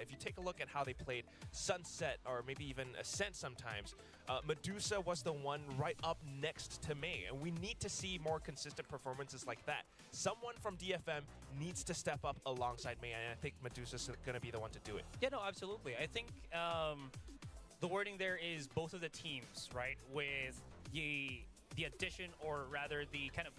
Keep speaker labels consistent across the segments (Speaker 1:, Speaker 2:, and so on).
Speaker 1: if you take a look at how they played Sunset or maybe even Ascent sometimes, Medusa was the one right up next to Mei, and we need to see more consistent performances like that. Someone from DFM needs to step up alongside Mei, and I think Medusa's going to be the one to do it.
Speaker 2: Yeah, no, absolutely. I think the wording there is both of the teams, right? With the addition, or rather the kind of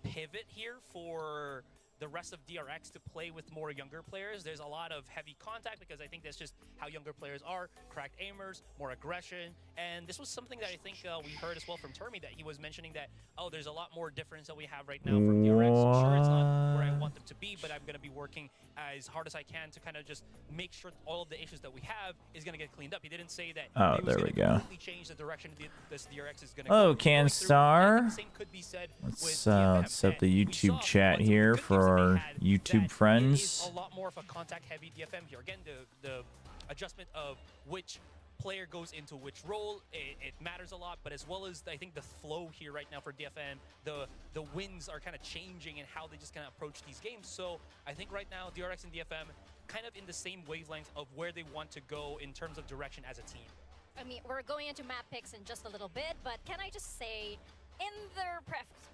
Speaker 2: pivot here for the rest of DRX to play with more younger players. There's a lot of heavy contact because I think that's just how younger players are. Cracked aimers, more aggression. And this was something that I think we heard as well from Termi, that he was mentioning that, oh, there's a lot more difference that we have right now from DRX. I'm sure it's not where I want them to be, but I'm going to be working as hard as I can to kind of just make sure all of the issues that we have is going to get cleaned up. He didn't say that
Speaker 3: oh, there we go.
Speaker 2: Change the direction this DRX is going to
Speaker 3: oh,
Speaker 2: go.
Speaker 3: Canstar. Let's set up the YouTube chat here for our YouTube friends.
Speaker 2: A lot more of a contact-heavy DFM here. Again, the adjustment of which player goes into which role, it matters a lot, but as well as I think the flow here right now for DFM, the wins are kind of changing and how they just kind of approach these games. So I think right now DRX and DFM kind of in the same wavelength of where they want to go in terms of direction as a team.
Speaker 4: I mean, we're going into map picks in just a little bit, but can I just say, in their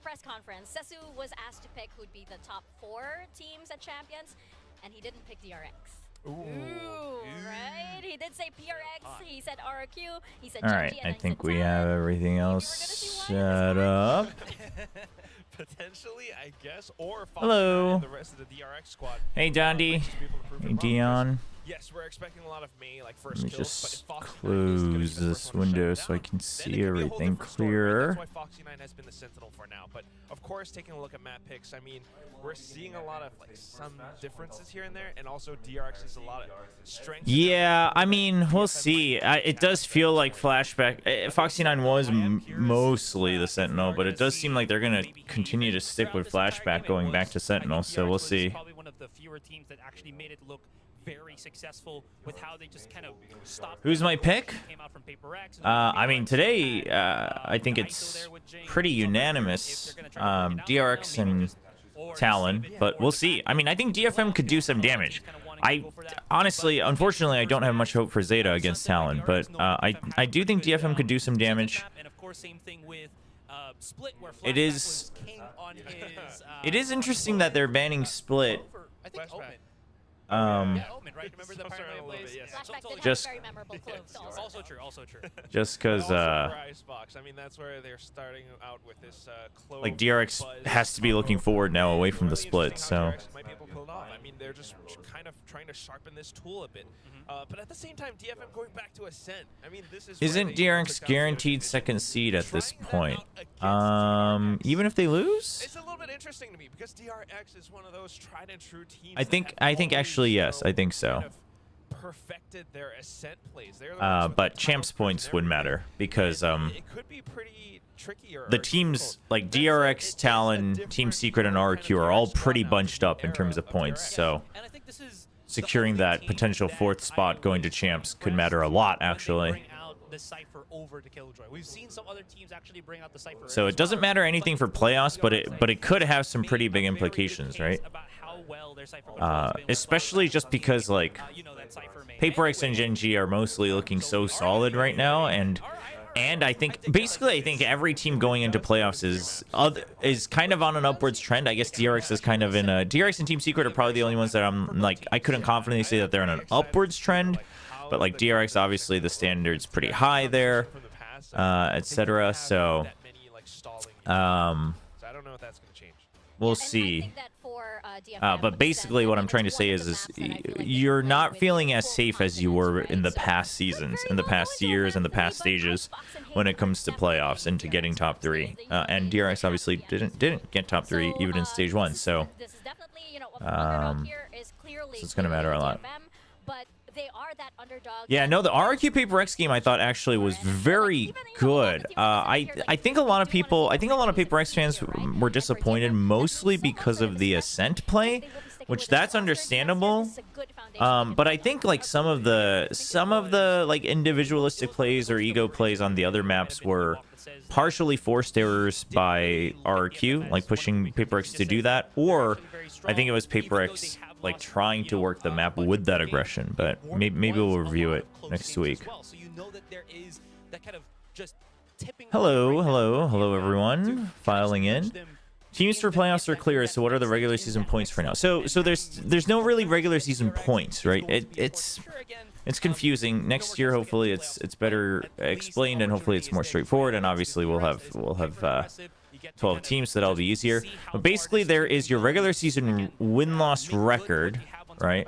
Speaker 4: press conference, Sesu was asked to pick who'd be the top 4 teams at Champions, and he didn't pick DRX. Ooh, right? He did say PRX, he said RQ, he said
Speaker 3: Alright, I think we have everything else set up.
Speaker 1: Potentially, I guess, or
Speaker 3: hello.
Speaker 1: The rest of the DRX squad.
Speaker 3: Hey, Dondi. Hey, Dion.
Speaker 1: Yes, we're expecting a lot of Mei, like first
Speaker 3: Let me
Speaker 1: kills,
Speaker 3: just
Speaker 1: but if
Speaker 3: close this window so I can see everything clearer.
Speaker 1: That's why Foxy9 has been the sentinel for now. But of course, taking a look at map picks, I mean, we're seeing a lot of like some differences here and there, and also DRX is a lot of strength.
Speaker 3: Yeah, I mean, we'll see. It does feel like flashback. Foxy9 was mostly the sentinel, but it does seem like they're gonna continue to stick with flashback going back to sentinel. So we'll see.
Speaker 2: Probably one of the fewer teams that actually made it look very successful with how they just kind of stopped.
Speaker 3: Who's my pick? I mean, today, I think it's pretty unanimous. DRX and Talon, but we'll see. I mean, I think DFM could do some damage. Honestly, unfortunately, I don't have much hope for ZETA against Talon, but I do think DFM could do some damage. It is interesting that they're banning Split. Just because
Speaker 1: I mean, that's where they're starting out with this
Speaker 3: like DRX has to be looking forward now away from the Split, so
Speaker 1: I mean, they're just kind of trying to sharpen this tool a bit. But at the same time, DFM going back to Ascent. I mean, this is
Speaker 3: isn't DRX guaranteed second seed at this point? Even if they lose?
Speaker 1: It's a little bit interesting to me because DRX is one of those tried and true teams.
Speaker 3: I think actually yes, I think so.
Speaker 1: Kind of perfected their Ascent plays.
Speaker 3: But champs points would matter because
Speaker 1: it could be pretty tricky.
Speaker 3: The teams like DRX, Talon, Team Secret, and RQ are all pretty bunched up in terms of points. So securing that potential 4th spot going to champs could matter a lot, actually. So it doesn't matter anything for playoffs, but it could have some pretty big implications, right? Especially just because like PaperX and Gen G are mostly looking so solid right now, and I think every team going into playoffs is kind of on an upwards trend. I guess DRX is kind of in a DRX and Team Secret are probably the only ones that I'm like I couldn't confidently say that they're in an upwards trend, but like DRX obviously the standard's pretty high there, etc. So
Speaker 1: I don't know if that's going to change.
Speaker 3: We'll see. But basically what I'm trying to say is you're not feeling as safe as you were in the past seasons, in the past years, in the past stages when it comes to playoffs and to getting top 3. And DRX obviously didn't get top 3 even in stage 1, so it's going to matter a lot. Yeah, no, the RQ PaperX game I thought actually was very good. I think a lot of PaperX fans were disappointed mostly because of the Ascent play, which that's understandable. But I think like some of the like individualistic plays or ego plays on the other maps were partially forced errors by RQ, like pushing PaperX to do that, or I think it was PaperX like trying to work the map with that aggression, but maybe we'll review it next week.
Speaker 2: So you know that there is that kind of just tipping
Speaker 3: Hello everyone filing in. Teams for playoffs are clear, so what are the regular season points for now? So there's no really regular season points, right? It's confusing. Next year, hopefully, it's better explained, and hopefully it's more straightforward. And obviously, we'll have 12 teams, so that'll be easier. But basically, there is your regular season win-loss record, right?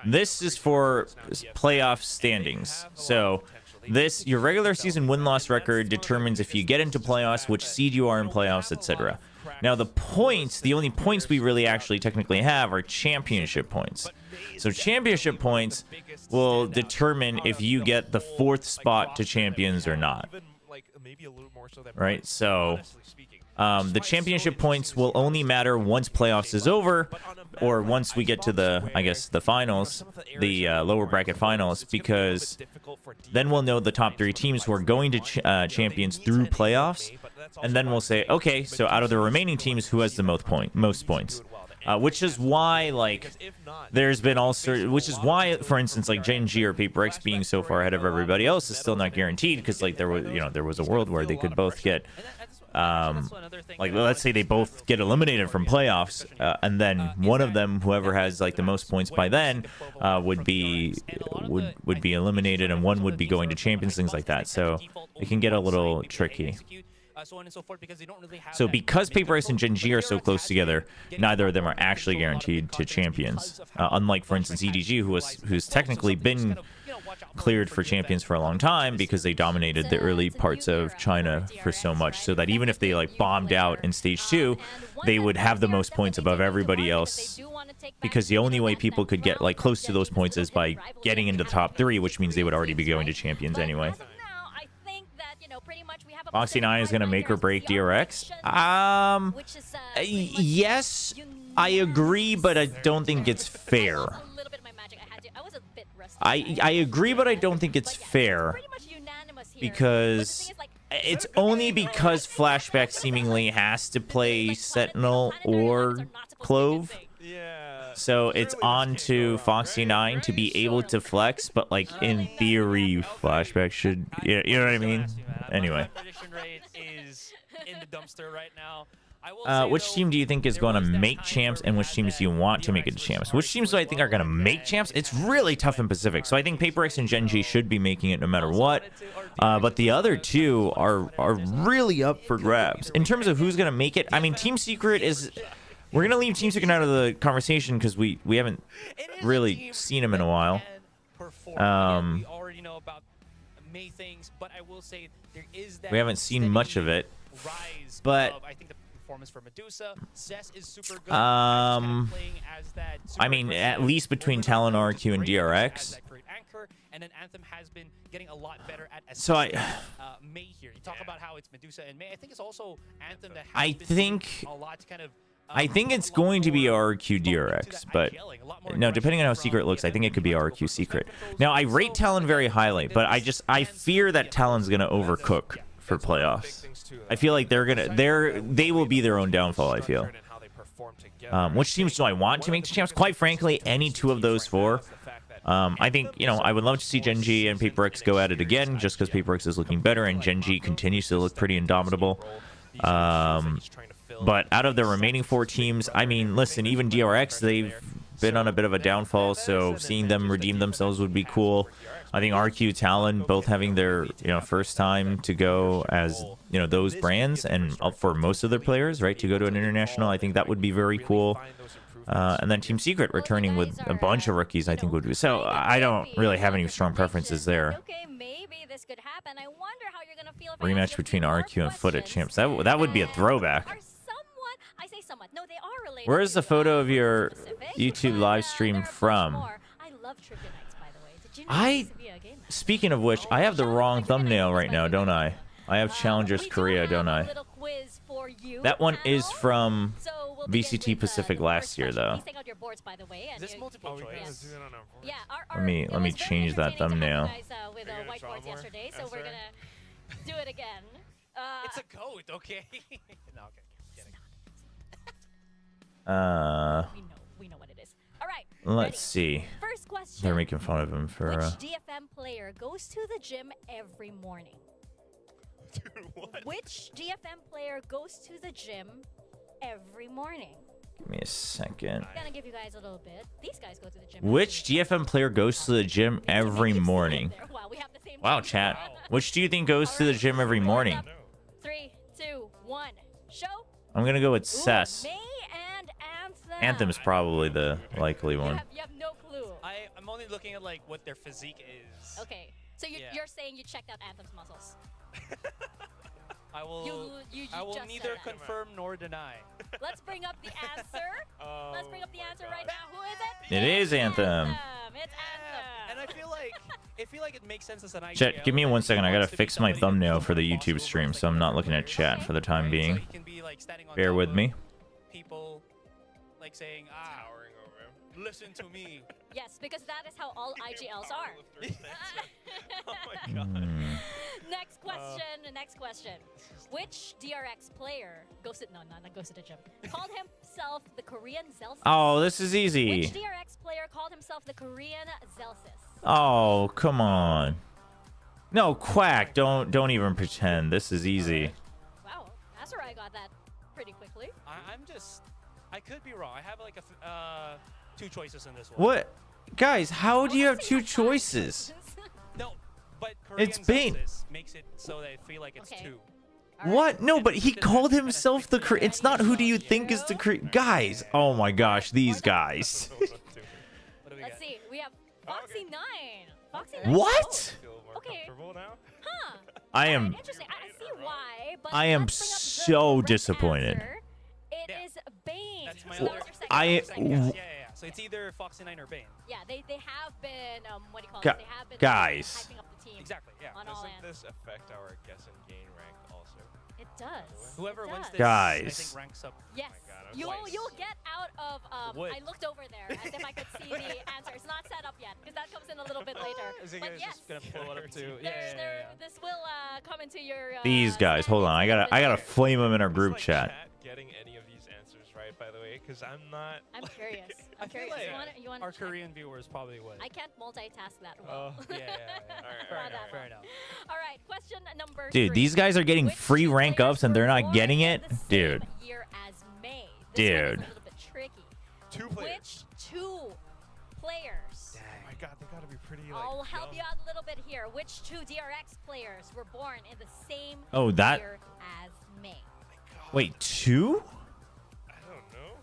Speaker 3: This is for playoff standings. So your regular season win-loss record determines if you get into playoffs, which seed you are in playoffs, etc. Now, the only points we really actually technically have are championship points. So championship points will determine if you get the 4th spot to champions or not. Right? So the championship points will only matter once playoffs is over, or once we get to the finals, the lower bracket finals, because then we'll know the top 3 teams who are going to champions through playoffs, and then we'll say, okay, so out of the remaining teams, who has the most points? Which is why, like, there's been all sorts. Which is why, for instance, like Gen G or Paper X being so far ahead of everybody else is still not guaranteed, because like there was a world where they could both get, like, let's say they both get eliminated from playoffs, and then one of them, whoever has like the most points by then, would be eliminated, and one would be going to champions, things like that. So it can get a little tricky. So on and so forth, because they don't really have. So because Paper Ice and Gen G are so close together, neither of them are actually guaranteed to champions. Unlike, for instance, EDG, who's technically been cleared for champions for a long time because they dominated the early parts of China for so much, so that even if they like bombed out in stage 2, they would have the most points above everybody else. Because the only way people could get like close to those points is by getting into the top 3, which means they would already be going to champions anyway. Foxy 9 is going to make or break DRX. Yes, I agree, but I don't think it's fair. I agree, but I don't think it's fair, because it's only because Flashback seemingly has to play Sentinel or Clove. So it's on to Foxy 9 to be able to flex, but like in theory, Flashback should, you know what I mean? Anyway. Which team do you think is going to make champs, and which teams do you want to make it to champs? Which teams do I think are going to make champs? It's really tough in Pacific. So I think Paper X and Gen G should be making it no matter what. But the other two are really up for grabs. In terms of who's going to make it, I mean, Team Secret is... We're going to leave Team Secret out of the conversation because we haven't really seen him in a while. We haven't seen much of it. But I mean, at least between Talon, RQ, and DRX. And then Anthem has been getting a lot better at assessing May here. You talk about how it's Medusa and May. I think it's also Anthem that has been a lot to kind of I think it's going to be RQ DRX, but no, depending on how Secret looks, I think it could be RQ Secret. Now, I rate Talon very highly, but I fear that Talon's gonna overcook for playoffs. I feel like they will be their own downfall, I feel. Which teams do I want to make the champs? Quite frankly, any two of those four. I think, you know, I would love to see Gen G and Paper X go at it again, just because Paper X is looking better and Gen G continues to look pretty indomitable. But out of the remaining four teams, I mean, listen, even DRX, they've been on a bit of a downfall, so seeing them redeem themselves would be cool. I think RQ, Talon, both having their, you know, first time to go as, you know, those brands, and for most of their players, right, to go to an international, I think that would be very cool. And then Team Secret returning with a bunch of rookies, I think would be. So I don't really have any strong preferences there. Rematch between RQ and Foot at Champs. That would be a throwback. Where is the photo of your YouTube live stream from? Speaking of which, I have the wrong thumbnail right now, don't I? I have Challengers Korea, don't I? That one is from VCT Pacific last year, though. Let me change that thumbnail.
Speaker 4: We know what it is. All right.
Speaker 3: Let's see.
Speaker 4: First question.
Speaker 3: They're making fun of him for.
Speaker 4: Which DFM player goes to the gym every morning?
Speaker 1: Dude, what?
Speaker 4: Which DFM player goes to the gym every morning?
Speaker 3: Give me a second.
Speaker 4: I'm gonna give you guys a little bit. These guys go to the gym.
Speaker 3: Which DFM player goes to the gym every morning?
Speaker 4: Wow, we have the same.
Speaker 3: Wow,
Speaker 4: name.
Speaker 3: chat. Which do you think goes to the gym every morning?
Speaker 4: 3, 2, 1. Show.
Speaker 3: I'm gonna go with
Speaker 4: Ooh,
Speaker 3: Cess.
Speaker 4: May and Anthem.
Speaker 3: Anthem is probably the likely one.
Speaker 4: You have no clue.
Speaker 2: I'm only looking at like what their physique is.
Speaker 4: Okay, so you're saying you checked out Anthem's muscles.
Speaker 2: I will.
Speaker 4: You
Speaker 2: I will
Speaker 4: just
Speaker 2: neither
Speaker 4: said that.
Speaker 2: confirm nor deny.
Speaker 4: Let's bring up the answer. Let's bring up the answer right now. Who is it?
Speaker 3: It is Anthem.
Speaker 4: It's Anthem.
Speaker 2: And I feel like it makes sense as an IGL.
Speaker 3: Chat, give me 1 second. I gotta
Speaker 2: wants to be
Speaker 3: fix my
Speaker 2: somebody
Speaker 3: thumbnail
Speaker 2: that's
Speaker 3: for the
Speaker 2: more
Speaker 3: YouTube
Speaker 2: possible,
Speaker 3: stream,
Speaker 2: it's
Speaker 3: so I'm
Speaker 2: like
Speaker 3: not looking at chat for the time
Speaker 2: right?
Speaker 3: being.
Speaker 2: So he can be like standing on
Speaker 3: Bear
Speaker 2: top
Speaker 3: with
Speaker 2: of
Speaker 3: me.
Speaker 2: People like saying,
Speaker 1: Towering over him.
Speaker 2: listen to me.
Speaker 4: Yes, because that is how all IGLs are.
Speaker 1: Oh my god.
Speaker 4: Next question. Next question. Which DRX player goes to not goes to the gym? Called himself the Korean Zelsis.
Speaker 3: Oh, this is easy.
Speaker 4: Which DRX player called himself the Korean Zelsis?
Speaker 3: Oh, come on. No, Quack. Don't even pretend. This is easy.
Speaker 4: Wow, Azurai got that pretty quickly.
Speaker 2: I could be wrong. I have like two choices in this one.
Speaker 3: What? Guys, how do you have two choices?
Speaker 2: No, but Korean
Speaker 3: It's Bane.
Speaker 2: Zelsis makes it so they feel like it's
Speaker 4: Okay.
Speaker 2: two.
Speaker 3: What? No, but he called himself the Korean. It's not who do you think is the Korean. Guys, oh my gosh, these guys.
Speaker 2: What do we
Speaker 4: Let's
Speaker 2: got?
Speaker 4: see. We have Foxy 9. Foxy 9.
Speaker 3: What?
Speaker 1: Feel more
Speaker 4: Okay.
Speaker 1: comfortable now?
Speaker 4: Huh.
Speaker 3: I am.
Speaker 4: Interesting. I see why, but
Speaker 3: I am
Speaker 4: let's bring up the
Speaker 3: so
Speaker 4: correct
Speaker 3: disappointed.
Speaker 4: answer. It
Speaker 2: Yeah.
Speaker 4: is Bane.
Speaker 2: That's my
Speaker 4: So that
Speaker 2: other-
Speaker 4: was your second
Speaker 3: I-
Speaker 4: answer.
Speaker 2: Second guess. Yeah. So it's either Foxy 9 or Bane.
Speaker 4: Yeah, they have been what do you call
Speaker 3: Gu-
Speaker 4: it? They have been
Speaker 3: guys.
Speaker 4: hyping up the team.
Speaker 2: Exactly. Yeah.
Speaker 4: On all
Speaker 1: Doesn't
Speaker 4: ends.
Speaker 1: this affect our guess and gain rank also?
Speaker 4: It does.
Speaker 2: Whoever
Speaker 4: it
Speaker 2: wins
Speaker 4: does.
Speaker 2: this,
Speaker 3: Guys.
Speaker 2: I think ranks up.
Speaker 4: Yes.
Speaker 1: God, I'm
Speaker 4: you'll
Speaker 1: twice.
Speaker 4: get out of
Speaker 2: Wood.
Speaker 4: I looked over there as if I could see the answer. It's not set up yet because that comes in a little bit later.
Speaker 2: Is it
Speaker 4: But
Speaker 2: guys
Speaker 4: yes,
Speaker 2: just gonna blow it up too?
Speaker 4: this will come into your
Speaker 3: These guys. Hold on. I gotta flame them in our group
Speaker 1: Is,
Speaker 3: chat.
Speaker 1: getting any of these answers right, by the way, because I'm not.
Speaker 4: I'm curious.
Speaker 2: I
Speaker 4: I'm
Speaker 2: feel
Speaker 4: curious.
Speaker 2: like
Speaker 4: You want
Speaker 2: our Korean viewers probably would.
Speaker 4: I can't multitask that well.
Speaker 1: Oh.
Speaker 2: Yeah.
Speaker 1: Alright,
Speaker 2: Fair
Speaker 1: alright,
Speaker 2: enough.
Speaker 1: alright.
Speaker 2: Fair enough.
Speaker 4: All right, question number
Speaker 3: Dude,
Speaker 4: 3.
Speaker 3: these guys are getting
Speaker 4: Which
Speaker 3: free
Speaker 4: two
Speaker 3: rank
Speaker 4: players
Speaker 3: ups and they're
Speaker 4: were
Speaker 3: not
Speaker 4: born
Speaker 3: getting
Speaker 4: in
Speaker 3: it?
Speaker 4: the same
Speaker 3: Dude.
Speaker 4: year as May? This
Speaker 3: Dude.
Speaker 4: one is a little bit tricky.
Speaker 1: 2 players.
Speaker 4: Which 2 players?
Speaker 1: Oh my god, they gotta be pretty like.
Speaker 4: I'll help
Speaker 1: young.
Speaker 4: you out a little bit here. Which 2 DRX players were born in the same
Speaker 3: Oh, that-
Speaker 4: year as May?
Speaker 1: God,
Speaker 3: Wait, 2?
Speaker 1: I don't know.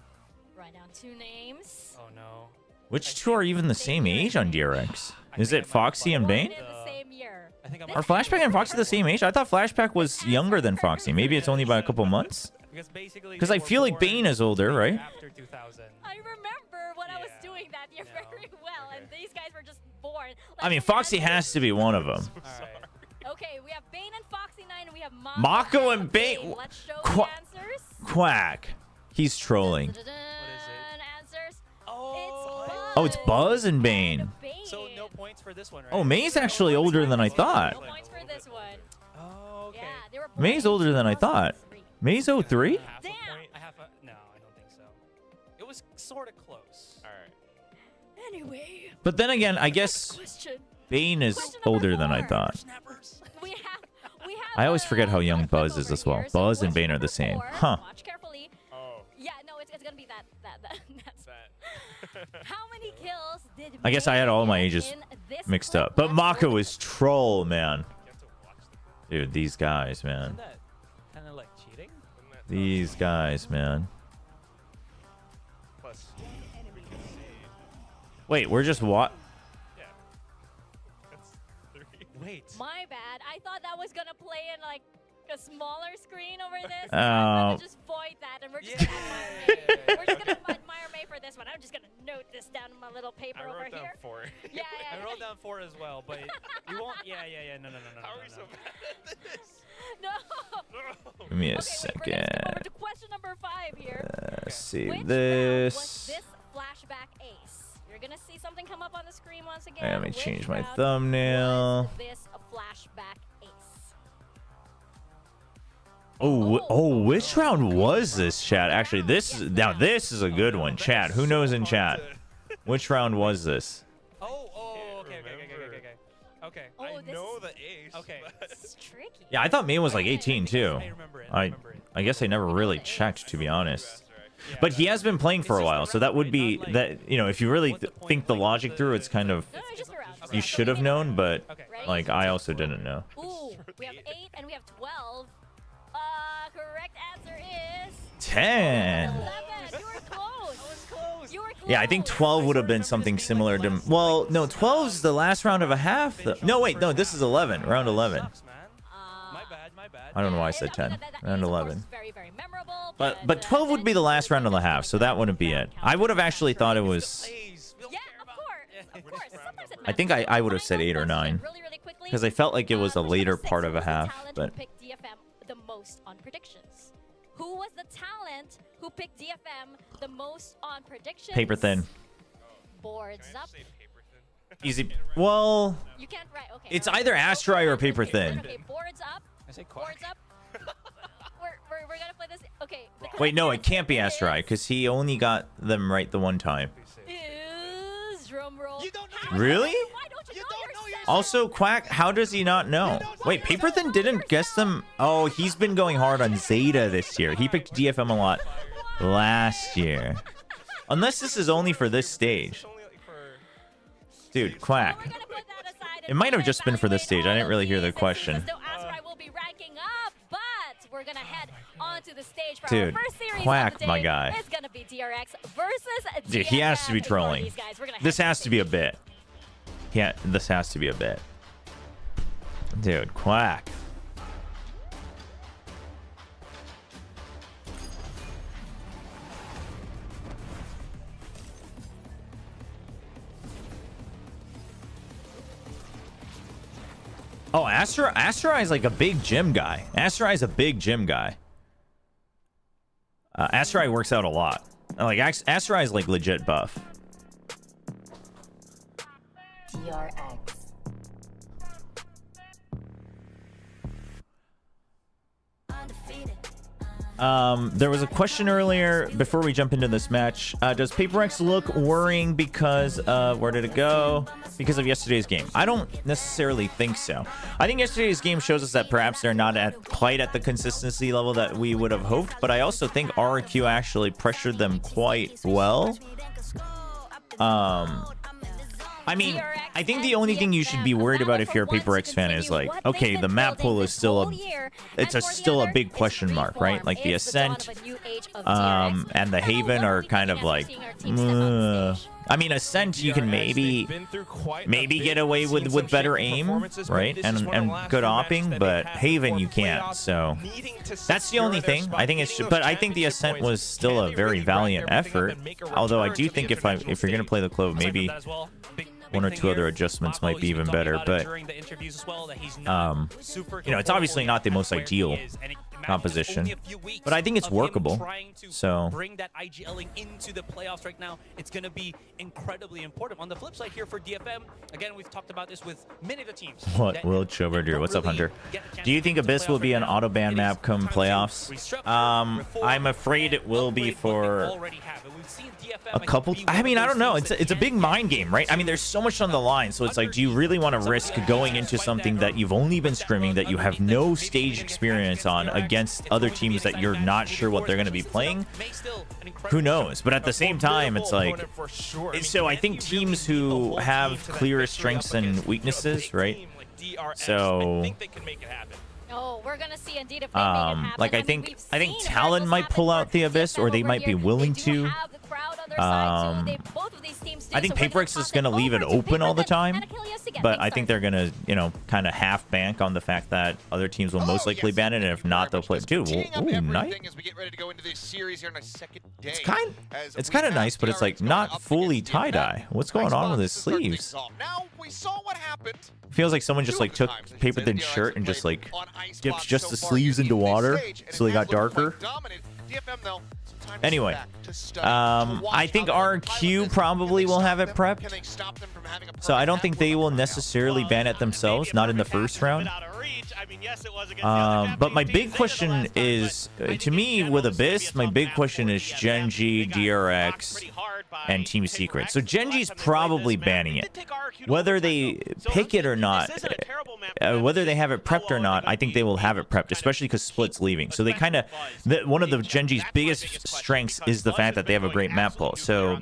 Speaker 4: Write down 2 names.
Speaker 2: Oh no.
Speaker 3: Which 2 are even the same age on DRX? Is it Foxy and
Speaker 4: Born
Speaker 3: Bane?
Speaker 4: in the same year.
Speaker 2: I think I'm.
Speaker 3: Are Flashback and Foxy the same age? I thought Flashback was younger than Foxy. Maybe it's only by a couple months.
Speaker 2: Because basically.
Speaker 3: 'Cause
Speaker 2: they
Speaker 3: I
Speaker 2: were
Speaker 3: feel like
Speaker 2: born
Speaker 3: Bane is older, right?
Speaker 2: After 2000.
Speaker 4: I remember when I was
Speaker 2: Yeah,
Speaker 4: doing that year
Speaker 2: no.
Speaker 4: very well, and these guys were just born.
Speaker 3: I mean, Foxy has to be one of them.
Speaker 2: All right.
Speaker 4: Okay, we have Bane and Foxy 9, and we have
Speaker 3: Mako and Bane.
Speaker 4: Let's show
Speaker 3: Qua-
Speaker 4: the answers.
Speaker 3: Quack. He's trolling.
Speaker 4: Dun-dun-dun, answers.
Speaker 2: Oh.
Speaker 3: Oh, it's Buzz and Bane.
Speaker 2: So no points for this one, right?
Speaker 3: Oh, May's actually older than I thought.
Speaker 4: No points for this one.
Speaker 2: Oh, okay.
Speaker 4: Yeah, they were born
Speaker 3: May's
Speaker 4: in
Speaker 3: older than I thought.
Speaker 4: 2003.
Speaker 3: May's 03?
Speaker 1: Half a
Speaker 4: Damn.
Speaker 1: point.
Speaker 2: No, I don't think so. It was sort of close.
Speaker 1: All right.
Speaker 4: Anyway,
Speaker 3: But then again, I guess
Speaker 4: question.
Speaker 3: Bane is
Speaker 4: Question number
Speaker 3: older than I
Speaker 4: 4.
Speaker 3: thought.
Speaker 2: Snappers.
Speaker 4: We have.
Speaker 3: I always forget how young Buzz
Speaker 4: Clip
Speaker 3: is
Speaker 4: over
Speaker 3: as well.
Speaker 4: here. So
Speaker 3: Buzz and
Speaker 4: question
Speaker 3: Bane are the
Speaker 4: number
Speaker 3: same.
Speaker 4: 4,
Speaker 3: Huh.
Speaker 4: Watch carefully.
Speaker 1: Oh,
Speaker 4: Yeah, no, it's gonna be that. That's
Speaker 1: that.
Speaker 4: How many kills did
Speaker 3: I guess I had all my
Speaker 4: May
Speaker 3: ages
Speaker 4: get in this
Speaker 3: mixed
Speaker 4: clip?
Speaker 3: up. But
Speaker 4: Let's
Speaker 3: Mako
Speaker 4: go.
Speaker 3: is troll, man.
Speaker 1: You have to watch the.
Speaker 3: Dude, these guys, man.
Speaker 2: Isn't that kind of like cheating?
Speaker 1: Isn't that tough?
Speaker 3: These guys, man.
Speaker 1: Plus, we can see.
Speaker 3: Wait, we're just what?
Speaker 1: Yeah. That's 3.
Speaker 2: Wait.
Speaker 4: My bad. I thought that was gonna play in like a smaller screen over this.
Speaker 3: Oh.
Speaker 4: I'm gonna just void that, and we're just gonna admire May. We're just gonna admire May for this one. I'm just gonna note this down in my little paper
Speaker 1: I
Speaker 4: over
Speaker 1: wrote down
Speaker 4: here.
Speaker 1: 4.
Speaker 4: Yeah,
Speaker 2: I wrote down 4 as well, but you won't. Yeah. No.
Speaker 1: How are we so bad at this?
Speaker 4: No.
Speaker 3: Give me a
Speaker 4: Okay, wait, we're gonna skip over
Speaker 3: second.
Speaker 4: to question number 5 here.
Speaker 3: Let's see
Speaker 4: Which round was
Speaker 3: this.
Speaker 4: this flashback ace? You're gonna see something come up on the screen once again.
Speaker 3: Let me
Speaker 4: Which
Speaker 3: change my
Speaker 4: round
Speaker 3: thumbnail.
Speaker 4: was this flashback ace?
Speaker 3: Oh, which round was this, chat? Actually, this is a good one, chat. Who knows in chat? Which round was this?
Speaker 2: Okay.
Speaker 1: I know the ace.
Speaker 2: Okay.
Speaker 4: This is tricky.
Speaker 3: Yeah, I thought May was like 18 too.
Speaker 2: I remember it.
Speaker 3: I guess I never really checked, to be honest. But he has been playing for a while, so that would be that. You know, if you really think the logic through, it's kind of
Speaker 4: No, just a round.
Speaker 3: you should have known, but
Speaker 4: Ready?
Speaker 3: like I also didn't know.
Speaker 4: Ooh, we have 8 and we have 12. Correct answer is
Speaker 3: 10.
Speaker 4: 11. You were close. You were close.
Speaker 3: Yeah, I think 12 would have been something similar to. Well, no, 12's the last round of a half. No, wait, no, this is 11. Round 11.
Speaker 2: My bad.
Speaker 3: I don't know why I said 10. Round
Speaker 4: is, of course,
Speaker 3: 11.
Speaker 4: very, very memorable.
Speaker 3: But 12 would be the last round of the half, so that wouldn't be it. I would have actually thought it was.
Speaker 4: Yeah, of course. Sometimes it
Speaker 3: I think I would have said 8 or 9
Speaker 4: really quickly.
Speaker 3: because I felt like it was a later part of a half. But
Speaker 4: Who picked DFM the most on predictions? Who was the talent who picked DFM the most on predictions?
Speaker 3: paper thin,
Speaker 4: Boards up.
Speaker 3: easy. Well,
Speaker 4: You can't write. Okay.
Speaker 3: it's
Speaker 4: alright.
Speaker 3: either Astrai or paper
Speaker 4: Okay,
Speaker 3: thin.
Speaker 4: Okay, boards up.
Speaker 2: I say
Speaker 4: Boards
Speaker 2: quack.
Speaker 4: up. we're gonna play this. Okay. the
Speaker 3: Wait, no, it
Speaker 4: correct
Speaker 3: can't be
Speaker 4: answer
Speaker 3: Astrai because he only got them right the one time.
Speaker 4: Is drum roll.
Speaker 2: You don't know.
Speaker 3: Really?
Speaker 4: Why don't you know yourself?
Speaker 3: Also, Quack, how does he not know? Wait, paper thin didn't guess them. Oh, he's been going hard on ZETA this year. He picked DFM a lot last year. Unless this is only for this stage. Dude, Quack.
Speaker 4: We're gonna put that aside and
Speaker 3: It might have
Speaker 4: we're
Speaker 3: just been for this
Speaker 4: evaluate
Speaker 3: stage. I
Speaker 4: all
Speaker 3: didn't
Speaker 4: of
Speaker 3: really hear the
Speaker 4: these, and
Speaker 3: question.
Speaker 4: since though Astrai will be ranking up, but we're gonna head onto the stage for
Speaker 3: Dude,
Speaker 4: our first series
Speaker 3: Quack,
Speaker 4: of the day.
Speaker 3: my guy.
Speaker 4: It's gonna be DRX versus
Speaker 3: Dude, he has to be
Speaker 4: DFM.
Speaker 3: trolling.
Speaker 4: These guys, we're gonna
Speaker 3: This
Speaker 4: head
Speaker 3: has to be a bit. Yeah, this has to be a bit. Dude, Quack. Oh, Astrai is like a big gym guy. Astrai is a big gym guy. Astrai works out a lot. Like Astrai is like legit buff.
Speaker 5: DRX.
Speaker 3: There was a question earlier before we jump into this match. Does Paper X look worrying because of where did it go? Because of yesterday's game? I don't necessarily think so. I think yesterday's game shows us that perhaps they're not quite at the consistency level that we would have hoped, but I also think RQ actually pressured them quite well. I mean, I think the only thing you should be worried about if you're a Paper X fan is like, okay, the map pool is still still a big question mark, right? Like the Ascent, and the Haven are kind of like, I mean, Ascent you can maybe get away with better aim, right? And good opping, but Haven you can't. So that's the only thing. I think it's, but I think the Ascent was still a very valiant effort. Although I do think if you're gonna play the Clove, maybe one or two other adjustments might be even better, but you know, it's obviously not the most ideal composition, but I think it's workable. So
Speaker 2: bring that IGLing into the playoffs right now. It's going to be incredibly important. On the flip side here for DFM, again, we've talked about this with many of the teams.
Speaker 3: what WillChobra do? What's up, Hunter? Do you think Abyss will be an auto ban map come playoffs? I'm afraid it will be for a couple. I mean, I don't know. It's a big mind game, right? I mean, there's so much on the line, so it's like, do you really want to risk going into something that you've only been scrimming, that you have no stage experience on, against other teams that you're not sure what they're going to be playing? Who knows? But at the same time, it's like, so I think teams who have clear strengths and weaknesses, right? So
Speaker 4: Oh, we're gonna see indeed if they make it happen.
Speaker 3: like I
Speaker 4: mean,
Speaker 3: think
Speaker 4: we've seen
Speaker 3: Talon
Speaker 4: miracles
Speaker 3: might
Speaker 4: happen
Speaker 3: pull
Speaker 4: for
Speaker 3: out the Abyss,
Speaker 4: DFM
Speaker 3: or they
Speaker 4: over
Speaker 3: might be
Speaker 4: here.
Speaker 3: willing
Speaker 4: They do
Speaker 3: to.
Speaker 4: have the crowd on their side, too. Both of these teams do,
Speaker 3: I think
Speaker 4: so we're
Speaker 3: Paper
Speaker 4: gonna
Speaker 3: X
Speaker 4: toss
Speaker 3: is going to
Speaker 4: it
Speaker 3: leave it
Speaker 4: over to
Speaker 3: open all the
Speaker 4: Paper
Speaker 3: time,
Speaker 4: and Achilles to get
Speaker 3: but
Speaker 4: things
Speaker 3: I think they're going to, you know, kind of half bank on the fact that other teams will most likely ban it, and if not, they'll play. Dude, ooh, nice. It's kind of nice, but it's like not fully tie-dye. What's going on with his sleeves?
Speaker 6: Now we saw what happened.
Speaker 3: Feels like someone just like took Paper Thin shirt and just like dipped just the sleeves into water, so they got darker. Anyway, I think RQ probably will have it prepped, so I don't think they will necessarily ban it themselves, not in the first round.
Speaker 7: reach. I mean, yes, it was against the other
Speaker 3: But my
Speaker 7: Japanese
Speaker 3: big
Speaker 7: teams.
Speaker 3: question is, to me, with Abyss, my big question is Genji, DRX, and Team Secret. So Genji's probably banning it. Whether they pick it or not, whether they have it prepped or not, I think they will have it prepped, especially because Split's leaving. So they kind of, one of the Genji's biggest strengths is the fact that they have a great map pool. So,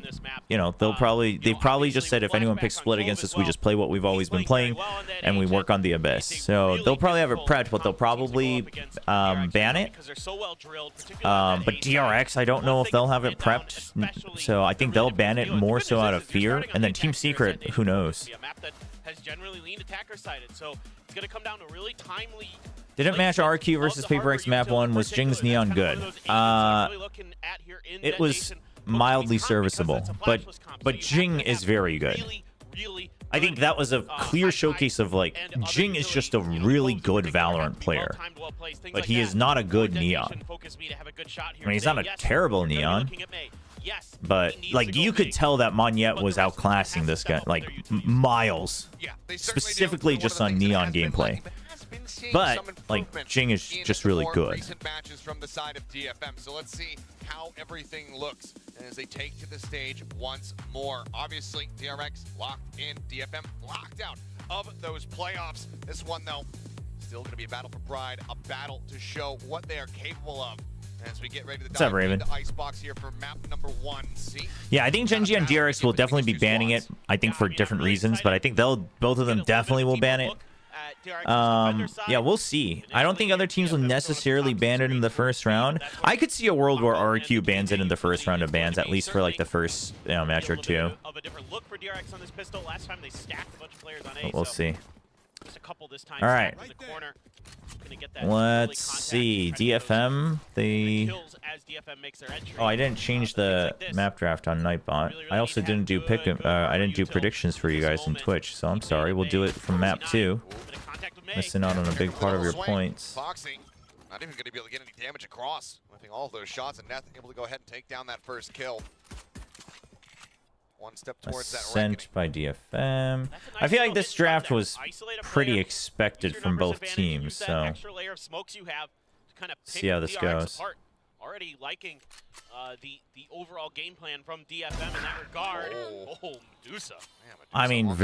Speaker 3: you know, they've probably just said if anyone picks Split against us, we just play what we've always been playing, and we work on the Abyss. So they'll probably have it prepped, but they'll probably ban it. But DRX, I don't know if they'll have it prepped. So I think they'll ban it more so out of fear. And then Team Secret, who knows?
Speaker 7: Has generally leaned attacker sided, so it's going to come down to really timely.
Speaker 3: Didn't match RQ versus Paper X map 1. Was Jing's Neon good? It was mildly serviceable, but Jing is very good. I think that was a clear showcase of, like, Jing is just a really good Valorant player, but he is not a good Neon. I mean, he's not a terrible Neon, but, like, you could tell that Monyet was outclassing this guy, like, miles, specifically just on Neon gameplay. But, like, Jing is just really good.
Speaker 6: Matches from the side of DFM. So let's see how everything looks as they take to the stage once more. Obviously, DRX locked in, DFM locked out of those playoffs. This one, though, still going to be a battle for pride, a battle to show what they are capable of. As we get ready to dive into Icebox here for map number 1. See?
Speaker 3: Yeah, I think Genji and DRX will definitely be banning it. I think for different reasons, but I think both of them definitely will ban it. Yeah, we'll see. I don't think other teams will necessarily ban it in the first round. I could see a world where RQ bans it in the first round of bans, at least for like the first match or two. But we'll see. All right. Let's see. DFM. Oh, I didn't change the map draft on Nightbot. I also didn't do I didn't do predictions for you guys on Twitch, so I'm sorry. We'll do it from map 2. Missing out on a big part of your points.
Speaker 6: Foxing, not even going to be able to get any damage across. I think all of those shots, and Neth able to go ahead and take down that first kill. One step towards that
Speaker 3: Sent by DFM. I feel like this draft was pretty expected from both teams, so see how this goes.
Speaker 7: Already liking the overall game plan from DFM in that regard. Oh, Medusa.
Speaker 3: I mean,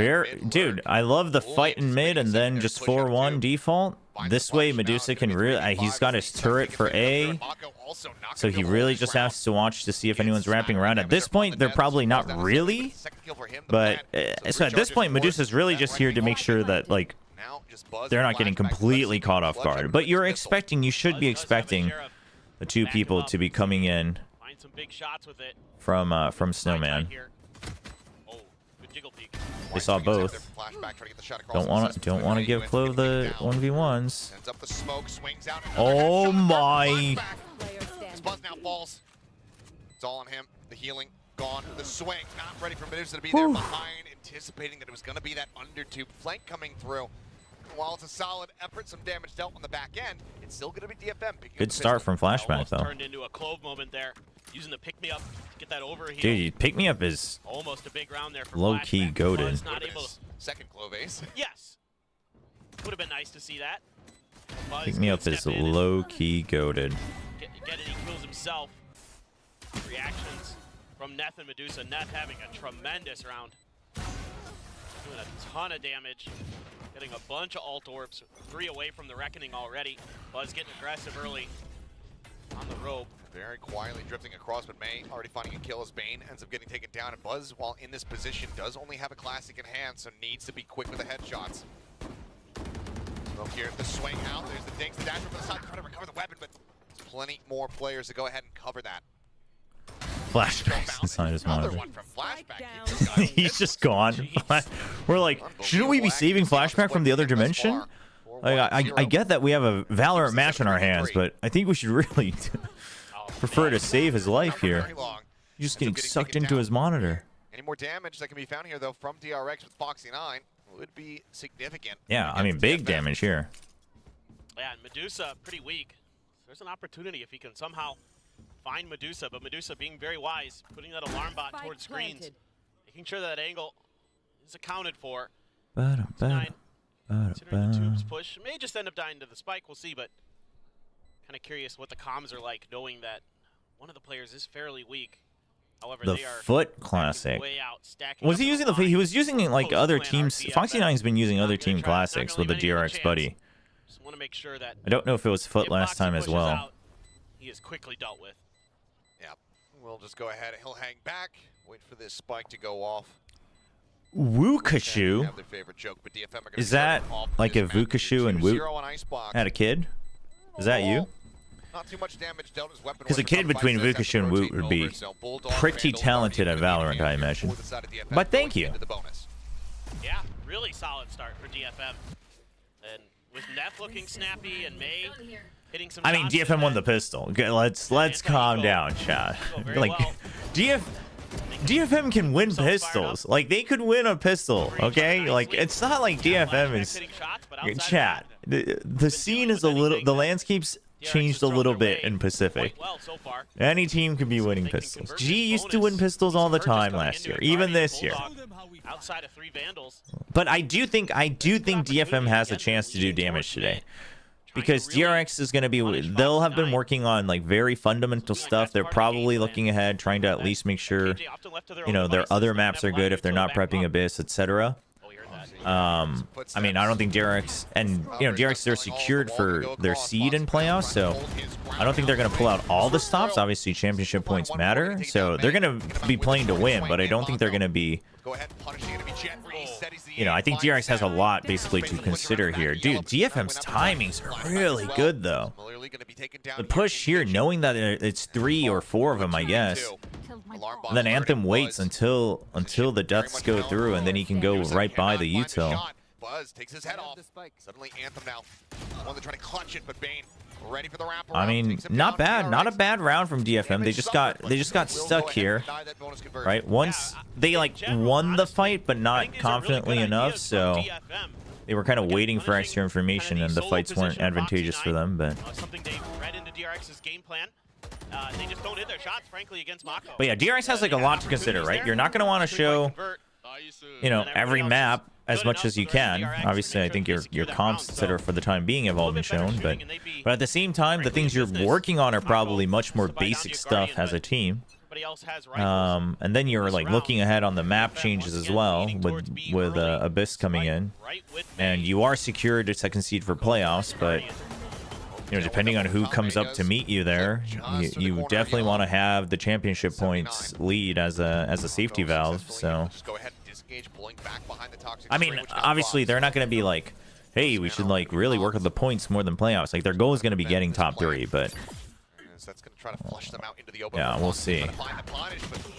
Speaker 3: dude, I love the fight in mid and then just 4-1 default. This way, Medusa can really, he's got his turret for A, so he really just has to watch to see if anyone's wrapping around. At this point, they're probably not really, but so at this point, Medusa's really just here to make sure that, like, they're not getting completely caught off guard. But you should be expecting the two people to be coming in from Snowman. They saw both. Don't want to give Clove the 1v1s. Oh my!
Speaker 6: Buzz now falls. It's all on him. The healing gone. The swing not ready for Medusa to be there behind, anticipating that it was going to be that undertube flank coming through. While it's a solid effort, some damage dealt on the back end, it's still going to be DFM.
Speaker 3: Good start from Flashback, though.
Speaker 7: Turned into a Clove moment there, using the pick me up to get that over here.
Speaker 3: Dude, pick me up is
Speaker 7: almost a big round there for
Speaker 3: low-key goated.
Speaker 6: Second Clove ace.
Speaker 7: Yes, would have been nice to see that.
Speaker 3: Pick me up is low-key goated.
Speaker 7: Get it, he kills himself. Reactions from Neth and Medusa. Neth having a tremendous round, doing a ton of damage. Getting a bunch of ult orbs, 3 away from the Reckoning already. Buzz getting aggressive early on the rope.
Speaker 6: Very quietly drifting across, but May already finding a kill as Bane ends up getting taken down. And Buzz, while in this position, does only have a classic in hand, so needs to be quick with the headshots. Smoke here, the swing out. There's the dinks, the dash from the side, trying to recover the weapon, but there's plenty more players to go ahead and cover that.
Speaker 3: Flashback's inside his monitor. He's just gone. We're like, shouldn't we be saving Flashback from the other dimension? Like, I get that we have a Valorant match in our hands, but I think we should really prefer to save his life here. He's just getting sucked into his monitor.
Speaker 6: Any more damage that can be found here, though, from DRX with Foxy9 would be significant.
Speaker 3: Yeah, I mean, big damage here.
Speaker 7: Yeah, and Medusa pretty weak. There's an opportunity if he can somehow find Medusa, but Medusa being very wise, putting that alarm bot towards screens, making sure that angle is accounted for. Considering the tubes push, may just end up dying to the spike. We'll see, but kind of curious what the comms are like, knowing that one of the players is fairly weak. However,
Speaker 3: The
Speaker 7: they are
Speaker 3: Foot Classic.
Speaker 7: way out, stacking
Speaker 3: Was
Speaker 7: up
Speaker 3: he
Speaker 7: the
Speaker 3: using the?
Speaker 7: line.
Speaker 3: He was using like other
Speaker 7: Post-plan
Speaker 3: teams.
Speaker 7: RDFM.
Speaker 3: Foxy9's been using
Speaker 7: Not
Speaker 3: other
Speaker 7: gonna
Speaker 3: team
Speaker 7: try- not
Speaker 3: classics
Speaker 7: gonna
Speaker 3: with the
Speaker 7: leave anyone a
Speaker 3: DRX
Speaker 7: chance.
Speaker 3: buddy.
Speaker 7: Just want to make sure that
Speaker 3: I don't know if it was Foot
Speaker 7: if
Speaker 3: last
Speaker 7: Foxy
Speaker 3: time as
Speaker 7: pushes
Speaker 3: well.
Speaker 7: out, he is quickly dealt with.
Speaker 6: Yeah, we'll just go ahead. He'll hang back, wait for this spike to go off.
Speaker 3: Wukashu.
Speaker 6: Have their favorite joke, but DFM are gonna
Speaker 3: Is
Speaker 6: be
Speaker 3: that
Speaker 6: starting off
Speaker 3: like
Speaker 6: this
Speaker 3: a
Speaker 6: match
Speaker 3: Wukashu and
Speaker 6: 2-0
Speaker 3: Woot
Speaker 6: on Icebox.
Speaker 3: had a kid? Is that you?
Speaker 6: Not too much damage dealt. His weapon
Speaker 3: Because a
Speaker 6: was
Speaker 3: kid
Speaker 6: recovered by
Speaker 3: between
Speaker 6: Zed
Speaker 3: Wukashu and
Speaker 6: after
Speaker 3: Woot
Speaker 6: rotating
Speaker 3: would be
Speaker 6: over, so Bulldog,
Speaker 3: pretty
Speaker 6: Vandal,
Speaker 3: talented at
Speaker 6: Guardian,
Speaker 3: Valorant, I
Speaker 6: and
Speaker 3: imagine.
Speaker 6: for the side of DFM
Speaker 3: But thank
Speaker 6: going
Speaker 3: you.
Speaker 6: into the bonus.
Speaker 7: Yeah, really solid start for DFM. And with Neff looking snappy and May hitting some
Speaker 3: I mean,
Speaker 7: shots
Speaker 3: DFM
Speaker 7: and
Speaker 3: won the
Speaker 7: then
Speaker 3: pistol. Okay, let's calm down, chat.
Speaker 7: Go very
Speaker 3: Like,
Speaker 7: well.
Speaker 3: DFM can win
Speaker 7: So fired
Speaker 3: pistols.
Speaker 7: up.
Speaker 3: Like they could win a pistol. Okay, like it's not like DFM is.
Speaker 7: Hitting shots, but outside of
Speaker 3: Chat. The scene is a little. The landscape's changed a little bit in Pacific.
Speaker 7: quite well so far.
Speaker 3: Any team can be winning
Speaker 7: They can
Speaker 3: pistols.
Speaker 7: convert
Speaker 3: G
Speaker 7: this
Speaker 3: used to
Speaker 7: bonus.
Speaker 3: win pistols all the
Speaker 7: Purchase
Speaker 3: time
Speaker 7: coming
Speaker 3: last
Speaker 7: into
Speaker 3: year,
Speaker 7: it.
Speaker 3: even
Speaker 7: Guardian,
Speaker 3: this year.
Speaker 7: Bulldog, outside of 3 Vandals.
Speaker 3: But I do think DFM has a chance to do damage today. Because DRX is going to be, they'll have been working on like very fundamental stuff. They're probably looking ahead, trying to at least make sure, you know, their other maps are good if they're not prepping Abyss, etc. I mean, I don't think DRX, and you know, DRX, they're secured for their seed in playoffs, so I don't think they're going to pull out all the stops. Obviously, championship points matter, so they're going to be playing to win, but I don't think they're going to be, you know, I think DRX has a lot basically to consider here. Dude, DFM's timings are really good though. The push here, knowing that it's 3 or 4 of them, I guess. And then Anthem waits until the deaths go through, and then he can go right by the util.
Speaker 6: Buzz takes his head off. Suddenly Anthem now. One to try to clutch it, but Bane ready for the wrap.
Speaker 3: I mean, not bad, not a bad round from DFM. They just got stuck here, right? Once they like won the fight, but not confidently enough, so they were kind of waiting for extra information, and the fights weren't advantageous for them. But
Speaker 7: something they read into DRX's game plan. They just don't hit their shots, frankly, against Mako.
Speaker 3: But yeah, DRX has like a lot to consider, right? You're not going to want to show, you know, every map as much as you can. Obviously, I think your comps, etc., for the time being have all been shown, but at the same time, the things you're working on are probably much more basic stuff as a team. And then you're like looking ahead on the map changes as well with Abyss coming in, and you are secured a second seed for playoffs, but you know, depending on who comes up to meet you there, you definitely want to have the championship points lead as a safety valve. So, I mean, obviously they're not going to be like, hey, we should like really work on the points more than playoffs. Like their goal is going to be getting top 3, but yeah, we'll see.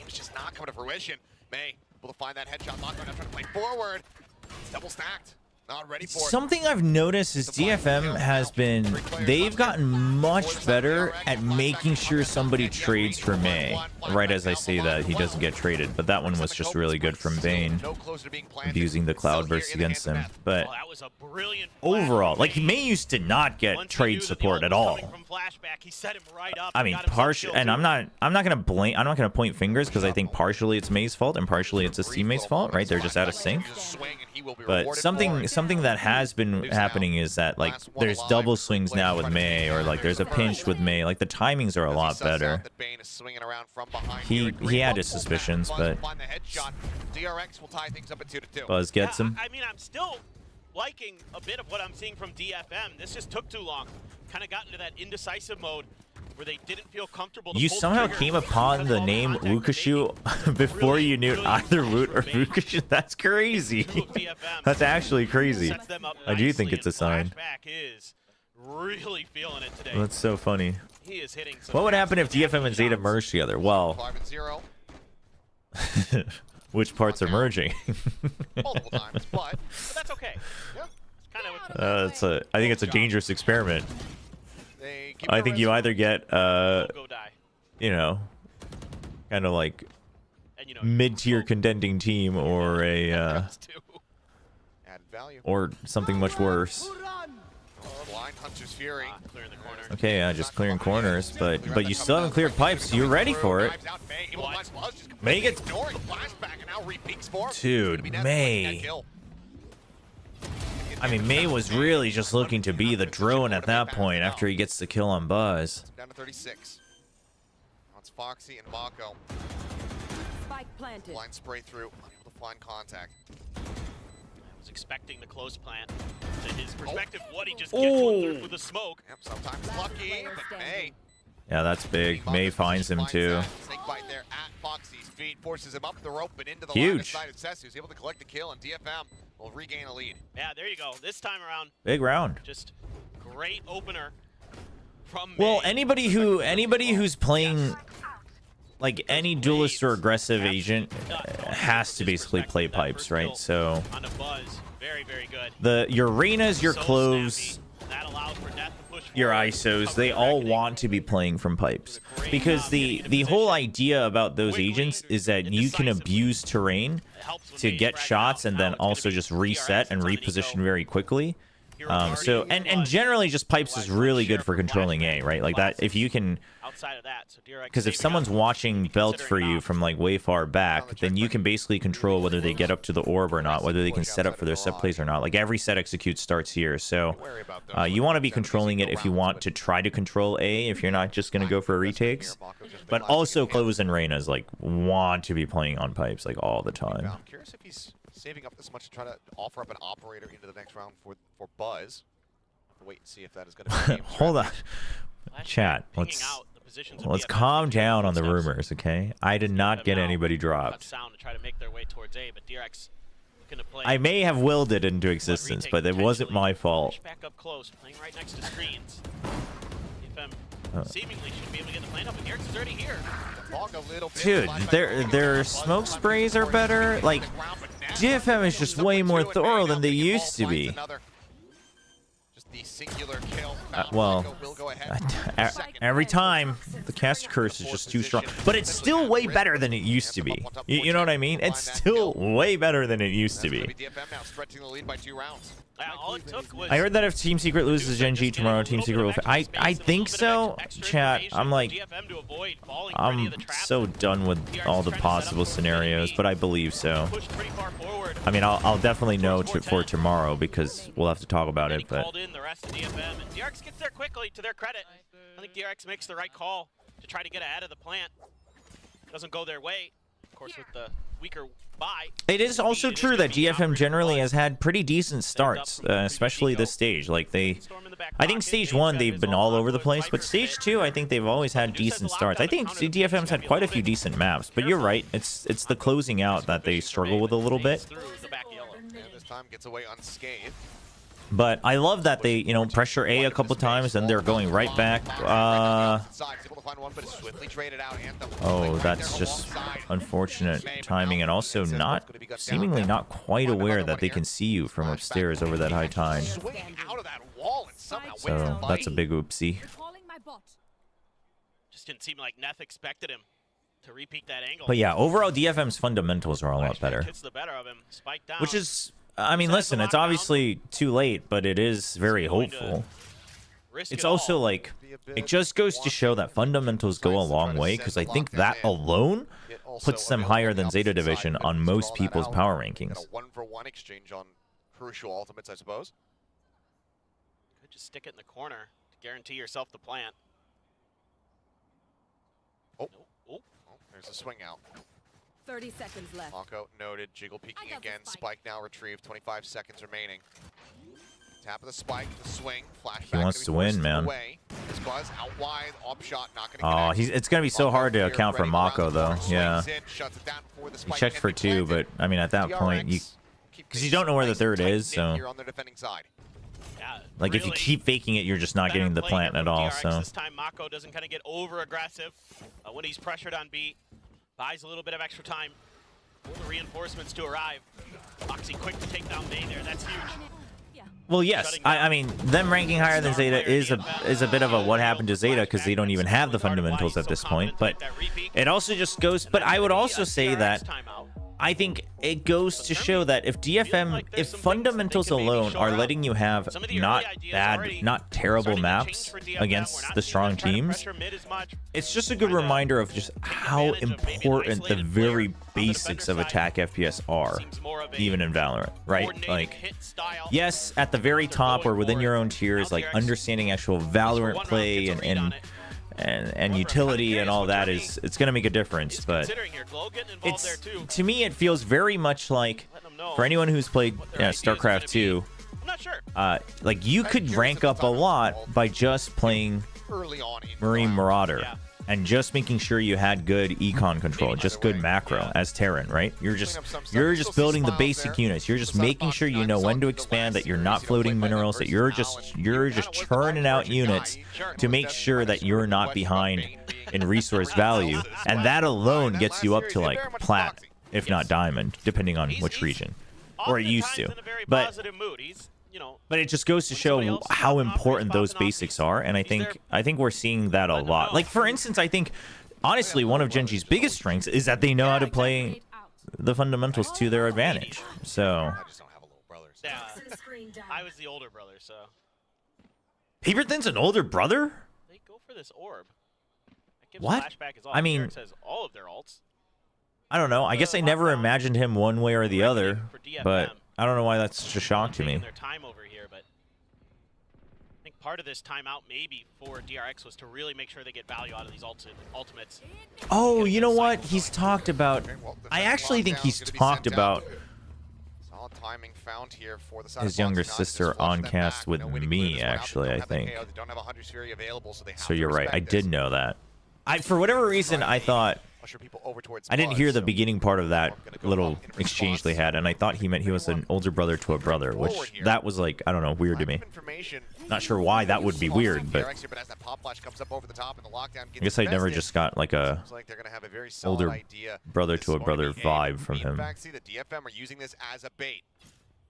Speaker 6: It's just not coming to fruition. May able to find that headshot. Lockdown now trying to play forward. It's double stacked. Not ready for it.
Speaker 3: Something I've noticed is DFM has been, they've gotten much better at making sure somebody trades for May. Right as I say that, he doesn't get traded, but that one was just really good from Bane, abusing the cloud burst against him. But overall, like May used to not get trade support at all. I mean, and I'm not gonna point fingers, because I think partially it's May's fault and partially it's his teammates' fault, right? They're just out of sync. But something that has been happening is that like there's double swings now with May, or like there's a pinch with May. Like the timings are a lot better. He had his suspicions, but Buzz gets him.
Speaker 7: I mean, I'm still liking a bit of what I'm seeing from DFM. This just took too long. Kind of got into that indecisive mode where they didn't feel comfortable.
Speaker 3: You somehow came upon the name Wukashu before you knew either Woot or Wukashu. That's crazy. That's actually crazy. I do think it's a sign.
Speaker 7: Really feeling it today.
Speaker 3: That's so funny.
Speaker 7: He is hitting some
Speaker 3: What would happen if DFM and ZETA merged together? Well,
Speaker 6: 5-0.
Speaker 3: which parts are merging?
Speaker 6: Multiple times, but
Speaker 7: that's okay. Yeah. It's kind of
Speaker 3: I think it's a dangerous experiment.
Speaker 6: they keep
Speaker 3: I
Speaker 6: their
Speaker 3: think you either get
Speaker 7: go die.
Speaker 3: you know, kind of like
Speaker 7: And, you know,
Speaker 3: mid-tier contending team, or a
Speaker 6: added value.
Speaker 3: or something much worse.
Speaker 6: Blind Hunter's Fury.
Speaker 7: Clearing the corner.
Speaker 3: Okay, just clearing corners, but you still haven't cleared pipes. You're ready for it. May gets, dude, May. I mean, May was really just looking to be the drone at that point after he gets the kill on Buzz.
Speaker 6: Down to 36. Now it's Foxy and Mako.
Speaker 5: Spike planted.
Speaker 6: Blind spray through, unable to find contact.
Speaker 7: I was expecting the close plant. To his perspective, what he just gets one with a smoke.
Speaker 6: Yep, sometimes lucky, but May.
Speaker 3: Yeah, that's big. May finds him too.
Speaker 6: Snake bite there at Foxy's feet, forces him up the rope and into the
Speaker 3: Huge.
Speaker 6: line of sight of Cessu, who's able to collect the kill, and DFM will regain a lead.
Speaker 7: Yeah, there you go. This time around,
Speaker 3: Big round.
Speaker 7: just great opener from
Speaker 3: Well,
Speaker 7: May.
Speaker 3: anybody who's playing like any duelist or aggressive agent has to basically play pipes, right? So
Speaker 7: On a Buzz, very, very good.
Speaker 3: your Reynas, your
Speaker 7: So
Speaker 3: cloves,
Speaker 7: snappy. That allows for Death to push
Speaker 3: your
Speaker 7: forward,
Speaker 3: ISOs,
Speaker 7: cover
Speaker 3: they
Speaker 7: the
Speaker 3: all
Speaker 7: reckoning.
Speaker 3: want to be playing from pipes, because the whole idea about those agents is that you can abuse terrain
Speaker 7: It helps when
Speaker 3: to
Speaker 7: May's
Speaker 3: get
Speaker 7: spread
Speaker 3: shots
Speaker 7: out.
Speaker 3: and
Speaker 7: Now
Speaker 3: then
Speaker 7: it's gonna
Speaker 3: also
Speaker 7: be
Speaker 3: just
Speaker 7: DRX
Speaker 3: reset and
Speaker 7: that's on
Speaker 3: reposition
Speaker 7: Nico.
Speaker 3: very quickly.
Speaker 7: Hero
Speaker 3: So
Speaker 7: Guardian
Speaker 3: and generally just pipes is really good for controlling A, right? Like that, if you can,
Speaker 7: outside of that, so DRX
Speaker 3: because if
Speaker 7: saving
Speaker 3: someone's
Speaker 7: up,
Speaker 3: watching belt for
Speaker 7: considering
Speaker 3: you
Speaker 7: not.
Speaker 3: from like way far back, then you can basically control whether they get up to the orb or not, whether they can set up for their set plays or not. Like every set execute starts here, so you want to be controlling it if you want to try to control A, if you're not just going to go for retakes. But also Cloves and Reynas like want to be playing on pipes like all the time.
Speaker 6: I'm curious if he's saving up this much to try to offer up an operator into the next round for Buzz. We'll wait and see if that is going to be.
Speaker 3: Hold on,
Speaker 7: Flashback
Speaker 3: chat.
Speaker 7: pinging out the positions of
Speaker 3: Let's
Speaker 7: DFM,
Speaker 3: calm down on the
Speaker 7: steps.
Speaker 3: rumors, okay? I did not get
Speaker 7: Now,
Speaker 3: anybody
Speaker 7: cut
Speaker 3: dropped.
Speaker 7: sound to try to make their way towards A, but DRX looking to play.
Speaker 3: I may have willed it into existence, but it wasn't my fault.
Speaker 7: Push back up close, playing right next to screens. DFM
Speaker 3: Oh.
Speaker 7: seemingly should be able to get the plant up, and DRX is already here.
Speaker 3: Dude, their smoke sprays are better. Like, DFM is just way more thorough than they used to be.
Speaker 6: The singular kill.
Speaker 3: Well, every time the caster curse is just too strong, but it's still way better than it used to be. You know what I mean? It's still way better than it used to be.
Speaker 7: All it took was
Speaker 3: I heard that if Team Secret loses Gen G tomorrow, Team Secret will. I think so. Chat. I'm like, I'm so done with all the possible scenarios, but I believe so.
Speaker 7: pushed pretty far forward.
Speaker 3: I mean, I'll definitely know for tomorrow because we'll have to talk about
Speaker 7: Then
Speaker 3: it.
Speaker 7: he
Speaker 3: But
Speaker 7: called in the rest of DFM, and DRX gets there quickly, to their credit. I think DRX makes the right call to try to get ahead of the plant. Doesn't go their way, of course, with the weaker buy.
Speaker 3: it is also true that GFM generally has had pretty decent starts, especially this stage. Like I think stage 1 they've been all over the place, but stage 2 I think they've always had decent starts. I think DFM's had quite a few decent maps, but you're right. It's the closing out that they struggle with a little bit.
Speaker 7: Through the back yellow.
Speaker 6: And this time gets away unscathed.
Speaker 3: But I love that they, pressure A a couple times and they're going right back. Oh, that's just unfortunate timing, and also seemingly not quite aware that they can see you from upstairs over that high tide. So that's a big oopsie.
Speaker 7: Just didn't seem like Neth expected him to repeat that angle.
Speaker 3: But yeah, overall DFM's fundamentals are a lot better.
Speaker 7: Hits the better of him, spiked down.
Speaker 3: Which is, I mean, listen, it's obviously too late, but it is very hopeful. It's also like, it just goes to show that fundamentals go a long way, because I think that alone puts them higher than Zeta Division on most people's power rankings.
Speaker 6: A 1-for-1 exchange on crucial ultimates, I suppose.
Speaker 7: Could just stick it in the corner to guarantee yourself the plant.
Speaker 6: Oh,
Speaker 7: Oh,
Speaker 6: there's a swing out.
Speaker 5: 30 seconds left.
Speaker 6: Mako noted, jiggle peeking again, spike now retrieved, 25 seconds remaining. Tap of the spike, the swing, flashback.
Speaker 3: He wants to win, man.
Speaker 6: This Buzz out wide, op shot, not gonna connect.
Speaker 3: It's gonna be so hard to account for Mako though. Yeah,
Speaker 6: Shuts it down before the
Speaker 3: he
Speaker 6: spike
Speaker 3: checked
Speaker 6: can
Speaker 3: for
Speaker 6: be
Speaker 3: 2, but
Speaker 6: planted.
Speaker 3: I mean at that point, because you don't know where the third is, so
Speaker 6: Here on their defending side.
Speaker 7: yeah,
Speaker 3: like if you
Speaker 7: really
Speaker 3: keep faking it, you're just not
Speaker 7: better
Speaker 3: getting the
Speaker 7: play
Speaker 3: plant
Speaker 7: here
Speaker 3: at
Speaker 7: from
Speaker 3: all.
Speaker 7: DRX.
Speaker 3: So
Speaker 7: This time Mako doesn't kind of get over aggressive when he's pressured on B. Buys a little bit of extra time for the reinforcements to arrive. Foxy quick to take down May there. That's huge.
Speaker 3: well, yes, I mean them ranking higher than Zeta is a bit of a what happened to Zeta because they don't even have the fundamentals at this point. But it also just goes. But I would also say that I think it goes to show that if DFM, if fundamentals alone are letting you have not bad, not terrible maps against the strong teams, it's just a good reminder of just how important the very basics of attack FPS are, even in Valorant, right? Like, yes, at the very top or within your own tiers, like understanding actual Valorant play and utility and all that it's going to make a difference, but it's, to me, it feels very much like, for anyone who's played StarCraft 2, like you could rank up a lot by just playing Marine Marauder and just making sure you had good econ control, just good macro as Terran, right? You're just building the basic units. You're just making sure you know when to expand, that you're not floating minerals, that you're just churning out units to make sure that you're not behind in resource value, and that alone gets you up to like plat, if not diamond, depending on which region, or it used to. But it just goes to show how important those basics are, and I think we're seeing that a lot. Like, for instance, I think honestly one of Gen.G's biggest strengths is that they know how to play the fundamentals to their advantage. So
Speaker 6: I just don't have a little brother. So.
Speaker 7: Yeah, I was the older brother, so.
Speaker 3: Paperthin's an older brother?
Speaker 7: They go for this orb.
Speaker 3: What? I mean,
Speaker 7: says all of their alts.
Speaker 3: I don't know. I guess I never imagined him one way or the other, but I don't know why that's such a shock to me.
Speaker 7: Their time over here, but I think part of this timeout maybe for DRX was to really make sure they get value out of these ultimates.
Speaker 3: Oh, you know what? He's talked about. I actually think he's talked about
Speaker 6: timing found here for the
Speaker 3: his younger sister on cast with me. Actually, I think. So you're right. I did know that. For whatever reason, I thought. I didn't hear the beginning part of that little exchange they had, and I thought he meant he was an older brother to a brother, which that was like, I don't know, weird to me. Not sure why that would be weird, but I guess I never just got like a older brother to a brother vibe from him.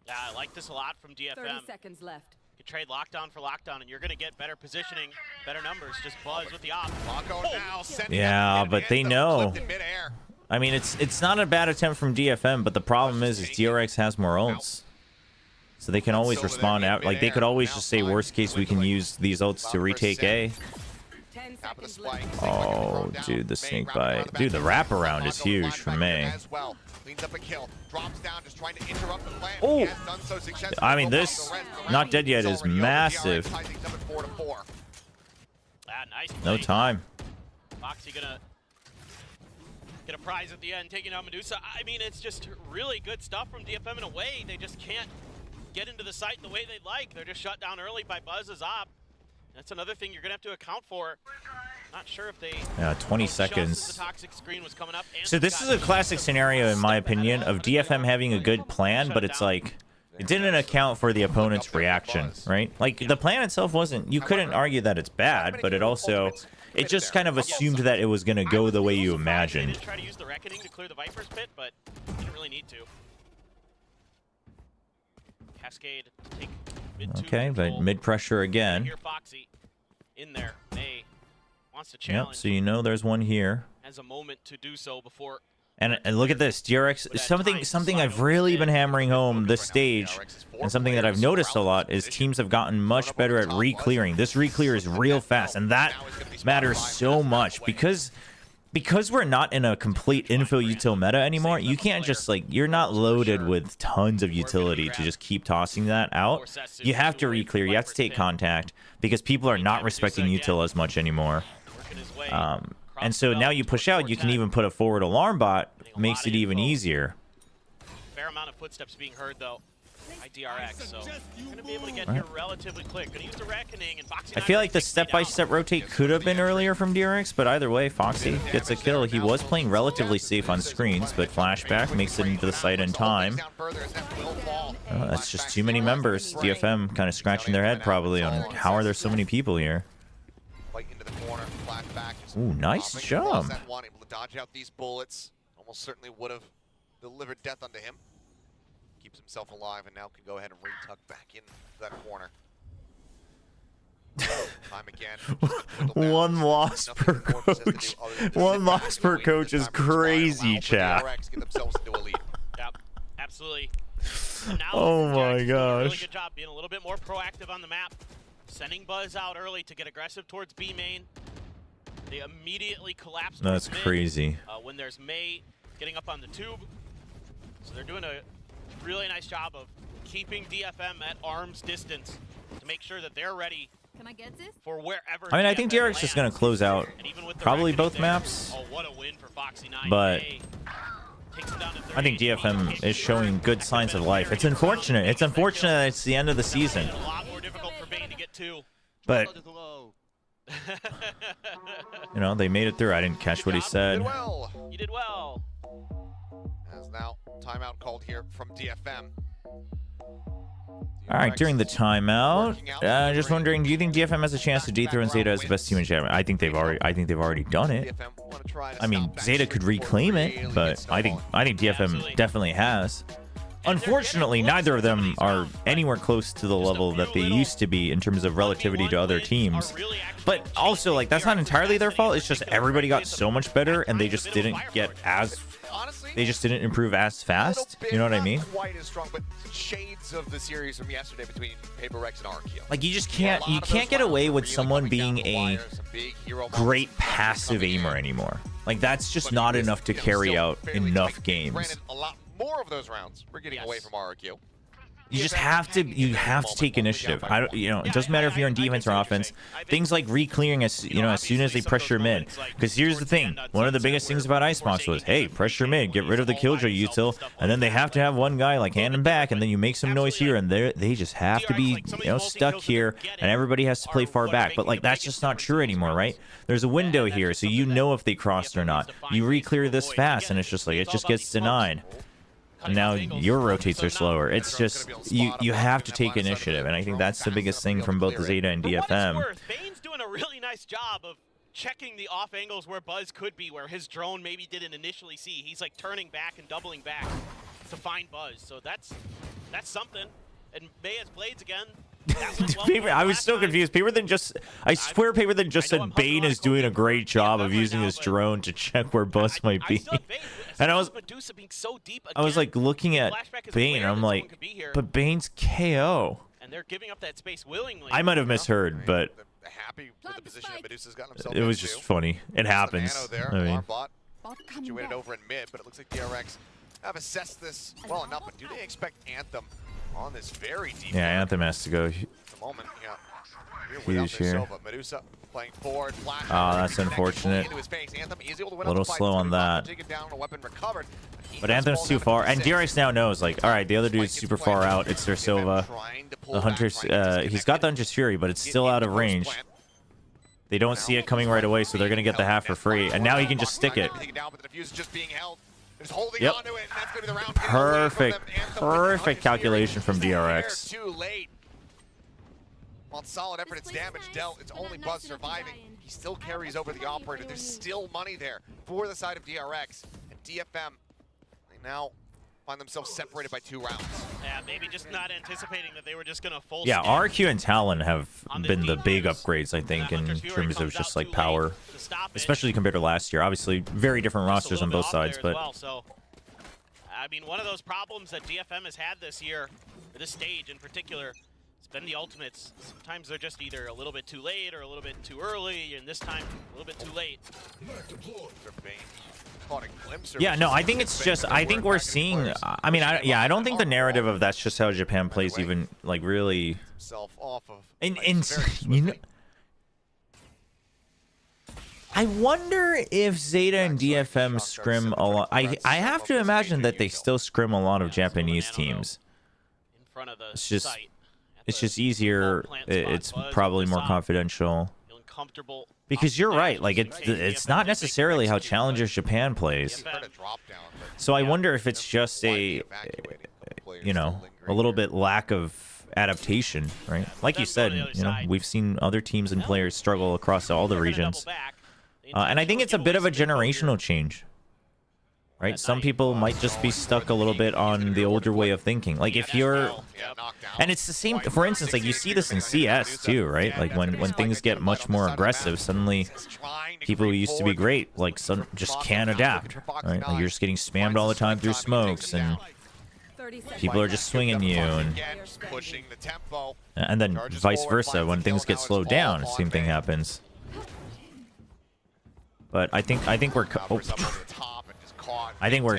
Speaker 7: Yeah, I like this a lot from DFM.
Speaker 5: 30 seconds left.
Speaker 7: You trade lockdown for lockdown, and you're going to get better positioning, better numbers. Just buzz with the op.
Speaker 3: Yeah, but they know. I mean, it's not a bad attempt from DFM, but the problem is DRX has more ults. So they can always respond out. Like, they could always just say, worst case, we can use these ults to retake A. Oh, dude, the snake bite. Dude, the wraparound is huge for May. Oh, I mean, this not dead yet is massive. No time.
Speaker 7: Foxy gonna get a prize at the end, taking out Medusa. I mean, it's just really good stuff from DFM in a way. They just can't get into the site the way they'd like. They're just shut down early by Buzz's op. That's another thing you're gonna have to account for. Not sure if they.
Speaker 3: Yeah, 20 seconds.
Speaker 7: The toxic screen was coming up,
Speaker 3: so this is a classic scenario, in my opinion, of DFM having a good plan, but it's like it didn't account for the opponent's reaction, right? Like the plan itself wasn't. You couldn't argue that it's bad, but it also. It just kind of assumed that it was gonna go the way you imagined.
Speaker 7: They did try to use the Reckoning to clear the Viper's pit, but didn't really need to. Cascade to take mid
Speaker 3: okay, but mid pressure again.
Speaker 7: Here Foxy in there. May wants to challenge.
Speaker 3: Yep, so you know there's one here.
Speaker 7: Has a moment to do so before.
Speaker 3: And look at this, DRX. Something I've really been hammering home this stage, and something that I've noticed a lot is teams have gotten much better at re-clearing. This re-clear is real fast, and that matters so much because we're not in a complete info util meta anymore. You can't just like you're not loaded with tons of utility to just keep tossing that out. You have to re-clear. You have to take contact because people are not respecting util as much anymore. And so now you push out, you can even put a forward alarm bot, makes it even easier.
Speaker 7: Fair amount of footsteps being heard though by DRX, so gonna be able to get here relatively quick. Gonna use the Reckoning and Foxy.
Speaker 3: I feel like the step-by-step rotate could have been earlier from DRX, but either way, Foxy gets a kill. He was playing relatively safe on screens, but flashback makes it into the site in time. That's just too many members. DFM kind of scratching their head probably on how are there so many people here. Ooh, nice jump.
Speaker 6: Able to dodge out these bullets. Almost certainly would have delivered death unto him. Keeps himself alive and now can go ahead and re-tuck back in that corner. Time again.
Speaker 3: One loss per coach. One loss per coach is crazy, chat.
Speaker 6: Get themselves into a lead.
Speaker 7: Absolutely. And now
Speaker 3: Oh my
Speaker 7: Jarek's doing a really
Speaker 3: gosh.
Speaker 7: good job being a little bit more proactive on the map, sending Buzz out early to get aggressive towards B main. They immediately collapse.
Speaker 3: That's
Speaker 7: towards mid,
Speaker 3: crazy.
Speaker 7: when there's May getting up on the tube. So they're doing a really nice job of keeping DFM at arm's distance to make sure that they're ready
Speaker 5: Can I get this?
Speaker 7: for wherever.
Speaker 3: I mean, I think
Speaker 7: DFM
Speaker 3: DRX is going to
Speaker 7: lands.
Speaker 3: close out
Speaker 7: And even with the
Speaker 3: probably
Speaker 7: reckoning
Speaker 3: both
Speaker 7: there,
Speaker 3: maps.
Speaker 7: Oh, what a win for Foxy 9.
Speaker 3: But
Speaker 7: May takes it down to
Speaker 3: I think
Speaker 7: 38.
Speaker 3: DFM is showing good signs of life. It's unfortunate. It's unfortunate that it's the end of the season.
Speaker 7: A lot more difficult for Bane to get to.
Speaker 3: But, you know, they made it through. I didn't catch what he
Speaker 6: Did
Speaker 3: said.
Speaker 6: well.
Speaker 7: You did well.
Speaker 6: As now timeout called here from DFM.
Speaker 3: All right, during the timeout, just wondering, do you think DFM has a chance to dethrone ZETA as the best team in Japan? I think they've already done it. I mean, ZETA could reclaim it, but I think DFM definitely has. Unfortunately, neither of them are anywhere close to the level that they used to be in terms of relativity to other teams. But also, like, that's not entirely their fault. It's just everybody got so much better, and they just didn't get as. They just didn't improve as fast. You know what I mean?
Speaker 6: Quite as strong, but shades of the series from yesterday between Paper Rex and RQ.
Speaker 3: Like, you just can't get away with someone being a great passive aimer anymore. Like, that's just not enough to carry out enough games.
Speaker 6: Granted, a lot more of those rounds we're getting away from RQ.
Speaker 3: You just have to take initiative. It doesn't matter if you're in defense or offense. Things like re-clearing as soon as they pressure mid. Because here's the thing, one of the biggest things about Icebox was, hey, pressure mid, get rid of the killjoy util, and then they have to have one guy like hand him back, and then you make some noise here, and they just have to be stuck here, and everybody has to play far back. But like, that's just not true anymore, right? There's a window here, so you know if they crossed or not. You re-clear this fast, and it's just like, it just gets denied. And now your rotates are slower. It's just, you have to take initiative, and I think that's the biggest thing from both the ZETA and DFM.
Speaker 7: Bane's doing a really nice job of checking the off angles where Buzz could be, where his drone maybe didn't initially see. He's like turning back and doubling back to find Buzz. So that's something. And May has blades again.
Speaker 3: I was so confused. I swear Paper just said Bane is doing a great job of using his drone to check where Buzz might be. And I was like looking at Bane, and I'm like, but Bane's KO.
Speaker 7: And they're giving up that space willingly.
Speaker 3: I might have misheard, but
Speaker 6: Happy with the position that Medusa's gotten himself
Speaker 3: it was just funny. It happens. I mean,
Speaker 6: situated over in mid, but it looks like DRX have assessed this well enough. But do they expect Anthem on this very deep?
Speaker 3: yeah, Anthem has to go.
Speaker 6: At the moment, yeah.
Speaker 3: Huge here.
Speaker 6: Medusa playing forward. Flash
Speaker 3: That's unfortunate.
Speaker 6: into his face. Anthem is able to win
Speaker 3: A little
Speaker 6: up the fight.
Speaker 3: slow on that.
Speaker 6: Take it down, a weapon recovered.
Speaker 3: But Anthem's too far, and DRX now knows, like, all right, the other dude's super far out. It's their Silva. The Hunter's, he's got the Hunter's Fury, but it's still out of range. They don't see it coming right away, so they're gonna get the half for free. And now he can just stick it. Yep. Perfect calculation from DRX.
Speaker 6: Too late. On solid effort, it's damage dealt. It's only Buzz surviving. He still carries over the operator. There's still money there for the side of DRX. And DFM, they now find themselves separated by 2 rounds.
Speaker 7: Yeah, maybe just not anticipating that they were just going to full
Speaker 3: Yeah,
Speaker 7: scan.
Speaker 3: RQ and Talon have been the big upgrades, I think, in terms of just like power, especially compared to last year. Obviously, very different rosters on both sides, but
Speaker 7: So, I mean, one of those problems that DFM has had this year, or this stage in particular, has been the ultimates. Sometimes they're just either a little bit too late or a little bit too early, and this time a little bit too late.
Speaker 3: yeah, no, I think it's just, I think we're seeing, I mean, I don't think the narrative of that's just how Japan plays even, like, really, and you know, I wonder if ZETA and DFM scrim a lot. I have to imagine that they still scrim a lot of Japanese teams. It's just easier. It's probably more confidential. Because you're right, like it's not necessarily how Challengers Japan plays. So I wonder if it's just a little bit lack of adaptation, right? Like you said, we've seen other teams and players struggle across all the regions. And I think it's a bit of a generational change, right? Some people might just be stuck a little bit on the older way of thinking. Like if you're, and it's the same, for instance, like you see this in CS too, right? Like when things get much more aggressive, suddenly people who used to be great, like just can't adapt, right? Like you're just getting spammed all the time through smokes, and people are just swinging you, and
Speaker 6: pushing the tempo.
Speaker 3: then vice versa. When things get slowed down, same thing happens. But I think we're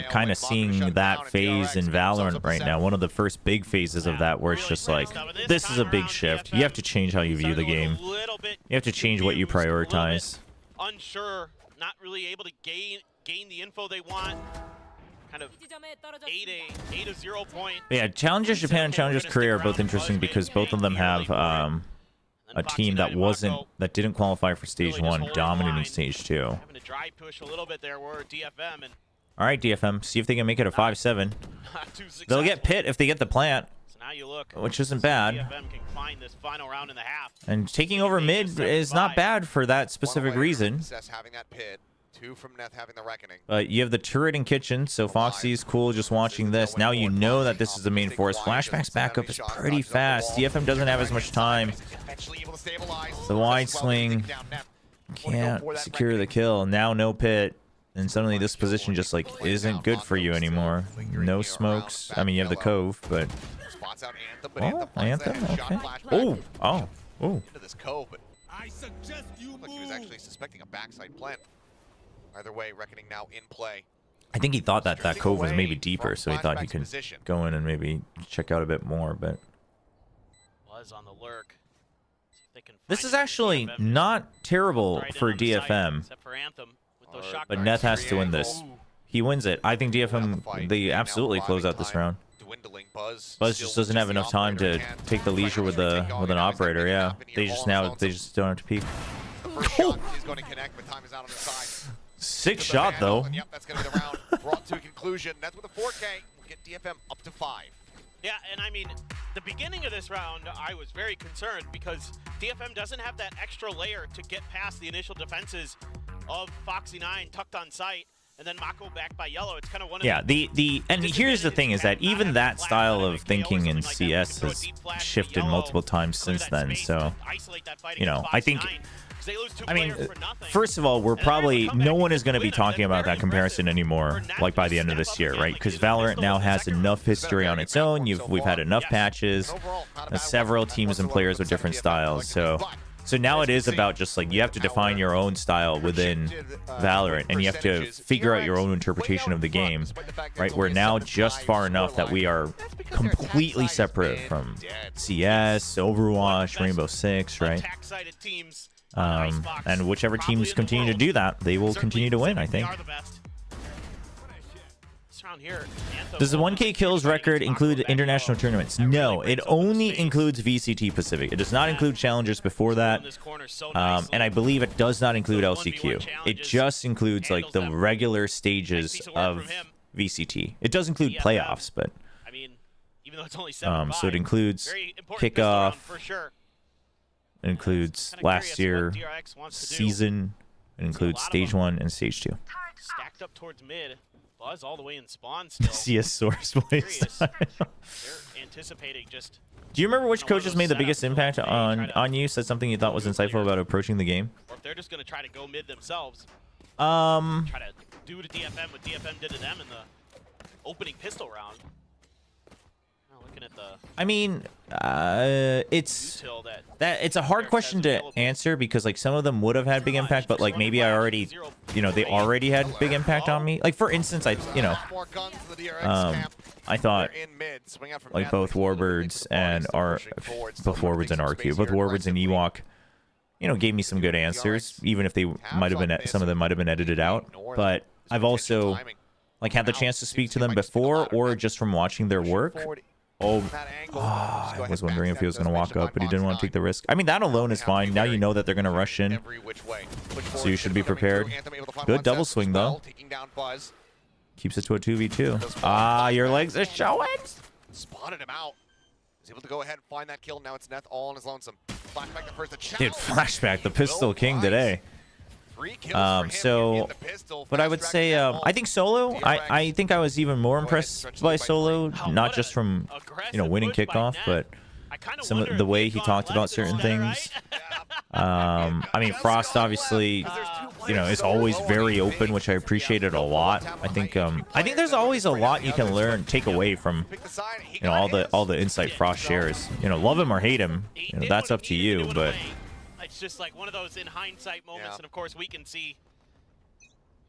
Speaker 3: kind of seeing that phase in Valorant right now. One of the first big phases of that, where it's just like, this is a big shift. You have to change how you view the game. You have to change what you prioritize.
Speaker 7: Unsure, not really able to gain the info they want. Kind of 8-0 point.
Speaker 3: But yeah, Challengers Japan and Challengers Korea are both interesting because both of them have a team that didn't qualify for stage 1 dominating stage 2.
Speaker 7: Having to dry push a little bit there. We're DFM and
Speaker 3: All right, DFM, see if they can make it a 5-7. They'll get Pit if they get the plant,
Speaker 7: so now you look,
Speaker 3: which isn't bad.
Speaker 7: DFM can find this final round in the half.
Speaker 3: And taking over mid is not bad for that specific reason.
Speaker 6: Having that Pit, 2 from Neth having the Reckoning.
Speaker 3: But you have the turret and kitchen, so Foxy's cool just watching this. Now you know that this is the main force. Flashback's backup is pretty fast. DFM doesn't have as much time. The wide swing can't secure the kill. Now no Pit. And suddenly this position just like isn't good for you anymore. No smokes. I mean, you have the cove, but oh, Anthem. Okay. Oh.
Speaker 6: Into this cove, but I suggest you move. He was actually suspecting a backside plant. Either way, Reckoning now in play.
Speaker 3: I think he thought that that cove was maybe deeper, so he thought he could go in and maybe check out a bit more. But
Speaker 7: was on the lurk.
Speaker 3: This is actually not terrible for DFM.
Speaker 7: Except for Anthem.
Speaker 3: But Neth has to win this. He wins it. I think DFM, they absolutely close out this round. Buzz just doesn't have enough time to take the leisure with an operator. Yeah, they just don't have to peek. Sick shot though.
Speaker 6: Yep, that's gonna be the round brought to a conclusion. That's with a 4K. We'll get DFM up to 5.
Speaker 7: Yeah, and I mean, the beginning of this round, I was very concerned because DFM doesn't have that extra layer to get past the initial defenses of Foxy9 tucked on site, and then Mako backed by Yellow. It's kind of one of
Speaker 3: and here's the thing is that even that style of thinking in CS has shifted multiple times since then. So, you know, I think, I mean, first of all, no one is going to be talking about that comparison anymore, like by the end of this year, right? Because Valorant now has enough history on its own. We've had enough patches, several teams and players with different styles. So now it is about just like you have to define your own style within Valorant, and you have to figure out your own interpretation of the game, right? We're now just far enough that we are completely separate from CS, Overwatch, Rainbow Six, right? And whichever teams continue to do that, they will continue to win, I think. Does the 1K kills record include international tournaments? No, it only includes VCT Pacific. It does not include challengers before that, and I believe it does not include LCQ. It just includes like the regular stages of VCT. It does include playoffs, but so it includes kickoff. It includes last year season. It includes stage 1 and stage 2.
Speaker 7: Stacked up towards mid. Buzz all the way in spawn still.
Speaker 3: CS source voice.
Speaker 7: They're anticipating just.
Speaker 3: Do you remember which coaches made the biggest impact on you? Said something you thought was insightful about approaching the game?
Speaker 7: Or if they're just gonna try to go mid themselves.
Speaker 3: Try
Speaker 7: to do to DFM what DFM did to them in the opening pistol round. Looking at the. I mean,
Speaker 3: it's a hard question to answer because like some of them would have had big impact, but like maybe I already, they already had big impact on me. Like for instance, I thought like both Warbirds and both Warbirds and RQ, both Warbirds and Ewok, gave me some good answers, even if they might have been some of them might have been edited out. But I've also like had the chance to speak to them before or just from watching their work. I was wondering if he was going to walk up, but he didn't want to take the risk. I mean, that alone is fine. Now you know that they're going to rush in, so you should be prepared. Good double swing, though. Keeps it to a 2v2. Your legs are showing.
Speaker 6: Spotted him out. He's able to go ahead and find that kill. Now it's Neth all on his lonesome. Flashback the first.
Speaker 3: Dude, Flashback, the pistol king today. But I would say I think Solo, I think I was even more impressed by Solo, not just from winning kickoff, but some of the way he talked about certain things. I mean, Frost obviously you know, is always very open, which I appreciated a lot. I think there's always a lot you can learn, take away from, you know, all the insight Frost shares. You know, love him or hate him, you know, that's up to you. But
Speaker 7: it's just like one of those in hindsight moments, and of course we can see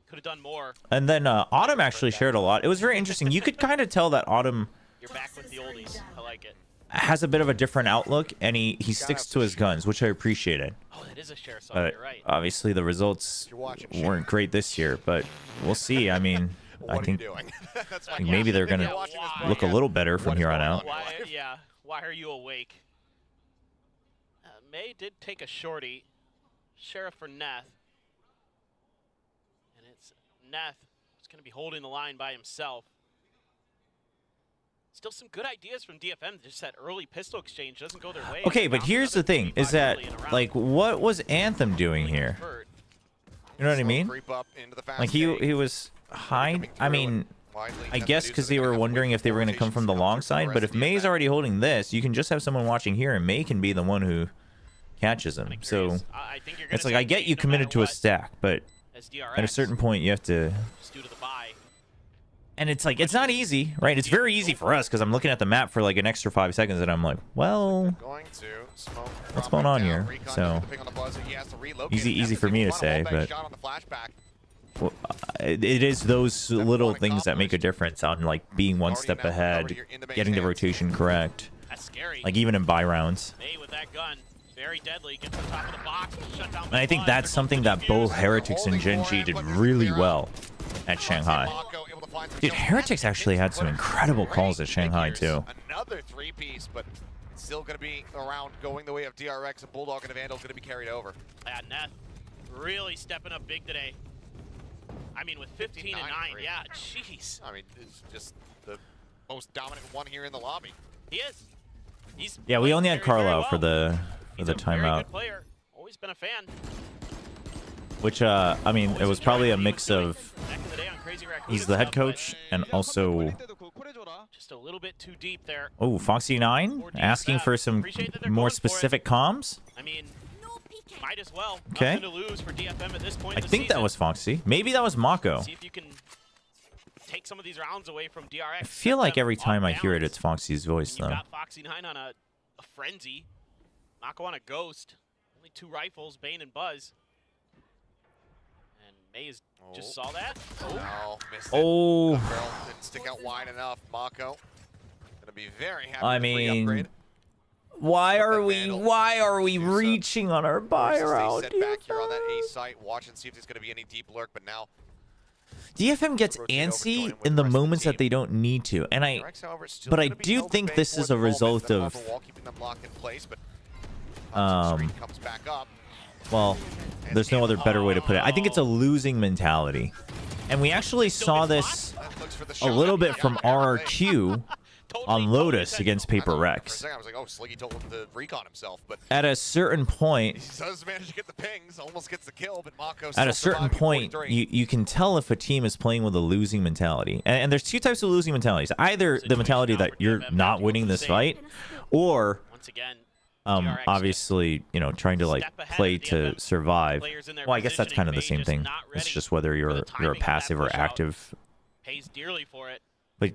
Speaker 7: could have done more.
Speaker 3: And then Autumn actually shared a lot. It was very interesting. You could kind of tell that Autumn.
Speaker 7: You're back with the oldies. I like it.
Speaker 3: Has a bit of a different outlook, and he sticks to his guns, which I appreciated.
Speaker 7: Oh, that is a share song.
Speaker 3: But
Speaker 7: You're right.
Speaker 3: obviously the results weren't great this year, but we'll see. I mean, I think maybe they're gonna look a little better from here on out.
Speaker 7: Why are you awake? May did take a shorty. Sheriff for Neth. And it's Neth who's going to be holding the line by himself. Still some good ideas from DFM. Just that early pistol exchange doesn't go their way.
Speaker 3: Okay, but here's the thing, is that, like, what was Anthem doing here? You know what I mean? Like, he was high. I mean, I guess because they were wondering if they were going to come from the long side, but if May's already holding this, you can just have someone watching here, and May can be the one who catches him. So it's like, I get you committed to a stack, but at a certain point you have to. And it's like, it's not easy, right? It's very easy for us because I'm looking at the map for like an extra 5 seconds and I'm like, well, what's going on here? So easy for me to say, but well, it is those little things that make a difference on like being one step ahead, getting the rotation correct, like even in buy rounds.
Speaker 7: Very deadly, gets on top of the box, shut down.
Speaker 3: And I think that's something that both Heretics and Gen G did really well at Shanghai. Dude, Heretics actually had some incredible calls at Shanghai too.
Speaker 6: Another 3-piece, but still going to be around going the way of DRX. A Bulldog and a Vandal going to be carried over.
Speaker 7: Yeah, Neth really stepping up big today. I mean, with 15 and 9, yeah, jeez.
Speaker 6: I mean, it's just the most dominant one here in the lobby.
Speaker 7: He is. He's
Speaker 3: yeah, we only had Carlisle
Speaker 7: well.
Speaker 3: for the
Speaker 7: He's
Speaker 3: timeout.
Speaker 7: Very good player. Always been a fan.
Speaker 3: Which I mean, it was probably a mix of he's the head coach and also
Speaker 7: just a little bit too deep there.
Speaker 3: Oh, Foxy9 asking for some more specific comms.
Speaker 7: I mean, might as well.
Speaker 3: Okay.
Speaker 7: Nothing to lose for DFM at this point
Speaker 3: I
Speaker 7: in the
Speaker 3: think
Speaker 7: season.
Speaker 3: that was Foxy. Maybe that was Mako.
Speaker 7: See if you can take some of these rounds away from DRX.
Speaker 3: I feel like every time I hear it, it's Foxy's voice though.
Speaker 7: You've got Foxy9 on a frenzy. Mako on a ghost. Only 2 rifles, Bane and Buzz. And Maze just saw that.
Speaker 6: No, missed it.
Speaker 3: Oh.
Speaker 6: Didn't stick out wide enough. Mako gonna be very happy.
Speaker 3: I mean, why are we reaching on our buy round?
Speaker 6: Back here on that A site, watch and see if there's gonna be any deep lurk. But now
Speaker 3: DFM gets antsy in the moments that they don't need to, and I do think this is a result of well, there's no other better way to put it. I think it's a losing mentality. And we actually saw this a little bit from RRQ on Lotus against Paper Rex.
Speaker 6: I was like, oh, Sliggy told him to recon himself, but
Speaker 3: at a certain point,
Speaker 6: he does manage to get the pings, almost gets the kill, but Mako
Speaker 3: at a certain point, you can tell if a team is playing with a losing mentality. And there's 2 types of losing mentalities. Either the mentality that you're not winning this fight, or
Speaker 7: once again,
Speaker 3: obviously, you know, trying to like play to survive. Well, I guess that's kind of the same thing. It's just whether you're a passive or active.
Speaker 7: Pays dearly for it.
Speaker 3: But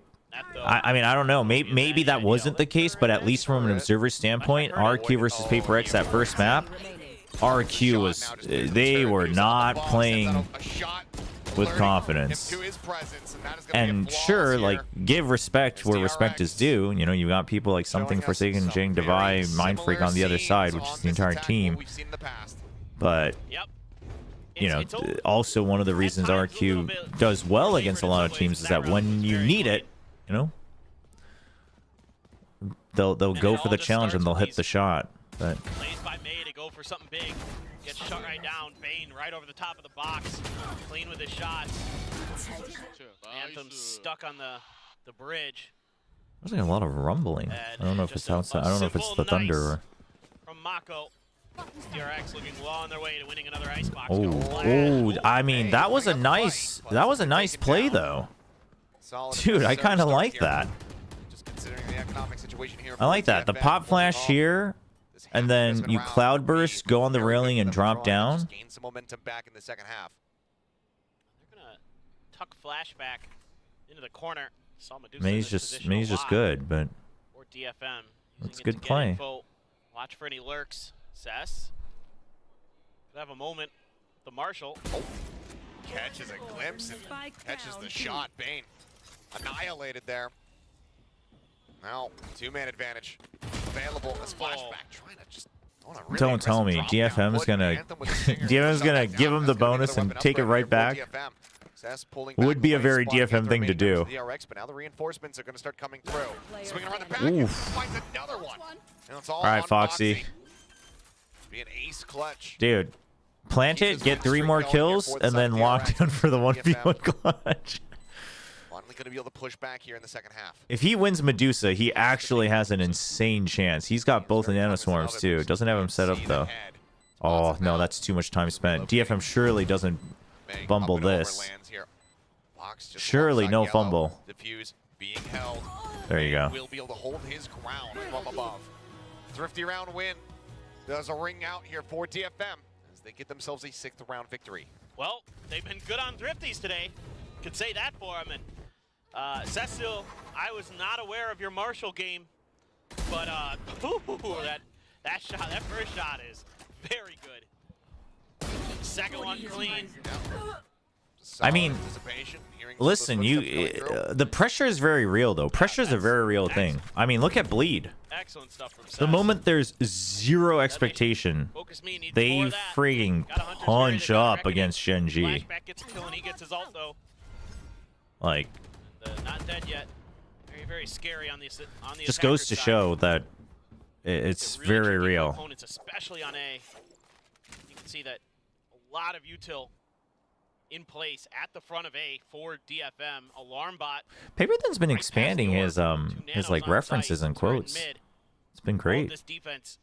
Speaker 3: I mean, I don't know. Maybe that wasn't the case, but at least from an observer standpoint, RQ versus Paper X, that first map, RQ was, they were not playing with confidence. And sure, like, give respect where respect is due. You know, you got people like Something Forsaken, Jing, Devi, Mind Freak on the other side, which is the entire team. But, you know, also one of the reasons RQ does well against a lot of teams is that when you need it, you know, they'll go for the challenge and they'll hit the shot. But
Speaker 7: plays by May to go for something big. Gets shut right down. Bane right over the top of the box. Clean with his shots. Anthem stuck on the bridge.
Speaker 3: There's like a lot of rumbling. I don't know if it's outside. I don't know if it's the thunder or.
Speaker 7: From Mako. DRX looking well on their way to winning another icebox.
Speaker 3: Oh, I mean, that was a nice play though. Dude, I kind of like that. I like that. The pop flash here and then you cloudburst, go on the railing, and drop down.
Speaker 6: Gain some momentum back in the second half.
Speaker 7: They're gonna tuck flashback into the corner. Saw Medusa
Speaker 3: May's just good, but
Speaker 7: or DFM.
Speaker 3: that's good play.
Speaker 7: Info. Watch for any lurks. Cess could have a moment. The Marshall.
Speaker 6: Oh. Catches a glimpse and catches the shot. Bane annihilated there. Now, two-man advantage available as flashback. Trying to just
Speaker 3: Don't tell me DFM's gonna give him the bonus and take it right back. Would be a very DFM thing to do.
Speaker 6: But now the reinforcements are going to start coming through. Swinging around the back, finds another one.
Speaker 3: All right, Foxy.
Speaker 6: Be an ace clutch.
Speaker 3: Dude, plant it, get 3 more kills, and then lock down for the 1v1 clutch.
Speaker 6: Finally going to be able to push back here in the second half.
Speaker 3: If he wins Medusa, he actually has an insane chance. He's got both the nanoswarms too. Doesn't have him set up though. Oh no, that's too much time spent. DFM surely doesn't fumble this. Surely no fumble.
Speaker 6: Diffuse being held.
Speaker 3: There you go.
Speaker 6: Will be able to hold his ground from above. Thrifty round win. There's a ring out here for DFM as they get themselves a 6th round victory.
Speaker 7: Well, they've been good on thrifties today. Could say that for them. And Cecil, I was not aware of your Marshall game, but that shot, that first shot is very good. Second one clean.
Speaker 3: I mean, listen, the pressure is very real though. Pressure is a very real thing. I mean, look at Bleed.
Speaker 7: Excellent stuff from
Speaker 3: The moment there's zero expectation, they frigging punch up against Shenji. Like,
Speaker 7: not dead yet. Very, very scary on the
Speaker 3: just goes to show that it's very real.
Speaker 7: Opponents, especially on A. You can see that a lot of util in place at the front of A for DFM. Alarm bot.
Speaker 3: Paperthin's been expanding his like references and quotes. It's been great.
Speaker 7: This defense,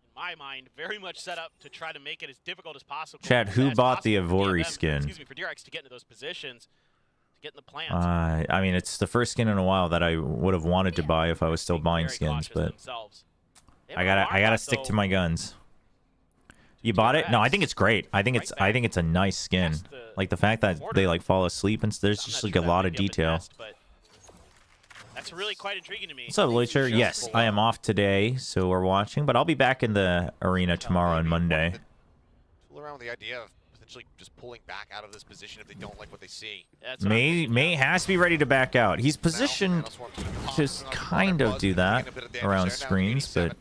Speaker 7: in my mind, very much set up to try to make it as difficult as possible.
Speaker 3: Chad, who bought the Ivori skin?
Speaker 7: Excuse me, for DRX to get into those positions, to get in the plans.
Speaker 3: I mean, it's the first skin in a while that I would have wanted to buy if I was still buying skins, but I gotta stick to my guns. You bought it? No, I think it's great. I think it's a nice skin. Like the fact that they like fall asleep and there's just like a lot of detail.
Speaker 7: That's really quite intriguing to me.
Speaker 3: What's up, Leacher? Yes, I am off today, so we're watching, but I'll be back in the arena tomorrow and Monday.
Speaker 6: Fool around with the idea of potentially just pulling back out of this position if they don't like what they see.
Speaker 3: May has to be ready to back out. He's positioned to kind of do that around screens, but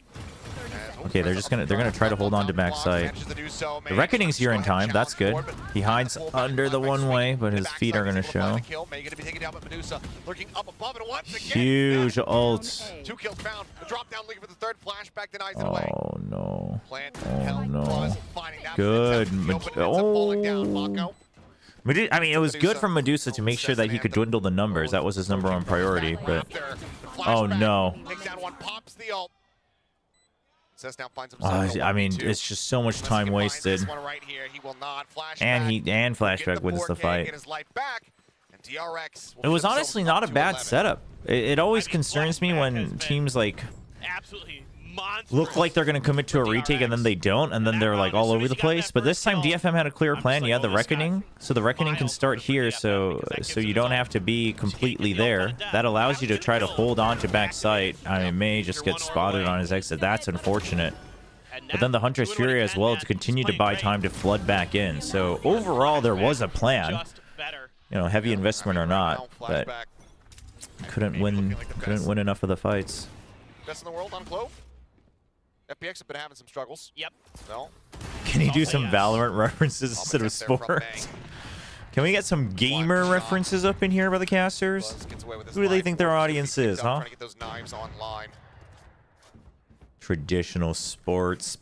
Speaker 3: okay, they're gonna try to hold on to backside. The Reckoning's here in time. That's good. He hides under the one-way, but his feet are gonna show. Huge ults.
Speaker 6: 2 kills found. The drop down looking for the third flashback denies it away.
Speaker 3: Oh no.
Speaker 6: Oh
Speaker 3: no. Good. Oh. I mean, it was good for Medusa to make sure that he could dwindle the numbers. That was his #1 priority, but oh no.
Speaker 6: Takes down one, pops the ult.
Speaker 3: I mean, it's just so much time wasted. And flashback wins the fight. It was honestly not a bad setup. It always concerns me when teams like look like they're gonna commit to a retake and then they don't, and then they're like all over the place. But this time DFM had a clear plan. You had the Reckoning, so the Reckoning can start here, so you don't have to be completely there. That allows you to try to hold on to backside. I mean, May just gets spotted on his exit. That's unfortunate. But then the Huntress Fury as well to continue to buy time to flood back in. So overall, there was a plan. You know, heavy investment or not, but couldn't win enough of the fights.
Speaker 6: Best in the world on Clove. FPX have been having some struggles.
Speaker 7: Yep.
Speaker 6: No.
Speaker 3: Can he do some Valorant references instead of sports? Can we get some gamer references up in here by the casters? Who do they think their audience is, huh? Traditional sports.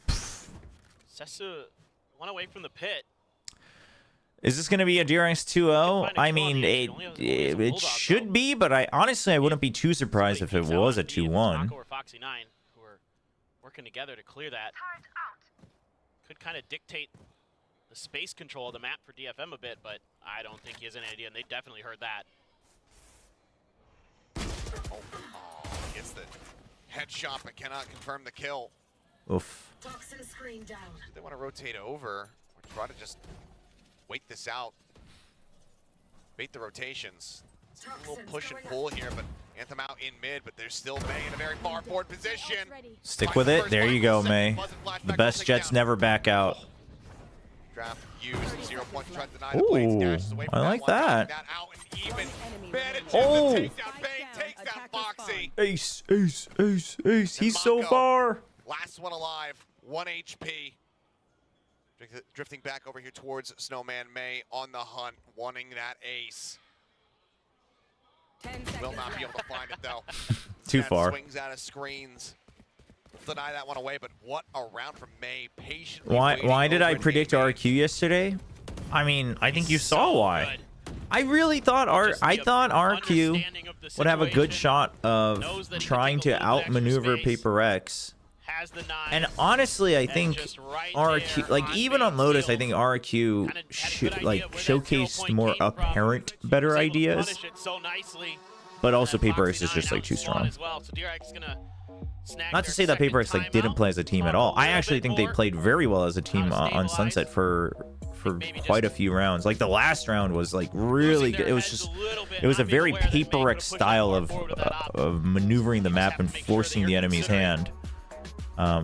Speaker 7: Sesu went away from the pit.
Speaker 3: Is this going to be a DRX 2-0? I mean, it should be, but I wouldn't be too surprised if it was a 2-1.
Speaker 7: Working together to clear that. Could kind of dictate the space control of the map for DFM a bit, but I don't think he has any idea, and they definitely heard that.
Speaker 6: Oh, gets the headshot, but cannot confirm the kill.
Speaker 3: Oof.
Speaker 6: They want to rotate over or try to just wait this out. Bait the rotations. It's a little push and pull here, but Anthem out in mid, but there's still May in a very far forward position.
Speaker 3: Stick with it. There you go, May. The best Jets never back out.
Speaker 6: Draft used 0 points, trying to deny the blades, dashes away from
Speaker 3: I like
Speaker 6: one,
Speaker 3: that.
Speaker 6: that out and even. Managed
Speaker 3: Oh.
Speaker 6: to take down May, takes down Foxy.
Speaker 3: Ace, ace, ace, ace. He's so
Speaker 6: Mako,
Speaker 3: far.
Speaker 6: Last one alive, 1 HP. Drifting back over here towards Snowman. May on the hunt, wanting that ace.
Speaker 5: 10
Speaker 6: Will
Speaker 5: seconds
Speaker 6: not be
Speaker 5: left.
Speaker 6: able to find it though.
Speaker 3: Too
Speaker 6: That
Speaker 3: far.
Speaker 6: Swings out of screens. Deny that one away, but what a round from May. Patiently
Speaker 3: Why
Speaker 6: waiting
Speaker 3: did I
Speaker 6: over
Speaker 3: predict
Speaker 6: May.
Speaker 3: RQ yesterday? I mean, I think you saw
Speaker 7: So
Speaker 3: why.
Speaker 7: good.
Speaker 3: I really thought
Speaker 7: Just the
Speaker 3: RQ
Speaker 7: understanding of the
Speaker 3: would have a good
Speaker 7: situation,
Speaker 3: shot of
Speaker 7: knows that he
Speaker 3: trying
Speaker 7: can
Speaker 3: to
Speaker 7: take a little bit
Speaker 3: outmaneuver
Speaker 7: extra space.
Speaker 3: Paper X.
Speaker 7: has the nine.
Speaker 3: And honestly, I
Speaker 7: and
Speaker 3: think
Speaker 7: just right
Speaker 3: RQ,
Speaker 7: there
Speaker 3: like
Speaker 7: on
Speaker 3: even on
Speaker 7: May's
Speaker 3: Lotus, I
Speaker 7: heels.
Speaker 3: think RQ
Speaker 7: Kinda had a good idea
Speaker 3: like
Speaker 7: where that
Speaker 3: showcased
Speaker 7: 0 point
Speaker 3: more
Speaker 7: came from.
Speaker 3: apparent
Speaker 7: Was
Speaker 3: better
Speaker 7: able to
Speaker 3: ideas.
Speaker 7: punish it so nicely.
Speaker 3: But also
Speaker 7: And then
Speaker 3: Paper X
Speaker 7: Foxy
Speaker 3: is just
Speaker 7: 9
Speaker 3: like too
Speaker 7: outswon
Speaker 3: strong.
Speaker 7: as well. So DRX gonna snag
Speaker 3: Not to
Speaker 7: their
Speaker 3: say that Paper X
Speaker 7: second
Speaker 3: like didn't
Speaker 7: timeout.
Speaker 3: play as a team at
Speaker 7: Come
Speaker 3: all.
Speaker 7: a
Speaker 3: I
Speaker 7: little
Speaker 3: actually
Speaker 7: bit
Speaker 3: think they
Speaker 7: more.
Speaker 3: played very well as a team
Speaker 7: Gotta
Speaker 3: on
Speaker 7: stabilize.
Speaker 3: Sunset for
Speaker 7: Maybe
Speaker 3: quite a
Speaker 7: just
Speaker 3: few rounds. Like the last round was like really
Speaker 7: losing
Speaker 3: good.
Speaker 7: their
Speaker 3: It was
Speaker 7: heads
Speaker 3: just
Speaker 7: a little bit,
Speaker 3: it was a
Speaker 7: not being
Speaker 3: very
Speaker 7: aware that May
Speaker 3: Paper
Speaker 7: would've
Speaker 3: X
Speaker 7: pushed
Speaker 3: style
Speaker 7: that
Speaker 3: of
Speaker 7: far forward with that op.
Speaker 3: maneuvering the
Speaker 7: You just
Speaker 3: map
Speaker 7: have
Speaker 3: and
Speaker 7: to make sure
Speaker 3: forcing
Speaker 7: that
Speaker 3: the
Speaker 7: you're
Speaker 3: enemy's
Speaker 7: considering.
Speaker 3: hand.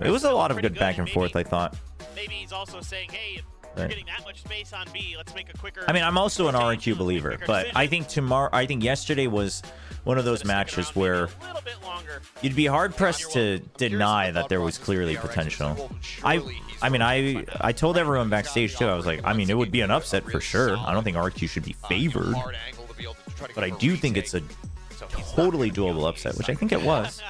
Speaker 3: It was a lot of
Speaker 7: Pretty
Speaker 3: good back and
Speaker 7: good.
Speaker 3: forth, I thought.
Speaker 7: Maybe he's also saying, hey, if
Speaker 3: Right.
Speaker 7: you're getting that much space on B, let's make a quicker.
Speaker 3: I mean, I'm also an
Speaker 7: rotation,
Speaker 3: RQ
Speaker 7: let's make
Speaker 3: believer,
Speaker 7: quicker
Speaker 3: but I
Speaker 7: decision.
Speaker 3: think I think yesterday was one of those
Speaker 7: Instead of
Speaker 3: matches
Speaker 7: sticking around
Speaker 3: where
Speaker 7: maybe a little bit longer.
Speaker 3: you'd be hard pressed
Speaker 6: You're
Speaker 3: to
Speaker 6: welcome. I'm curious
Speaker 3: deny
Speaker 6: what the
Speaker 3: that there
Speaker 6: thought
Speaker 3: was
Speaker 6: process
Speaker 3: clearly
Speaker 6: of DRX was.
Speaker 3: potential.
Speaker 6: Well,
Speaker 3: I
Speaker 6: surely he's
Speaker 3: mean,
Speaker 6: going to
Speaker 3: I told everyone backstage too. I was like, I mean, it would be an upset for sure. I don't think RQ should be favored,
Speaker 6: hard angle to be able to try to
Speaker 3: but I
Speaker 6: get a
Speaker 3: do think it's a
Speaker 6: retake. So he's not
Speaker 3: totally
Speaker 6: gonna be
Speaker 3: doable
Speaker 6: on
Speaker 3: upset,
Speaker 6: the
Speaker 3: which I
Speaker 6: side.
Speaker 3: think it was.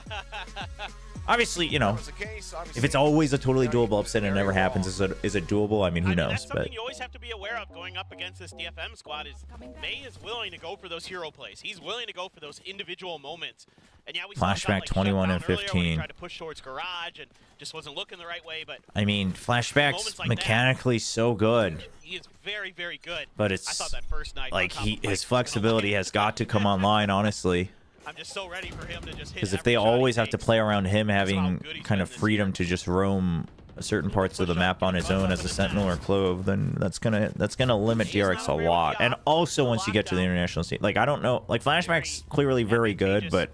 Speaker 3: Obviously, you know,
Speaker 6: That was the case,
Speaker 3: if
Speaker 6: obviously.
Speaker 3: it's always a totally
Speaker 6: Very
Speaker 3: doable upset and it
Speaker 6: very
Speaker 3: never happens,
Speaker 6: wrong.
Speaker 3: is it doable? I mean, who
Speaker 7: I mean,
Speaker 3: knows?
Speaker 7: that's something
Speaker 3: But
Speaker 7: you always have to be aware of going up against this DFM squad is May is willing to go for those hero plays. He's willing to go for those individual moments. And yeah, we saw him
Speaker 3: Flashback
Speaker 7: like
Speaker 3: 21 and
Speaker 7: shut down earlier when he
Speaker 3: 15.
Speaker 7: tried to push towards garage and just wasn't looking the right way, but
Speaker 3: I mean, Flashback's
Speaker 7: Moments like
Speaker 3: mechanically so good,
Speaker 7: he is very, very good.
Speaker 3: but
Speaker 7: I
Speaker 3: it's
Speaker 7: thought that first night
Speaker 3: like
Speaker 7: on top of
Speaker 3: his
Speaker 7: Mike
Speaker 3: flexibility
Speaker 7: was
Speaker 3: has got to come online, honestly.
Speaker 7: I'm just so ready for him to just hit
Speaker 3: Because if
Speaker 7: every
Speaker 3: they
Speaker 7: shot he
Speaker 3: always have to
Speaker 7: takes.
Speaker 3: play around him
Speaker 7: That's how
Speaker 3: having
Speaker 7: good he's
Speaker 3: kind
Speaker 7: been
Speaker 3: of
Speaker 7: this
Speaker 3: freedom
Speaker 7: year.
Speaker 3: to just roam certain parts of the map on his own as a Sentinel or Clove, then that's gonna limit
Speaker 7: He's
Speaker 3: DRX a
Speaker 7: not aware of
Speaker 3: lot.
Speaker 7: the
Speaker 3: And
Speaker 7: op-
Speaker 3: also
Speaker 7: the
Speaker 3: once you get to the
Speaker 7: lockdown.
Speaker 3: international scene, like I don't know, like Flashback's clearly very good, but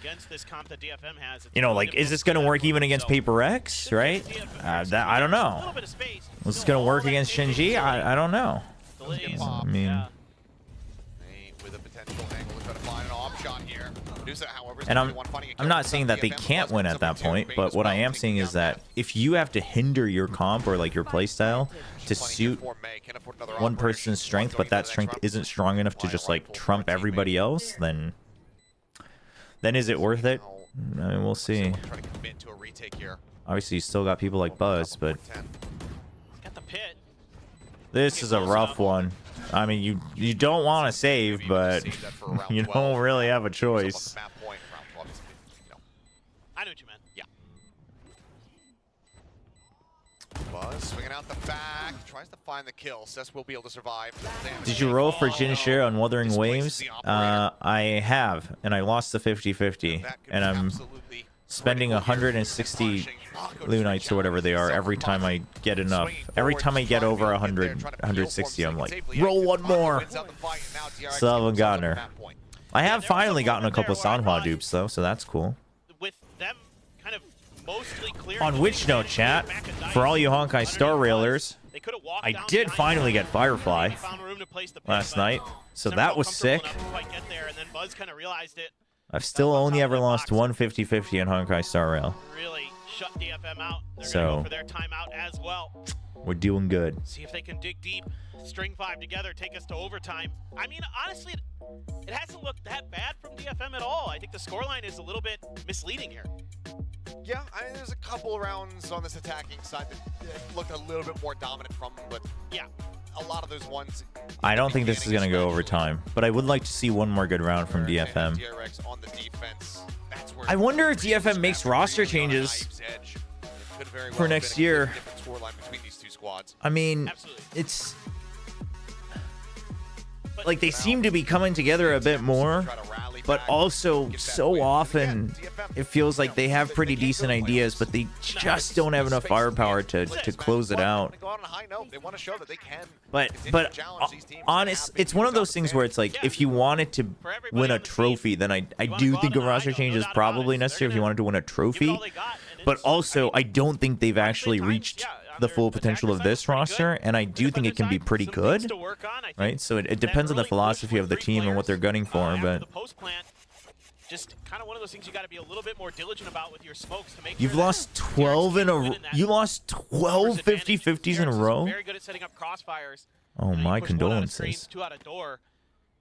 Speaker 7: Against this comp that DFM has, it's
Speaker 3: you know,
Speaker 7: really
Speaker 3: like is
Speaker 7: difficult
Speaker 3: this
Speaker 7: to do
Speaker 3: gonna
Speaker 7: that
Speaker 3: work
Speaker 7: for
Speaker 3: even
Speaker 7: him,
Speaker 3: against
Speaker 7: so
Speaker 3: Paper X, right? That I don't
Speaker 7: a
Speaker 3: know.
Speaker 7: little bit of space.
Speaker 3: Is this
Speaker 7: Still
Speaker 3: gonna
Speaker 7: all
Speaker 3: work
Speaker 7: that
Speaker 3: against
Speaker 7: space
Speaker 3: Shinji?
Speaker 7: is
Speaker 3: I don't know.
Speaker 7: delays.
Speaker 3: I mean,
Speaker 7: Yeah.
Speaker 6: May with a potential angle to try to find an off shot here. Medusa, however, is
Speaker 3: and
Speaker 6: the only one finding a kill
Speaker 3: I'm not
Speaker 6: from
Speaker 3: saying that they
Speaker 6: DFM.
Speaker 3: can't win at that point, but what I am saying is that if you have to hinder your comp or like your playstyle to suit one person's strength, but that strength isn't strong enough to just like trump everybody else, then is it worth it? I mean, we'll see. Obviously, you still got people like Buzz, but
Speaker 7: Got the pit.
Speaker 3: this is a rough one. I mean, you don't want to save, but you don't really have a choice.
Speaker 7: I know what you meant. Yeah.
Speaker 6: Buzz swinging out the back, tries to find the kill. Cess will be able to survive.
Speaker 3: Did you roll for Jinshire on Wuthering Waves? I have, and I lost the 50-50, and I'm spending 160 Lunites or whatever they are every time I get enough. Every time I get over 100, 160, I'm like, roll one more. Still haven't gotten her. I have finally gotten a couple Sanhua dupes though, so that's cool.
Speaker 7: With them kind of mostly clear.
Speaker 3: On which note, chat, for all you Honkai Star Railers, I did finally get Firefly last night, so that was sick. I've still only ever lost one 50-50 in Honkai Star Rail,
Speaker 7: Really shut DFM out. They're
Speaker 3: So-
Speaker 7: gonna go for their timeout as well.
Speaker 3: we're doing good.
Speaker 7: See if they can dig deep, string five together, take us to overtime. I mean, honestly, it hasn't looked that bad from DFM at all. I think the scoreline is a little bit misleading here.
Speaker 6: Yeah, I mean, there's a couple rounds on this attacking side that looked a little bit more dominant from them, but
Speaker 7: Yeah.
Speaker 6: a lot of those ones.
Speaker 3: I don't think this is going to go overtime, but I would like to see one more good round from DFM.
Speaker 6: DRX on the defense. That's where
Speaker 3: I wonder if DFM makes roster changes for next year. I mean,
Speaker 7: Absolutely.
Speaker 3: it's
Speaker 7: But
Speaker 3: like they seem to be coming together a bit more.
Speaker 6: Try to rally
Speaker 3: but also so often it feels like they have pretty decent ideas, but they just don't have enough firepower to close it out. But honest, it's one of those things where it's like, if you wanted to win a trophy, then I do think a roster change is probably necessary if you wanted to win a trophy. But also, I don't think they've actually reached the full potential of this roster, and I do think it can be pretty good, right? So it depends on the philosophy of the team and what they're gunning for, but
Speaker 7: just kind of one of those things you got to be a little bit more diligent about with your smokes to make
Speaker 3: you've lost 12 in a you lost 12 50-50s in a row.
Speaker 7: Very good at setting up crossfires.
Speaker 3: Oh, my condolences.
Speaker 7: 2 out of door,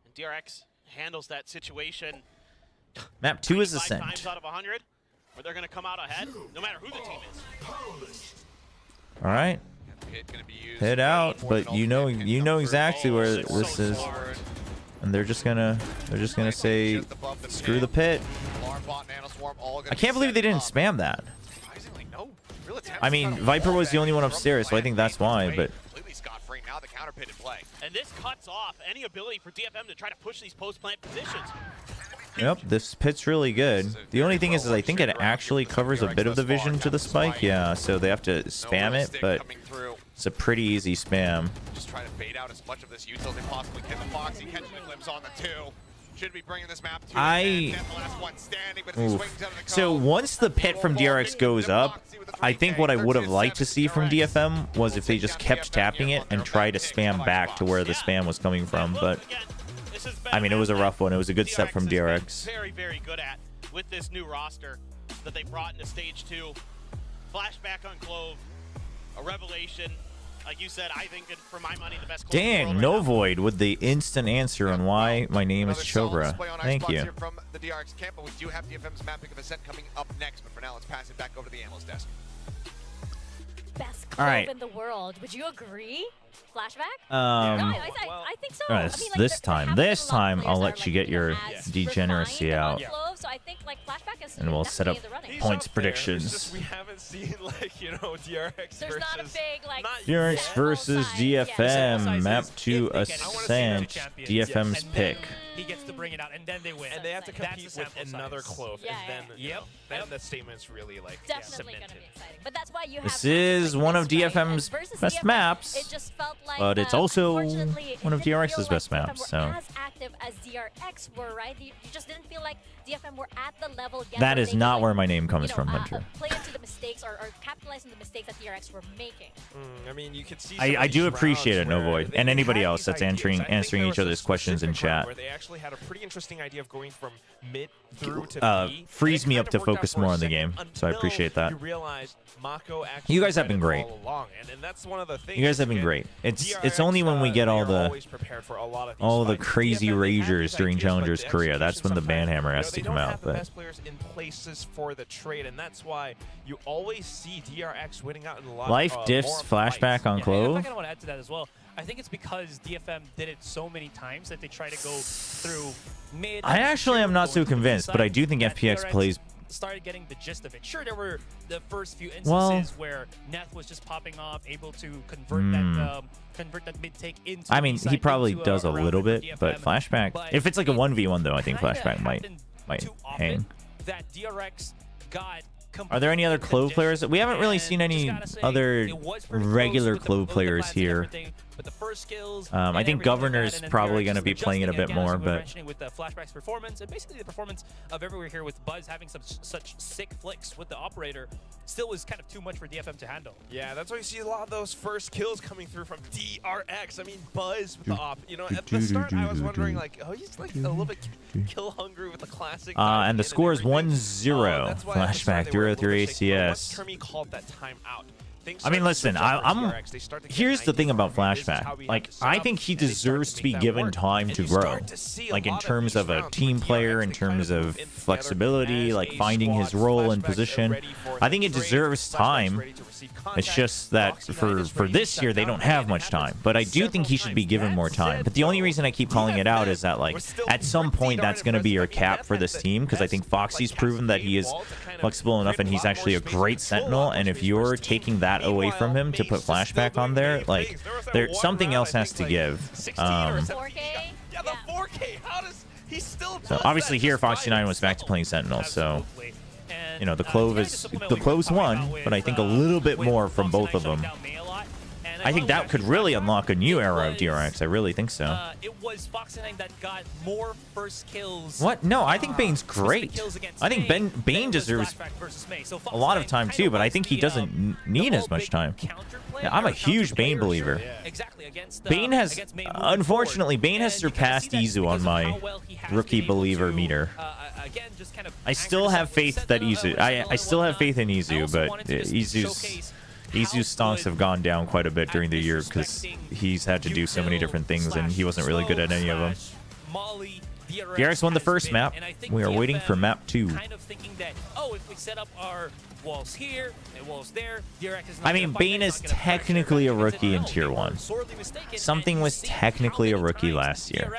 Speaker 7: and DRX handles that situation.
Speaker 3: Map 2 is Ascent.
Speaker 7: Times out of 100, where they're going to come out ahead, no matter who the team is.
Speaker 3: All right, hit out, but you know exactly where this is, and they're just gonna say screw the pit. I can't believe they didn't spam that. I mean, Viper was the only one upstairs, so I think that's why. But
Speaker 7: and this cuts off any ability for DFM to try to push these post-plant positions.
Speaker 3: Yep, this pit's really good. The only thing is I think it actually covers a bit of the vision to the spike. Yeah, so they have to spam it, but it's a pretty easy spam.
Speaker 6: Just try to bait out as much of this util as they possibly can. The Foxy catching the glimpse on the 2. Should be bringing this map to the last one standing, but swings out of the
Speaker 3: so once the pit from DRX goes up, I think what I would have liked to see from DFM was if they just kept tapping it and tried to spam back to where the spam was coming from, but I mean, it was a rough one. It was a good step from DRX.
Speaker 7: Very, very good at with this new roster that they brought into stage 2. Flashback on Clove, a revelation. Like you said, I think for my money, the best.
Speaker 3: Dang, no void with the instant answer on why my name is Chobra. Thank you.
Speaker 6: From the DRX camp, but we do have DFM's mapping of Ascent coming up next. But for now, let's pass it back over to the analyst desk.
Speaker 4: Best Clove in the world. Would you agree? Flashback? No, I think so.
Speaker 3: Right,
Speaker 4: I mean, like,
Speaker 3: this time I'll let you get your degeneracy out.
Speaker 4: Clove, so I think, like, Flashback is
Speaker 3: and we'll set up points predictions.
Speaker 1: Just, we haven't seen, like, you know, DRX
Speaker 4: There's not a big, like,
Speaker 3: DRX versus DFM, map 2 Ascent, DFM's pick.
Speaker 2: He gets to bring it out, and then they win.
Speaker 1: And they have to compete with another Clove,
Speaker 4: Yeah,
Speaker 1: and then, then the statement's really, like,
Speaker 4: definitely
Speaker 1: cemented.
Speaker 4: gonna be exciting. But that's why you have
Speaker 3: This is one of DFM's best maps,
Speaker 4: it just felt like,
Speaker 3: but it's also
Speaker 4: unfortunately,
Speaker 3: one of
Speaker 4: it didn't
Speaker 3: DRX's
Speaker 4: feel
Speaker 3: best
Speaker 4: like
Speaker 3: maps,
Speaker 4: DFM
Speaker 3: so.
Speaker 4: were as active as DRX were, right? You just didn't feel like DFM were at the level yet.
Speaker 3: That
Speaker 4: where
Speaker 3: is
Speaker 4: they
Speaker 3: not
Speaker 4: could,
Speaker 3: where my name comes
Speaker 4: you know,
Speaker 3: from, Hunter.
Speaker 4: Play into the mistakes or capitalize on the mistakes that DRX were making.
Speaker 1: I mean, you could see.
Speaker 3: I do appreciate it, No Void, and anybody else that's answering each other's questions in chat.
Speaker 1: Where they actually had a pretty interesting idea of going from mid through to B.
Speaker 3: Frees me up to focus more on the game, so I appreciate that.
Speaker 1: You realized Mako actually
Speaker 3: You guys have been great.
Speaker 1: And that's one of the things.
Speaker 3: You guys have been great. It's only when we get all the crazy ragers during Challengers Korea, that's when the banhammer has to come out.
Speaker 1: But best players in places for the trade, and that's why you always see DRX winning out in a lot.
Speaker 3: Life diffs flashback on Clove.
Speaker 2: I kind of want to add to that as well. I think it's because DFM did it so many times that they try to go through mid.
Speaker 3: I actually am not so convinced, but I do think FPX plays.
Speaker 2: Started getting the gist of it. Sure, there were the first few instances where Neth was just popping off, able to convert that mid take into.
Speaker 3: I mean, he probably does a little bit, but flashback. If it's like a 1v1 though, I think flashback might hang.
Speaker 2: That DRX got.
Speaker 3: Are there any other Clove players? We haven't really seen any other regular Clove players here.
Speaker 2: But the first skills,
Speaker 3: I think Governor's probably going to be playing it a bit more, but
Speaker 2: with the Flashback's performance and basically the performance of everywhere here with Buzz having such sick flicks with the operator still was kind of too much for DFM to handle.
Speaker 1: Yeah, that's why you see a lot of those first kills coming through from DRX. I mean, Buzz with the op. You know, at the start I was wondering like, oh, he's like a little bit kill hungry with the classic.
Speaker 3: And the score is 1-0. Flashback through ACS.
Speaker 1: Trimmy called that time out.
Speaker 3: I mean, listen, here's the thing about Flashback. Like, I think he deserves to be given time to grow. Like, in terms of a team player, in terms of flexibility, like finding his role and position. I think it deserves time. It's just that for this year, they don't have much time. But I do think he should be given more time. But the only reason I keep calling it out is that, like, at some point, that's going to be your cap for this team. Because I think Foxy's proven that he is flexible enough and he's actually a great sentinel. And if you're taking that away from him to put Flashback on there, like, something else has to give.
Speaker 4: 4K?
Speaker 1: Yeah, the 4K. How does He still
Speaker 3: So
Speaker 1: does
Speaker 3: obviously
Speaker 1: that
Speaker 3: here,
Speaker 1: just by
Speaker 3: Foxy9 was back to
Speaker 1: himself.
Speaker 3: playing Sentinel. So
Speaker 2: Absolutely. And,
Speaker 3: you know the Clove's won, but I think a little bit more from both of them. I think that could really unlock a new era of DRX. I really think so.
Speaker 2: It was Foxy9 that got more first kills.
Speaker 3: What? No, I think Bane's great. I think Bane deserves a lot of time too, but I think he doesn't need as much time. Yeah, I'm a huge Bane believer.
Speaker 2: Exactly. Against
Speaker 3: Bane has, unfortunately, Bane has surpassed Izu on my rookie believer meter. I still have faith that Izu. I still have faith in Izu, but Izu's stonks have gone down quite a bit during the year because he's had to do so many different things and he wasn't really good at any of them. DRX won the first map. We are waiting for map 2.
Speaker 2: Kind of thinking that, oh, if we set up our walls here and walls there, DRX is not
Speaker 3: I mean, Bane is technically a rookie in Tier 1. Something was technically a rookie last year.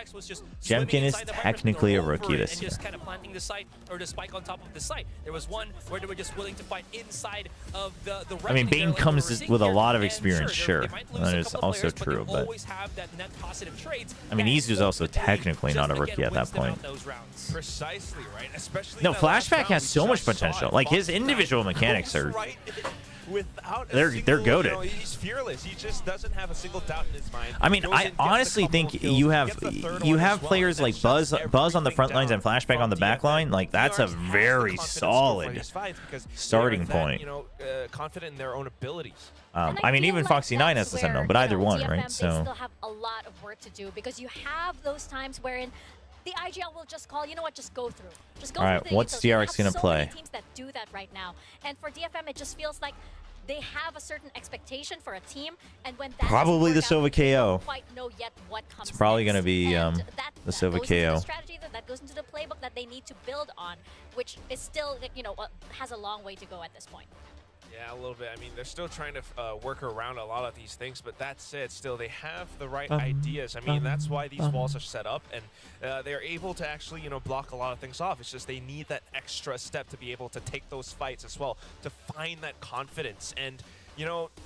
Speaker 3: Jemkin is technically a rookie this year.
Speaker 2: Just kind of planting the site or the spike on top of the site. There was one where they were just willing to fight inside of the
Speaker 3: I mean, Bane comes with a lot of experience, sure. That is also true, but I mean, Izu's also technically not a rookie at that point.
Speaker 1: Precisely, right? Especially
Speaker 3: No, Flashback has so much potential. Like his individual mechanics are they're goated.
Speaker 1: He's fearless. He just doesn't have a single doubt in his mind.
Speaker 3: I mean, I honestly think you have players like Buzz on the front lines and Flashback on the back line. Like that's a very solid starting point.
Speaker 1: Confident in their own abilities.
Speaker 3: I mean, even Foxy9 has the Sentinel, but either one, right? So
Speaker 4: they still have a lot of work to do because you have those times wherein the IGL will just call, you know what, just go through. Just go
Speaker 3: all
Speaker 4: through
Speaker 3: right,
Speaker 4: the
Speaker 3: what's
Speaker 4: ethos. You
Speaker 3: DRX gonna
Speaker 4: have so
Speaker 3: play?
Speaker 4: many teams that do that right now. And for DFM, it just feels like they have a certain expectation for a team, and when that
Speaker 3: Probably the
Speaker 4: doesn't work
Speaker 3: Sova
Speaker 4: out, they
Speaker 3: KO.
Speaker 4: don't quite know yet what comes
Speaker 3: It's probably
Speaker 4: next.
Speaker 3: gonna be
Speaker 4: And
Speaker 3: the Sova
Speaker 4: goes into
Speaker 3: KO.
Speaker 4: the strategy that goes into the playbook that they need to build on, which is still, has a long way to go at this point.
Speaker 1: Yeah, a little bit. I mean, they're still trying to work around a lot of these things, but that said, still, they have the right ideas. I mean, that's why these walls are set up, and they're able to actually, block a lot of things off. It's just they need that extra step to be able to take those fights as well, to find that confidence. And,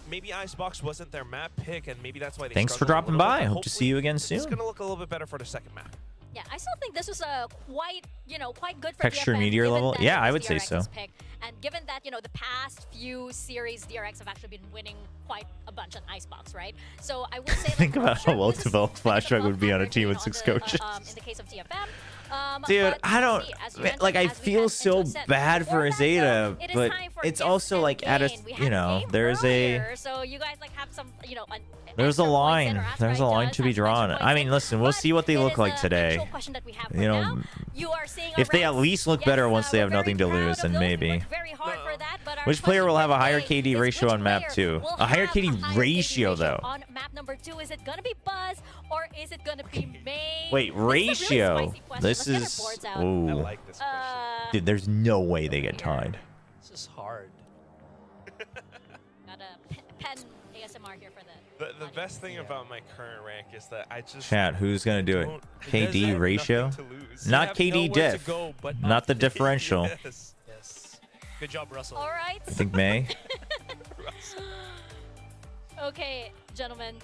Speaker 1: maybe Icebox wasn't their map pick, and maybe that's why they
Speaker 3: Thanks for
Speaker 1: struggled a
Speaker 3: dropping
Speaker 1: little
Speaker 3: by.
Speaker 1: bit,
Speaker 3: I
Speaker 1: but
Speaker 3: hope to see you again
Speaker 1: It's
Speaker 3: soon.
Speaker 1: going to look a little bit better for the second map.
Speaker 4: Yeah, I still think this was quite good for
Speaker 3: Texture
Speaker 4: DFM,
Speaker 3: meteor
Speaker 4: given
Speaker 3: level?
Speaker 4: that
Speaker 3: Yeah,
Speaker 4: it
Speaker 3: I
Speaker 4: was
Speaker 3: would say
Speaker 4: DRX's
Speaker 3: so.
Speaker 4: pick. And given that, the past few series, DRX have actually been winning quite a bunch on Icebox, right? So I would say
Speaker 3: Think about how well
Speaker 4: this is
Speaker 3: developed
Speaker 4: a bit of
Speaker 3: Flashback
Speaker 4: a
Speaker 3: would be on a
Speaker 4: bump
Speaker 3: team with
Speaker 4: on
Speaker 3: 6
Speaker 4: the,
Speaker 3: coaches.
Speaker 4: in the case of DFM.
Speaker 3: Dude,
Speaker 4: but
Speaker 3: I don't
Speaker 4: see, as you
Speaker 3: like.
Speaker 4: mentioned,
Speaker 3: I
Speaker 4: as we
Speaker 3: feel
Speaker 4: head
Speaker 3: so
Speaker 4: into a set,
Speaker 3: bad
Speaker 4: before
Speaker 3: for
Speaker 4: that,
Speaker 3: ZETA,
Speaker 4: though, it is
Speaker 3: but
Speaker 4: time for
Speaker 3: it's
Speaker 4: Gift
Speaker 3: also
Speaker 4: and
Speaker 3: like at a,
Speaker 4: Bane. We had Bane
Speaker 3: there's
Speaker 4: earlier, so you guys have some,
Speaker 3: there's a
Speaker 4: extra points in,
Speaker 3: line.
Speaker 4: or
Speaker 3: There's a
Speaker 4: Asteroid
Speaker 3: line
Speaker 4: does
Speaker 3: to be
Speaker 4: have some
Speaker 3: drawn.
Speaker 4: extra
Speaker 3: I
Speaker 4: points
Speaker 3: mean,
Speaker 4: in,
Speaker 3: listen, we'll
Speaker 4: but
Speaker 3: see what they
Speaker 4: it
Speaker 3: look
Speaker 4: is
Speaker 3: like
Speaker 4: a
Speaker 3: today.
Speaker 4: actual question that we have right
Speaker 3: You know,
Speaker 4: now. You are seeing
Speaker 3: if they at
Speaker 4: ranks.
Speaker 3: least look
Speaker 4: Yes,
Speaker 3: better once they
Speaker 4: we're
Speaker 3: have nothing
Speaker 4: very
Speaker 3: to
Speaker 4: proud
Speaker 3: lose,
Speaker 4: of
Speaker 3: then
Speaker 4: those. We
Speaker 3: maybe.
Speaker 4: worked very hard for that, but our
Speaker 3: Which player will have a higher
Speaker 4: question
Speaker 3: KD
Speaker 4: today
Speaker 3: ratio
Speaker 4: is
Speaker 3: on map
Speaker 4: which
Speaker 3: 2?
Speaker 4: player
Speaker 3: A higher
Speaker 4: will
Speaker 3: KD
Speaker 4: have a higher
Speaker 3: ratio, though.
Speaker 4: On map number 2, is it gonna be Buzz or is it gonna be May?
Speaker 3: Wait,
Speaker 4: This is a really
Speaker 3: ratio.
Speaker 4: spicy question.
Speaker 3: This
Speaker 4: Let's get
Speaker 3: is.
Speaker 4: our boards out.
Speaker 1: I
Speaker 3: Ooh.
Speaker 1: like this question.
Speaker 3: Dude, there's no way they get tied.
Speaker 2: This is hard.
Speaker 4: Got a pen ASMR here for the.
Speaker 1: The best thing about my current rank is that I just
Speaker 3: Chat, who's gonna do it?
Speaker 1: don't-
Speaker 3: KD
Speaker 1: I have
Speaker 3: ratio?
Speaker 1: nothing to lose.
Speaker 2: You
Speaker 3: Not
Speaker 2: have
Speaker 3: KD
Speaker 2: nowhere to
Speaker 3: diff.
Speaker 2: go but
Speaker 3: Not
Speaker 2: up.
Speaker 3: the differential.
Speaker 1: Yes.
Speaker 2: Yes. Good job, Russell.
Speaker 4: All right.
Speaker 3: I think May.
Speaker 4: Okay, gentlemen.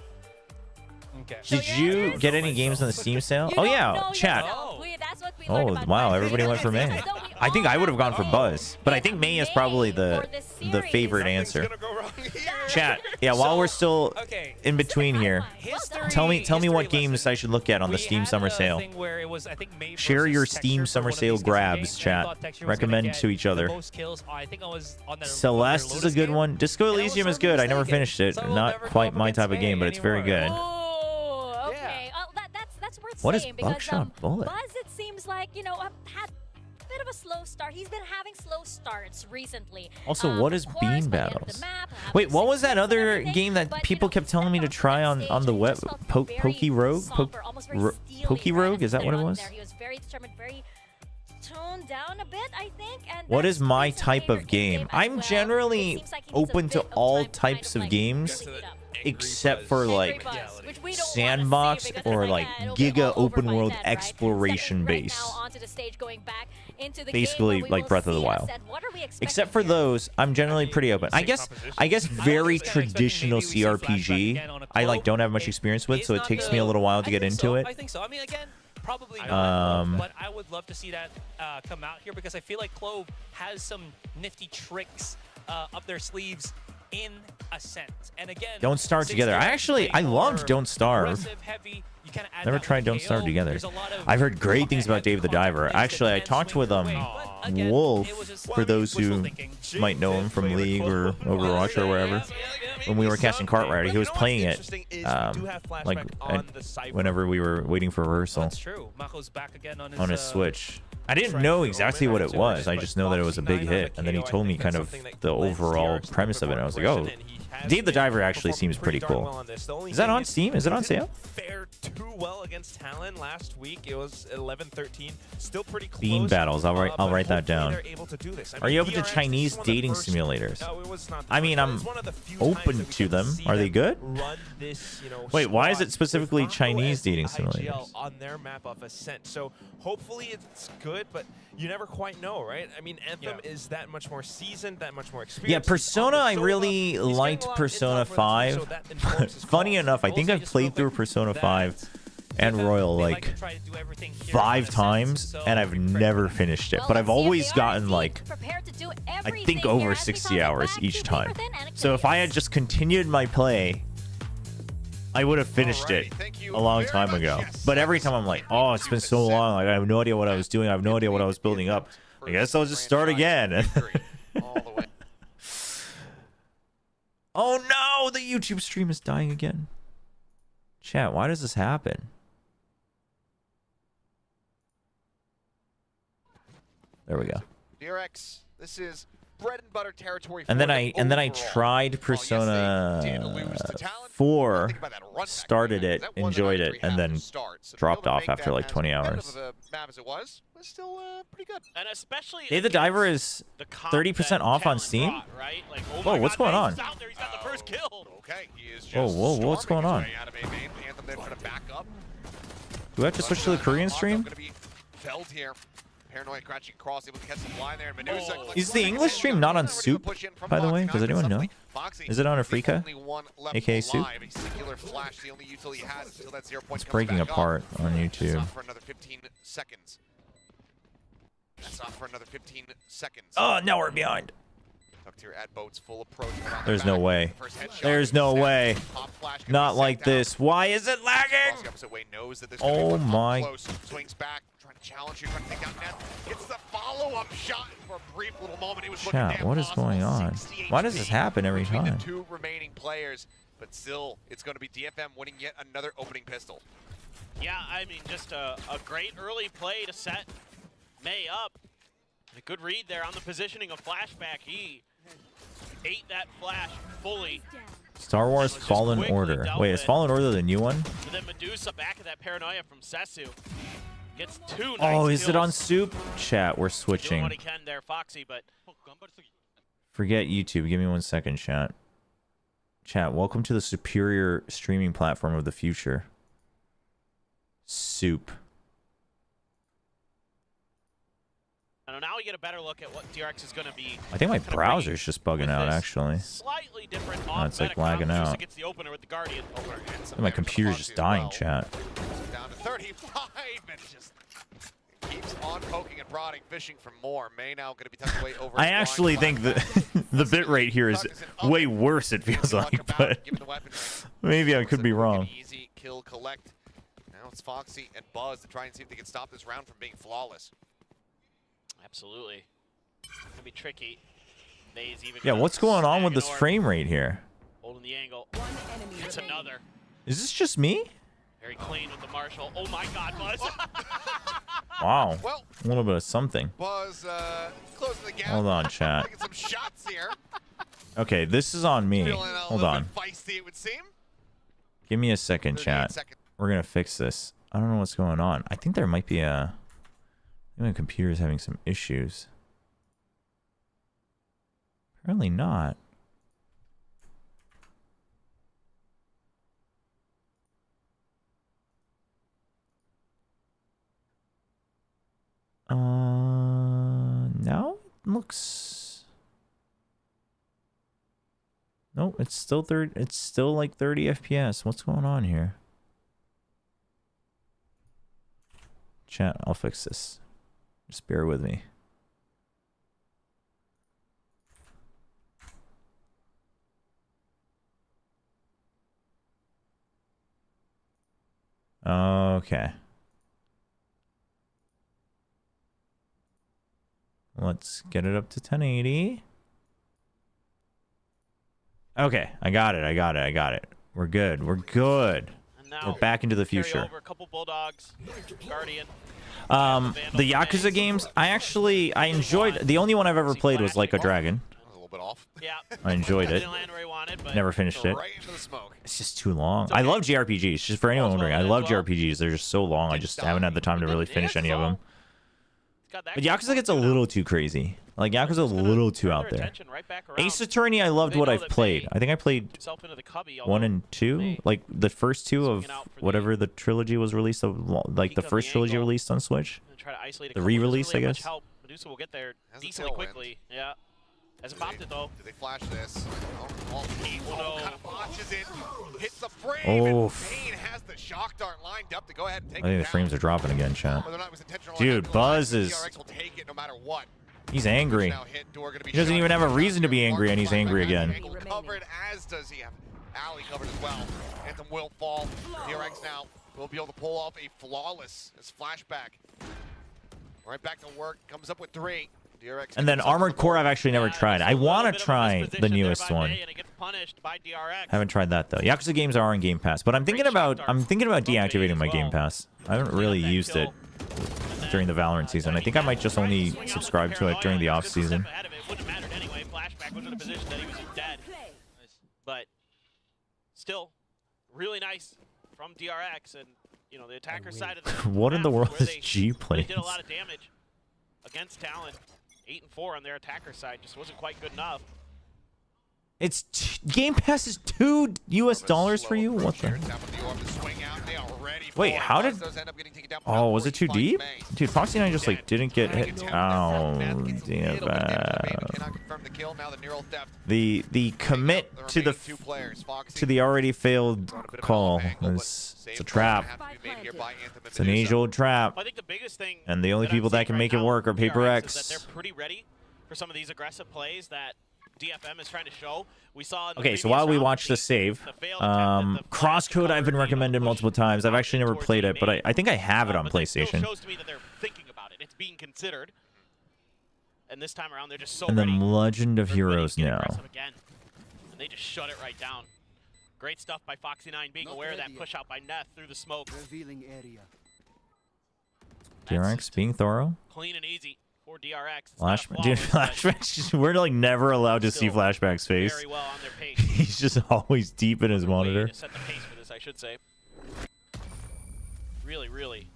Speaker 2: Okay.
Speaker 4: So
Speaker 3: Did
Speaker 4: your
Speaker 3: you
Speaker 4: answers?
Speaker 3: get any games on the Steam sale?
Speaker 4: You
Speaker 3: Oh
Speaker 4: don't
Speaker 3: yeah,
Speaker 4: know
Speaker 3: chat.
Speaker 4: yourself. That's what we learned
Speaker 3: Oh
Speaker 4: about
Speaker 3: wow,
Speaker 4: Buzz.
Speaker 3: everybody went for May.
Speaker 4: So we
Speaker 3: I think
Speaker 4: all
Speaker 3: I would have gone
Speaker 4: have
Speaker 3: for
Speaker 4: May.
Speaker 3: Buzz, but I think
Speaker 4: It's
Speaker 3: May is probably
Speaker 4: May
Speaker 3: the
Speaker 4: for this
Speaker 3: the
Speaker 4: series.
Speaker 3: favorite
Speaker 1: Nothing's
Speaker 3: answer.
Speaker 1: gonna go wrong here.
Speaker 3: Chat, yeah. While we're still
Speaker 2: Okay.
Speaker 3: in between here,
Speaker 2: History,
Speaker 3: tell me what
Speaker 2: history
Speaker 3: games
Speaker 2: lesson.
Speaker 3: I should look at on the
Speaker 2: We
Speaker 3: Steam
Speaker 2: had
Speaker 3: Summer
Speaker 2: a
Speaker 3: Sale.
Speaker 2: thing where it was, I think, May
Speaker 3: Share
Speaker 2: versus
Speaker 3: your
Speaker 2: Texture
Speaker 3: Steam
Speaker 2: for
Speaker 3: Summer
Speaker 2: one of
Speaker 3: Sale
Speaker 2: these different
Speaker 3: grabs,
Speaker 2: games, and I
Speaker 3: chat.
Speaker 2: thought Texture was gonna
Speaker 3: Recommend
Speaker 2: get
Speaker 3: to each
Speaker 2: the
Speaker 3: other.
Speaker 2: most kills. I think I was on that
Speaker 3: Celeste is a
Speaker 2: Lotus
Speaker 3: good
Speaker 2: game.
Speaker 3: one. Disco
Speaker 2: And I was
Speaker 3: Elysium is
Speaker 2: sorely
Speaker 3: good. I never
Speaker 2: mistaken.
Speaker 3: finished it.
Speaker 2: So I will
Speaker 3: Not
Speaker 2: never
Speaker 3: quite
Speaker 2: go
Speaker 3: my
Speaker 2: up
Speaker 3: type of
Speaker 2: against
Speaker 3: game,
Speaker 2: May
Speaker 3: but it's very
Speaker 2: anymore.
Speaker 3: good.
Speaker 4: Oh, okay. That's worth
Speaker 3: What is
Speaker 4: saying because
Speaker 3: Buckshot Bullet?
Speaker 4: Buzz, it seems like had a bit of a slow start. He's been having slow starts recently.
Speaker 3: Also, what is
Speaker 4: of course,
Speaker 3: Bean
Speaker 4: by the end of the
Speaker 3: Battles?
Speaker 4: map, having
Speaker 3: Wait, what was that
Speaker 4: 6 kills and
Speaker 3: other
Speaker 4: everything,
Speaker 3: game that
Speaker 4: but,
Speaker 3: people kept
Speaker 4: he
Speaker 3: telling me
Speaker 4: stepped
Speaker 3: to
Speaker 4: up
Speaker 3: try
Speaker 4: on that
Speaker 3: on the
Speaker 4: stage and
Speaker 3: web?
Speaker 4: just felt very
Speaker 3: Pokey Rogue?
Speaker 4: somber, almost very steely
Speaker 3: Pokey
Speaker 4: right
Speaker 3: Rogue?
Speaker 4: at
Speaker 3: Is that
Speaker 4: the
Speaker 3: what it
Speaker 4: front
Speaker 3: was?
Speaker 4: there. He was very determined, very toned down a bit, I think. And
Speaker 3: What
Speaker 4: that's
Speaker 3: is my
Speaker 4: recent
Speaker 3: type
Speaker 4: later
Speaker 3: of game?
Speaker 4: in-game as
Speaker 3: I'm
Speaker 4: well.
Speaker 3: generally
Speaker 4: It seems like he needs a
Speaker 3: open to
Speaker 4: bit of
Speaker 3: all
Speaker 4: time to
Speaker 3: types of games,
Speaker 4: clean it up.
Speaker 3: except for
Speaker 4: Angry
Speaker 3: like
Speaker 4: Buzz, which we don't wanna
Speaker 3: sandbox
Speaker 4: see because
Speaker 3: or
Speaker 4: it's
Speaker 3: like
Speaker 4: it'll be
Speaker 3: giga
Speaker 4: all over
Speaker 3: open
Speaker 4: by
Speaker 3: world
Speaker 4: then, right?
Speaker 3: exploration
Speaker 4: Stepping right
Speaker 3: base.
Speaker 4: now onto the stage, going back into the
Speaker 3: Basically,
Speaker 4: game where we
Speaker 3: like
Speaker 4: will
Speaker 3: Breath of the
Speaker 4: see
Speaker 3: Wild.
Speaker 4: us, and what are we expecting
Speaker 3: Except for
Speaker 4: here?
Speaker 3: those, I'm generally pretty open. I guess very traditional CRPG. I like don't have much experience with, so it takes me a little while to get into it.
Speaker 2: I think so. I mean, again, Probably not, but I would love to see that come out here because I feel like Clove has some nifty tricks up their sleeves in a sense. And again,
Speaker 3: Don't Starve together. I loved Don't Starve.
Speaker 2: Heavy, you kinda add
Speaker 3: Never
Speaker 2: that
Speaker 3: tried
Speaker 2: with
Speaker 3: Don't
Speaker 2: KO.
Speaker 3: Starve together.
Speaker 2: There's a lot of
Speaker 3: I've heard great things about Dave the
Speaker 2: content
Speaker 3: Diver.
Speaker 2: that
Speaker 3: Actually, I
Speaker 2: can
Speaker 3: talked
Speaker 2: swing
Speaker 3: with
Speaker 2: away. But again,
Speaker 3: Wolf,
Speaker 2: it was just
Speaker 3: for those who
Speaker 2: wishful thinking.
Speaker 3: might know him from League or Overwatch or wherever. When we were casting Cartwright, he was playing it like whenever we were waiting for rehearsal
Speaker 2: That's true. Mako's back again on
Speaker 3: on his Switch. I didn't know exactly what it was. I just know that it was a big hit, and then he told me kind of the overall premise of it. And I was like, oh, Dave the Diver actually seems pretty cool. Is that on Steam? Is it on sale?
Speaker 1: Fared too well against Talon last week. It was 11-13. Still pretty close.
Speaker 3: Bean battles. I'll write that down. Are you open to
Speaker 1: DRX
Speaker 3: Chinese
Speaker 1: is one of the
Speaker 3: dating
Speaker 1: first-
Speaker 3: simulators?
Speaker 1: No, it was not the
Speaker 3: I mean,
Speaker 1: first, but
Speaker 3: I'm
Speaker 1: it's one of the few
Speaker 3: open
Speaker 1: times that
Speaker 3: to
Speaker 1: we
Speaker 3: them.
Speaker 1: see
Speaker 3: Are they good?
Speaker 1: run this,
Speaker 3: Wait, why is
Speaker 1: squad
Speaker 3: it specifically
Speaker 1: with
Speaker 3: Chinese
Speaker 1: Vaco
Speaker 3: dating
Speaker 1: and IGL
Speaker 3: simulators?
Speaker 1: on their map of Ascent? So hopefully it's good, but you never quite know, right? I mean, Anthem is that much more seasoned, that much more experienced.
Speaker 3: Yeah,
Speaker 1: He's on
Speaker 3: Persona,
Speaker 1: the
Speaker 3: I
Speaker 1: solo
Speaker 3: really
Speaker 1: hub. He's getting
Speaker 3: liked
Speaker 1: a lot of
Speaker 3: Persona
Speaker 1: intel for the team,
Speaker 3: 5.
Speaker 1: so that informs his
Speaker 3: Funny
Speaker 1: calls.
Speaker 3: enough, I think
Speaker 2: Also,
Speaker 3: I've
Speaker 2: just
Speaker 3: played
Speaker 2: real
Speaker 3: through
Speaker 2: quick,
Speaker 3: Persona
Speaker 2: that
Speaker 3: 5 and
Speaker 2: ZETA,
Speaker 3: Royal
Speaker 2: they
Speaker 3: like
Speaker 2: to try to do everything here in
Speaker 3: 5
Speaker 2: a sense,
Speaker 3: times,
Speaker 2: so
Speaker 3: and I've never finished it.
Speaker 4: Well,
Speaker 3: But I've
Speaker 4: let's see if
Speaker 3: always
Speaker 4: they are
Speaker 3: gotten
Speaker 4: indeed
Speaker 3: like,
Speaker 4: prepared to do
Speaker 3: I
Speaker 4: everything
Speaker 3: think
Speaker 4: here
Speaker 3: over
Speaker 4: as we
Speaker 3: 60
Speaker 4: come
Speaker 3: hours
Speaker 4: back
Speaker 3: each
Speaker 4: to
Speaker 3: time.
Speaker 4: Paper Thin and
Speaker 3: So if I had
Speaker 4: Achilles.
Speaker 3: just continued my play, I would have finished
Speaker 6: Alrighty,
Speaker 3: it
Speaker 6: thank you
Speaker 3: a long
Speaker 6: very
Speaker 3: time
Speaker 6: much.
Speaker 3: ago.
Speaker 6: Yes,
Speaker 3: But every time I'm like, oh, it's been so long. Like, I have no idea what I was doing. I have no idea what I was building up. I guess I'll just start again.
Speaker 6: All the way.
Speaker 3: Oh no, the YouTube stream is dying again. Chat, why does this happen? There we go.
Speaker 6: DRX, this is bread and butter territory.
Speaker 3: And
Speaker 6: for
Speaker 3: then
Speaker 6: them
Speaker 3: I
Speaker 6: overall.
Speaker 3: tried
Speaker 6: While, yes, they did
Speaker 3: Persona
Speaker 6: lose to Talon,
Speaker 3: 4,
Speaker 6: think about that run back
Speaker 3: started
Speaker 6: there,
Speaker 3: it,
Speaker 6: 'cause that was
Speaker 3: enjoyed
Speaker 6: an
Speaker 3: it, and then
Speaker 6: start. So to be
Speaker 3: dropped
Speaker 6: able to
Speaker 3: off
Speaker 6: make
Speaker 3: after
Speaker 6: that
Speaker 3: like
Speaker 6: as
Speaker 3: 20
Speaker 6: competitive
Speaker 3: hours.
Speaker 6: of a map as it was still pretty good.
Speaker 7: And especially
Speaker 3: Dave the Diver is
Speaker 7: the comp
Speaker 3: 30%
Speaker 7: that
Speaker 3: off on
Speaker 7: Talon
Speaker 3: Steam?
Speaker 7: brought, right? Like, oh
Speaker 3: Whoa,
Speaker 7: my
Speaker 3: what's
Speaker 7: God,
Speaker 3: going on?
Speaker 7: Maze's out there. He's got the first kill.
Speaker 6: Okay, he is just
Speaker 3: Whoa, what's
Speaker 6: storming
Speaker 3: going on?
Speaker 6: his way out of A main. Anthem then trying to back up.
Speaker 3: Do I have to switch to the Korean stream?
Speaker 6: Gonna be felled here. Paranoia crouching across, able to catch some line there. And Medusa
Speaker 3: Is the English stream not on Soup, by the way? Does anyone know? Is it on Afrika? AKA Soup? It's breaking apart on YouTube.
Speaker 6: For another 15 seconds. That's off for another 15 seconds.
Speaker 3: Oh, now we're behind.
Speaker 6: Here at boats, full approach around
Speaker 3: There's
Speaker 6: the
Speaker 3: no
Speaker 6: back.
Speaker 3: way.
Speaker 6: First headshot
Speaker 3: There's
Speaker 6: is
Speaker 3: no
Speaker 6: set.
Speaker 3: way.
Speaker 6: Pop flash gonna be
Speaker 3: Not
Speaker 6: sent
Speaker 3: like
Speaker 6: down.
Speaker 3: this. Why is it
Speaker 6: Across
Speaker 3: lagging?
Speaker 6: the opposite way, knows that there's gonna be
Speaker 3: Oh
Speaker 6: one up
Speaker 3: my.
Speaker 6: close. Swings back, trying to challenge you, trying to take down Net. Gets the follow-up shot for a brief little moment. It was looking
Speaker 3: Chat,
Speaker 6: damn
Speaker 3: what is
Speaker 6: possible.
Speaker 3: going on?
Speaker 6: 60
Speaker 3: Why does this
Speaker 6: HP
Speaker 3: happen every
Speaker 6: between
Speaker 3: time?
Speaker 6: the two remaining players, but still, it's going to be DFM winning yet another opening pistol.
Speaker 7: Yeah, I mean, just a great early play to set May up. A good read there on the positioning of Flashback. He ate that flash fully.
Speaker 3: Star Wars
Speaker 7: Just
Speaker 3: Fallen
Speaker 7: quickly
Speaker 3: Order.
Speaker 7: dealt
Speaker 3: Wait,
Speaker 7: with
Speaker 3: is
Speaker 7: it.
Speaker 3: Fallen Order the new one?
Speaker 7: And then Medusa back at that paranoia from Sesu. Gets two nice
Speaker 3: Oh, is it on
Speaker 7: kills.
Speaker 3: Soup? Chat, we're
Speaker 7: Doing
Speaker 3: switching.
Speaker 7: what he can there, Foxy, but
Speaker 3: Forget YouTube. Give me 1 second, chat. Chat, welcome to the superior streaming platform of the future. Soup.
Speaker 7: I know now we get a better look at what DRX is going to be.
Speaker 3: I think my
Speaker 7: kind of
Speaker 3: browser's just
Speaker 7: bringing
Speaker 3: bugging
Speaker 7: with
Speaker 3: out,
Speaker 7: this
Speaker 3: actually.
Speaker 7: Slightly different
Speaker 3: it's, like,
Speaker 7: off-meta
Speaker 3: lagging
Speaker 7: comp. Medusa
Speaker 3: out.
Speaker 7: Gets the opener with the Guardian.
Speaker 3: And my computer's just dying, chat.
Speaker 6: Down to 35, and just keeps on poking and prodding, fishing for more. May now going to be tucked away over.
Speaker 3: I actually think that the bitrate here is way worse, it feels like, but maybe I could be wrong.
Speaker 6: Easy kill collect. Now it's Foxy and Buzz to try and see if they can stop this round from being flawless.
Speaker 7: Absolutely. Gonna be tricky. May's even
Speaker 3: Yeah,
Speaker 7: gonna
Speaker 3: what's going on
Speaker 7: snag
Speaker 3: with
Speaker 7: an
Speaker 3: this
Speaker 7: orb.
Speaker 3: frame rate here?
Speaker 7: Holding the angle.
Speaker 5: One enemy
Speaker 7: It's
Speaker 5: remaining.
Speaker 7: another.
Speaker 3: Is this just me?
Speaker 7: Very clean with the Marshall. Oh my God, Buzz.
Speaker 3: Wow.
Speaker 6: Well,
Speaker 3: A little bit of something.
Speaker 6: Buzz closing the gap.
Speaker 3: Hold on, chat.
Speaker 6: Taking some shots here.
Speaker 3: Okay, this is on me.
Speaker 6: Feeling a
Speaker 3: Hold
Speaker 6: little
Speaker 3: on.
Speaker 6: bit feisty, it would seem.
Speaker 3: Give me a second,
Speaker 6: 38
Speaker 3: chat.
Speaker 6: seconds.
Speaker 3: We're gonna fix this. I don't know what's going on. I think there might be a... Maybe my computer's having some issues. Apparently not. Now it looks... Nope, it's still it's still like 30 FPS. What's going on here? Chat, I'll fix this. Just bear with me. Okay. Let's get it up to 1080. Okay, I got it. We're good. We're back into the future.
Speaker 7: Over a couple Bulldogs, Guardian.
Speaker 3: The Yakuza games, I enjoyed. The only one I've ever played was Like a Dragon.
Speaker 6: A little bit off.
Speaker 7: Yeah.
Speaker 3: I enjoyed it.
Speaker 7: Didn't land where he wanted, but
Speaker 3: Never finished it.
Speaker 6: Right into the smoke.
Speaker 3: It's just too long. I love JRPGs. Just for anyone wondering, I love JRPGs. They're just so long. I just haven't had the time to really finish any of them. But Yakuza gets a little too crazy. Like, Yakuza's a little too out there. Ace Attorney, I loved what I've played. I think I played 1 and 2. Like, the first 2 of whatever the trilogy was released of. Like, the first trilogy released on Switch. The re-release, I guess.
Speaker 7: Medusa will get there decently quickly. Yeah. Hasn't popped it, though.
Speaker 6: Do they flash this? Oh, kind of botches it. Hits the frame.
Speaker 3: Oh.
Speaker 6: And Bane has the shock dart lined up to go ahead and take
Speaker 3: I think
Speaker 6: it
Speaker 3: the frames
Speaker 6: down.
Speaker 3: are dropping again, chat.
Speaker 6: Whether or not it was intentional or
Speaker 3: Dude,
Speaker 6: not,
Speaker 3: Buzz is...
Speaker 6: DRX will take it no matter what.
Speaker 3: He's angry.
Speaker 6: Now hit, door gonna be
Speaker 3: He doesn't
Speaker 6: shut.
Speaker 3: even have a reason to be angry, and he's angry again.
Speaker 6: Angle covered, as does he have Alley covered as well. Anthem will fall. DRX now will be able to pull off a flawless flashback. Right back to work. Comes up with 3. DRX
Speaker 3: And then Armored Core I've actually never tried. I want to try the newest one. Haven't tried that though. Yakuza games are on Game Pass, but I'm thinking about deactivating my Game Pass. I haven't really used it during the Valorant season. I think I might just only subscribe to it during the off season.
Speaker 7: But still, really nice from DRX, and you know the attacker side of the
Speaker 3: What in the world is
Speaker 7: G
Speaker 3: G plays?
Speaker 7: Did a lot of damage against Talon. 8-4 on their attacker side just wasn't quite good enough.
Speaker 3: It's Game Pass is $2 US for you? What the? Wait, how did? Oh, was it too deep? Dude, Foxy9 just like didn't get hit. Oh, damn. The commit to the already failed call is it's a trap. It's an age-old trap.
Speaker 7: I think the biggest thing,
Speaker 3: and the only people that can make it work are Paper X.
Speaker 7: They're pretty ready for some of these aggressive plays that DFM is trying to show. We saw in the
Speaker 3: Okay, so while we watch the save, Crosscode I've been recommended multiple times. I've actually never played it, but I think I have it on PlayStation.
Speaker 7: It shows to me that they're thinking about it. It's being considered. And this time around, they're just so
Speaker 3: And then Legend of Heroes now.
Speaker 7: Again. And they just shut it right down. Great stuff by Foxy9, being aware of that push out by Neth through the smoke.
Speaker 3: DRX being thorough.
Speaker 7: Clean and easy for DRX.
Speaker 3: Dude, flashbacks. We're like never allowed to see Flashback's face.
Speaker 7: Very well on their pace.
Speaker 3: He's just always deep in his monitor.
Speaker 7: To set the pace for this, I should say. Really, really.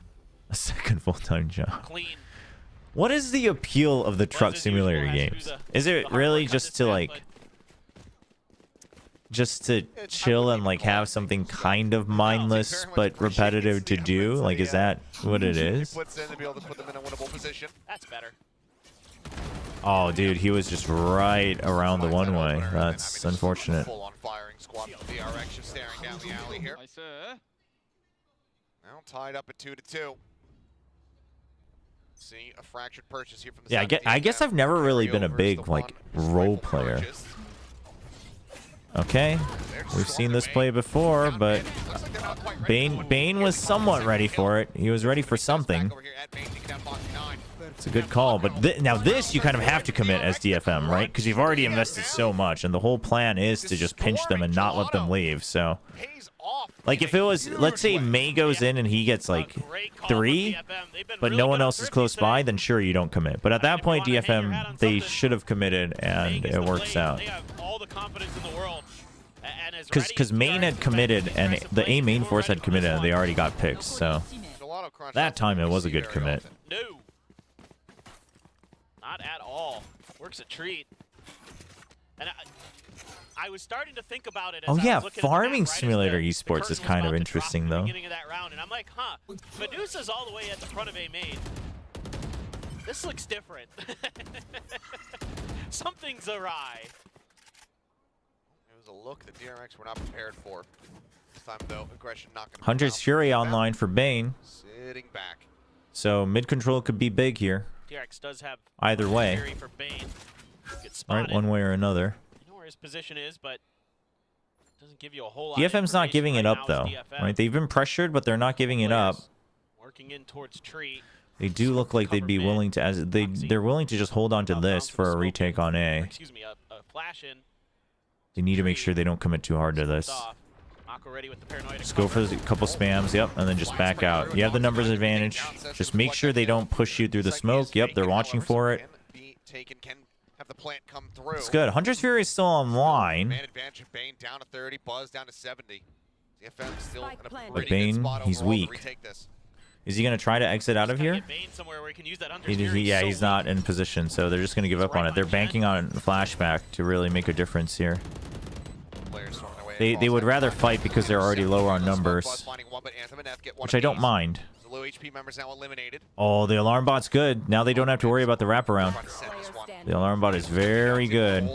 Speaker 3: A second full-time job.
Speaker 7: Clean.
Speaker 3: What is the appeal of the truck simulator games? Is it really just to like, chill and like have something kind of mindless but repetitive to do? Like, is that what it is?
Speaker 7: That's better.
Speaker 3: Oh, dude, he was just right around the one-way. That's unfortunate.
Speaker 6: Full on firing squad from DRX just staring down the alley here. Now tied up at 2-2. See a fractured purchase here from the
Speaker 3: Yeah, I guess I've never really been a big like role player. Okay, we've seen this play before, but Bane was somewhat ready for it. He was ready for something. It's a good call, but now this you kind of have to commit as DFM, right? Because you've already invested so much, and the whole plan is to just pinch them and not let them leave. So, like if it was, let's say May goes in and he gets like 3, but no one else is close by, then sure you don't commit. But at that point, DFM, they should have committed, and it works out. Because Main had committed, and the A main force had committed, and they already got picks. So that time it was a good commit.
Speaker 7: No, not at all. Works a treat. And I was starting to think about it. As
Speaker 3: Oh yeah,
Speaker 7: I was looking at the
Speaker 3: Farming
Speaker 7: map, right,
Speaker 3: Simulator
Speaker 7: the
Speaker 3: esports is
Speaker 7: curtain was
Speaker 3: kind of
Speaker 7: about to drop
Speaker 3: interesting
Speaker 7: at the
Speaker 3: though.
Speaker 7: beginning of that round, and I'm like, huh, Medusa's all the way at the front of A main. This looks different. Something's awry.
Speaker 6: It was a look that DRX were not prepared for. This time though, aggression not going to
Speaker 3: Hunter's Fury online for Bane.
Speaker 6: Sitting back.
Speaker 3: So mid control could be big here.
Speaker 7: DRX does have
Speaker 3: Either way.
Speaker 7: theory for Bane. Gets
Speaker 3: Right,
Speaker 7: spotted.
Speaker 3: one way or another.
Speaker 7: You know where his position is, but doesn't give you a whole lot.
Speaker 3: DFM's not giving it up though. Right? They've been pressured, but they're not giving it up.
Speaker 7: Working in towards tree.
Speaker 3: They do look like they'd be willing to, as they're willing to just hold on to this for a retake on A.
Speaker 7: Excuse me, a flash in.
Speaker 3: They need to make sure they don't commit too hard to this. Just go for a couple spams, yep, and then just back out. You have the numbers advantage. Just make sure they don't push you through the smoke. Yep, they're watching for it. It's good. Hunter's Fury is still online.
Speaker 6: Man advantage of Bane down to 30, Buzz down to 70. DFM still in a
Speaker 3: But
Speaker 6: pretty
Speaker 3: Bane,
Speaker 6: good spot
Speaker 3: he's
Speaker 6: overall to
Speaker 3: weak.
Speaker 6: retake this.
Speaker 3: Is he going to try to exit out of here? Yeah, he's not in position, so they're just going to give up on it. They're banking on flashback to really make a difference here. They would rather fight because they're already lower on numbers, which I don't mind.
Speaker 6: Low HP members now eliminated.
Speaker 3: Oh, the alarm bot's good. Now they don't have to worry about the wraparound. The alarm bot is very good.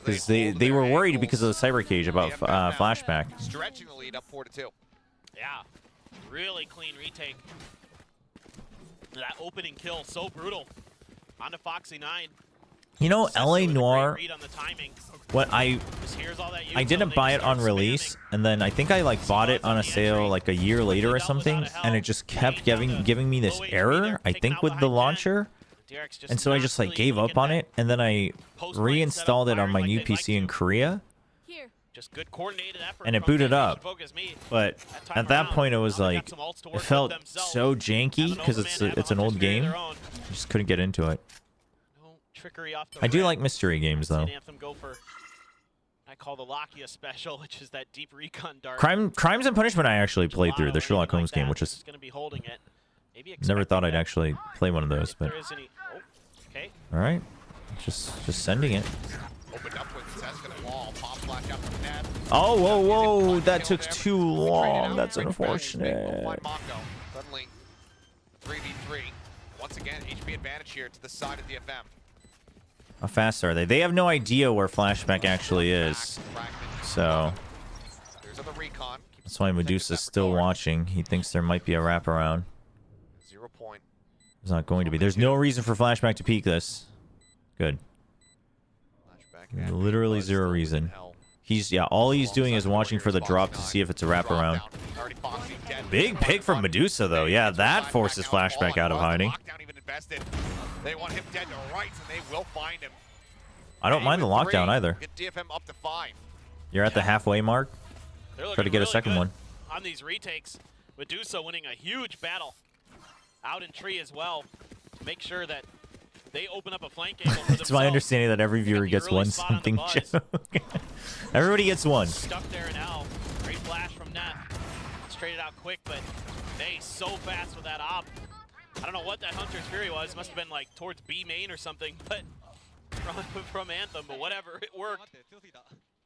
Speaker 3: Because they were worried because of the cyber cage about flashback.
Speaker 6: Stretching the lead up 4-2.
Speaker 7: Yeah, really clean retake. That opening kill, so brutal. On to Foxy 9.
Speaker 3: You know, LA Noir,
Speaker 7: Read on the timing.
Speaker 3: what I didn't buy it on release, and then I think I like bought it on a sale like a year later or something, and it just kept giving me this error, I think, with the launcher. And so I just like gave up on it, and then I reinstalled it on my new PC in Korea,
Speaker 7: Just good coordinated effort
Speaker 3: and it
Speaker 7: from
Speaker 3: booted up.
Speaker 7: Focus Me.
Speaker 3: But at that point, it was like, it felt so janky because it's an old game. I just couldn't get into it.
Speaker 7: No trickery off the
Speaker 3: I do
Speaker 7: red.
Speaker 3: like mystery games though.
Speaker 7: Anthem go for, I call the Lakia special, which is that deep recon dart.
Speaker 3: Crimes and Punishment I actually played through, the Sherlock Holmes game, which is
Speaker 7: going to be holding it. Maybe
Speaker 3: never thought I'd
Speaker 7: expecting
Speaker 3: actually play one of those,
Speaker 7: if
Speaker 3: but
Speaker 7: there is any. Oh, okay.
Speaker 3: all right, just sending it.
Speaker 6: Opened up with Zeska to wall. Pop flash out from Ned.
Speaker 3: Oh, whoa, whoa, that took too long. That's unfortunate.
Speaker 6: Suddenly, 3v3. Once again, HP advantage here to the side of DFM.
Speaker 3: How fast are they? They have no idea where flashback actually is, so
Speaker 6: There's other recon.
Speaker 3: that's why Medusa's still watching. He thinks there might be a wraparound.
Speaker 6: 0 point.
Speaker 3: There's not going to be. There's no reason for flashback to peek this. Good.
Speaker 6: Flashback.
Speaker 3: Literally zero reason. All he's doing is watching for the drop to see if it's a wraparound. Big pick from Medusa though. Yeah, that forces flashback out of hiding.
Speaker 6: They want him dead to rights, and they will find him.
Speaker 3: I don't mind the lockdown either.
Speaker 6: Get DFM up to 5.
Speaker 3: You're at the halfway mark. Try to get a second one.
Speaker 7: On these retakes, Medusa winning a huge battle out in tree as well. Make sure that they open up a flank angle for
Speaker 3: It's my understanding that every viewer gets one something joke. Everybody gets one.
Speaker 7: Stuck there now. Great flash from Net. Straight it out quick, but they so fast with that op. I don't know what that Hunter's Fury was. Must have been like towards B main or something, but from Anthem, but whatever, it worked.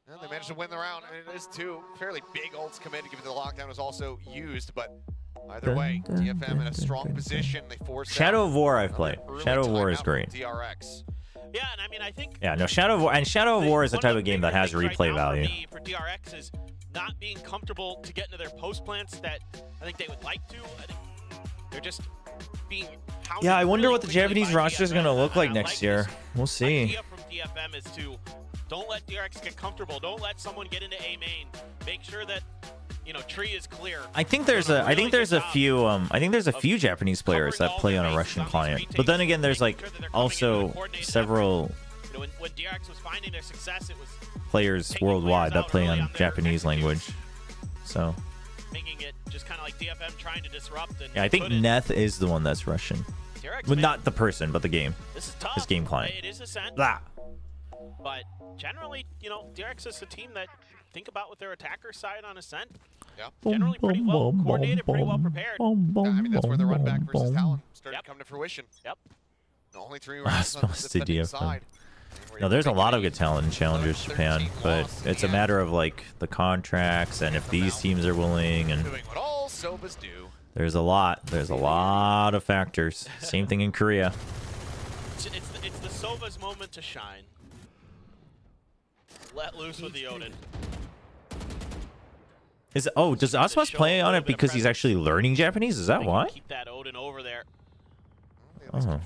Speaker 6: And they managed to win the round. I mean, it is two fairly big ults committed, given the lockdown was also used, but either way, DFM in a strong position. They forced
Speaker 3: Shadow of War I've played. Shadow of War is great.
Speaker 6: DRX.
Speaker 7: Yeah, and I mean, I think.
Speaker 3: Yeah, no, Shadow of War is the type of game that has replay value.
Speaker 7: For DRX is not being comfortable to get into their post plants that I think they would like to. I think they're just being.
Speaker 3: Yeah, I wonder what the Japanese
Speaker 7: by
Speaker 3: roster is
Speaker 7: DFM,
Speaker 3: going to look like
Speaker 7: and I
Speaker 3: next year.
Speaker 7: this.
Speaker 3: We'll see.
Speaker 7: Idea from DFM is to don't let DRX get comfortable. Don't let someone get into A main. Make sure that tree is clear.
Speaker 3: I think there's a few Japanese players that play on a Russian client. But then again, there's like also several
Speaker 7: when DRX was finding their success, it was
Speaker 3: players worldwide that play on Japanese language. So
Speaker 7: making it just kind of like DFM trying to disrupt. And
Speaker 3: yeah, I think Neth is the one that's Russian. Well, not the person, but the game.
Speaker 7: This is tough.
Speaker 3: His game client.
Speaker 7: It is Ascent.
Speaker 3: Blah.
Speaker 7: But generally, DRX is a team that think about with their attacker side on Ascent.
Speaker 6: Yeah.
Speaker 7: Generally pretty well coordinated, pretty well prepared.
Speaker 6: I mean, that's where the run back versus Talon started to come to fruition.
Speaker 7: Yep.
Speaker 6: Only 3 rounds on the defending side.
Speaker 3: No, there's a lot of good talent in Challengers Japan, but it's a matter of like the contracts and if these teams are willing, and
Speaker 6: Doing what all Sobas do.
Speaker 3: there's a lot of factors. Same thing in Korea.
Speaker 7: It's the Sova's moment to shine. Let loose with the Odin.
Speaker 3: Is oh, does Aspas play on it because he's actually learning Japanese? Is that why?
Speaker 7: Keep that Odin over there.
Speaker 3: Oh,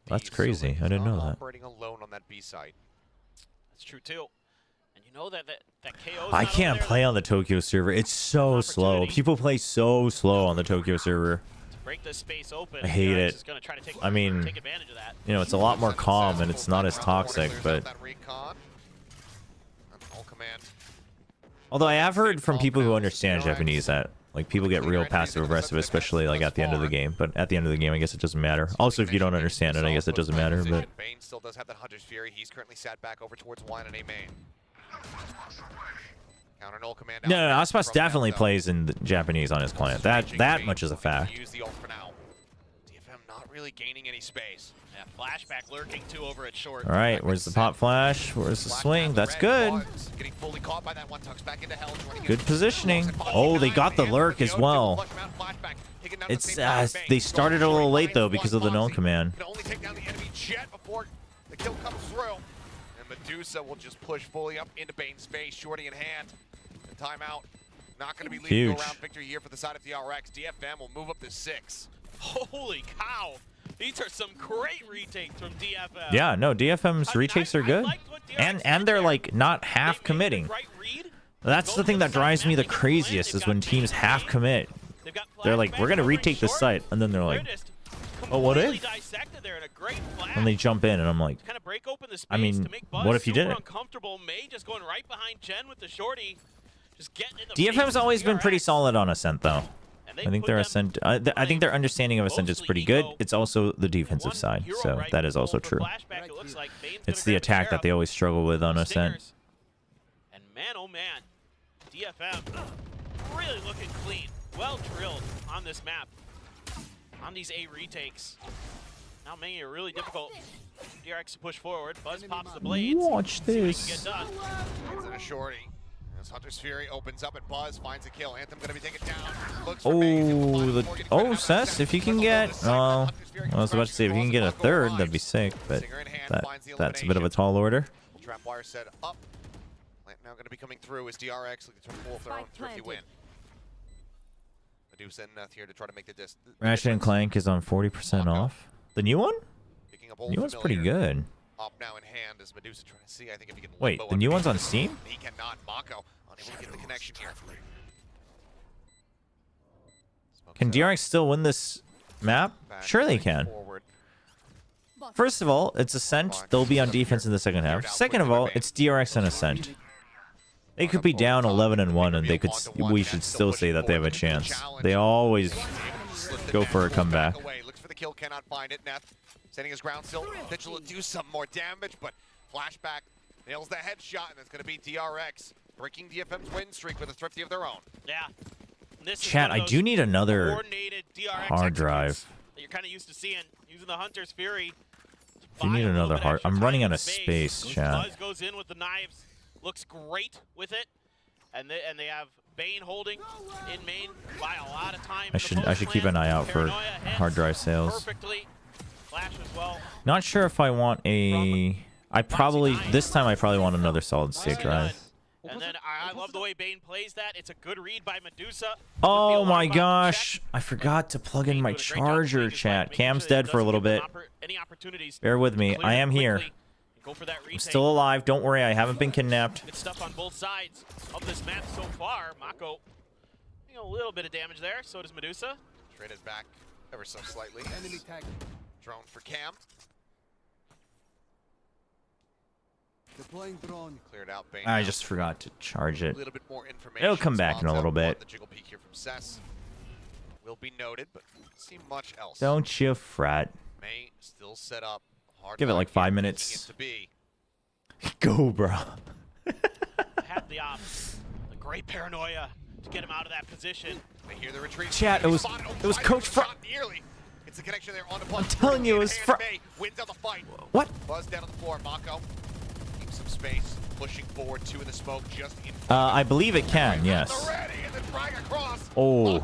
Speaker 3: that's crazy. I didn't know that.
Speaker 6: Operating alone on that B site.
Speaker 7: That's true too. And you know that KO.
Speaker 3: I can't play on the Tokyo server. It's so slow. People play so slow on the Tokyo server.
Speaker 7: Break this space open.
Speaker 3: I hate it.
Speaker 7: Is gonna try to take
Speaker 3: mean,
Speaker 7: advantage of that.
Speaker 3: you know, it's a lot more calm and it's not as toxic, but although I have heard from people who understand Japanese that like people get real passive aggressive, especially like at the end of the game. But at the end of the game, I guess it doesn't matter. Also, if you don't understand it, I guess it doesn't matter. But
Speaker 6: Bane still does have that Hunter's Fury. He's currently sat back over towards Y and A main. Counter null command.
Speaker 3: no, Aspas definitely plays in the Japanese on his client. That much is a fact.
Speaker 6: Use the ult for now. DFM not really gaining any space.
Speaker 7: Yeah, flashback lurking too over at short.
Speaker 3: All right, where's the pop flash? Where's the swing? That's good.
Speaker 6: Getting fully caught by that one, tucks back into hell.
Speaker 3: Good positioning. Oh, they got the lurk as well. It's they started a little late though because of the null command.
Speaker 6: Can only take down the enemy jet before the kill comes through. And Medusa will just push fully up into Bane's space, shorty in hand. And timeout. Not going to be leading to a round victory here for the side of the RX. DFM will move up to 6.
Speaker 7: Holy cow! These are some great retakes from DFM.
Speaker 3: Yeah, no, DFM's retakes are good, and they're like not half committing. That's the thing that drives me the craziest is when teams half commit. They're like, we're gonna retake this site, and then they're like, oh, what if? And they jump in, and I'm like, I mean, what if you did it?
Speaker 7: Just going right behind Jen with the shorty.
Speaker 3: DFM's always been pretty solid on Ascent, though. I think their Ascent, I think their understanding of Ascent is pretty good. It's also the defensive side, so that is also true. It's the attack that they always struggle with on Ascent.
Speaker 7: And man, oh man, DFM really looking clean, well drilled on this map, on these A retakes. Now making it really difficult. DRX to push forward. Buzz pops the blades.
Speaker 3: Watch this.
Speaker 6: It's in a shorty. As Hunter's Fury opens up and Buzz finds a kill. Anthem gonna be taken down. Looks for
Speaker 3: Cess, if you can get, I was about to say if you can get a third, that'd be sick, but that's a bit of a tall order.
Speaker 6: Trapwire set up. Now gonna be coming through as DRX looking to pull their own thrifty win. Medusa and Neth here to try to make the distance.
Speaker 3: Ratchet and Clank is on 40% off. The new one? The new one's pretty good.
Speaker 6: Up now in hand as Medusa trying to see, I think if he can.
Speaker 3: Wait, the new one's on Steam?
Speaker 6: He cannot. Mako unable to get the connection here.
Speaker 3: Can DRX still win this map? Sure they can. First of all, it's Ascent. They'll be on defense in the second half. Second of all, it's DRX and Ascent. They could be down 11-1, and they could. We should still say that they have a chance. They always go for a comeback.
Speaker 6: Looks for the kill, cannot find it. Neth setting his ground still. Mitchell will do some more damage, but flashback nails the headshot, and it's going to be DRX breaking DFM's win streak with a thrifty of their own.
Speaker 7: Yeah.
Speaker 3: Chat, I do need another hard drive.
Speaker 7: That you're kind of used to seeing using the Hunter's Fury.
Speaker 3: You need another hard. I'm running out of space, chat.
Speaker 7: Buzz goes in with the knives, looks great with it, and they have Bane holding in main by a lot of time.
Speaker 3: I should keep an eye out for hard drive sales.
Speaker 7: Perfectly. Flash as well.
Speaker 3: Not sure if I want a. This time I probably want another solid state drive.
Speaker 7: And then I love the way Bane plays that. It's a good read by Medusa.
Speaker 3: Oh my gosh. I forgot to plug in my charger, chat. Cam's dead for a little bit. Bear with me. I am here. I'm still alive. Don't worry. I haven't been kidnapped.
Speaker 7: Good stuff on both sides of this map so far. Mako, a little bit of damage there. So does Medusa.
Speaker 6: Trade is back ever so slightly. Enemy tag. Drone for Cam.
Speaker 5: Deploying drone.
Speaker 6: Cleared out Bane.
Speaker 3: I just forgot to charge it.
Speaker 6: A little bit more information.
Speaker 3: It'll come back in a little bit.
Speaker 6: The jiggle peek here from Cess will be noted, but see much else.
Speaker 3: Don't you fret.
Speaker 6: May still set up. Hard
Speaker 3: give it like 5 minutes. Go, bro.
Speaker 7: Had the ops. The great paranoia to get him out of that position.
Speaker 6: They hear the retreat.
Speaker 3: Chat, it was Coach Fry.
Speaker 6: It's a connection there on the
Speaker 3: I'm telling you, it was Fry.
Speaker 6: Wins out the fight.
Speaker 3: What?
Speaker 6: Buzz down on the floor. Mako keeps some space, pushing forward. 2 in the smoke, just in front.
Speaker 3: I believe it can. Yes. Oh,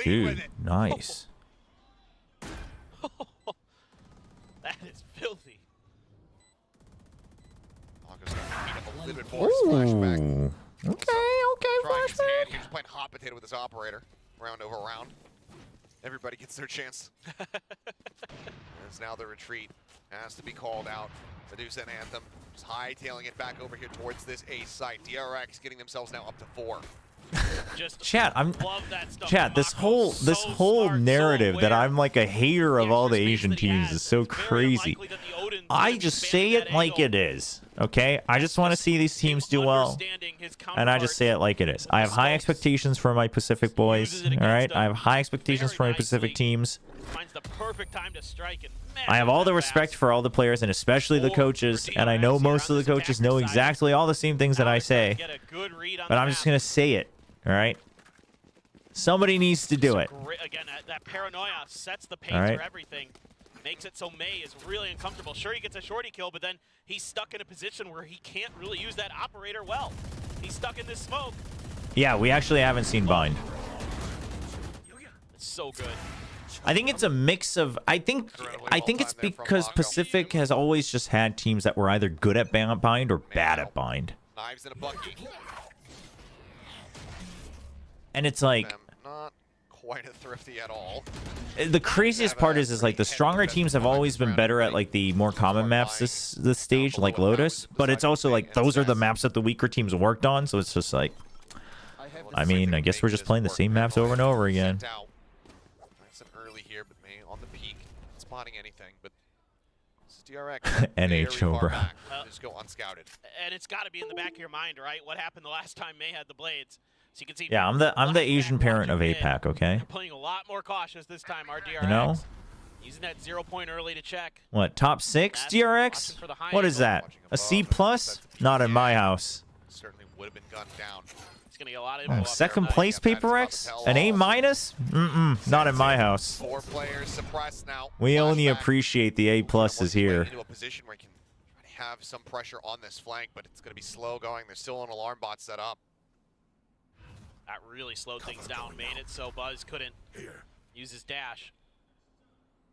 Speaker 3: dude, nice.
Speaker 7: That is filthy.
Speaker 3: Ooh. Okay, flashback.
Speaker 6: hot potato with this operator, round over round. Everybody gets their chance. As now the retreat has to be called out. Medusa and Anthem just hightailing it back over here towards this A site. DRX getting themselves now up to 4.
Speaker 7: Just
Speaker 3: Chat,
Speaker 7: love that stuff.
Speaker 3: Chat, this whole
Speaker 7: smart,
Speaker 3: narrative
Speaker 7: so
Speaker 3: that
Speaker 7: aware.
Speaker 3: I'm like a hater of all the
Speaker 7: Extra space
Speaker 3: Asian
Speaker 7: that he
Speaker 3: teams
Speaker 7: has,
Speaker 3: is so
Speaker 7: it's very
Speaker 3: crazy.
Speaker 7: unlikely that the Odin's
Speaker 3: I
Speaker 7: gonna
Speaker 3: just
Speaker 7: be
Speaker 3: say
Speaker 7: spamming
Speaker 3: it
Speaker 7: that
Speaker 3: like
Speaker 7: angle.
Speaker 3: it is, okay? I just want to see these teams do well,
Speaker 7: Understanding his
Speaker 3: and I just say it like it is. I have high expectations for my Pacific boys,
Speaker 7: Uses it
Speaker 3: all right?
Speaker 7: against them
Speaker 3: I have high expectations
Speaker 7: very
Speaker 3: for my Pacific
Speaker 7: nicely.
Speaker 3: teams.
Speaker 7: Finds the perfect time to strike, and man,
Speaker 3: I have all the respect
Speaker 7: fast.
Speaker 3: for all the players, and especially the
Speaker 7: Or
Speaker 3: coaches,
Speaker 7: for
Speaker 3: and I know
Speaker 7: DRX here
Speaker 3: most
Speaker 7: on
Speaker 3: of the
Speaker 7: this
Speaker 3: coaches
Speaker 7: attacker
Speaker 3: know
Speaker 7: side.
Speaker 3: exactly all the same things that I
Speaker 7: Alex trying to
Speaker 3: say,
Speaker 7: get a good read on
Speaker 3: but
Speaker 7: the
Speaker 3: I'm just
Speaker 7: map.
Speaker 3: going to say it, all right? Somebody needs to do it.
Speaker 7: Again, that paranoia sets the pace
Speaker 3: All right.
Speaker 7: for everything. Makes it so May is really uncomfortable. Sure, he gets a shorty kill, but then he's stuck in a position where he can't really use that operator well. He's stuck in this smoke.
Speaker 3: Yeah, we actually haven't seen Bind.
Speaker 7: It's so good.
Speaker 3: I think it's a mix of I think it's because Pacific has always just had teams that were either good at Bind or bad at Bind.
Speaker 6: Knives in a bucket.
Speaker 3: And it's like
Speaker 6: Them not quite as thrifty at all.
Speaker 3: the craziest part is like the stronger teams have always been better at like the more common maps this stage, like Lotus, but it's also like those are the maps that the weaker teams worked on, so it's just like I mean, I guess we're just playing the same maps over and over again.
Speaker 6: Nice and early here, but May on the peak, spotting anything, but this is DRX. very
Speaker 3: NHO,
Speaker 6: far
Speaker 3: bro.
Speaker 6: back. Just go unscouted.
Speaker 7: And it's got to be in the back of your mind, right? What happened the last time May had the blades? So you can see.
Speaker 3: Yeah, I'm the Asian parent of
Speaker 7: watching
Speaker 3: APAC, okay?
Speaker 7: They're playing a lot more cautious this time. Our DRX.
Speaker 3: You know?
Speaker 7: Using that 0 point early to check.
Speaker 3: What, top 6
Speaker 7: That's
Speaker 3: DRX?
Speaker 7: watching for the high
Speaker 3: What is
Speaker 7: angle.
Speaker 3: that?
Speaker 6: Watching
Speaker 3: A C
Speaker 6: above,
Speaker 3: plus?
Speaker 6: that's the
Speaker 3: Not in
Speaker 6: PK.
Speaker 3: my house.
Speaker 6: Certainly would have been gunned down.
Speaker 7: It's gonna get a lot of info
Speaker 3: Oh,
Speaker 7: up there.
Speaker 3: second
Speaker 7: Nice.
Speaker 3: place,
Speaker 6: Yeah, that's
Speaker 3: Paper
Speaker 6: about
Speaker 3: X?
Speaker 6: to tell
Speaker 3: An A
Speaker 6: all.
Speaker 3: minus? Not in my house.
Speaker 6: 4 players suppressed now.
Speaker 3: We only
Speaker 6: Flashback.
Speaker 3: appreciate the A pluses here.
Speaker 6: Into a position where he can try to have some pressure on this flank, but it's going to be slow going. There's still an alarm bot set up.
Speaker 7: That really slowed things down, made it so Buzz couldn't use his dash.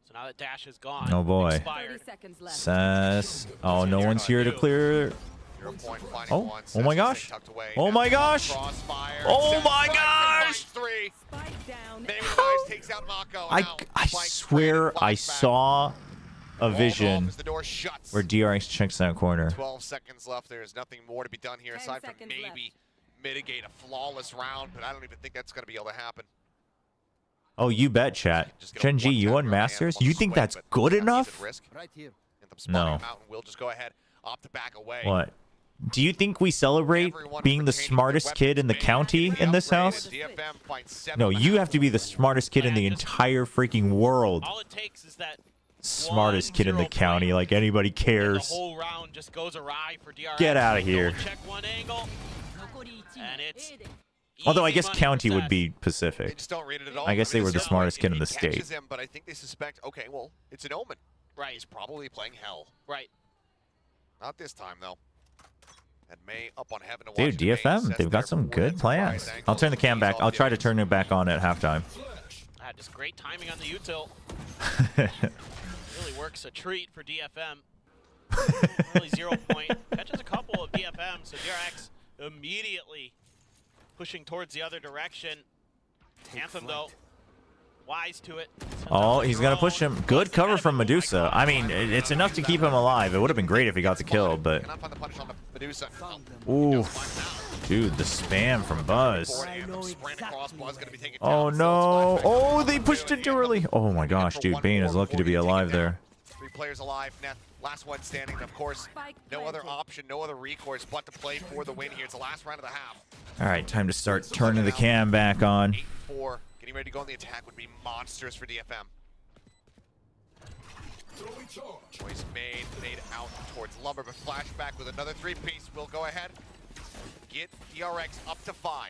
Speaker 7: So now that dash is gone,
Speaker 3: Oh, boy.
Speaker 7: expired.
Speaker 3: Sass. Oh, no one's here to clear.
Speaker 6: 0 point, finding
Speaker 3: Oh,
Speaker 6: one.
Speaker 3: oh my
Speaker 6: Sass
Speaker 3: gosh.
Speaker 6: tucked away.
Speaker 3: Oh
Speaker 6: Now
Speaker 3: my gosh.
Speaker 6: Crossfire.
Speaker 3: Oh
Speaker 6: Sass
Speaker 3: my
Speaker 6: finds
Speaker 3: gosh.
Speaker 6: 3.
Speaker 8: Spike down.
Speaker 6: Maybe Knives takes out Mako.
Speaker 3: I
Speaker 6: Now Spike
Speaker 3: swear
Speaker 6: planted,
Speaker 3: I
Speaker 6: flashback.
Speaker 3: saw a
Speaker 6: Walled off
Speaker 3: vision
Speaker 6: as the door shuts.
Speaker 3: where DRX checks that corner.
Speaker 6: 12 seconds left. There's nothing more to be done here
Speaker 8: 10
Speaker 6: aside from
Speaker 8: seconds
Speaker 6: maybe mitigate a flawless round, but I don't even think that's going to be able to happen.
Speaker 3: Oh, you bet, chat.
Speaker 6: Just get a
Speaker 3: Gen G, you
Speaker 6: 1-10
Speaker 3: won
Speaker 6: around the
Speaker 3: Masters?
Speaker 6: hand,
Speaker 3: You
Speaker 6: wants to
Speaker 3: think
Speaker 6: swing,
Speaker 3: that's
Speaker 6: but
Speaker 3: good
Speaker 6: he's at
Speaker 3: enough?
Speaker 6: risk.
Speaker 5: Right here.
Speaker 6: Anthem spotting
Speaker 3: No.
Speaker 6: him out, and Will just go ahead, opt to back away.
Speaker 3: What? Do you think we celebrate
Speaker 6: Everyone
Speaker 3: being the
Speaker 6: retaining
Speaker 3: smartest
Speaker 6: weapons
Speaker 3: kid in the
Speaker 6: may
Speaker 3: county
Speaker 6: be
Speaker 3: in this
Speaker 6: upgraded.
Speaker 3: house?
Speaker 6: DFM finds 7
Speaker 3: No,
Speaker 6: on the
Speaker 3: you
Speaker 6: half.
Speaker 3: have to be the smartest kid in the entire freaking world.
Speaker 7: All it takes is that
Speaker 3: Smartest kid in the
Speaker 7: 1-0
Speaker 3: county,
Speaker 7: point,
Speaker 3: like anybody
Speaker 7: and
Speaker 3: cares.
Speaker 7: the whole round just goes awry for DRX.
Speaker 3: Get outta here.
Speaker 7: Double check one angle, and it's
Speaker 3: Although I
Speaker 7: easy
Speaker 3: guess
Speaker 7: money
Speaker 3: county
Speaker 7: for
Speaker 3: would
Speaker 7: Sass.
Speaker 3: be
Speaker 6: They
Speaker 3: Pacific.
Speaker 6: just don't read it at all.
Speaker 3: I guess they were the
Speaker 6: it's
Speaker 3: smartest kid in the
Speaker 6: he catches
Speaker 3: state.
Speaker 6: him, but I think they suspect, okay, well, it's an omen.
Speaker 7: Right,
Speaker 6: He's probably playing hell.
Speaker 7: right.
Speaker 6: Not this time, though. And May up on heaven to
Speaker 3: Dude,
Speaker 6: watch the main,
Speaker 3: DFM,
Speaker 6: sets
Speaker 3: they've
Speaker 6: there
Speaker 3: got some
Speaker 6: for
Speaker 3: good
Speaker 6: that
Speaker 3: plans.
Speaker 6: surprise
Speaker 3: I'll turn the
Speaker 6: angle.
Speaker 3: cam back.
Speaker 6: He's
Speaker 3: I'll
Speaker 6: off
Speaker 3: try
Speaker 6: the
Speaker 3: to turn it back on at halftime.
Speaker 7: Just great timing on the util. Really works a treat for DFM. Really 0 point. Catches a couple of DFM, so DRX immediately pushing towards the other direction. Anthem, though, wise to it.
Speaker 3: Oh, he's going to push him. Good cover from Medusa. I mean, it's enough to keep him alive. It would have been great if he got the kill, but...
Speaker 6: Cannot find the punish on the Medusa.
Speaker 3: Ooh. Dude, the spam from Buzz. Oh, no. Oh, they pushed it too early. Oh, my gosh, dude. Bane is lucky to be alive there.
Speaker 6: 3 players alive. Neth, last one standing. Of course, no other option, no other recourse but to play for the win here. It's the last round of the half.
Speaker 3: All right, time to start turning the cam back on.
Speaker 6: 8-4. Getting ready to go on the attack would be monsters for DFM. Choice made out towards Lumber, but flashback with another 3-piece. Will go ahead. Get DRX up to 5.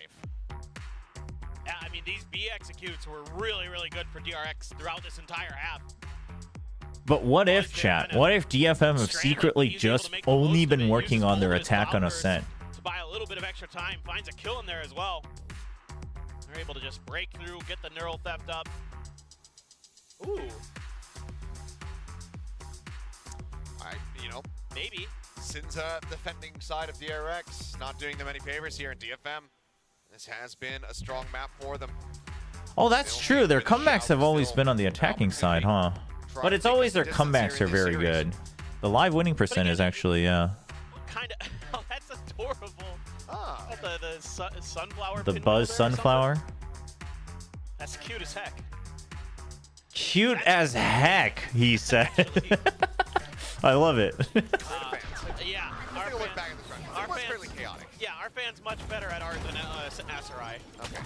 Speaker 7: Yeah, I mean, these B executes were really, really good for DRX throughout this entire half.
Speaker 3: But what if, chat? What if DFM have secretly just only been working on their attack on Ascent?
Speaker 7: To buy a little bit of extra time, finds a kill in there as well. They're able to just break through, get the neural theft up. Ooh,
Speaker 6: Maybe. Sinza defending side of DRX, not doing them any favors here in DFM. This has been a strong map for them.
Speaker 3: Oh, that's true. Their comebacks have always been on the attacking side, huh? But it's always their comebacks are very good. The live winning percent is actually,
Speaker 7: Kind of. Oh, that's adorable.
Speaker 6: Ah.
Speaker 7: The sunflower.
Speaker 3: The
Speaker 7: pinwheel
Speaker 3: Buzz
Speaker 7: there,
Speaker 3: Sunflower.
Speaker 7: That's cute as heck.
Speaker 3: Cute as heck, he said. I love it.
Speaker 7: Yeah.
Speaker 6: Take a look back at this run. It was fairly chaotic.
Speaker 7: Yeah, our fans much better at art than Asarai.
Speaker 6: Okay.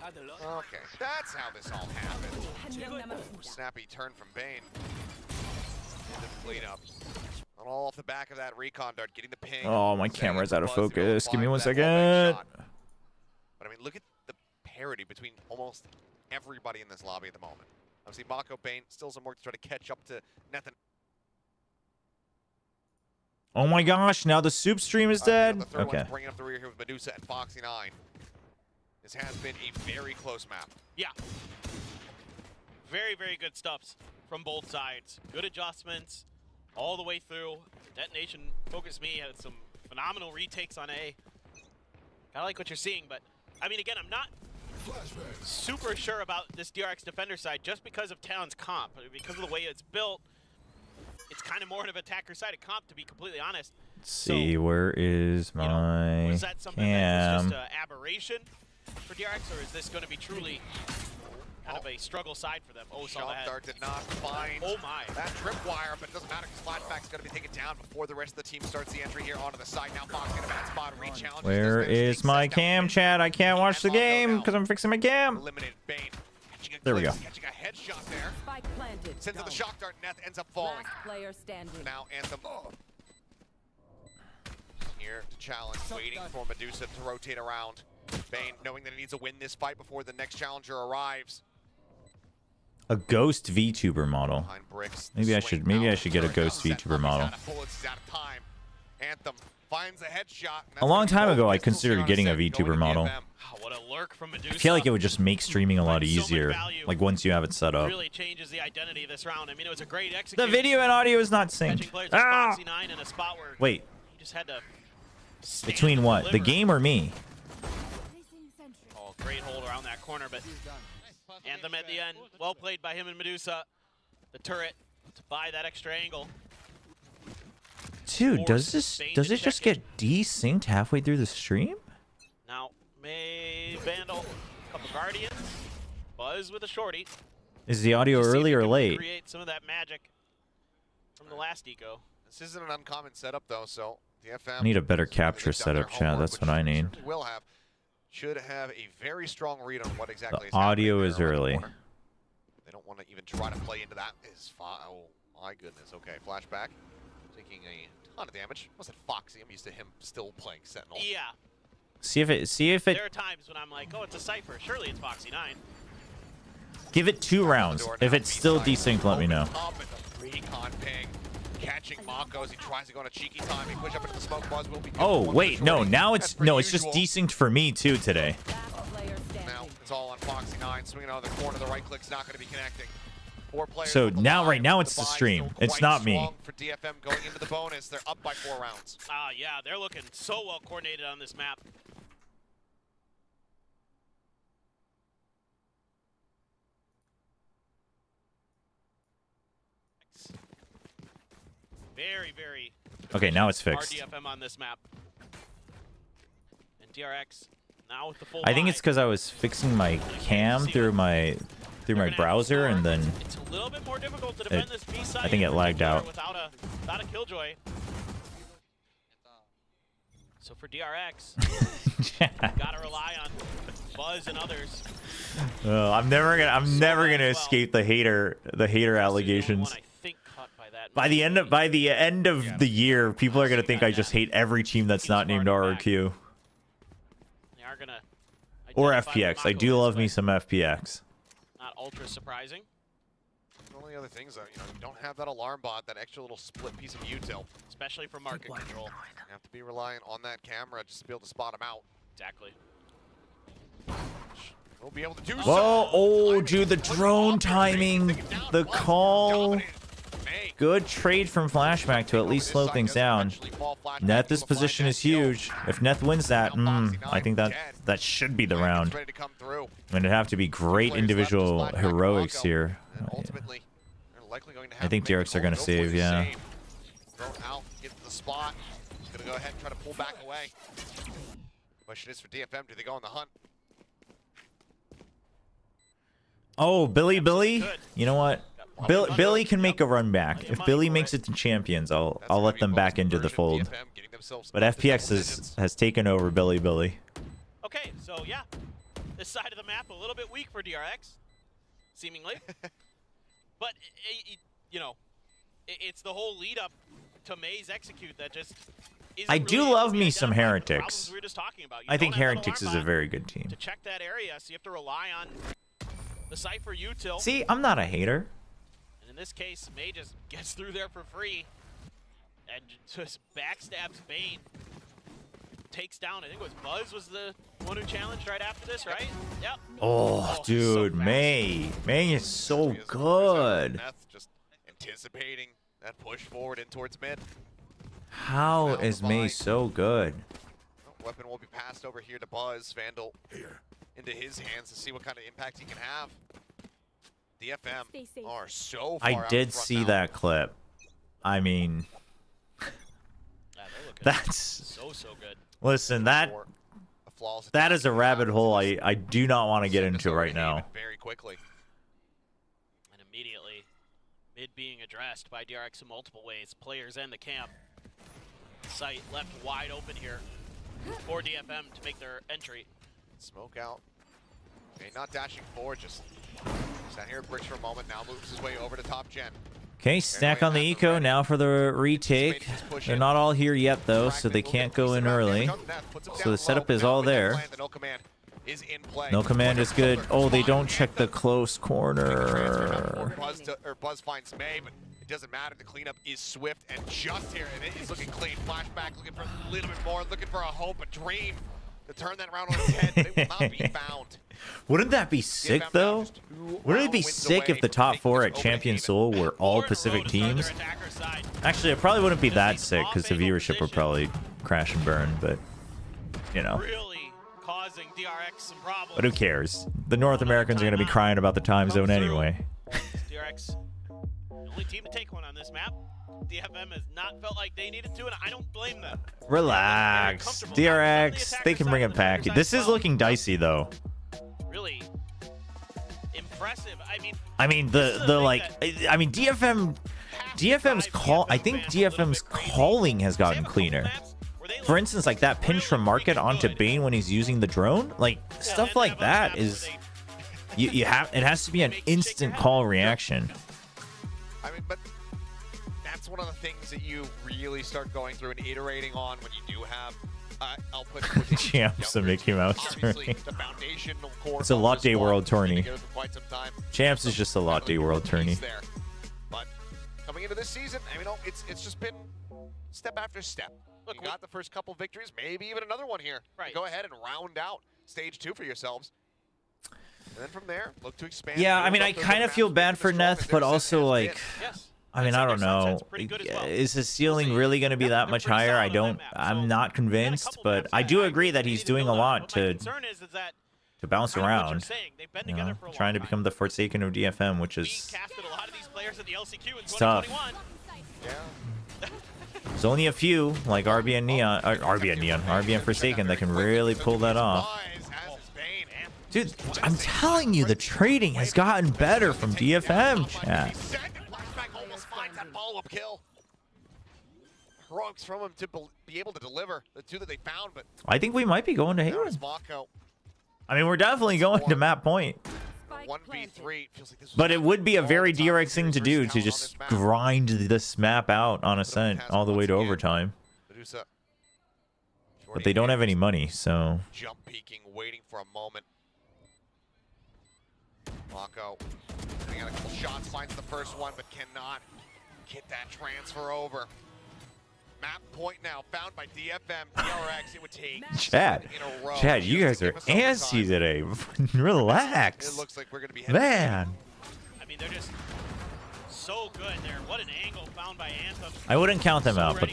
Speaker 6: Okay, that's how this all happened. Snappy turn from Bane. And the cleanup. And all off the back of that recon dart, getting the ping.
Speaker 3: Oh, my
Speaker 6: Setting
Speaker 3: camera's
Speaker 6: up
Speaker 3: out of
Speaker 6: the buzz to go
Speaker 3: focus. Give me
Speaker 6: apply
Speaker 3: 1
Speaker 6: that wallbang
Speaker 3: second.
Speaker 6: shot. But I mean, look at the parity between almost everybody in this lobby at the moment. Obviously, Mako, Bane, still some work to try to catch up to Nathan.
Speaker 3: Oh my gosh, now the soup stream is dead?
Speaker 6: The third
Speaker 3: Okay.
Speaker 6: one's bringing up the rear here with Medusa and Foxy9. This has been a very close map.
Speaker 7: Yeah. Very, very good stuffs from both sides. Good adjustments all the way through. Detonation Focus Me had some phenomenal retakes on A. I like what you're seeing, but I mean, again, I'm not super sure about this DRX defender side just because of Talon's comp. Because of the way it's built, it's kind of more of an attacker-sided comp, to be completely honest.
Speaker 3: Let's see, where is my
Speaker 7: was that something that was just an aberration for DRX, or is this going to be truly kind of a struggle side for them? Oh, saw
Speaker 6: Shot
Speaker 7: that.
Speaker 6: dart did not find
Speaker 7: Oh my.
Speaker 6: that tripwire, but it doesn't matter because Flashback's going to be taken down before the rest of the team starts the entry here onto the side. Now Fox in a bad spot, re-challenges.
Speaker 3: Where is my cam, chat? I can't watch the game because I'm fixing my cam.
Speaker 6: Eliminated Bane. Catching a
Speaker 3: There we
Speaker 6: glimpse,
Speaker 3: go.
Speaker 6: Catching a headshot there.
Speaker 8: Spike planted.
Speaker 6: Sends in the shock dart, Neth ends up falling.
Speaker 8: Last player standing.
Speaker 6: Now Anthem here to challenge, waiting for Medusa to rotate around. Bane knowing that he needs to win this fight before the next challenger arrives.
Speaker 3: A ghost VTuber model.
Speaker 6: Behind bricks,
Speaker 3: Maybe I should get a
Speaker 6: Turret
Speaker 3: ghost
Speaker 6: set
Speaker 3: VTuber
Speaker 6: up,
Speaker 3: model.
Speaker 6: He's out of bullets, he's out of time. Anthem finds a headshot. and that's
Speaker 3: A long
Speaker 6: gonna be
Speaker 3: time
Speaker 6: both
Speaker 3: ago, I
Speaker 6: pistols
Speaker 3: considered
Speaker 6: here on
Speaker 3: getting a
Speaker 6: set, going
Speaker 3: VTuber
Speaker 6: to
Speaker 3: model.
Speaker 6: DFM.
Speaker 7: Oh, what a lurk from Medusa.
Speaker 3: I feel like it would just make streaming a lot
Speaker 7: So much
Speaker 3: easier.
Speaker 7: value.
Speaker 3: Like once you have it set up.
Speaker 7: Really changes the identity of this round. I mean, it was a great
Speaker 3: The
Speaker 7: execution.
Speaker 3: video and audio is not
Speaker 7: Catching
Speaker 3: synced.
Speaker 7: players with
Speaker 3: Ah!
Speaker 7: Foxy9 in a spot where
Speaker 3: Wait,
Speaker 7: you just had to stand
Speaker 3: between
Speaker 7: and
Speaker 3: what? The
Speaker 7: deliver.
Speaker 3: game or me?
Speaker 7: Oh, great hold around that corner, but Anthem at the end. Well played by him and Medusa. The turret to buy that extra angle.
Speaker 3: Dude, does
Speaker 7: Spain
Speaker 3: it
Speaker 7: to
Speaker 3: just
Speaker 7: check
Speaker 3: get desynced halfway through the stream?
Speaker 7: Now, May Vandal, couple Guardians, Buzz with a shorty.
Speaker 3: Is the audio
Speaker 7: Just see if
Speaker 3: early
Speaker 7: he
Speaker 3: or
Speaker 7: can
Speaker 3: late?
Speaker 7: Create some of that magic from the last eco.
Speaker 6: This isn't an uncommon setup though, so DFM
Speaker 3: I need a better capture
Speaker 6: they've done their
Speaker 3: setup, chat.
Speaker 6: homework,
Speaker 3: That's
Speaker 6: which
Speaker 3: what I need.
Speaker 6: certainly will have. Should have a very strong read on what exactly is
Speaker 3: audio
Speaker 6: happening
Speaker 3: is
Speaker 6: there around the
Speaker 3: early.
Speaker 6: corner. They don't want to even try to play into that. Oh my goodness. Okay, flashback. Taking a ton of damage. Was it Foxy? I'm used to him still playing Sentinel.
Speaker 7: Yeah,
Speaker 3: See if it.
Speaker 7: there are times when I'm like, oh, it's a Cypher. Surely it's Foxy9.
Speaker 3: Give it 2 rounds. If it's still desynced, let me know.
Speaker 6: Up at the recon ping. Catching Mako as he tries to go on a cheeky time. He push up into the smoke. Buzz will be good.
Speaker 3: Oh
Speaker 6: One for
Speaker 3: wait, no.
Speaker 6: shorty.
Speaker 3: Now
Speaker 6: That's
Speaker 3: it's
Speaker 6: per
Speaker 3: just
Speaker 6: usual.
Speaker 3: desynced for me too today.
Speaker 8: Last player
Speaker 6: Now
Speaker 8: standing.
Speaker 6: it's all on Foxy9, swinging out of the corner. The right click's not going to be connecting. 4 players
Speaker 3: So
Speaker 6: on the
Speaker 3: now,
Speaker 6: line.
Speaker 3: right now, it's the
Speaker 6: buy
Speaker 3: stream.
Speaker 6: still
Speaker 3: It's
Speaker 6: quite
Speaker 3: not me.
Speaker 6: strong for DFM going into the bonus. They're up by 4 rounds.
Speaker 7: Yeah, they're looking so well coordinated on this map. Very, very
Speaker 3: Okay, now it's fixed.
Speaker 7: RDFM on this map. And DRX now with the full
Speaker 3: I think
Speaker 7: buy.
Speaker 3: it's because I was fixing my cam through my
Speaker 7: They're gonna have to
Speaker 3: browser, and
Speaker 7: score.
Speaker 3: then
Speaker 7: It's a little bit more difficult to defend this B side.
Speaker 3: I think
Speaker 7: in
Speaker 3: it lagged
Speaker 7: particular
Speaker 3: out.
Speaker 7: without a killjoy. So for DRX, gotta rely on Buzz and others.
Speaker 3: I'm never gonna
Speaker 7: well.
Speaker 3: escape the hater allegations.
Speaker 7: One, I think, caught by that.
Speaker 3: By the end of the year, people are gonna think I just hate every team that's not named RRQ
Speaker 7: They are gonna
Speaker 3: or
Speaker 7: identify what
Speaker 3: FPX. I
Speaker 7: Mako
Speaker 3: do
Speaker 7: is,
Speaker 3: love
Speaker 7: but
Speaker 3: me some FPX.
Speaker 7: Not ultra surprising.
Speaker 6: The only other things are, you don't have that alarm bot, that extra little split piece of util.
Speaker 7: Especially for market control.
Speaker 6: You have to be reliant on that camera just to be able to spot him out.
Speaker 7: Exactly.
Speaker 6: We'll be able to do
Speaker 3: Whoa!
Speaker 6: so.
Speaker 3: Oh, dude, the drone timing, the call.
Speaker 6: May
Speaker 3: Good trade from Flashback to at least slow things down. Neth, this position is huge. If Neth wins that, I think that should be the round. I mean, it'd have to be great individual heroics here. I think DRX are going to save, yeah.
Speaker 6: Out, get to the spot. He's going to go ahead and try to pull back away. Question is for DFM, do they go on the hunt?
Speaker 3: Oh, Billy. You know what? Billy can make a run back. If Billy makes it to champions, I'll let them back into the fold. But FPX has taken over Billy.
Speaker 7: Okay, so yeah, this side of the map a little bit weak for DRX, seemingly. But you know, it's the whole lead up to May's execute that just.
Speaker 3: I do love me some Heretics.
Speaker 7: We were just talking about.
Speaker 3: I think Heretics is a very good team.
Speaker 7: To check that area, so you have to rely on the Cypher util.
Speaker 3: See, I'm not a hater.
Speaker 7: And in this case, May just gets through there for free and just backstabs Bane. Takes down, I think it was Buzz was the one who challenged right after this, right? Yep.
Speaker 3: Oh, dude,
Speaker 7: so
Speaker 3: May is so good.
Speaker 6: Just anticipating that push forward in towards mid.
Speaker 3: How is May so good?
Speaker 6: Weapon will be passed over here to Buzz. Vandal into his hands to see what kind of impact he can have. DFM are so far
Speaker 3: I did see that clip. I mean, that's
Speaker 7: so good.
Speaker 3: Listen, that is a rabbit hole I do not want to get into right now.
Speaker 6: Very quickly.
Speaker 7: And immediately, mid being addressed by DRX in multiple ways. Players and the camp. Site left wide open here for DFM to make their entry.
Speaker 6: Smoke out. Okay, not dashing forward, just sat here at bricks for a moment. Now moves his way over to top gen.
Speaker 3: Okay, stack on the eco now for the retake. They're not all here yet though, so they can't go in early. So the setup is all there. No command is good. Oh, they don't check the close corner.
Speaker 6: Buzz finds May, but it doesn't matter. The cleanup is swift and just here, and it is looking clean. Flashback looking for a little bit more, looking for a hope, a dream to turn that around on its head, but it will not be found.
Speaker 3: Wouldn't that be sick though? Wouldn't it be sick if the top 4 at Champion Seoul were all Pacific teams? Actually, it probably wouldn't be that sick because the viewership would probably crash and burn, but you know.
Speaker 7: Causing DRX some problems.
Speaker 3: But who cares? The North Americans are going to be crying about the time zone anyway.
Speaker 7: DRX, the only team to take one on this map. DFM has not felt like they needed to, and I don't blame them.
Speaker 3: Relax. DRX, they can bring it back. This is looking dicey though.
Speaker 7: Really impressive.
Speaker 3: I mean DFM's call. I think DFM's calling has gotten cleaner. For instance, like that pinch from Market onto Bane when he's using the drone, like stuff like that is you have. It has to be an instant call reaction.
Speaker 6: I mean, but that's one of the things that you really start going through and iterating on when you do have. I'll put
Speaker 3: Champs a Mickey Mouse tourney.
Speaker 6: It's
Speaker 3: a Latte World tourney. Champs is just a Latte World tourney.
Speaker 6: But coming into this season, I mean, it's just been step after step. Look, you got the first couple victories, maybe even another one here. Right. Go ahead and round out stage 2 for yourselves. And then from there, look to expand.
Speaker 3: Yeah, I mean, I kind of feel bad for Neth, but also like, I mean, I don't know. Is his ceiling really going to be that much higher? I'm not convinced, but I do agree that he's doing a lot to bounce around. You know, trying to become the Forsaken of DFM, which is tough. There's only a few, like RBN Forsaken, that can really pull that off. Dude, I'm telling you, the trading has gotten better from DFM, chat.
Speaker 6: Heroics from him to be able to deliver the 2 that they found, but
Speaker 3: I think we might be going to Hayward. I mean, we're definitely going to map point.
Speaker 6: 1v3 feels like this,
Speaker 3: but it would be a very DRX thing to do, to just grind this map out on Ascent all the way to overtime. But they don't have any money, so.
Speaker 6: Jump peeking, waiting for a moment. Mako getting out a couple shots, finds the first one, but cannot get that transfer over. Map point now found by DFM. DRX, it would take
Speaker 3: Chad, you guys are antsy today. Relax.
Speaker 6: It looks like we're gonna be
Speaker 3: man.
Speaker 7: I mean, they're just so good there. What an angle found by Anthem.
Speaker 3: I wouldn't count them
Speaker 7: So
Speaker 3: out, but
Speaker 7: ready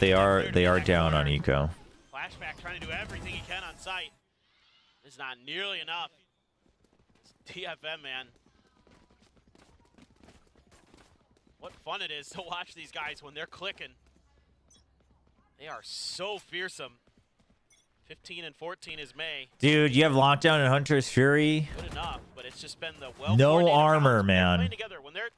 Speaker 3: they are
Speaker 7: back
Speaker 3: down on
Speaker 7: corner.
Speaker 3: eco.
Speaker 7: Flashback trying to do everything he can on site. It's not nearly enough. It's TFM, man. What fun it is to watch these guys when they're clicking. They are so fearsome. 15 and 14 is May.
Speaker 3: Dude, you have lockdown and Hunter's Fury.
Speaker 7: Good enough, but it's just been the well.
Speaker 3: No armor, man.
Speaker 7: When they're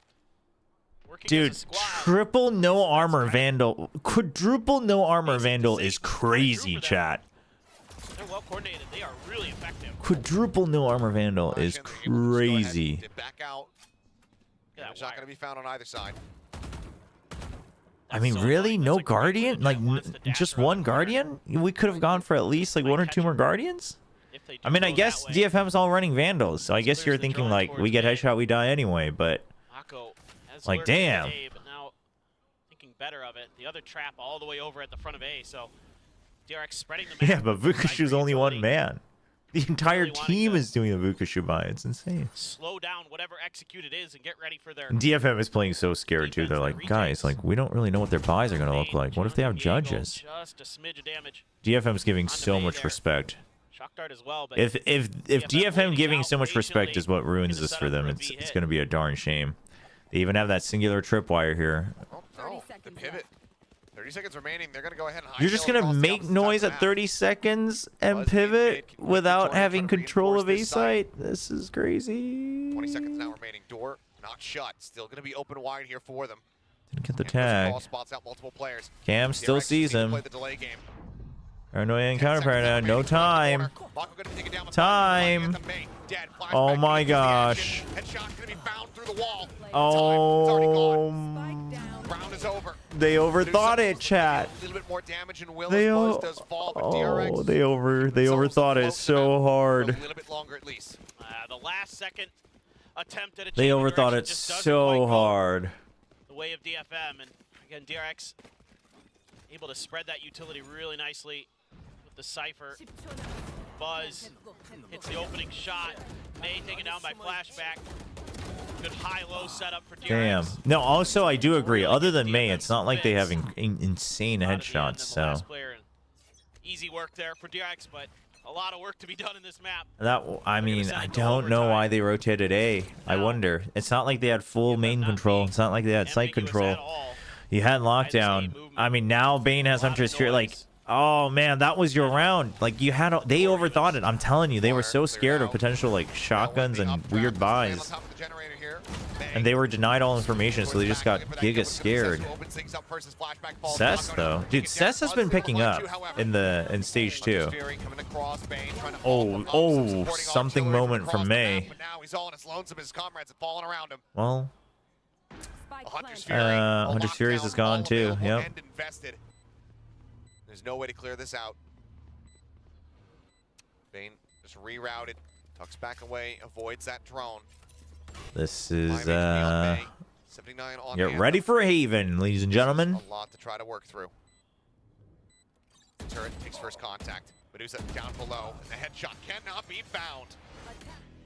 Speaker 7: working
Speaker 3: Dude,
Speaker 7: as a squad,
Speaker 3: triple no armor Vandal. Quadruple no armor Vandal is crazy, chat.
Speaker 7: they're well coordinated. They are really effective.
Speaker 3: Quadruple no armor Vandal is crazy.
Speaker 6: Dip back out.
Speaker 7: Look at
Speaker 6: It's
Speaker 7: that
Speaker 6: not going to be found on either side.
Speaker 3: I mean,
Speaker 7: so
Speaker 3: really?
Speaker 7: annoying.
Speaker 3: No
Speaker 7: That's like
Speaker 3: Guardian? Like,
Speaker 7: wants to dash
Speaker 3: just
Speaker 7: around
Speaker 3: one
Speaker 7: the corner.
Speaker 3: Guardian? We could have gone for at least, like, one or two more Guardians?
Speaker 7: If they do
Speaker 3: I mean, I
Speaker 7: go
Speaker 3: guess
Speaker 7: that way,
Speaker 3: DFM's all running Vandals, so I guess you're
Speaker 7: clears the
Speaker 3: thinking,
Speaker 7: drawing
Speaker 3: like, we
Speaker 7: towards
Speaker 3: get
Speaker 7: May.
Speaker 3: headshot, we die anyway, but...
Speaker 7: Mako has
Speaker 3: Like,
Speaker 7: lurked into
Speaker 3: damn.
Speaker 7: A, but now thinking better of it. The other trap all the way over at the front of A, so DRX spreading the map.
Speaker 3: Yeah, but Vukashu's only one man. The entire
Speaker 7: Really wanting
Speaker 3: team
Speaker 7: to-
Speaker 3: is doing the Vukashu buy. It's insane.
Speaker 7: Slow down whatever execute it is and get ready for their
Speaker 3: DFM is playing so scared, too. They're like, guys, like, we don't really know what their buys are going to look like. What if they have judges?
Speaker 7: Just a smidge of damage.
Speaker 3: DFM's giving
Speaker 7: On the
Speaker 3: so
Speaker 7: May
Speaker 3: much
Speaker 7: there.
Speaker 3: respect.
Speaker 7: Shock dart as well, but
Speaker 3: If DFM
Speaker 7: waiting
Speaker 3: giving
Speaker 7: out
Speaker 3: so much respect
Speaker 7: patiently
Speaker 3: is what ruins
Speaker 7: in the
Speaker 3: this for
Speaker 7: setup
Speaker 3: them,
Speaker 7: for a
Speaker 3: it's
Speaker 7: V hit.
Speaker 3: going to be a darn shame. They even have that singular tripwire here.
Speaker 6: Oh,
Speaker 8: 30
Speaker 6: no. The
Speaker 8: seconds
Speaker 6: pivot. 30 seconds remaining. They're going to go ahead and
Speaker 3: You're just
Speaker 6: hightail
Speaker 3: going to
Speaker 6: across the
Speaker 3: make
Speaker 6: opposite side
Speaker 3: noise
Speaker 6: of
Speaker 3: at
Speaker 6: the
Speaker 3: 30 seconds and
Speaker 6: Buzz
Speaker 3: pivot
Speaker 6: mid, can
Speaker 3: without
Speaker 6: quickly
Speaker 3: having
Speaker 6: join, trying to
Speaker 3: control of A
Speaker 6: reinforce this site.
Speaker 3: site? This is crazy.
Speaker 6: map. 20 seconds now remaining. Door not shut. Still going to be open wide here for them.
Speaker 3: Didn't get the
Speaker 6: And Blizzard
Speaker 3: tag.
Speaker 6: Ball spots out multiple players.
Speaker 3: Cam still
Speaker 6: DRX
Speaker 3: sees
Speaker 6: just need to
Speaker 3: him.
Speaker 6: play the delay game.
Speaker 3: Paranoia and
Speaker 6: 10
Speaker 3: counter
Speaker 6: seconds
Speaker 3: paranoia.
Speaker 6: now
Speaker 3: No
Speaker 6: remaining. Around the
Speaker 3: time.
Speaker 6: corner. Mako gonna take it down with
Speaker 3: Time.
Speaker 6: Anthem May. Dead. Flashback
Speaker 3: Oh my
Speaker 6: equals the
Speaker 3: gosh.
Speaker 6: action. Headshot gonna be found through the wall.
Speaker 3: Oh,
Speaker 8: Spike down.
Speaker 6: Round is over.
Speaker 3: they overthought it, chat.
Speaker 6: A little bit more damage and Will
Speaker 3: They
Speaker 6: as Buzz
Speaker 3: o-
Speaker 6: does fall, but
Speaker 3: Oh,
Speaker 6: DRX
Speaker 3: they overthought it so
Speaker 6: for
Speaker 3: hard.
Speaker 6: a little bit longer at least.
Speaker 7: the last second attempt at a
Speaker 3: They
Speaker 7: change of
Speaker 3: overthought
Speaker 7: direction
Speaker 3: it
Speaker 7: just doesn't quite
Speaker 3: so
Speaker 7: go
Speaker 3: hard.
Speaker 7: the way of DFM, and again DRX able to spread that utility really nicely with the Cypher. Buzz hits the opening shot. May taken down by flashback. Good high-low setup for DRX.
Speaker 3: Damn. No, also, I do agree.
Speaker 7: Really
Speaker 3: Other
Speaker 7: good
Speaker 3: than May, it's not like they have
Speaker 7: defense.
Speaker 3: insane
Speaker 7: Out of the end
Speaker 3: headshots,
Speaker 7: of the
Speaker 3: so...
Speaker 7: last player, and easy work there for DRX, but a lot of work to be done in this map.
Speaker 3: I mean,
Speaker 7: send
Speaker 3: I
Speaker 7: it to
Speaker 3: don't know
Speaker 7: overtime.
Speaker 3: why they rotated A. I
Speaker 7: No.
Speaker 3: wonder. It's not like they had full
Speaker 7: them
Speaker 3: main
Speaker 7: not
Speaker 3: control.
Speaker 7: being
Speaker 3: It's not like they had site
Speaker 7: ambiguous
Speaker 3: control.
Speaker 7: at all.
Speaker 3: You had
Speaker 7: I just
Speaker 3: lockdown.
Speaker 7: hate movement.
Speaker 3: I mean, now Bane has
Speaker 7: A lot of
Speaker 3: Hunter's Fury. Like,
Speaker 7: noise.
Speaker 3: oh man, that was your round. Like, you had. They overthought it. I'm telling you, they were so
Speaker 6: Clear
Speaker 3: scared of
Speaker 6: out.
Speaker 3: potential like shotguns
Speaker 6: Now,
Speaker 3: and
Speaker 6: with the
Speaker 3: weird
Speaker 6: updraft, on
Speaker 3: buys,
Speaker 6: top of the generator here. May.
Speaker 3: and they were denied all information, so they just got giga scared. Cess though, dude, Cess has been picking up in stage 2. Oh, something moment from May.
Speaker 6: But now he's all on his lonesome. His comrades have fallen around him.
Speaker 3: Well,
Speaker 8: Spike
Speaker 6: Hunter's
Speaker 8: planted.
Speaker 6: Fury.
Speaker 3: Hunter's Fury's is gone too, yep.
Speaker 6: And invested. There's no way to clear this out. Bane just rerouted, tucks back away, avoids that drone.
Speaker 3: this is
Speaker 6: 79 on
Speaker 3: get
Speaker 6: Anthem.
Speaker 3: ready for Haven, ladies and gentlemen.
Speaker 6: A lot to try to work through. Turret takes first contact. Medusa down below, and the headshot cannot be found.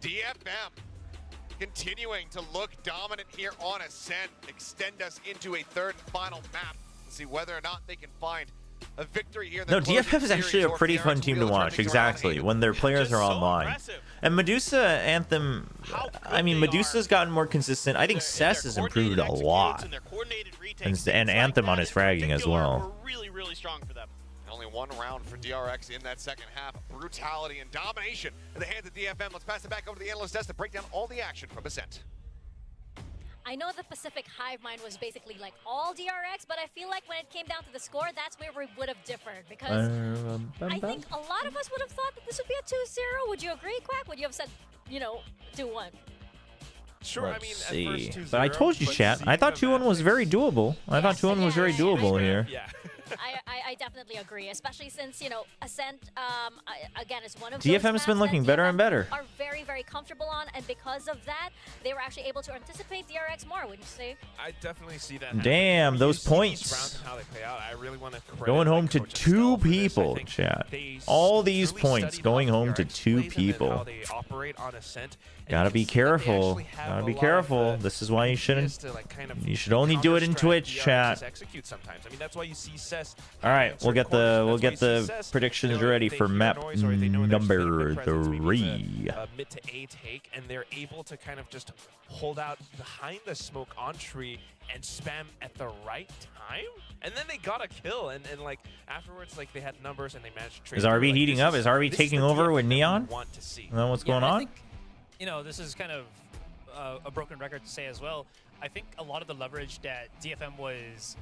Speaker 6: DFM continuing to look dominant here on Ascent. Extend us into a third and final map and see whether or not they can find a victory here. in the
Speaker 3: No,
Speaker 6: closing
Speaker 3: DFM is actually
Speaker 6: series,
Speaker 3: a
Speaker 6: or
Speaker 3: pretty
Speaker 6: if
Speaker 3: fun
Speaker 6: DRX
Speaker 3: team
Speaker 6: will
Speaker 3: to
Speaker 6: turn
Speaker 3: watch.
Speaker 6: things around.
Speaker 3: Exactly, when their players
Speaker 7: Just
Speaker 3: are
Speaker 7: so
Speaker 3: online.
Speaker 7: impressive.
Speaker 3: And Medusa, Anthem,
Speaker 7: How good
Speaker 3: I mean,
Speaker 7: they
Speaker 3: Medusa's
Speaker 7: are.
Speaker 3: gotten more consistent. I think Cess has improved a lot. And Anthem on his fragging as well.
Speaker 7: Were really, really strong for them.
Speaker 6: Only one round for DRX in that second half. Brutality and domination in the hands of DFM. Let's pass it back over to the analyst desk to break down all the action from Ascent.
Speaker 4: I know the Pacific Hive Mind was basically like all DRX, but I feel like when it came down to the score, that's where we would have differed. Because I think a lot of us would have thought that this would be a 2-0. Would you agree, Quack? Would you have said, 2-1?
Speaker 1: Sure,
Speaker 3: Let's
Speaker 1: I mean,
Speaker 3: see.
Speaker 1: at first 2-0,
Speaker 3: But I told you,
Speaker 1: but
Speaker 3: chat. I
Speaker 1: seeing
Speaker 3: thought
Speaker 1: the
Speaker 3: 2-1 was
Speaker 1: match
Speaker 3: very
Speaker 1: makes-
Speaker 3: doable. I thought 2-1 was very
Speaker 4: Yeah,
Speaker 3: doable here.
Speaker 1: Yeah.
Speaker 4: I definitely agree, especially since, Ascent, again, is one of those
Speaker 3: DFM's
Speaker 4: maps
Speaker 3: been looking
Speaker 4: that
Speaker 3: better and
Speaker 4: DFM
Speaker 3: better.
Speaker 4: are very, very comfortable on, and because of that, they were actually able to anticipate DRX more, wouldn't you say?
Speaker 1: I definitely see that.
Speaker 3: Damn,
Speaker 1: happening.
Speaker 3: those
Speaker 1: You see these
Speaker 3: points.
Speaker 1: rounds and how they play out. I really want to
Speaker 3: Going home to 2 people, chat. All these points going home to 2 people. Gotta be careful. Gotta be careful. This is why you shouldn't. You should only do it in Twitch, chat. All right, we'll get the predictions ready for map number 3.
Speaker 1: Mid to A take, and they're able to kind of just hold out behind the smoke on tree and spam at the right time, and then they got a kill, and like afterwards, like they had numbers and they managed to trade.
Speaker 3: Is RB heating up? Is RB taking over with Neon?
Speaker 1: Want to see.
Speaker 3: And then what's going on?
Speaker 2: I think, you know, this is kind of a broken record to say as well. I think a lot of the leverage that DFM was,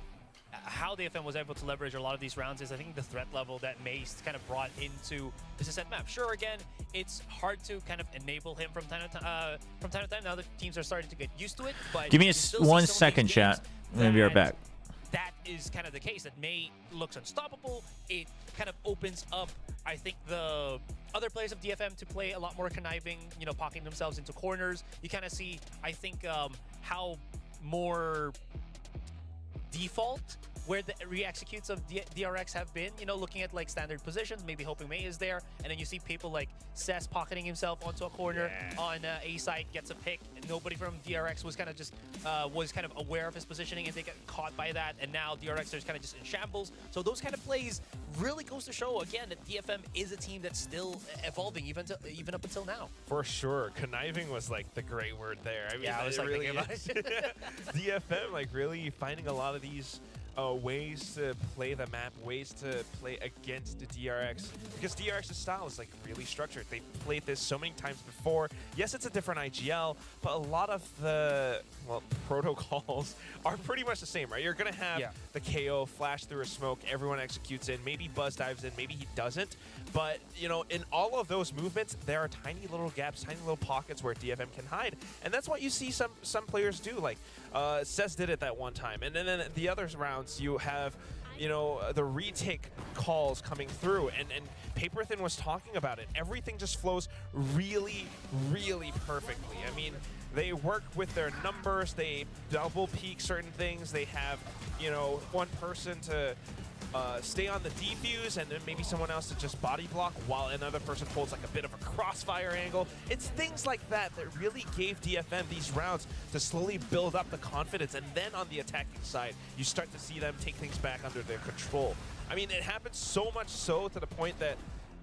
Speaker 2: how DFM was able to leverage a lot of these rounds is, I think, the threat level that Mace kind of brought into this ascent map. Sure, again, it's hard to kind of enable him from time to time. Now the teams are starting to get used to it. But
Speaker 3: give me a 1 second, chat. I'm gonna be right back.
Speaker 2: That is kind of the case. That May looks unstoppable. It kind of opens up, I think, the other players of DFM to play a lot more conniving, you know, pocketing themselves into corners. You kind of see, I think, how more default where the re-executes of DRX have been, you know, looking at like standard positions, maybe hoping May is there, and then you see people like Cess pocketing himself onto a corner on A side, gets a pick, and nobody from DRX was kind of just aware of his positioning, and they get caught by that, and now DRX is kind of just in shambles. So those kind of plays really goes to show again that DFM is a team that's still evolving even up until now.
Speaker 1: For sure, conniving was like the great word there. I mean,
Speaker 2: yeah, I was like
Speaker 1: really
Speaker 2: thinking about it.
Speaker 1: DFM like really finding a lot of these ways to play the map, ways to play against the DRX, because DRX's style is like really structured. They've played this so many times before. Yes, it's a different IGL, but a lot of the protocols are pretty much the same, right? You're gonna have the KO flash through a smoke, everyone executes in, maybe Buzz dives in, maybe he doesn't, but you know, in all of those movements there are tiny little gaps, tiny little pockets where DFM can hide, and that's what you see some players do. Like Cess did it that one time, and then the other rounds you have, you know, the retake calls coming through, and Paper Thin was talking about it. Everything just flows really, really perfectly. I mean, they work with their numbers, they double peak certain things, they have, you know, one person to stay on the defuse, and then maybe someone else to just body block while another person holds like a bit of a crossfire angle. It's things like that that really gave DFM these rounds to slowly build up the confidence, and then on the attacking side, you start to see them take things back under their control. I mean, it happened so much so to the point that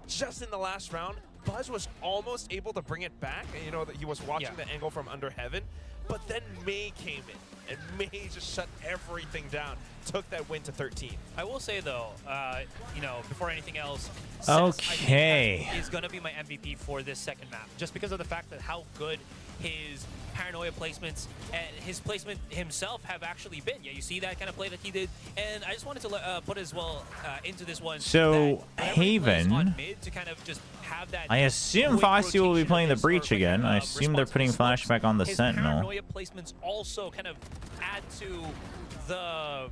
Speaker 1: just in the last round, Buzz was almost able to bring it back, and you know that he was watching the angle from under heaven, but then May came in, and May just shut everything down, took that win to 13.
Speaker 2: I will say though, you know, before anything else,
Speaker 3: okay,
Speaker 2: Cess, is going to be my MVP for this second map, just because of the fact that how good his paranoia placements and his placement himself have actually been. Yeah, you see that kind of play that he did, and I just wanted to put as well into this one.
Speaker 3: So Haven,
Speaker 2: on mid to kind of just have that.
Speaker 3: I assume Foxy will be playing the Breach again. I assume they're putting flashback on the Sentinel.
Speaker 2: Paranoia placements also kind of add to the,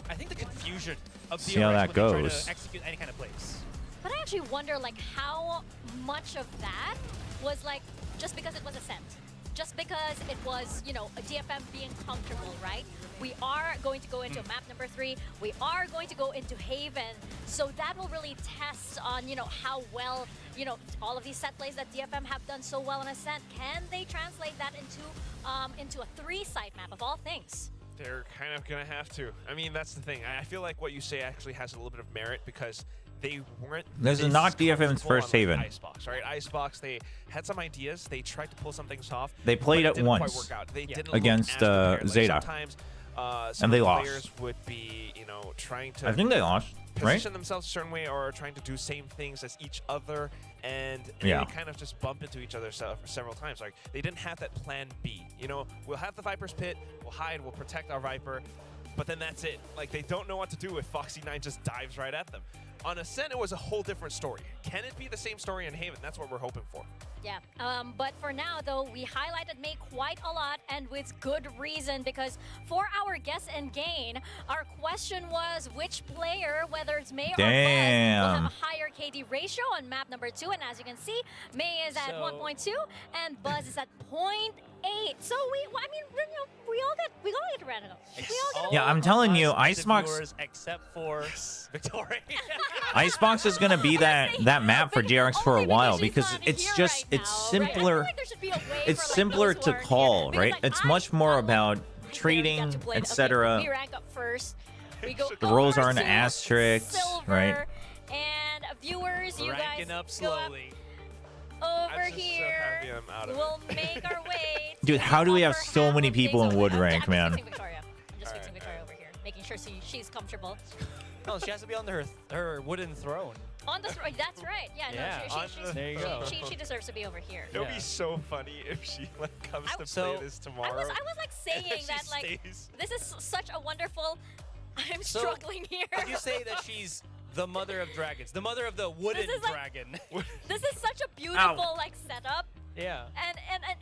Speaker 2: I think, the confusion of
Speaker 3: see how that goes.
Speaker 2: To execute any kind of plays.
Speaker 4: But I actually wonder, like, how much of that was like just because it was Ascent. Just because it was, you know, a DFM being comfortable, right? We are going to go into map number 3. We are going to go into Haven. So that will really test on, you know, how well, you know, all of these set plays that DFM have done so well in Ascent. Can they translate that into a 3-site map of all things?
Speaker 1: They're kind of going to have to. I mean, that's the thing. I feel like what you say actually has a little bit of merit, because they weren't.
Speaker 3: This is not DFM's first Haven.
Speaker 1: Icebox, right? Icebox, they had some ideas. They tried to pull some things off.
Speaker 3: They played it once against ZETA,
Speaker 1: like sometimes,
Speaker 3: and they lost.
Speaker 1: Players would be, you know, trying to.
Speaker 3: I think they lost, right?
Speaker 1: Position themselves a certain way, or trying to do same things as each other, and they kind of just bump into each other several times. Like, they didn't have that plan B. You know, we'll have the Viper's Pit, we'll hide, we'll protect our Viper, but then that's it. Like, they don't know what to do if Foxy9 just dives right at them. On Ascent, it was a whole different story. Can it be the same story in Haven? That's what we're hoping for.
Speaker 4: Yeah, but for now, though, we highlighted May quite a lot, and with good reason, because for our guess and gain, our question was which player, whether it's May or Buzz, will have a higher KD ratio on map number 2, and as you can see, May is at 1.2, and Buzz is at 0.8. 8. So I mean, you know, we all get random. We all get
Speaker 3: Yeah, I'm telling you, Icebox-
Speaker 2: viewers except for Victoria.
Speaker 3: Icebox is gonna be that map for DRX for a while because it's just it's simpler. It's simpler to call, right? It's much more about trading, etc.
Speaker 4: We rank up first. We go
Speaker 3: The rolls
Speaker 4: over
Speaker 3: are an
Speaker 4: to
Speaker 3: asterisk,
Speaker 4: silver,
Speaker 3: right?
Speaker 4: And viewers, you
Speaker 2: Ranking
Speaker 4: guys
Speaker 2: up
Speaker 4: go
Speaker 2: slowly.
Speaker 4: up over
Speaker 1: I'm just so
Speaker 4: here.
Speaker 1: happy I'm out of
Speaker 4: We'll make our way. to
Speaker 3: Dude, how do we
Speaker 4: the
Speaker 3: have
Speaker 4: upper
Speaker 3: so
Speaker 4: half
Speaker 3: many
Speaker 4: of
Speaker 3: people
Speaker 4: things
Speaker 3: in
Speaker 4: over
Speaker 3: wood
Speaker 4: there.
Speaker 3: rank,
Speaker 4: I'm
Speaker 3: man?
Speaker 4: just fixing Victoria. I'm just fixing Victoria over here, making sure she's comfortable.
Speaker 2: No, she has to be on her wooden throne.
Speaker 4: On the that's right. Yeah,
Speaker 2: Yeah,
Speaker 4: no,
Speaker 1: on the-
Speaker 2: there you go.
Speaker 4: she deserves to be over here.
Speaker 1: It would
Speaker 2: Yeah.
Speaker 1: be so funny if she like comes to
Speaker 2: So-
Speaker 1: play this
Speaker 4: I
Speaker 1: tomorrow.
Speaker 4: was like saying
Speaker 1: and she
Speaker 4: that like
Speaker 1: stays.
Speaker 4: this is such a wonderful. I'm
Speaker 2: So,
Speaker 4: struggling here.
Speaker 2: Would you say that she's the mother of dragons, the mother of the wooden
Speaker 4: is like-
Speaker 2: dragon?
Speaker 4: This is such a beautiful like setup.
Speaker 2: Yeah.
Speaker 4: And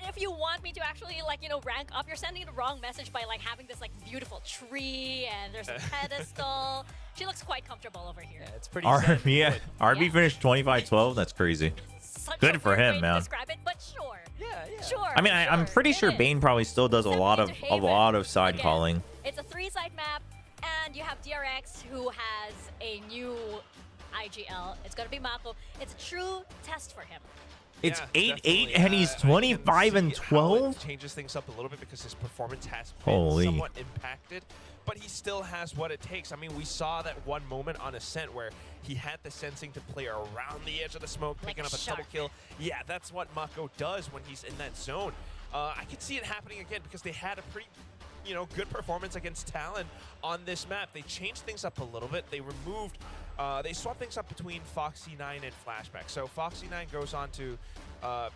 Speaker 4: if you want me to actually like, you know, rank up, you're sending the wrong message by like having this like beautiful tree and there's a pedestal. She looks quite comfortable over here.
Speaker 2: Yeah, it's pretty.
Speaker 3: RB, yeah,
Speaker 2: wood.
Speaker 3: RB
Speaker 4: Yeah.
Speaker 3: finished 25-12. That's crazy.
Speaker 4: Such
Speaker 3: Good
Speaker 4: a
Speaker 3: for
Speaker 4: weird
Speaker 3: him,
Speaker 4: way to
Speaker 3: man.
Speaker 4: describe it, but sure.
Speaker 2: Yeah.
Speaker 4: Sure.
Speaker 3: I mean, I'm pretty
Speaker 4: it
Speaker 3: sure
Speaker 4: is.
Speaker 3: Bane probably still does a
Speaker 4: Simply
Speaker 3: lot
Speaker 4: to
Speaker 3: of
Speaker 4: Haven.
Speaker 3: side
Speaker 4: Again,
Speaker 3: calling.
Speaker 4: It's a 3-side map, and you have DRX who has a new IGL. It's gonna be Mako. It's a true test for him.
Speaker 3: It's
Speaker 1: Yeah,
Speaker 3: 8-8
Speaker 1: definitely.
Speaker 3: and he's
Speaker 1: I can
Speaker 3: 25 and
Speaker 1: see how
Speaker 3: 12.
Speaker 1: it changes things up a little bit because his performance has been
Speaker 3: Holy.
Speaker 1: somewhat impacted, but he still has what it takes. I mean, we saw that one moment on Ascent where he had the sensing to play around the edge of the smoke,
Speaker 4: Like
Speaker 1: picking
Speaker 4: a
Speaker 1: up a
Speaker 4: shark.
Speaker 1: double kill. Yeah, that's what Mako does when he's in that zone. I could see it happening again because they had a pretty, you know, good performance against Talon on this map. They changed things up a little bit. They removed, they swapped things up between Foxy9 and Flashback. So Foxy9 goes on to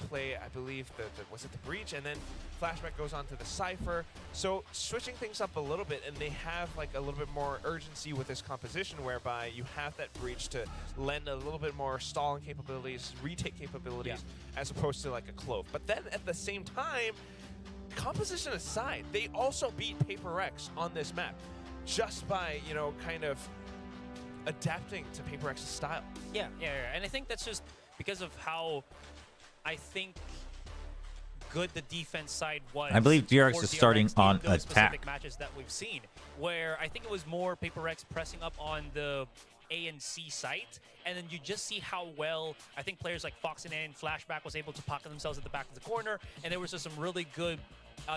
Speaker 1: play, I believe, was it the Breach, and then Flashback goes on to the Cypher. So switching things up a little bit, and they have like a little bit more urgency with this composition, whereby you have that Breach to lend a little bit more stalling capabilities, retake capabilities, as opposed to like a Clove. But then at the same time, composition aside, they also beat Paper X on this map just by, you know, kind of adapting to Paper X's style.
Speaker 2: Yeah. And I think that's just because of how I think good the defense side was.
Speaker 3: I believe DRX
Speaker 2: for
Speaker 3: is starting
Speaker 2: in
Speaker 3: on
Speaker 2: those specific
Speaker 3: attack.
Speaker 2: matches that we've seen, where I think it was more Paper X pressing up on the A and C site, and then you just see how well I think players like Fox and Flashback was able to pocket themselves at the back of the corner, and there was just some really good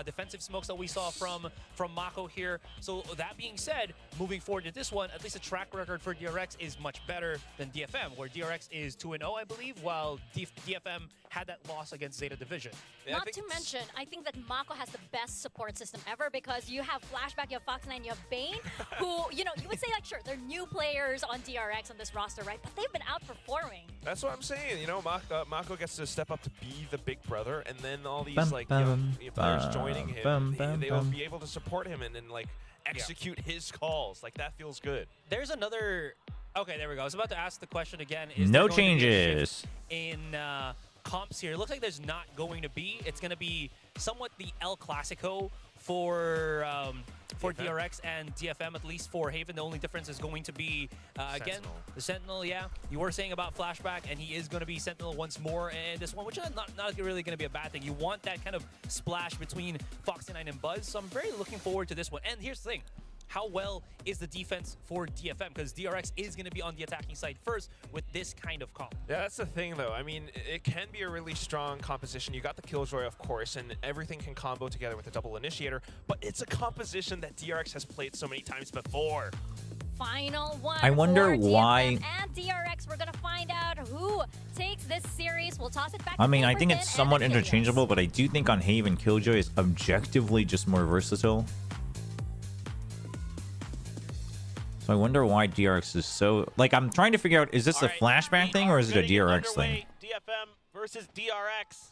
Speaker 2: defensive smokes that we saw from Mako here. So that being said, moving forward to this one, at least the track record for DRX is much better than DFM, where DRX is 2-0, I believe, while DFM had that loss against ZETA Division.
Speaker 1: Yeah, I
Speaker 4: Not
Speaker 1: think
Speaker 4: to
Speaker 1: it's-
Speaker 4: mention, I think that Mako has the best support system ever because you have Flashback, you have Fox9, you have Bane, who, you know, you would say like, sure, they're new players on DRX on this roster, right? But they've been outperforming.
Speaker 1: That's what I'm saying. You know, Mako gets to step up to be the big brother, and then all these
Speaker 3: Bum,
Speaker 1: like
Speaker 3: bum,
Speaker 1: young players
Speaker 3: bum,
Speaker 1: joining him,
Speaker 3: bum, bum,
Speaker 1: they will
Speaker 3: bum.
Speaker 1: be able to support him and then like execute his calls. Like that feels good.
Speaker 2: There's another... Okay, there we go. I was about to ask the question again. Is
Speaker 3: No
Speaker 2: there going to be a
Speaker 3: changes.
Speaker 2: shift in comps here? It looks like there's not going to be. It's going to be somewhat the El Clasico for
Speaker 1: DFM.
Speaker 2: DRX and DFM, at least for Haven. The only difference is going to be, again,
Speaker 1: Sentinel.
Speaker 2: the Sentinel, yeah. You were saying about Flashback, and he is going to be Sentinel once more in this one, which is not really going to be a bad thing. You want that kind of splash between Foxy9 and Buzz, so I'm very looking forward to this one. And here's the thing. How well is the defense for DFM? Because DRX is going to be on the attacking side first with this kind of comp.
Speaker 1: Yeah, that's the thing, though. I mean, it can be a really strong composition. You got the Killjoy, of course, and everything can combo together with the double initiator, but it's a composition that DRX has played so many times before.
Speaker 4: Final one.
Speaker 3: I wonder
Speaker 4: for
Speaker 3: why-
Speaker 4: DFM and DRX. We're gonna find out who takes this series. We'll toss it back.
Speaker 3: I
Speaker 4: to
Speaker 3: mean, I
Speaker 4: Paper
Speaker 3: think
Speaker 4: Thin
Speaker 3: it's
Speaker 4: and
Speaker 3: somewhat
Speaker 4: Achilles.
Speaker 3: interchangeable, but I do think on Haven, Killjoy is objectively just more versatile. So I wonder why DRX is so... Like, I'm trying to figure out, is this a
Speaker 7: All right,
Speaker 3: flashback
Speaker 7: we
Speaker 3: thing
Speaker 7: are
Speaker 3: or is it a
Speaker 7: gonna get
Speaker 3: DRX thing?
Speaker 7: underway. DFM versus DRX.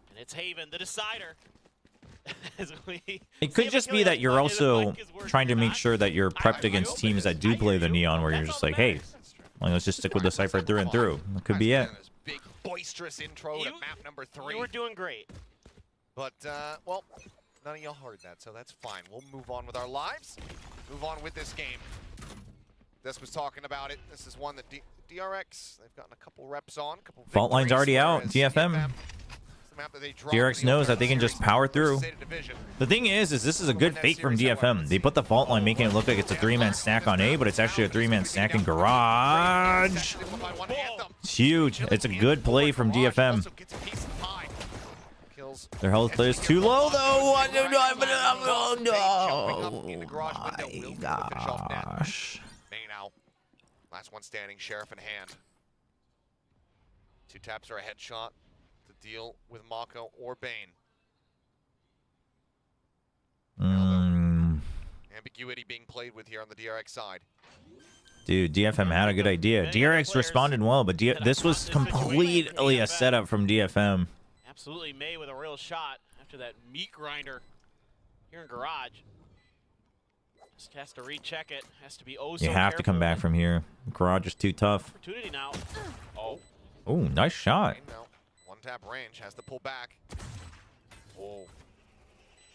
Speaker 7: And it's Haven, the decider. As we
Speaker 3: It
Speaker 7: see
Speaker 3: could
Speaker 7: if
Speaker 3: just be
Speaker 7: Achilles
Speaker 3: that you're
Speaker 7: mic
Speaker 3: also
Speaker 7: is working
Speaker 3: trying to
Speaker 7: or
Speaker 3: make
Speaker 7: not.
Speaker 3: sure that you're prepped
Speaker 7: I
Speaker 3: against
Speaker 7: hope it
Speaker 3: teams
Speaker 7: is.
Speaker 3: that do
Speaker 7: I
Speaker 3: play
Speaker 7: hear
Speaker 3: the
Speaker 7: you.
Speaker 3: Neon, where you're
Speaker 7: That's
Speaker 3: just
Speaker 7: all
Speaker 3: like,
Speaker 7: that
Speaker 3: hey,
Speaker 7: matters.
Speaker 3: well, let's just stick with the Cypher through and through. It could be it.
Speaker 6: This big boisterous intro to
Speaker 7: You-
Speaker 6: map number 3.
Speaker 7: You were doing great.
Speaker 6: But, well, none of y'all heard that, so that's fine. We'll move on with our lives. Move on with this game. This was talking about it. This is one that DRX, they've gotten a couple reps on. Couple
Speaker 3: Fault line's
Speaker 6: victories,
Speaker 3: already out.
Speaker 6: whereas
Speaker 3: DFM. DRX knows that they can just power through. The thing is this is a good fake from DFM. They put the fault line making it look like it's a 3-man stack on A, but it's actually a 3-man stack in garage. It's huge. It's a good play from DFM. Their health play is too low, though. Oh, my gosh.
Speaker 6: Last one standing, Sheriff in hand. 2 taps are a headshot to deal with Mako or Bane. Ambiguity being played with here on the DRX side.
Speaker 3: Dude, DFM had a good idea. DRX responded well, but this was completely a setup from DFM.
Speaker 7: Absolutely May with a real shot after that meat grinder here in garage. Just has to recheck it. Has to be
Speaker 3: You have to come back from here. Garage is too tough.
Speaker 7: Opportunity now. Oh.
Speaker 3: Oh, nice shot.
Speaker 6: Now, 1-tap range, has to pull back. Oh.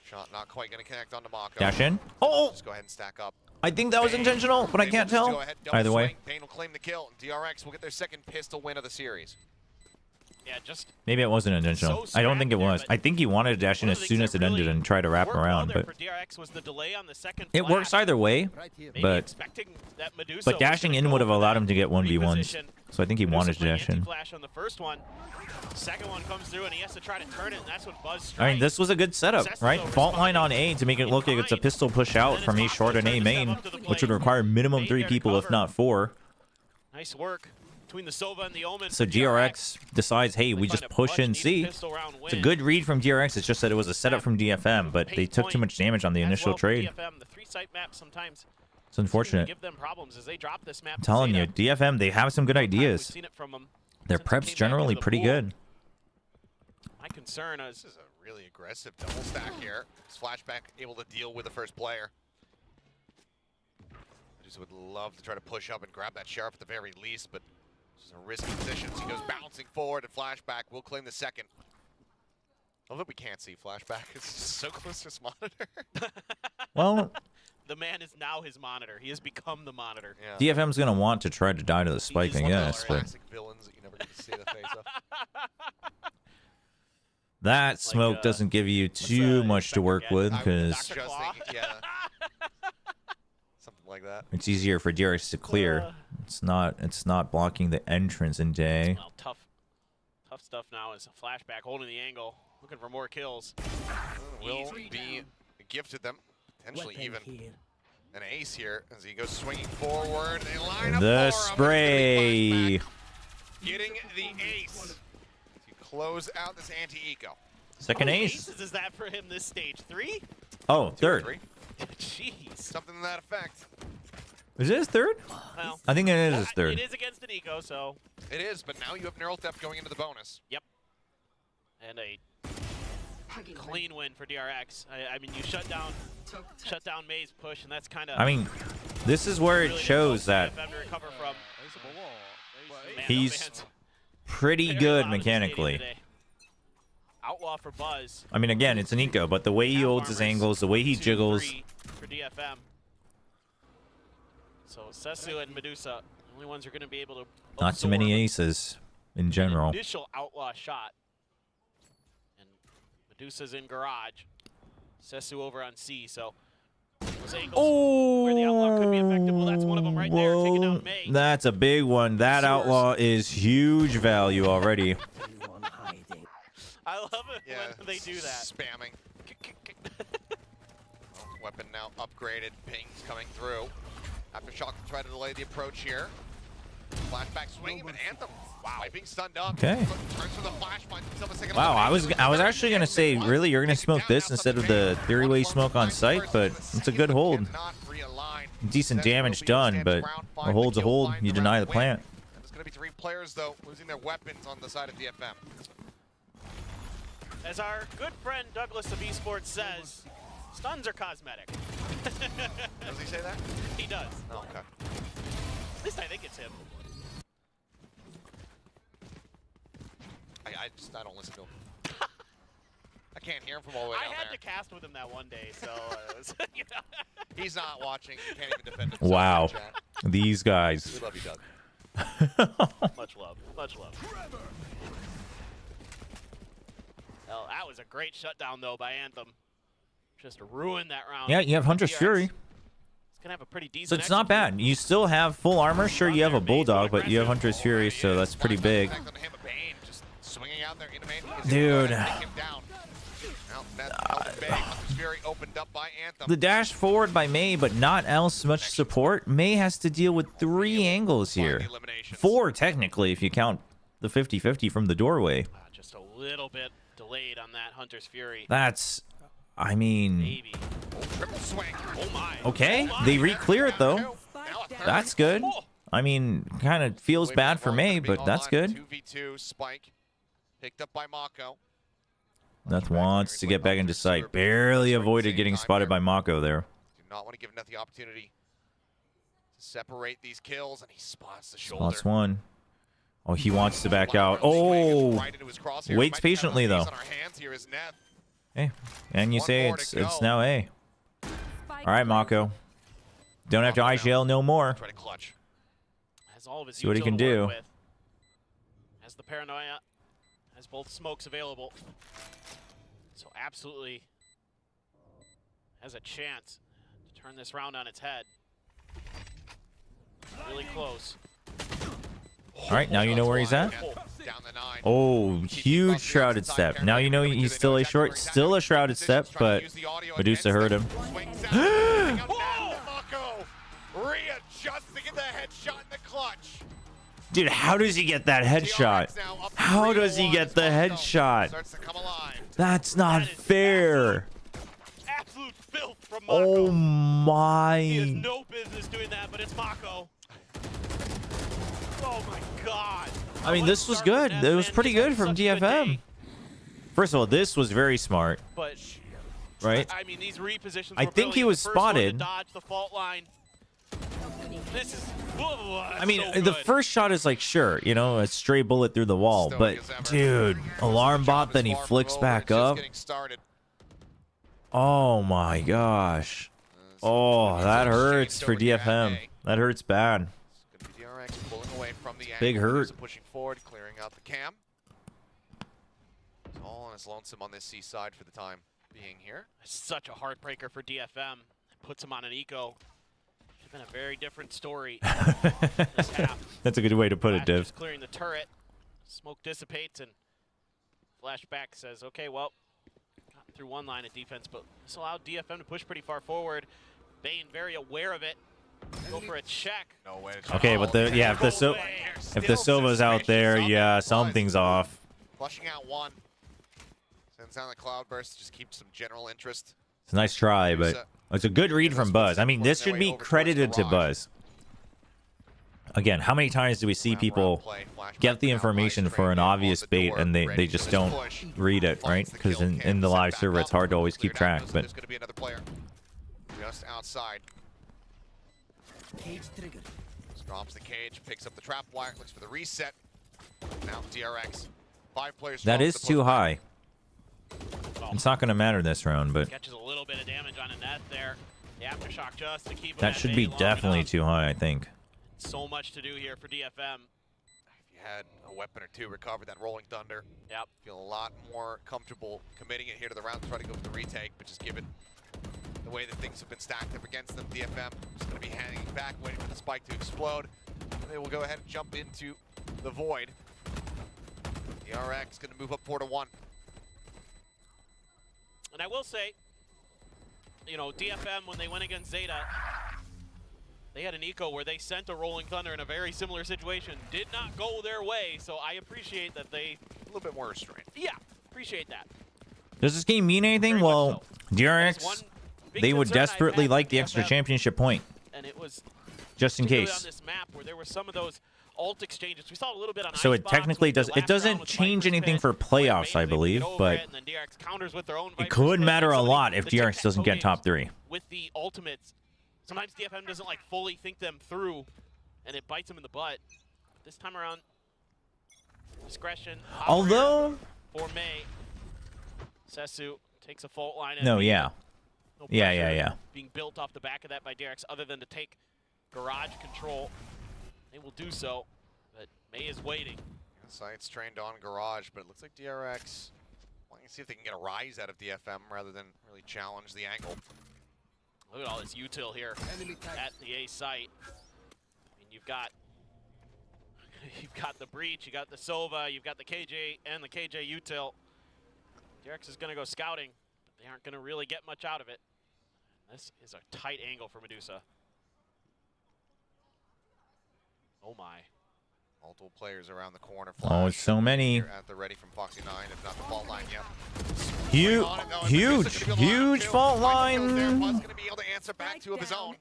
Speaker 6: Shot not quite going to connect onto Mako.
Speaker 3: Dash in. Oh!
Speaker 6: Just go ahead and stack up.
Speaker 3: I think that was intentional, but I can't tell. Either way.
Speaker 6: Bane will claim the kill. DRX will get their second pistol win of the series.
Speaker 7: Yeah, just
Speaker 3: maybe it wasn't intentional. I don't think it was. I think he wanted to dash in as soon as it ended and try to wrap around, but it works either way. But dashing in would have allowed him to get 1v1s. So I think he wanted to dash in.
Speaker 7: Second one comes through and he has to try to turn it, and that's what Buzz strikes.
Speaker 3: I mean, this was a good setup, right? Fault line on A to make it look like it's a pistol push out from A short and A main, which would require minimum 3 people, if not 4.
Speaker 7: Nice work between the Sova and the Omen.
Speaker 3: So DRX decides, hey, we just push in C. It's a good read from DRX. It's just that it was a setup from DFM, but they took too much damage on the initial trade. It's unfortunate. I'm telling you, DFM, they have some good ideas. Their prep's generally pretty good.
Speaker 7: My concern is
Speaker 6: this is a really aggressive double stack here. Is Flashback able to deal with the first player? I just would love to try to push up and grab that Sheriff at the very least, but this is a risky position. So he goes bouncing forward, and Flashback will claim the second. I love that we can't see Flashback. It's just so close to his monitor.
Speaker 3: Well,
Speaker 7: the man is now his monitor. He has become the monitor.
Speaker 3: Yeah. DFM's going to want to try to die to the spike, I guess. But
Speaker 6: classic villains that you never get to see the face of.
Speaker 3: That smoke doesn't give you too much to work with, because
Speaker 6: something like that.
Speaker 3: It's easier for DRX to clear. It's not blocking the entrance in day.
Speaker 7: Well, tough stuff now is a Flashback holding the angle, looking for more kills.
Speaker 6: Will be gifted them, potentially even an ace here as he goes swinging forward. They line up
Speaker 3: the spray.
Speaker 6: Getting the ace to close out this anti-eco.
Speaker 3: Second ace.
Speaker 7: Aces is that for him this stage? 3?
Speaker 3: Oh, third.
Speaker 7: Jeez.
Speaker 6: Something to that effect.
Speaker 3: Is it his third?
Speaker 7: Well,
Speaker 3: I think it is his third.
Speaker 7: It is against an eco, so.
Speaker 6: It is, but now you have neural theft going into the bonus.
Speaker 7: Yep. And a clean win for DRX. I mean, you shut down May's push, and that's kind of.
Speaker 3: I mean, this is where it shows that he's pretty good mechanically.
Speaker 7: Outlaw for Buzz.
Speaker 3: I mean, again, it's an eco, but the way he holds his angles, the way he jiggles.
Speaker 7: For DFM. So Sesu and Medusa, the only ones who are going to be able to.
Speaker 3: Not too many aces in general.
Speaker 7: Initial outlaw shot. And Medusa's in garage. Sesu over on C. So those angles where the outlaw could be effective. Well, that's one of them right there, taking out May.
Speaker 3: That's a big one. That outlaw is huge value already.
Speaker 7: I love it when they do that.
Speaker 6: Spamming. Weapon now upgraded. Pings coming through. Aftershock to try to delay the approach here. Flashback swing, but Anthem wiping stunned up.
Speaker 3: Okay.
Speaker 6: Turns from the flash, finds himself a second.
Speaker 3: Wow, I was actually gonna say, really, you're gonna smoke this instead of the theory way smoke on site, but it's a good hold. Decent damage done, but a hold's a hold. You deny the plant.
Speaker 6: There's gonna be 3 players though losing their weapons on the side of DFM.
Speaker 7: As our good friend Douglas of esports says, stuns are cosmetic.
Speaker 6: Does he say that?
Speaker 7: He does.
Speaker 6: Oh, okay.
Speaker 7: At least I think it's him.
Speaker 6: I don't listen to him. I can't hear him from all the way down
Speaker 7: I had
Speaker 6: there.
Speaker 7: to cast with him that one day, so it was, you know.
Speaker 6: He's not watching. He can't even defend himself.
Speaker 3: Wow,
Speaker 6: in chat.
Speaker 3: these guys.
Speaker 6: We love you, Doug.
Speaker 7: Much love. Much love. Well, that was a great shutdown, though, by Anthem. Just ruined that round.
Speaker 3: Yeah, you have Hunter's Fury.
Speaker 7: It's gonna have a pretty decent.
Speaker 3: So it's not bad. You still have full armor. Sure, you have a Bulldog, but you have Hunter's Fury, so that's pretty big. Dude. The dash forward by May, but not else much support. May has to deal with 3 angles here. 4, technically, if you count the 50-50 from the doorway.
Speaker 7: Just a little bit delayed on that Hunter's Fury.
Speaker 3: That's, I mean...
Speaker 7: Maybe. Triple swing. Oh my.
Speaker 3: Okay, they re-clear it, though. That's good. I mean, kind of feels bad for May, but that's good.
Speaker 6: 2v2 spike picked up by Mako.
Speaker 3: Neth wants to get back into sight. Barely avoided getting spotted by Mako there.
Speaker 6: Do not want to give Neth the opportunity to separate these kills, and he spots the shoulder.
Speaker 3: Spots one. Oh, he wants to back out. Oh, waits patiently though. Hey, and you say it's now A. All right, Mako. Don't have to IGL no more. See what he can do.
Speaker 7: Has the paranoia, has both smokes available. So absolutely has a chance to turn this round on its head. Really close.
Speaker 3: All right, now you know where he's at. Oh, huge shrouded step. Now you know he's still a shrouded step, but Medusa heard him. Dude, how does he get that headshot? How does he get the headshot? That's not fair.
Speaker 7: Absolute filth from Mako.
Speaker 3: Oh my.
Speaker 7: He has no business doing that, but it's Mako. Oh my god.
Speaker 3: I mean, this was good. It was pretty good from DFM. First of all, this was very smart.
Speaker 7: But
Speaker 3: right?
Speaker 7: I mean, these repositions
Speaker 3: I think he was spotted.
Speaker 7: Dodge the fault line. This is
Speaker 3: I mean, the first shot is like, sure, you know, a stray bullet through the wall, but dude, alarm bot, then he flicks back up. Oh my gosh. Oh, that hurts for DFM. That hurts bad. Big hurt.
Speaker 6: Pushing forward, clearing out the cam. It's all on his lonesome on this C side for the time being here.
Speaker 7: Such a heartbreaker for DFM. Puts him on an eco. It's been a very different story this half.
Speaker 3: That's a good way to put it, Div.
Speaker 7: Just clearing the turret. Smoke dissipates and Flashback says, okay, well, gotten through one line of defense, but this allowed DFM to push pretty far forward. Bane very aware of it. Go for a check.
Speaker 6: No way.
Speaker 3: Okay, but if the Silva's out there, yeah, something's off.
Speaker 6: Flushing out one. Sends down the cloudburst, just keeps some general interest.
Speaker 3: It's a nice try, but it's a good read from Buzz. I mean, this should be credited to Buzz. Again, how many times do we see people get the information for an obvious bait and they just don't read it, right? Because in the live server, it's hard to always keep track. But
Speaker 6: there's going to be another player just outside.
Speaker 5: Cage trigger.
Speaker 6: Drops the cage, picks up the trap wire, looks for the reset. Now DRX. 5 players.
Speaker 3: That is too high. It's not going to matter this round, but
Speaker 7: catches a little bit of damage on a net there. The aftershock just to keep
Speaker 3: that should be definitely too high, I think.
Speaker 7: So much to do here for DFM.
Speaker 6: If you had a weapon or two, recover that Rolling Thunder.
Speaker 7: Yep.
Speaker 6: Feel a lot more comfortable committing it here to the round, try to go for the retake, but just given the way that things have been stacked up against them, DFM is going to be hanging back, waiting for the spike to explode. They will go ahead and jump into the void. The RX going to move up 4-1.
Speaker 7: And I will say, you know, DFM, when they went against ZETA, they had an eco where they sent a Rolling Thunder in a very similar situation. Did not go their way, so I appreciate that they...
Speaker 6: A little bit more restrained.
Speaker 7: Yeah, appreciate that.
Speaker 3: Does this game mean anything? Well, DRX, they would desperately like the extra championship point.
Speaker 7: And it was
Speaker 3: just in case.
Speaker 7: On this map where there were some of those alt exchanges. We saw a little bit on
Speaker 3: so it technically doesn't change anything for playoffs, I believe, but it could matter a lot if DRX doesn't get top 3.
Speaker 7: With the ultimates, sometimes DFM doesn't like fully think them through, and it bites them in the butt. This time around, discretion.
Speaker 3: Although
Speaker 7: for May, Sesu takes a fault line.
Speaker 3: No, yeah.
Speaker 7: No
Speaker 3: yeah.
Speaker 7: Being built off the back of that by DRX, other than to take garage control. They will do so, but May is waiting.
Speaker 6: Sights trained on garage, but it looks like DRX wanting See if they can get a rise out of DFM rather than really challenge the angle.
Speaker 7: Look at all this util here at the A site. I mean, you've got the breach, you got the Sova, you've got the KJ and the KJ util. DRX is going to go scouting, but they aren't going to really get much out of it. This is a tight angle for Medusa. Oh my.
Speaker 6: Multiple players around the corner.
Speaker 3: Oh, it's so many.
Speaker 6: At the ready from Foxy 9, if not the fault line yet.
Speaker 3: Huge fault line.
Speaker 6: Was going to be able to answer back two of his own.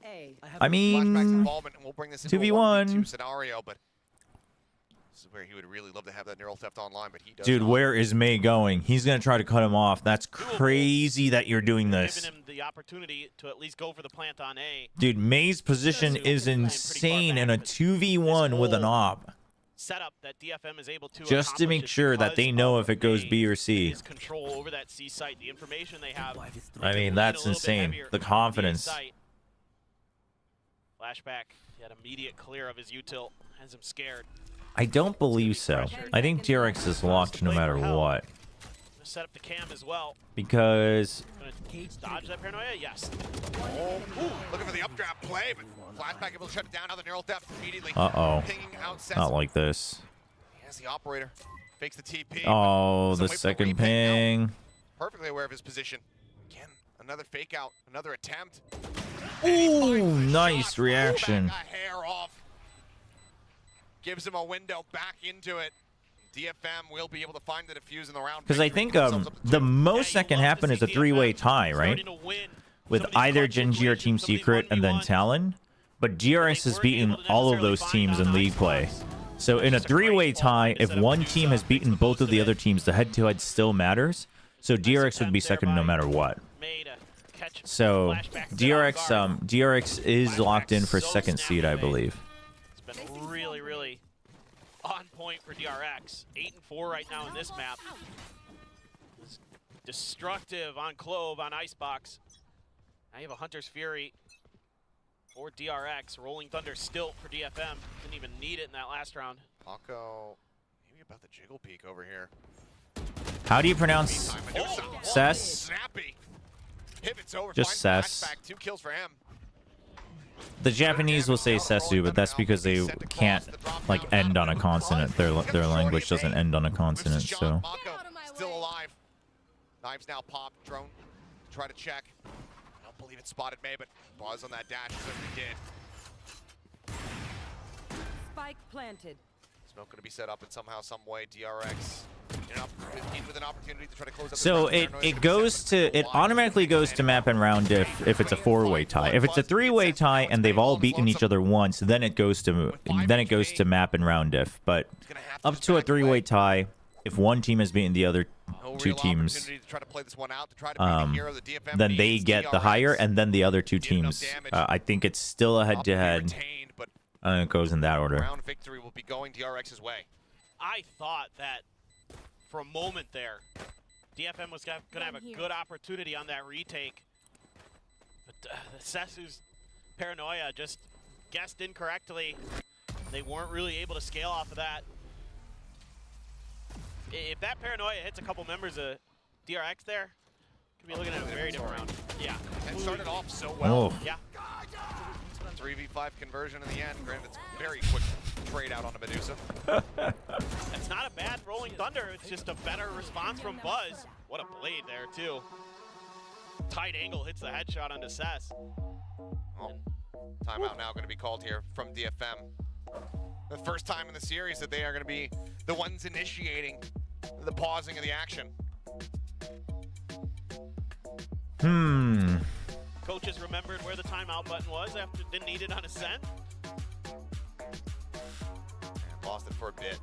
Speaker 3: I mean,
Speaker 6: Flashback's involvement, and we'll bring this into
Speaker 3: 2v1
Speaker 6: a 1v2 scenario, but this is where he would really love to have that neural theft online, but he does
Speaker 3: dude,
Speaker 6: not.
Speaker 3: where is May going? He's gonna try to cut him off. That's crazy that you're doing this.
Speaker 7: Giving him the opportunity to at least go for the plant on A.
Speaker 3: Dude, May's position is insane in a 2v1 with an op.
Speaker 7: Setup that DFM is able to
Speaker 3: Just to make sure that they know if it goes B or C.
Speaker 7: His control over that C site, the information they have.
Speaker 3: I mean, that's insane. The confidence.
Speaker 7: Flashback, he had immediate clear of his util, has him scared.
Speaker 3: I don't believe so. I think DRX is locked no matter what.
Speaker 7: Set up the cam as well.
Speaker 3: Because
Speaker 7: Dodge that paranoia? Yes.
Speaker 6: Oh, looking for the updraft play, but Flashback able to shut it down. Now the neural theft immediately. Pinging out
Speaker 3: not like this.
Speaker 6: He has the operator. Fakes the TP.
Speaker 3: Oh, the second ping.
Speaker 6: Perfectly aware of his position. Again, another fake out, another attempt.
Speaker 3: Ooh, nice reaction.
Speaker 6: A hair off. Gives him a window back into it. DFM will be able to find the defuse in the round.
Speaker 3: Because I think the most that can happen is a three-way tie, right? With either Gen.G or Team Secret and then Talon. But DRX has beaten all of those teams in league play. So in a three-way tie, if one team has beaten both of the other teams, the head-to-head still matters. So DRX would be second no matter what. So DRX is locked in for second seed, I believe.
Speaker 7: It's been really, really on point for DRX. 8-4 right now in this map. It's destructive on Clove, on Icebox. Now you have a Hunter's Fury for DRX. Rolling Thunder stilt for DFM. Didn't even need it in that last round.
Speaker 6: Paco, maybe about the jiggle peek over here.
Speaker 3: How do you pronounce Cess?
Speaker 6: Snappy. Pivots over.
Speaker 3: Just Cess.
Speaker 6: 2 kills for him.
Speaker 3: The Japanese will say Sessu, but that's because they can't like end on a consonant. Their language doesn't end on a consonant, so.
Speaker 6: Still alive. Knives now popped. Drone. Try to check. I don't believe it spotted May, but Buzz on that dash certainly did.
Speaker 8: Spike planted.
Speaker 6: Smoke going to be set up in somehow, some way. DRX with an opportunity to try to close up.
Speaker 3: So it automatically goes to map and round if it's a four-way tie. If it's a three-way tie and they've all beaten each other once, then it goes to map and round diff. But up to a three-way tie, if one team has beaten the other two teams, then they get the higher, and then the other two teams. I think it's still a head-to-head. It goes in that order.
Speaker 6: Round victory will be going DRX's way.
Speaker 7: I thought that for a moment there, DFM was going to have a good opportunity on that retake. But Sessu's paranoia just guessed incorrectly. They weren't really able to scale off of that. If that paranoia hits a couple members of DRX there, could be looking at a very different round. Yeah.
Speaker 6: And started off so well.
Speaker 3: Oh.
Speaker 7: Yeah.
Speaker 6: 3v5 conversion in the end. Granted, it's very quick trade out on a Medusa.
Speaker 7: It's not a bad Rolling Thunder. It's just a better response from Buzz. What a blade there, too. Tight angle hits the headshot onto Cess.
Speaker 6: Oh, timeout now going to be called here from DFM. The first time in the series that they are going to be the ones initiating the pausing of the action.
Speaker 7: Coaches remembered where the timeout button was after didn't need it on Ascent.
Speaker 6: And lost it for a bit.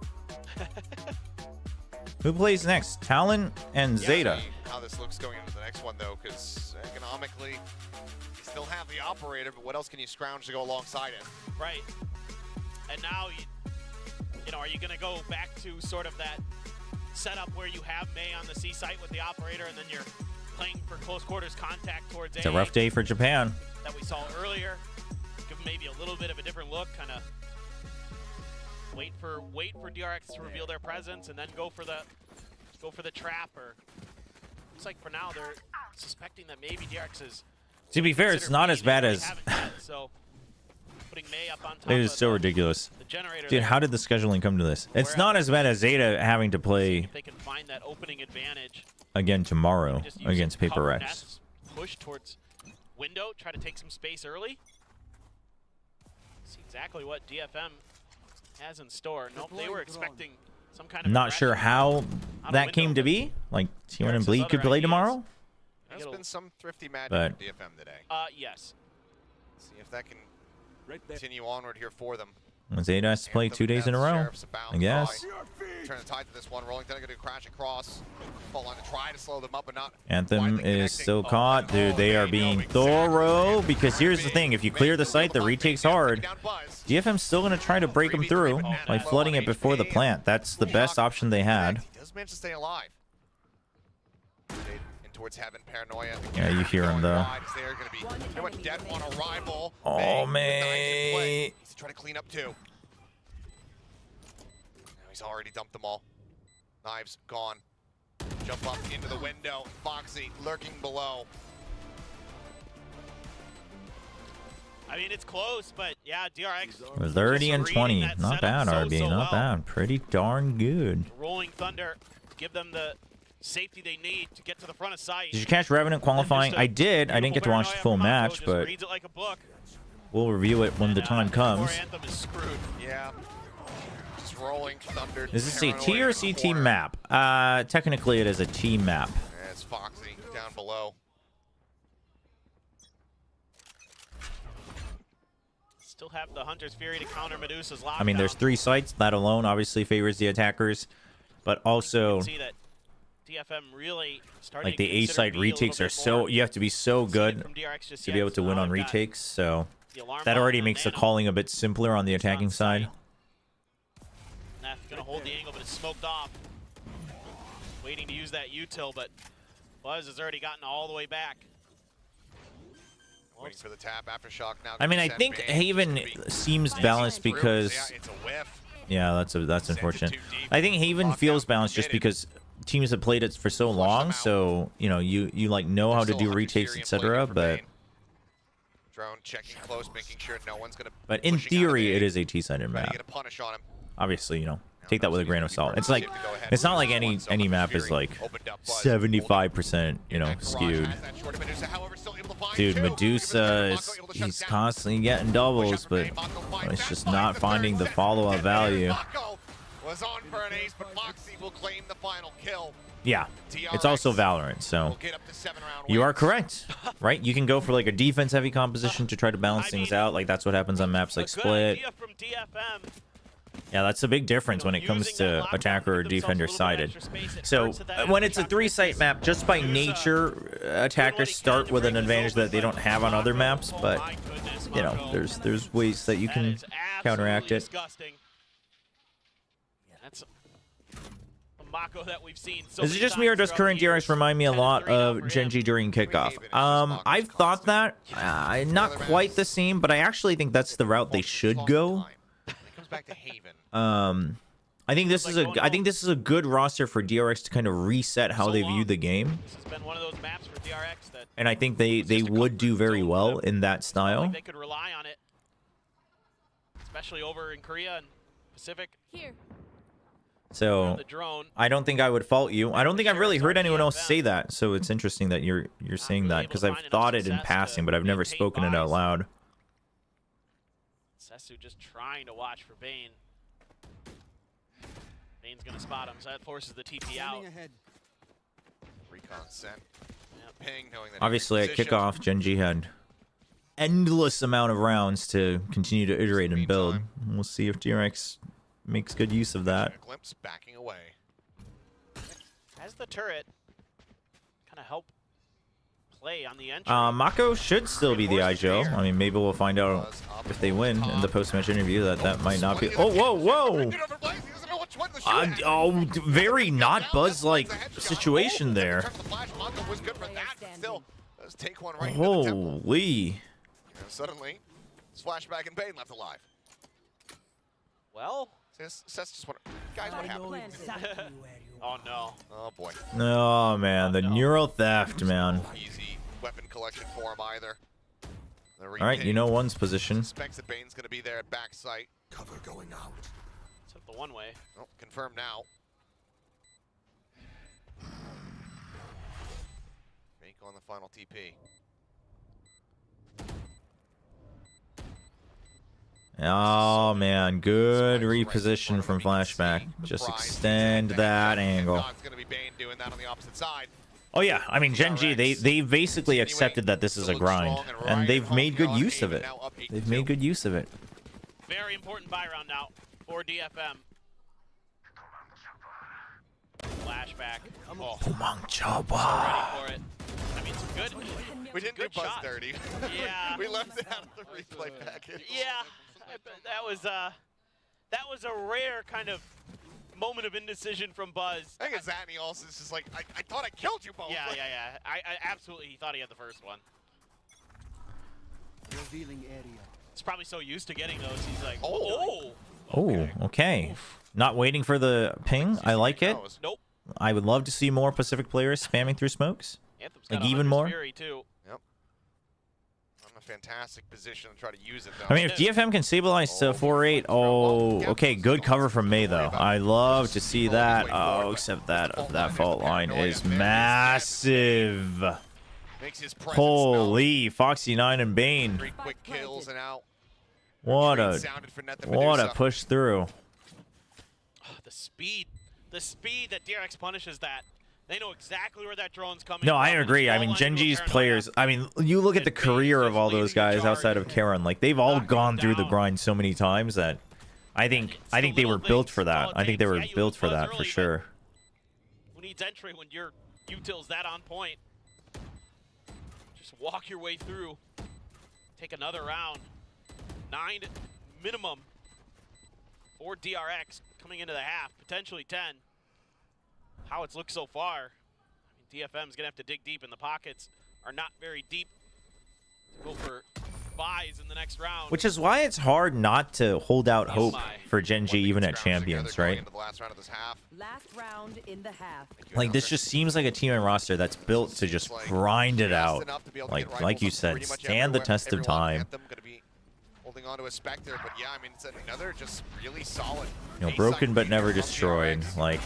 Speaker 3: Who plays next? Talon and ZETA.
Speaker 6: How this looks going into the next one, though, because economically, you still have the operator, but what else can you scrounge to go alongside it?
Speaker 7: Right. And now, you know, are you going to go back to sort of that setup where you have May on the C site with the operator, and then you're playing for close quarters contact towards
Speaker 3: It's a rough day for Japan.
Speaker 7: That we saw earlier. Give them maybe a little bit of a different look, kind of wait for DRX to reveal their presence, and then go for the trap, or looks like for now they're suspecting that maybe DRX is.
Speaker 3: To be fair, it's not as bad as.
Speaker 7: So putting May up on top.
Speaker 3: It is so ridiculous.
Speaker 7: The generator.
Speaker 3: Dude, how did the scheduling come to this? It's not as bad as ZETA having to play
Speaker 7: if they can find that opening advantage
Speaker 3: again tomorrow against Paper Rex.
Speaker 7: Push towards window, try to take some space early. See exactly what DFM has in store. Nope, they were expecting some kind of.
Speaker 3: Not sure how that came to be. Like T1 and Bleed could play tomorrow.
Speaker 6: There's been some thrifty magic
Speaker 3: But-
Speaker 6: from DFM today.
Speaker 7: Yes.
Speaker 6: See if that can continue onward here for them.
Speaker 3: ZETA has to play 2 days in a row, I guess.
Speaker 6: Turn the tide to this one. Rolling Thunder going to crash across. Fall on to try to slow them up, but not.
Speaker 3: Anthem is still caught. Dude, they are being thorough because here's the thing. If you clear the site, the retake's hard. DFM's still going to try to break them through by flooding it before the plant. That's the best option they had.
Speaker 6: He does manage to stay alive. Towards heaven, paranoia.
Speaker 3: Yeah, you hear him though.
Speaker 6: Dead on arrival.
Speaker 3: Oh, mate.
Speaker 6: He's trying to clean up too. He's already dumped them all. Knives gone. Jump up into the window. Foxy lurking below.
Speaker 7: I mean, it's close, but yeah, DRX.
Speaker 3: 30 and 20. Not bad, RB. Not bad. Pretty darn good.
Speaker 7: Rolling Thunder to give them the safety they need to get to the front of sight.
Speaker 3: Did you catch Revenant qualifying? I did. I didn't get to watch the full match, but we'll review it when the time comes.
Speaker 6: Yeah. Just rolling Thunder.
Speaker 3: Is this a T or CT map? Technically, it is a T map.
Speaker 6: Yeah, it's Foxy down below.
Speaker 7: Still have the Hunter's Fury to counter Medusa's lockdown.
Speaker 3: I mean, there's 3 sites. That alone obviously favors the attackers, but also
Speaker 7: see that DFM really
Speaker 3: like the A site retakes are so, you have to be so good to be able to win on retakes. So that already makes the calling a bit simpler on the attacking side.
Speaker 7: Nath gonna hold the angle, but it's smoked off. Waiting to use that util, but Buzz has already gotten all the way back.
Speaker 6: Waiting for the tap, aftershock now.
Speaker 3: I mean, I think Haven seems balanced because yeah, that's unfortunate. I think Haven feels balanced just because teams have played it for so long, so you know you like know how to do retakes, etc. But
Speaker 6: drone checking close, making sure no one's gonna.
Speaker 3: But in theory, it is a T-sided map.
Speaker 6: Get a punish on him.
Speaker 3: Obviously, you know, take that with a grain of salt. It's like it's not like any map is like 75%, you know, skewed. Dude, Medusa he's constantly getting doubles, but it's just not finding the follow-up value.
Speaker 6: Was on for an ace, but Foxy will claim the final kill.
Speaker 3: Yeah, it's also Valorant, so you are correct, right? You can go for like a defense-heavy composition to try to balance things out. Like that's what happens on maps like Split. Yeah, that's a big difference when it comes to attacker or defender sided. So when it's a 3-site map, just by nature, attackers start with an advantage that they don't have on other maps. But you know, there's ways that you can counteract it.
Speaker 7: That's a Mako that we've seen.
Speaker 3: Is it just me or does current DRX remind me a lot of Genji during kickoff? I've thought that. Not quite the same, but I actually think that's the route they should go. I think this is a good roster for DRX to kind of reset how they view the game.
Speaker 7: This has been one of those maps for DRX that,
Speaker 3: and I think they would do very well in that style.
Speaker 7: they could rely on it, especially over in Korea and Pacific.
Speaker 4: Here.
Speaker 3: So I don't think I would fault you. I don't think I've really heard anyone else say that. So it's interesting that you're saying that because I've thought it in passing, but I've never spoken it out loud.
Speaker 7: Sesu just trying to watch for Bane. Bane's gonna spot him, so that forces the TP out.
Speaker 6: Recon sent. Ping, knowing that
Speaker 3: obviously at kickoff, Genji had endless amount of rounds to continue to iterate and build. We'll see if DRX makes good use of that.
Speaker 6: Glimpse backing away.
Speaker 7: Has the turret kind of help play on the entry?
Speaker 3: Mako should still be the IGL. I mean, maybe we'll find out if they win in the post-match interview that might not be. Oh, whoa, whoa! Oh, very not Buzz-like situation there. Holy!
Speaker 6: Suddenly, flashback and Bane left alive.
Speaker 7: Well,
Speaker 6: Seth's just wondering, guys, what happened?
Speaker 7: Oh no.
Speaker 6: Oh boy.
Speaker 3: Oh man, the neural theft, man.
Speaker 6: Easy weapon collection for him either.
Speaker 3: All right, you know one's position.
Speaker 6: Suspects that Bane's going to be there at backside.
Speaker 5: Cover going out.
Speaker 7: Took the one way.
Speaker 6: Oh, confirmed now. Fake on the final TP.
Speaker 3: Oh man, good reposition from Flashback. Just extend that angle.
Speaker 6: It's going to be Bane doing that on the opposite side.
Speaker 3: Oh yeah, I mean Gen G, they basically accepted that this is a grind, and they've made good use of it. They've made good use of it.
Speaker 7: Very important buy round now for DFM. Flashback. Oh,
Speaker 3: WillChobra.
Speaker 7: ready for it. I mean, it's good.
Speaker 6: We didn't do
Speaker 7: Good
Speaker 6: Buzz
Speaker 7: shot.
Speaker 6: dirty.
Speaker 7: Yeah.
Speaker 6: We left it out of the replay package.
Speaker 7: Yeah, that was a rare kind of moment of indecision from Buzz.
Speaker 6: I think Zatney also is just like, I thought I killed you both.
Speaker 7: Yeah. I absolutely, he thought he had the first one.
Speaker 5: Revealing area.
Speaker 7: He's probably so used to getting those, he's like,
Speaker 6: Oh.
Speaker 3: Oh, okay. Not waiting for the ping. I like it.
Speaker 7: Nope.
Speaker 3: I would love to see more Pacific players spamming through smokes.
Speaker 7: Anthem's
Speaker 3: Like
Speaker 7: got
Speaker 3: even
Speaker 7: 100
Speaker 3: more?
Speaker 7: Fury too.
Speaker 6: Yep. I'm in a fantastic position to try to use it, though.
Speaker 3: I mean, if DFM can stabilize to 4-8, oh, okay, good cover from May, though. I love to see that. Oh, except that fault line is massive.
Speaker 6: Makes his presence
Speaker 3: Holy, Foxy9 and Bane.
Speaker 6: 3 quick kills and out.
Speaker 3: What
Speaker 6: Sounded for Netha
Speaker 3: a
Speaker 6: Medusa.
Speaker 3: push through.
Speaker 7: Oh, the speed that DRX punishes that. They know exactly where that drone's coming
Speaker 3: No,
Speaker 7: from.
Speaker 3: I
Speaker 7: and
Speaker 3: agree.
Speaker 7: it's
Speaker 3: I
Speaker 7: all
Speaker 3: mean,
Speaker 7: lined
Speaker 3: Gen
Speaker 7: into a
Speaker 3: G's
Speaker 7: paranoia.
Speaker 3: players, I mean, you look at the career of all those guys outside of Karen, like, they've all gone through the grind so many times that I think they were built for that. I think they were built for that, for sure.
Speaker 7: Who needs entry when your util's that on point? Just walk your way through. Take another round. 9 minimum for DRX coming into the half, potentially 10. How it's looked so far. I mean, DFM's gonna have to dig deep, and the pockets are not very deep to go for buys in the next round.
Speaker 3: Which is why it's hard not to hold out hope for Gen G even at Champions, right?
Speaker 6: Last round of this half.
Speaker 8: Last round in the half.
Speaker 3: Like, this just seems like a team and roster that's built to just grind it out. Like you said, stand the test of time.
Speaker 6: Holding on to a Spectre, but yeah, I mean, it's another just really solid.
Speaker 3: You know, broken but never destroyed. Like,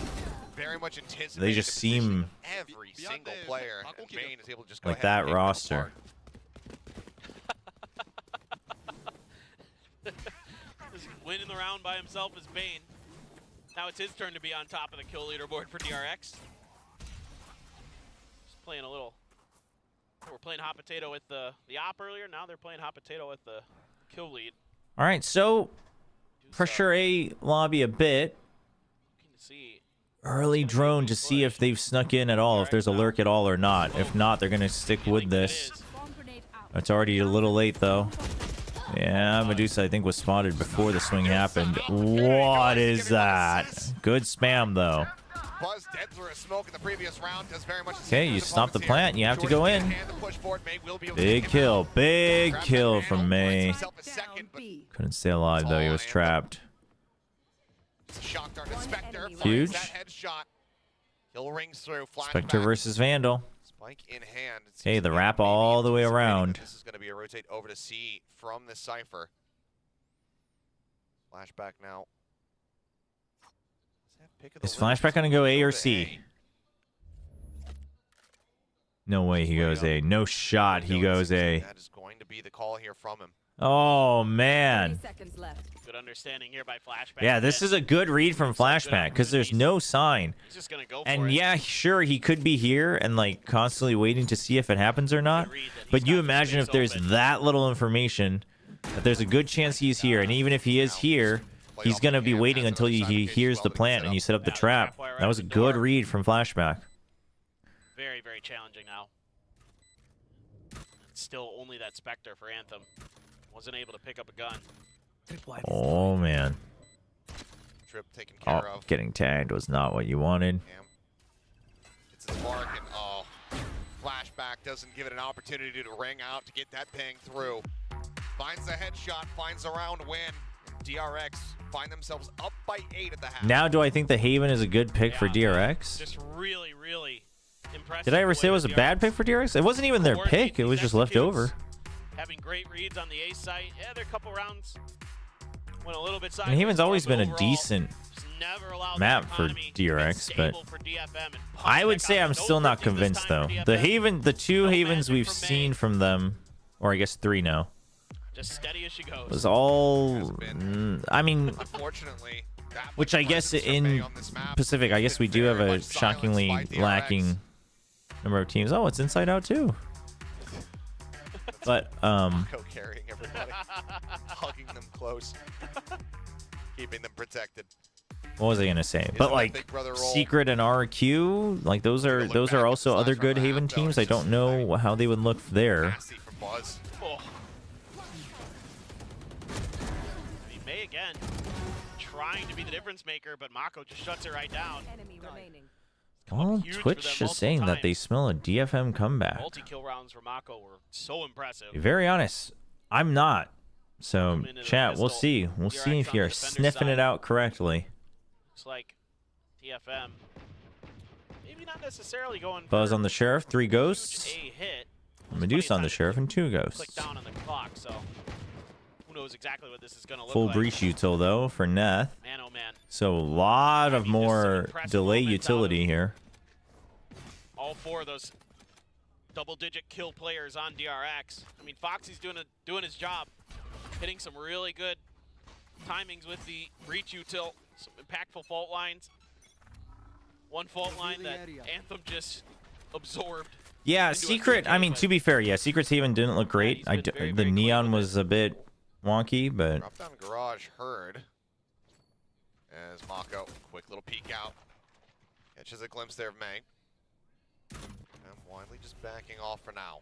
Speaker 6: very much anticipated.
Speaker 3: they just seem
Speaker 6: every single player, and Bane is able to just go
Speaker 3: like
Speaker 6: ahead and
Speaker 3: that
Speaker 6: pick them
Speaker 3: roster.
Speaker 7: Just winning the round by himself is Bane. Now it's his turn to be on top of the kill leaderboard for DRX. Just playing a little. They were playing hot potato with the op earlier. Now they're playing hot potato with the kill lead.
Speaker 3: All right, so for sure A lobby a bit.
Speaker 7: Looking to see.
Speaker 3: Early drone to see if they've snuck in at all, if there's a lurk at all or not. If not, they're going to stick with this. It's already a little late, though. Yeah, Medusa, I think, was spotted before the swing happened. What is that? Good spam, though.
Speaker 6: Buzz dead through a smoke in the previous round. Does very much
Speaker 3: Okay, you stop the plant, and you have to go in. Big kill. Big kill from May. Couldn't stay alive, though. He was trapped. Huge. Spectre versus Vandal.
Speaker 6: Spike in hand.
Speaker 3: Hey, the wrap all the way around.
Speaker 6: This is going to be a rotate over to C from the Cypher. Flashback now.
Speaker 3: Is Flashback going to go A or C? No way he goes A. No shot he goes A.
Speaker 6: That is going to be the call here from him.
Speaker 3: Oh, man.
Speaker 8: Seconds left.
Speaker 7: Good understanding here by Flashback.
Speaker 3: Yeah, this is a good read from Flashback because there's no sign.
Speaker 7: He's just gonna go for
Speaker 3: And
Speaker 7: it.
Speaker 3: yeah, sure, he could be here and like constantly waiting to see if it happens or not. But you imagine if there's that little information, that there's a good chance he's here. And even if he is here, he's going to be waiting until he hears the plant and you set up the trap. That was a good read from Flashback.
Speaker 7: Very, very challenging now. Still only that Spectre for Anthem. Wasn't able to pick up a gun.
Speaker 3: Oh, man.
Speaker 6: Trip taken care
Speaker 3: Oh,
Speaker 6: of.
Speaker 3: getting tagged was not what you wanted.
Speaker 6: It's his mark, and Flashback doesn't give it an opportunity to ring out to get that ping through. Finds the headshot, finds a round win. DRX find themselves up by 8 at the half.
Speaker 3: Now, do I think the Haven is a good pick for DRX?
Speaker 7: Just really, really impressive.
Speaker 3: Did I ever say it was a bad pick for DRX? It wasn't even their pick. It was just left over.
Speaker 7: Having great reads on the A site. Yeah, there are a couple rounds. Went a little bit sideways.
Speaker 3: And Haven's always been a
Speaker 7: overall,
Speaker 3: decent map for DRX, but I would say I'm still not convinced though. The two Havens we've seen from them, or I guess 3 now,
Speaker 7: just steady as she goes.
Speaker 3: was all, I mean,
Speaker 6: Unfortunately,
Speaker 3: which I guess in Pacific, I guess we do have a shockingly lacking number of teams. Oh, it's inside out too. But
Speaker 6: Mako carrying everybody, hugging them close, keeping them protected.
Speaker 3: what was I gonna say? But like Secret and RQ, like those are also other good Haven teams. I don't know how they would look there.
Speaker 7: Oh. I mean, May again trying to be the difference maker, but Mako just shuts it right down.
Speaker 8: Enemy remaining.
Speaker 3: Well,
Speaker 7: Huge for
Speaker 3: Twitch
Speaker 7: them
Speaker 3: is saying that they
Speaker 7: times.
Speaker 3: smell a DFM comeback.
Speaker 7: Multi-kill rounds for Mako were so impressive.
Speaker 3: To be very honest, I'm not. So
Speaker 7: Coming into the
Speaker 3: chat, we'll
Speaker 7: pistol.
Speaker 3: see. We'll
Speaker 7: DRX
Speaker 3: see if
Speaker 7: on
Speaker 3: you're
Speaker 7: the defender
Speaker 3: sniffing it
Speaker 7: side.
Speaker 3: out correctly.
Speaker 7: Looks like TFM maybe not necessarily going
Speaker 3: Buzz
Speaker 7: for
Speaker 3: on the Sheriff, 3 ghosts.
Speaker 7: a hit.
Speaker 3: Medusa on the
Speaker 7: Funny
Speaker 3: Sheriff and 2
Speaker 7: click
Speaker 3: ghosts.
Speaker 7: down on the clock, so who knows exactly what this is going to look
Speaker 3: Full
Speaker 7: like.
Speaker 3: breach util though for Neth.
Speaker 7: Man, oh man.
Speaker 3: So a lot of
Speaker 7: I mean, just some
Speaker 3: more
Speaker 7: impressive
Speaker 3: delay
Speaker 7: moments out of
Speaker 3: utility here.
Speaker 7: All 4 of those double-digit kill players on DRX. I mean, Foxy's doing his job, hitting some really good timings with the breach util, some impactful fault lines. One fault line that Anthem just absorbed.
Speaker 3: Yeah,
Speaker 7: into a
Speaker 3: Secret,
Speaker 7: 3K,
Speaker 3: I mean,
Speaker 7: but-
Speaker 3: to be fair, yeah, Secret's Haven didn't look great.
Speaker 7: he's been very,
Speaker 3: The
Speaker 7: very
Speaker 3: neon
Speaker 7: clean with
Speaker 3: was a bit wonky, but
Speaker 6: Drop down garage heard as Mako, quick little peek out, catches a glimpse there of May. And Wiley just backing off for now.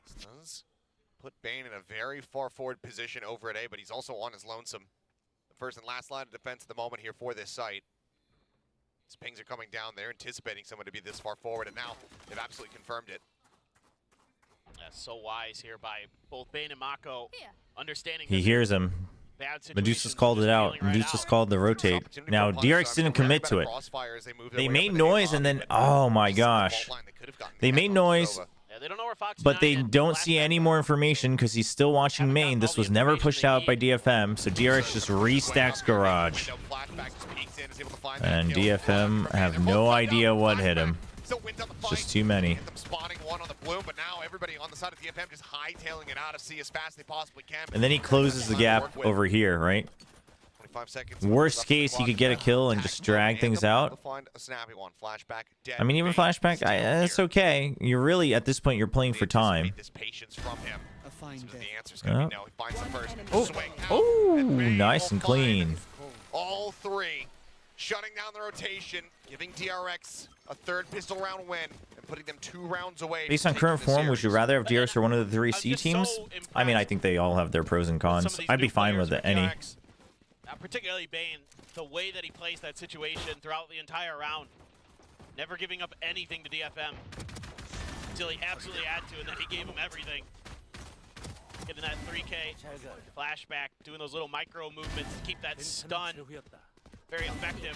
Speaker 6: This does put Bane in a very far forward position over at A, but he's also on his lonesome. The first and last line of defense at the moment here for this site. His pings are coming down. They're anticipating someone to be this far forward, and now they've absolutely confirmed it.
Speaker 7: That's so wise here by both Bane and Mako, understanding
Speaker 3: he
Speaker 7: that
Speaker 3: hears him.
Speaker 7: bad situations
Speaker 3: Medusa's
Speaker 7: and
Speaker 3: called
Speaker 7: just
Speaker 3: it out.
Speaker 7: feeling right
Speaker 3: Medusa's
Speaker 7: out.
Speaker 3: called the rotate.
Speaker 6: Opportunity
Speaker 3: Now,
Speaker 6: for a punch,
Speaker 3: DRX
Speaker 6: so
Speaker 3: didn't
Speaker 6: I'm gonna
Speaker 3: commit
Speaker 6: grab
Speaker 3: to
Speaker 6: a
Speaker 3: it.
Speaker 6: crossfire as they move their
Speaker 3: They
Speaker 6: way
Speaker 3: made
Speaker 6: up in the
Speaker 3: noise
Speaker 6: game
Speaker 3: and then,
Speaker 6: lobby,
Speaker 3: oh my
Speaker 6: but this is the fault
Speaker 3: gosh.
Speaker 6: line that could have gotten
Speaker 3: They
Speaker 6: the
Speaker 3: made
Speaker 6: head on
Speaker 3: noise,
Speaker 6: Nova.
Speaker 7: Yeah, they don't know where Foxy
Speaker 3: but they
Speaker 7: 9
Speaker 3: don't
Speaker 7: is.
Speaker 3: see any more information because he's still watching main. This was never pushed out by DFM, so DRX just restacks garage. And DFM have no idea what hit him. Just too many.
Speaker 6: Spotting one on the bloom, but now everybody on the side of DFM just hightailing it out of C as fast as they possibly can.
Speaker 3: And then he closes the gap over here, right?
Speaker 6: 25 seconds.
Speaker 3: Worst case, he could get a kill and just drag things out.
Speaker 6: Find a snappy one. Flashback.
Speaker 3: I mean, even flashback, that's okay. You're really, at this point, you're playing for time.
Speaker 6: This patience from him.
Speaker 5: A fine
Speaker 6: So the
Speaker 5: day.
Speaker 6: answer's gonna be no. He finds the first swing. out,
Speaker 3: Oh,
Speaker 6: and Bane
Speaker 3: nice
Speaker 6: will
Speaker 3: and clean.
Speaker 6: find all 3, shutting down the rotation, giving DRX a 3rd pistol round win, and putting them 2 rounds away.
Speaker 3: Based
Speaker 6: from
Speaker 3: on current
Speaker 6: taking the
Speaker 3: form, would you
Speaker 6: series.
Speaker 3: rather have DRX or one of the 3
Speaker 7: I'm
Speaker 3: C
Speaker 7: just
Speaker 3: teams?
Speaker 7: so
Speaker 3: I mean, I
Speaker 7: impressed
Speaker 3: think they all have their pros and
Speaker 7: with some
Speaker 3: cons.
Speaker 7: of these
Speaker 3: I'd be
Speaker 7: new
Speaker 3: fine
Speaker 7: players
Speaker 3: with
Speaker 7: for
Speaker 3: any.
Speaker 7: DRX. Particularly Bane, the way that he plays that situation throughout the entire round. Never giving up anything to DFM until he absolutely had to, and then he gave him everything. Getting that 3K flashback, doing those little micro movements to keep that stun. Very effective.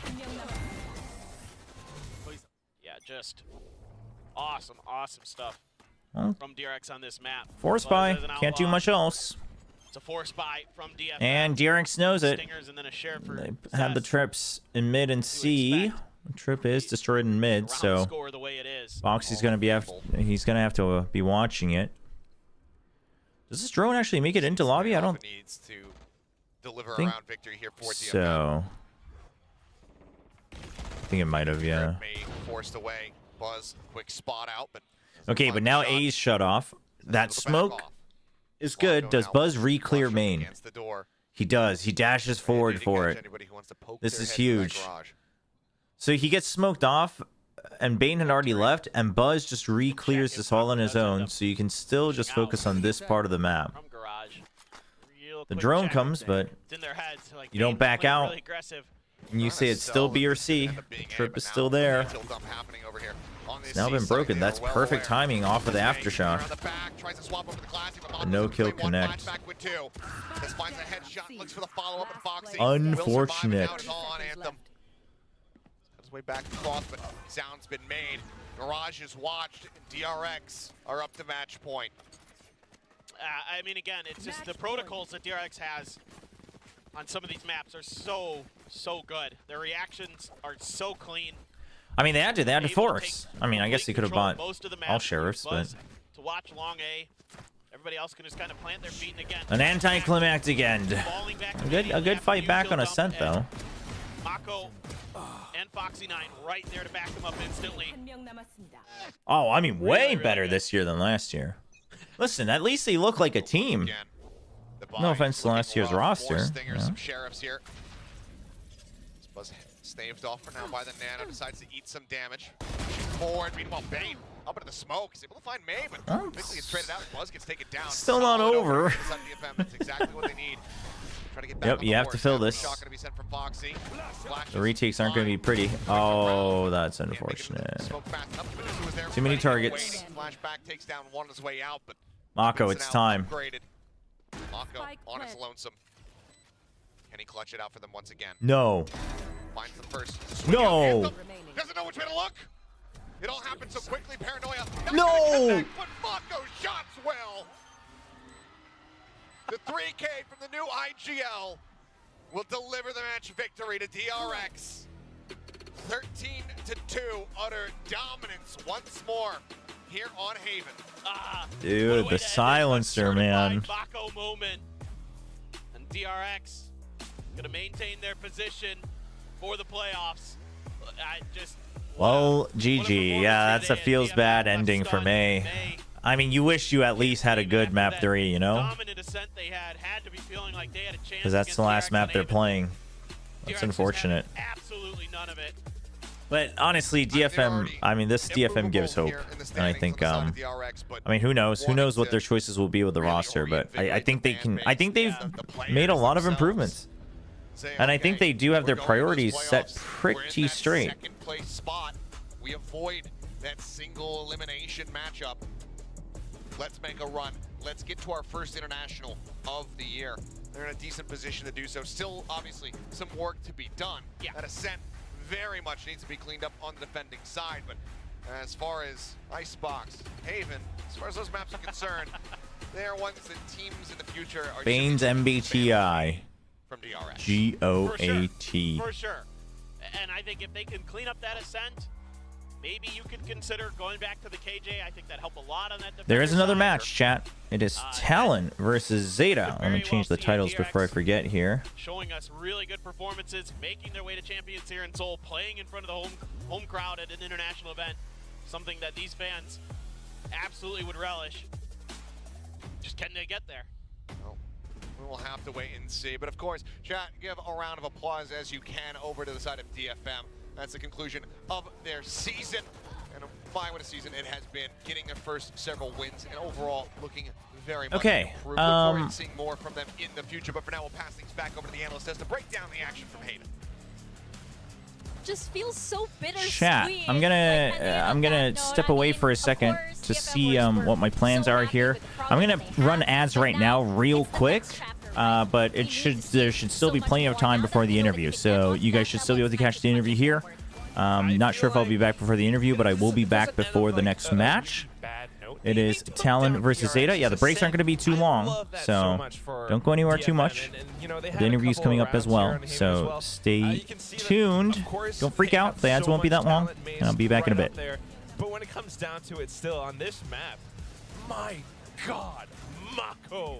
Speaker 7: Yeah, just awesome, awesome stuff
Speaker 3: Well,
Speaker 7: from DRX on this map.
Speaker 3: Force
Speaker 7: Buzz
Speaker 3: buy.
Speaker 7: as an
Speaker 3: Can't do
Speaker 7: outlaw.
Speaker 3: much else.
Speaker 7: It's a force buy from DFM.
Speaker 3: And DRX knows it.
Speaker 7: Stingers and then a sheriff for
Speaker 3: They have the
Speaker 7: Zest.
Speaker 3: trips in mid and C.
Speaker 7: expect?
Speaker 3: Trip is destroyed in mid,
Speaker 7: Round
Speaker 3: so
Speaker 7: score the way it is.
Speaker 3: Foxy's gonna be he's gonna have to be watching it. Does this drone actually make it into lobby? I don't
Speaker 6: Needs to deliver
Speaker 3: think
Speaker 6: a round victory here for DFM.
Speaker 3: so. I think it might have, yeah.
Speaker 6: May forced away. Buzz, quick spot out, but
Speaker 3: Okay, but now A's shut off. That smoke is good. Does Buzz re-clear main?
Speaker 6: The door.
Speaker 3: He does. He dashes forward for it. This is huge. So he gets smoked off, and Bane had already left, and Buzz just re-clears this all on his own, so you can still just focus on this part of the map.
Speaker 7: From garage. Real
Speaker 3: The
Speaker 7: quick
Speaker 3: drone
Speaker 7: check.
Speaker 3: comes, but
Speaker 7: It's in their heads. Like,
Speaker 3: you don't
Speaker 7: Bane's
Speaker 3: back
Speaker 7: playing
Speaker 3: out.
Speaker 7: Really aggressive.
Speaker 3: and you say it's still B or C. Trip is still there.
Speaker 6: Tilt up happening over here. on this
Speaker 3: It's now been
Speaker 6: seaside.
Speaker 3: broken.
Speaker 6: They are
Speaker 3: That's
Speaker 6: well
Speaker 3: perfect
Speaker 6: aware.
Speaker 3: timing off of the
Speaker 6: Around
Speaker 3: aftershock.
Speaker 6: the back, tries to swap over the classic, but
Speaker 3: A
Speaker 6: Mono
Speaker 3: no-kill
Speaker 6: doesn't play one,
Speaker 3: connect.
Speaker 6: flashback with two. This finds a headshot, looks for the follow-up, and Foxy
Speaker 3: Unfortunate.
Speaker 6: will survive, and now it's all on Anthem. Got his way back and forth, but sound's been made. Mirage is watched, and DRX are up to match point.
Speaker 7: I mean, again, it's just the protocols that DRX has on some of these maps are so good. Their reactions are so clean.
Speaker 3: I mean, they had to
Speaker 7: Able to
Speaker 3: force.
Speaker 7: take
Speaker 3: I mean, I guess they could have
Speaker 7: control of
Speaker 3: bought
Speaker 7: most of the
Speaker 3: all
Speaker 7: maps,
Speaker 3: sheriffs, but
Speaker 7: Buzz to watch long A. Everybody else can just kind of plant their feet, and again,
Speaker 3: an anticlimactic end.
Speaker 7: falling back
Speaker 3: A
Speaker 7: immediately
Speaker 3: good
Speaker 7: after
Speaker 3: fight
Speaker 7: the
Speaker 3: back
Speaker 7: usual
Speaker 3: on
Speaker 7: dump,
Speaker 3: Ascent,
Speaker 7: and
Speaker 3: though.
Speaker 7: Mako and Foxy9 right there to back them up instantly.
Speaker 3: Oh, I mean, way
Speaker 7: Really
Speaker 3: better
Speaker 7: good.
Speaker 3: this year than last year. Listen, at least they look like a team.
Speaker 6: Again, the
Speaker 3: No
Speaker 6: body
Speaker 3: offense to
Speaker 6: looking
Speaker 3: last year's
Speaker 6: rough.
Speaker 3: roster,
Speaker 6: More stingers,
Speaker 3: yeah.
Speaker 6: some sheriffs here. This Buzz staved off for now by the Nano, decides to eat some damage. Forward, meanwhile, Bane up into the smoke. He's able to find May, but
Speaker 3: Oh,
Speaker 6: quickly gets traded out. Buzz gets taken down.
Speaker 3: still not
Speaker 6: Solid
Speaker 3: over.
Speaker 6: inside DFM. That's exactly what they need. Try to get back
Speaker 3: Yep,
Speaker 6: on
Speaker 3: you
Speaker 6: the
Speaker 3: have to
Speaker 6: horse.
Speaker 3: fill
Speaker 6: Now,
Speaker 3: this.
Speaker 6: Shot gonna be sent from Foxy. Flashes
Speaker 3: The retakes aren't going to be
Speaker 6: fine.
Speaker 3: pretty. Oh, that's
Speaker 6: Can't make it
Speaker 3: unfortunate.
Speaker 6: smoke fast enough. Medusa was there
Speaker 3: Too many
Speaker 6: ready,
Speaker 3: targets.
Speaker 6: waiting. Flashback takes down one on his way out, but
Speaker 3: Mako,
Speaker 6: Vincent
Speaker 3: it's
Speaker 6: out
Speaker 3: time.
Speaker 6: upgraded. Mako
Speaker 8: Spike
Speaker 6: on his
Speaker 8: plant.
Speaker 6: lonesome. Can he clutch it out for them once again?
Speaker 3: No.
Speaker 6: Finds the first.
Speaker 3: No.
Speaker 6: Anthem. Doesn't know which way to look. It all happened so quickly. Paranoia. Not
Speaker 3: No.
Speaker 6: gonna connect, but Mako shots well. The 3K from the new IGL will deliver the match victory to DRX. 13-2, utter dominance once more here on Haven.
Speaker 3: Dude,
Speaker 7: What a way
Speaker 3: the
Speaker 7: to end this
Speaker 3: silencer, man.
Speaker 7: uncertified Mako moment. And DRX gonna maintain their position for the playoffs. I just
Speaker 3: Well,
Speaker 7: what a
Speaker 3: GG.
Speaker 7: performance
Speaker 3: Yeah, that's a
Speaker 7: today, and
Speaker 3: feels
Speaker 7: DFM
Speaker 3: bad
Speaker 7: left
Speaker 3: ending for
Speaker 7: stunned.
Speaker 3: May. I mean, you wish you at least had a good
Speaker 7: After
Speaker 3: map
Speaker 7: that
Speaker 3: 3, you know?
Speaker 7: Dominant ascent they had to be feeling like they had a chance.
Speaker 3: Because that's the last map they're playing. That's
Speaker 7: DRX
Speaker 3: unfortunate.
Speaker 7: just had absolutely none of it.
Speaker 3: But honestly, DFM, I mean, this DFM gives hope. And I think, I mean, who knows? Who knows what their choices will be with the roster, but I think they can, I think they've made a lot of improvements. And I think they do have their priorities set pretty straight.
Speaker 6: Second place spot. We avoid that single elimination matchup. Let's make a run. Let's get to our first international of the year. They're in a decent position to do so. Still, obviously, some work to be done.
Speaker 7: Yeah.
Speaker 6: That Ascent very much needs to be cleaned up on the defending side. But as far as Icebox, Haven, as far as those maps are concerned, they are ones that teams in the future are
Speaker 3: Bane's MBTI.
Speaker 6: from DRX.
Speaker 3: GOAT.
Speaker 7: For sure. And I think if they can clean up that ascent, maybe you could consider going back to the KJ. I think that helped a lot on that.
Speaker 3: There is another
Speaker 7: side.
Speaker 3: match, chat. It is Talon versus Zeta. Let me change the titles before I forget here.
Speaker 7: Showing us really good performances, making their way to champions here in Seoul, playing in front of the home crowd at an international event. Something that these fans absolutely would relish. Just can they get there?
Speaker 6: Well, we will have to wait and see. But of course, chat, give a round of applause as you can over to the side of DFM. That's the conclusion of their season. And my what a season it has been, getting their first several wins and overall looking very much
Speaker 3: Okay,
Speaker 6: improved. Look forward to seeing more from them in the future. But for now, we'll pass things back over to the analyst desk to break down the action from Haven.
Speaker 4: Just feels so bittersweet.
Speaker 3: Chat, I'm gonna step away for a second to see what my plans are here. I'm gonna run ads right now real quick, but there should still be plenty of time before the interview, so you guys should still be able to catch the interview here. Not sure if I'll be back before the interview, but I will be back before the next match. It is Talon versus Zeta. Yeah, the breaks aren't going to be too long, so don't go anywhere too much. The interview's coming up as well, so stay tuned. Don't freak out. The ads won't be that long, and I'll be back in a bit.
Speaker 1: But when it comes down to it, still on this map, my God, Mako.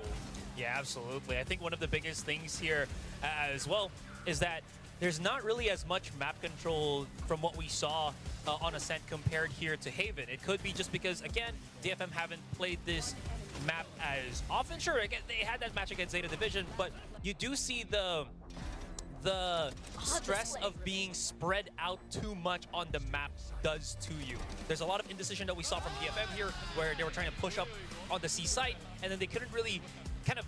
Speaker 2: Yeah, absolutely. I think one of the biggest things here as well is that there's not really as much map control from what we saw on Ascent compared here to Haven. It could be just because, again, DFM haven't played this map as often. Sure, again, they had that match against Zeta Division, but you do see the stress of being spread out too much on the map does to you. There's a lot of indecision that we saw from DFM here, where they were trying to push up on the C site, and then they couldn't really kind of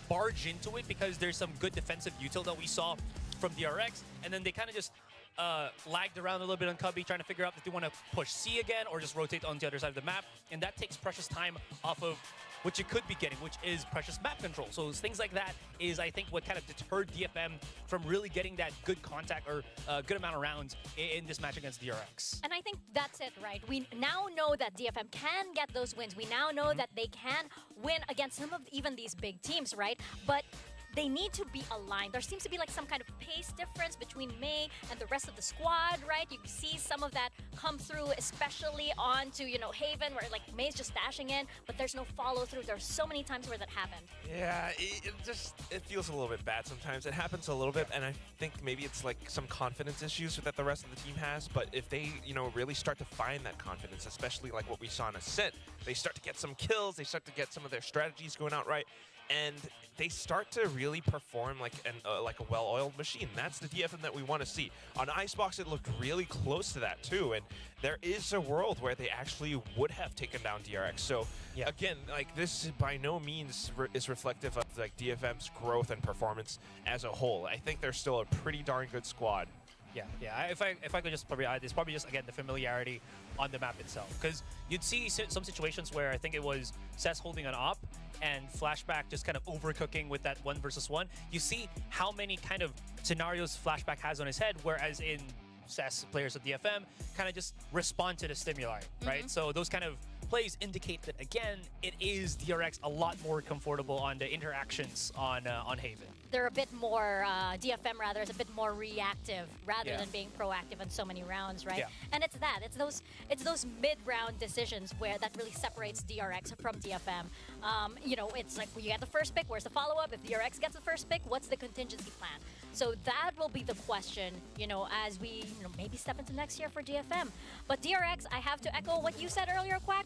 Speaker 2: barge into it because there's some good defensive util that we saw from DRX, and then they kind of just lagged around a little bit on Cubby, trying to figure out if they want to push C again or just rotate on the other side of the map. And that takes precious time off of what you could be getting, which is precious map control. So things like that is, I think, what kind of deterred DFM from really getting that good contact or good amount of rounds in this match against DRX.
Speaker 4: And I think that's it, right? We now know that DFM can get those wins. We now know that they can win against some of even these big teams, right? But they need to be aligned. There seems to be like some kind of pace difference between May and the rest of the squad, right? You see some of that come through, especially onto, you know, Haven, where like May's just dashing in, but there's no follow through. There's so many times where that happened.
Speaker 1: Yeah, it feels a little bit bad sometimes. It happens a little bit, and I think maybe it's like some confidence issues that the rest of the team has. But if they, you know, really start to find that confidence, especially like what we saw in Ascent, they start to get some kills, they start to get some of their strategies going out right, and they start to really perform like a well-oiled machine. That's the DFM that we want to see. On Icebox, it looked really close to that too, and there is a world where they actually would have taken down DRX. So again, like this by no means is reflective of like DFM's growth and performance as a whole. I think they're still a pretty darn good squad.
Speaker 2: Yeah. If I could just probably add, it's probably just again the familiarity on the map itself, because you'd see some situations where I think it was Cess holding an op and Flashback just kind of overcooking with that 1 versus 1. You see how many kind of scenarios Flashback has on his head, whereas in Cess, players of DFM kind of just respond to the stimuli, right? So those kind of plays indicate that again, it is DRX a lot more comfortable on the interactions on Haven.
Speaker 4: They're a bit more, DFM rather, is a bit more reactive rather than being proactive in so many rounds, right?
Speaker 2: Yeah.
Speaker 4: And it's that, it's those mid-round decisions where that really separates DRX from DFM. You know, it's like you get the first pick, where's the follow-up? If DRX gets the first pick, what's the contingency plan? So that will be the question, you know, as we maybe step into next year for DFM. But DRX, I have to echo what you said earlier, Quack.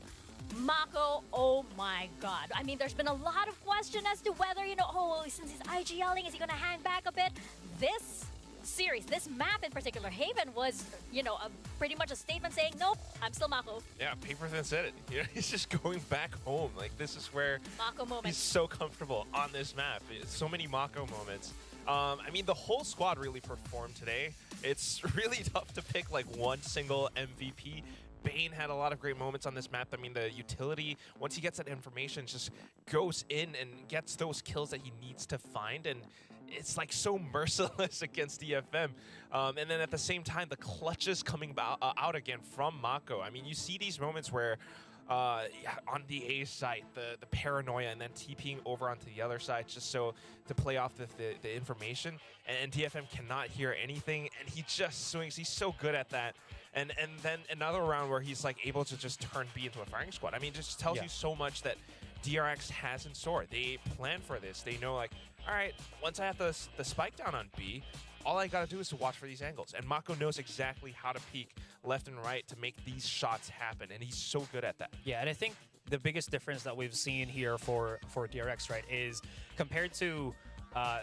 Speaker 4: Mako, oh my god. I mean, there's been a lot of question as to whether, you know, oh, since he's IGLing, is he going to hang back a bit? This series, this map in particular, Haven was, you know, pretty much a statement saying, nope, I'm still Mako.
Speaker 1: Yeah, Paper Thin said it. You know, he's just going back home. Like, this is where
Speaker 4: Mako moment.
Speaker 1: He's so comfortable on this map. It's so many Mako moments. I mean, the whole squad really performed today. It's really tough to pick like one single MVP. Bane had a lot of great moments on this map. I mean, the utility, once he gets that information, just goes in and gets those kills that he needs to find. And it's like so merciless against DFM. And then at the same time, the clutches coming out again from Mako. I mean, you see these moments where on the A side, the paranoia, and then TPing over onto the other side just so to play off the information. And DFM cannot hear anything, and he just swings. He's so good at that. And then another round where he's like able to just turn B into a firing squad. I mean, it just tells you so much that DRX has in store. They plan for this. They know like, all right, once I have the spike down on B, all I gotta do is to watch for these angles. And Mako knows exactly how to peek left and right to make these shots happen, and he's so good at that.
Speaker 2: Yeah, and I think the biggest difference that we've seen here for DRX, right, is compared to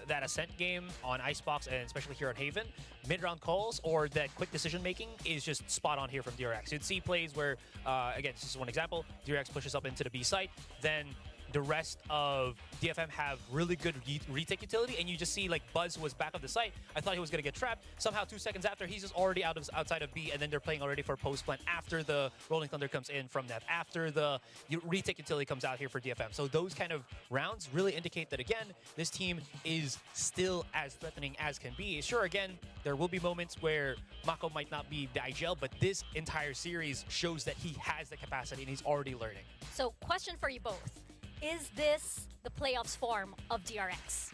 Speaker 2: that Ascent game on Icebox and especially here on Haven, mid-round calls or that quick decision-making is just spot on here from DRX. You'd see plays where, again, this is one example, DRX pushes up into the B site, then the rest of DFM have really good retake utility, and you just see like Buzz was back of the site. I thought he was going to get trapped. Somehow 2 seconds after, he's just already outside of B, and then they're playing already for post plant after the Rolling Thunder comes in from that, after the retake utility comes out here for DFM. So those kind of rounds really indicate that, again, this team is still as threatening as can be. Sure, again, there will be moments where Mako might not be the IGL, but this entire series shows that he has the capacity and he's already learning.
Speaker 4: So question for you both. Is this the playoffs form of DRX?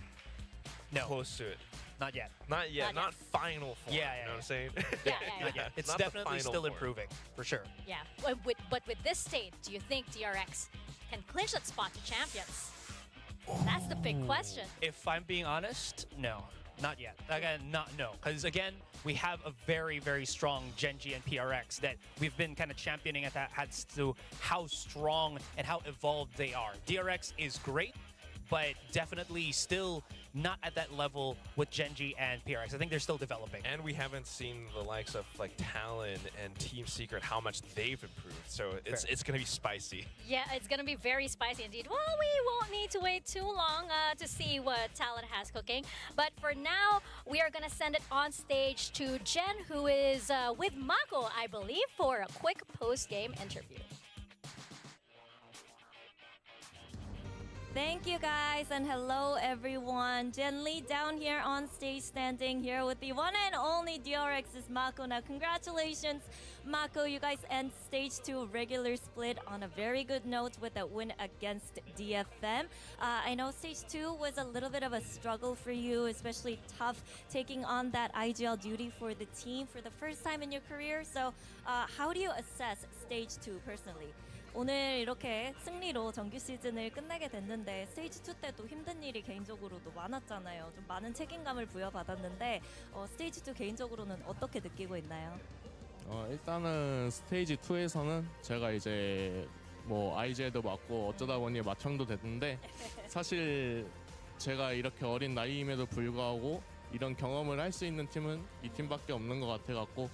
Speaker 2: No.
Speaker 1: Close to it.
Speaker 2: Not yet.
Speaker 1: Not yet. Not final form.
Speaker 2: Yeah,
Speaker 1: you know what I'm saying?
Speaker 4: Yeah.
Speaker 2: Not yet. It's
Speaker 1: Not the
Speaker 2: definitely
Speaker 1: final
Speaker 2: still
Speaker 1: form.
Speaker 2: improving, for sure.
Speaker 4: Yeah, but with this state, do you think DRX can clinch that spot to champions? That's the big question.
Speaker 2: If I'm being honest, no. Not yet. Again, no. Because again, we have a very, very strong Genji and PRX that we've been kind of championing at that as to how strong and how evolved they are. DRX is great, but definitely still not at that level with Genji and PRX. I think they're still developing.
Speaker 1: And we haven't seen the likes of like Talon and Team Secret, how much they've improved. So it's going to be spicy.
Speaker 4: Yeah, it's going to be very spicy indeed. Well, we won't need to wait too long to see what Talon has cooking. But for now, we are going to send it on stage to Jen, who is with Mako, I believe, for a quick post-game interview.
Speaker 9: Thank you guys and hello everyone. Jen Lee down here on stage standing here with the one and only DRX's Mako. Now congratulations Mako, you guys end stage 2 regular split on a very good note with a win against DFM. I know stage 2 was a little bit of a struggle for you, especially tough taking on that IGL duty for the team for the first time in your career. So how do you assess stage 2 personally? 오늘 이렇게 승리로 정규 시즌을 끝내게 됐는데 스테이지 2 때도 힘든 일이 개인적으로도 많았잖아요. 좀 많은 책임감을 부여받았는데 스테이지 2 개인적으로는 어떻게 느끼고 있나요?
Speaker 10: 일단은 스테이지 2에서는 제가 이제 뭐 IGL도 맡고 어쩌다 보니 맏형도 됐는데 사실 제가 이렇게 어린 나이임에도 불구하고 이런 경험을 할 수 있는 팀은 이 팀밖에 없는 것 같아갖고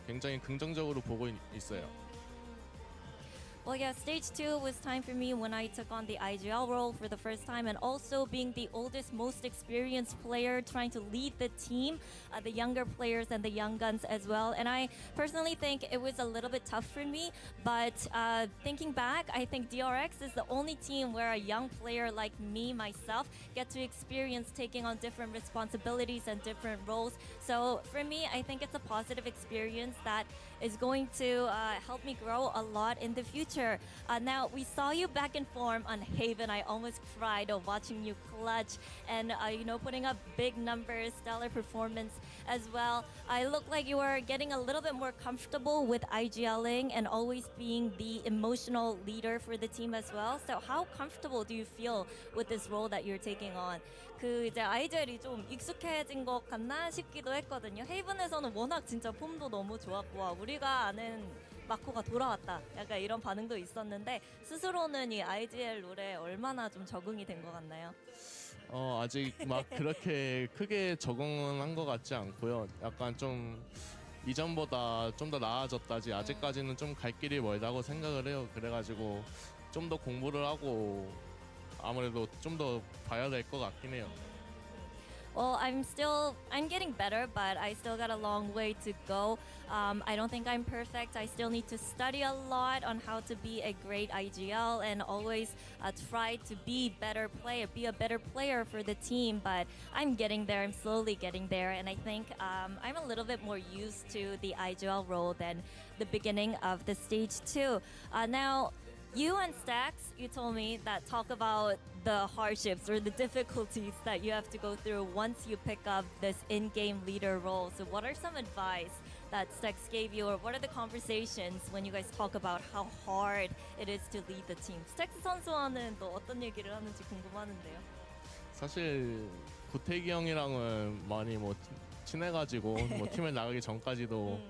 Speaker 10: 굉장히 긍정적으로 보고 있어요.
Speaker 9: Well, yeah, stage 2 was time for me when I took on the IGL role for the first time, and also being the oldest, most experienced player, trying to lead the team, the younger players and the young guns as well. And I personally think it was a little bit tough for me, but thinking back, I think DRX is the only team where a young player like me, myself, get to experience taking on different responsibilities and different roles. So for me, I think it's a positive experience that is going to help me grow a lot in the future. Now, we saw you back in form on Haven. I almost cried watching you clutch and, putting up big numbers, stellar performance as well. I look like you were getting a little bit more comfortable with IGLing and always being the emotional leader for the team as well. So how comfortable do you feel with this role that you're taking on? 이제 IGL이 좀 익숙해진 것 같나 싶기도 했거든요. 헤이븐에서는 워낙 진짜 폼도 너무 좋았고 우리가 아는 마코가 돌아왔다. 약간 이런 반응도 있었는데 스스로는 이 IGL 룰에 얼마나 좀 적응이 된 것 같나요?
Speaker 10: 아직 막 그렇게 크게 적응은 한 것 같지 않고요. 약간 좀 이전보다 좀 더 나아졌다지 아직까지는 좀 갈 길이 멀다고 생각을 해요. 그래가지고 좀 더 공부를 하고 아무래도 좀 더 봐야 될 것 같긴 해요.
Speaker 9: Well, I'm getting better, but I still got a long way to go. I don't think I'm perfect. I still need to study a lot on how to be a great IGL and always try to be a better player for the team. But I'm getting there. I'm slowly getting there. And I think I'm a little bit more used to the IGL role than the beginning of the stage 2. Now, you and Stax, you told me that talk about the hardships or the difficulties that you have to go through once you pick up this in-game leader role. So what are some advice that Stax gave you, or what are the conversations when you guys talk about how hard it is to lead the team? Stax 선수와는 또 어떤 얘기를 하는지 궁금하는데요.
Speaker 10: 사실 구태기 형이랑은 많이 뭐 친해가지고 뭐 팀을 나가기 전까지도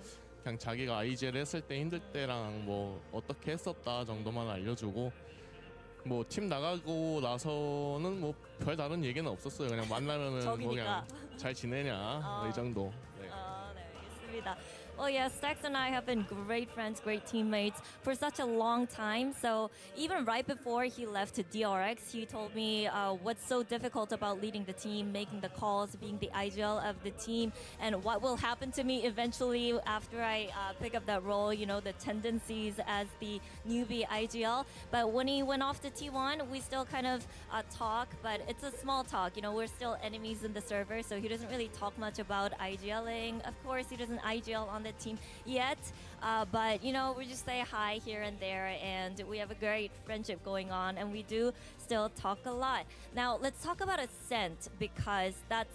Speaker 10: 그냥 자기가 IGL 했을 때 힘들 때랑 뭐 어떻게 했었다 정도만 알려주고 뭐 팀 나가고 나서는 뭐 별 다른 얘기는 없었어요. 그냥 만나면은 뭐 그냥 잘 지내냐 이 정도. 네.
Speaker 9: 네, 알겠습니다. Well, yeah, Stax and I have been great friends, great teammates for such a long time. So even right before he left to DRX, he told me what's so difficult about leading the team, making the calls, being the IGL of the team, and what will happen to me eventually after I pick up that role, the tendencies as the newbie IGL. But when he went off to T1, we still kind of talk, but it's a small talk. We're still enemies in the server, so he doesn't really talk much about IGLing. Of course, he doesn't IGL on the team yet, but we just say hi here and there, and we have a great friendship going on, and we do still talk a lot. Now let's talk about Ascent, because that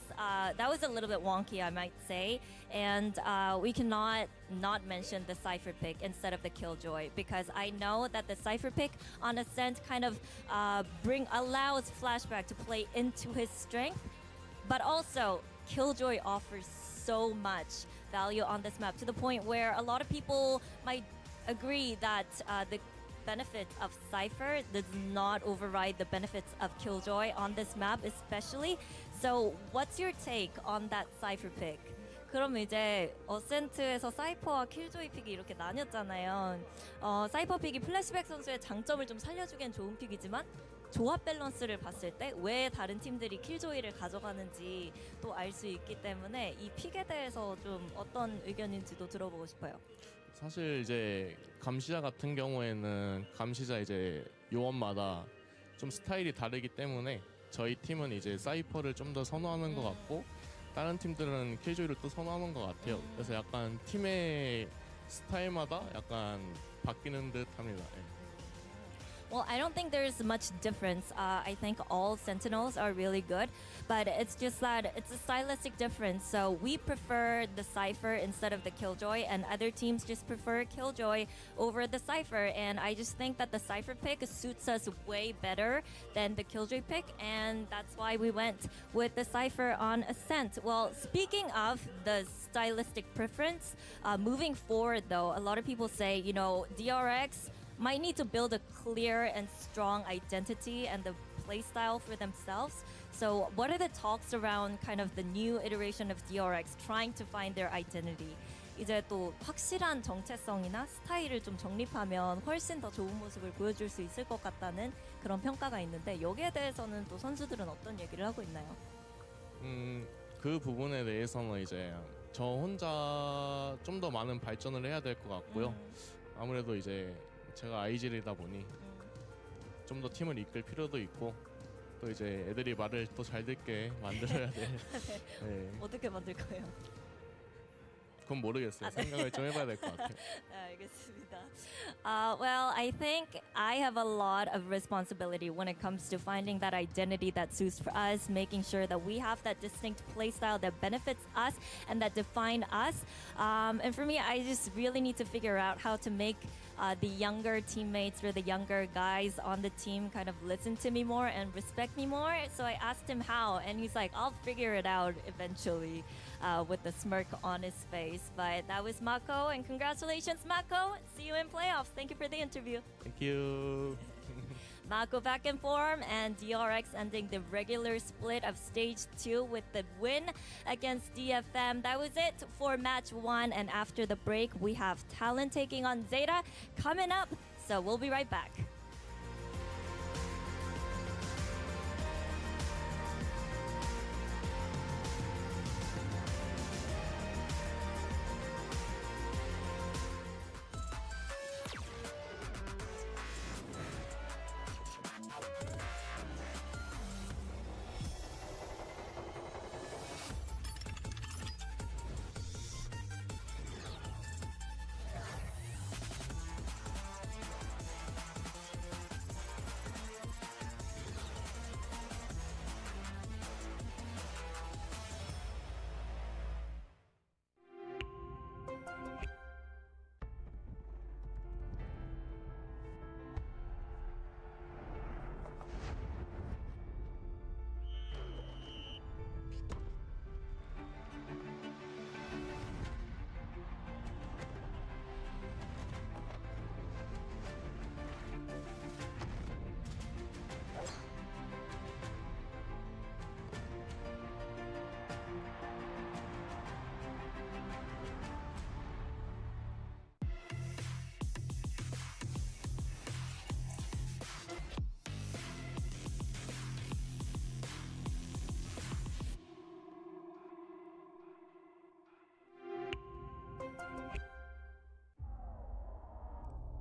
Speaker 9: was a little bit wonky, I might say, and we cannot not mention the Cypher pick instead of the Killjoy, because I know that the Cypher pick on Ascent kind of allows Flashback to play into his strength, but also Killjoy offers so much value on this map, to the point where a lot of people might agree that the benefits of Cypher does not override the benefits of Killjoy on this map especially. So what's your take on that Cypher pick? 그럼 이제 어센트에서 사이퍼와 킬조이 픽이 이렇게 나뉘었잖아요. 사이퍼 픽이 플래시백 선수의 장점을 좀 살려주기엔 좋은 픽이지만 조합 밸런스를 봤을 때 왜 다른 팀들이 킬조이를 가져가는지 또 알 수 있기 때문에 이 픽에 대해서 좀 어떤 의견인지도 들어보고 싶어요.
Speaker 10: 사실 이제 감시자 같은 경우에는 감시자 이제 요원마다 좀 스타일이 다르기 때문에 저희 팀은 이제 사이퍼를 좀 더 선호하는 것 같고 다른 팀들은 킬조이를 또 선호하는 것 같아요. 그래서 약간 팀의 스타일마다 약간 바뀌는 듯합니다.
Speaker 9: Well, I don't think there's much difference. I think all Sentinels are really good, but it's just that it's a stylistic difference. So we prefer the Cypher instead of the Killjoy, and other teams just prefer Killjoy over the Cypher. And I just think that the Cypher pick suits us way better than the Killjoy pick, and that's why we went with the Cypher on Ascent. Well, speaking of the stylistic preference, moving forward though, a lot of people say, you know, DRX might need to build a clear and strong identity and the play style for themselves. So what are the talks around kind of the new iteration of DRX trying to find their identity? 이제 또 확실한 정체성이나 스타일을 좀 정립하면 훨씬 더 좋은 모습을 보여줄 수 있을 것 같다는 그런 평가가 있는데 여기에 대해서는 또 선수들은 어떤 얘기를 하고 있나요?
Speaker 10: 그 부분에 대해서는 이제 저 혼자 좀 더 많은 발전을 해야 될 것 같고요. 아무래도 이제 제가 아이젤이다 보니 좀 더 팀을 이끌 필요도 있고 또 이제 애들이 말을 또 잘 듣게 만들어야 돼. 네.
Speaker 9: 어떻게 만들 거예요?
Speaker 10: 그건 모르겠어요. 생각을 좀 해봐야 될 것 같아요.
Speaker 9: 알겠습니다. Well, I think I have a lot of responsibility when it comes to finding that identity that suits for us, making sure that we have that distinct play style that benefits us and that define us. And for me, I just really need to figure out how to make the younger teammates or the younger guys on the team kind of listen to me more and respect me more. So I asked him how, and he's like, I'll figure it out eventually, with a smirk on his face. But that was Mako, and congratulations, Mako. See you in playoffs. Thank you for the interview.
Speaker 10: Thank you.
Speaker 9: Mako back in form, and DRX ending the regular split of stage 2 with the win against DFM. That was it for match 1, and after the break, we have Talon taking on ZETA coming up. So we'll be right back.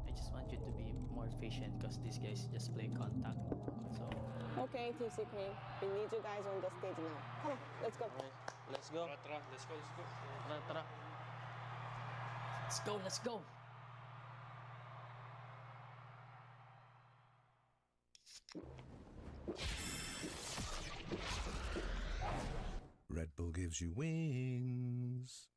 Speaker 11: I just want you to be more patient because these guys just play contact. So
Speaker 12: Okay, Team Secret, we need you guys on the stage now. Come on, let's go.
Speaker 11: let's go. Let's go. Let's go.
Speaker 5: Red Bull gives you wings.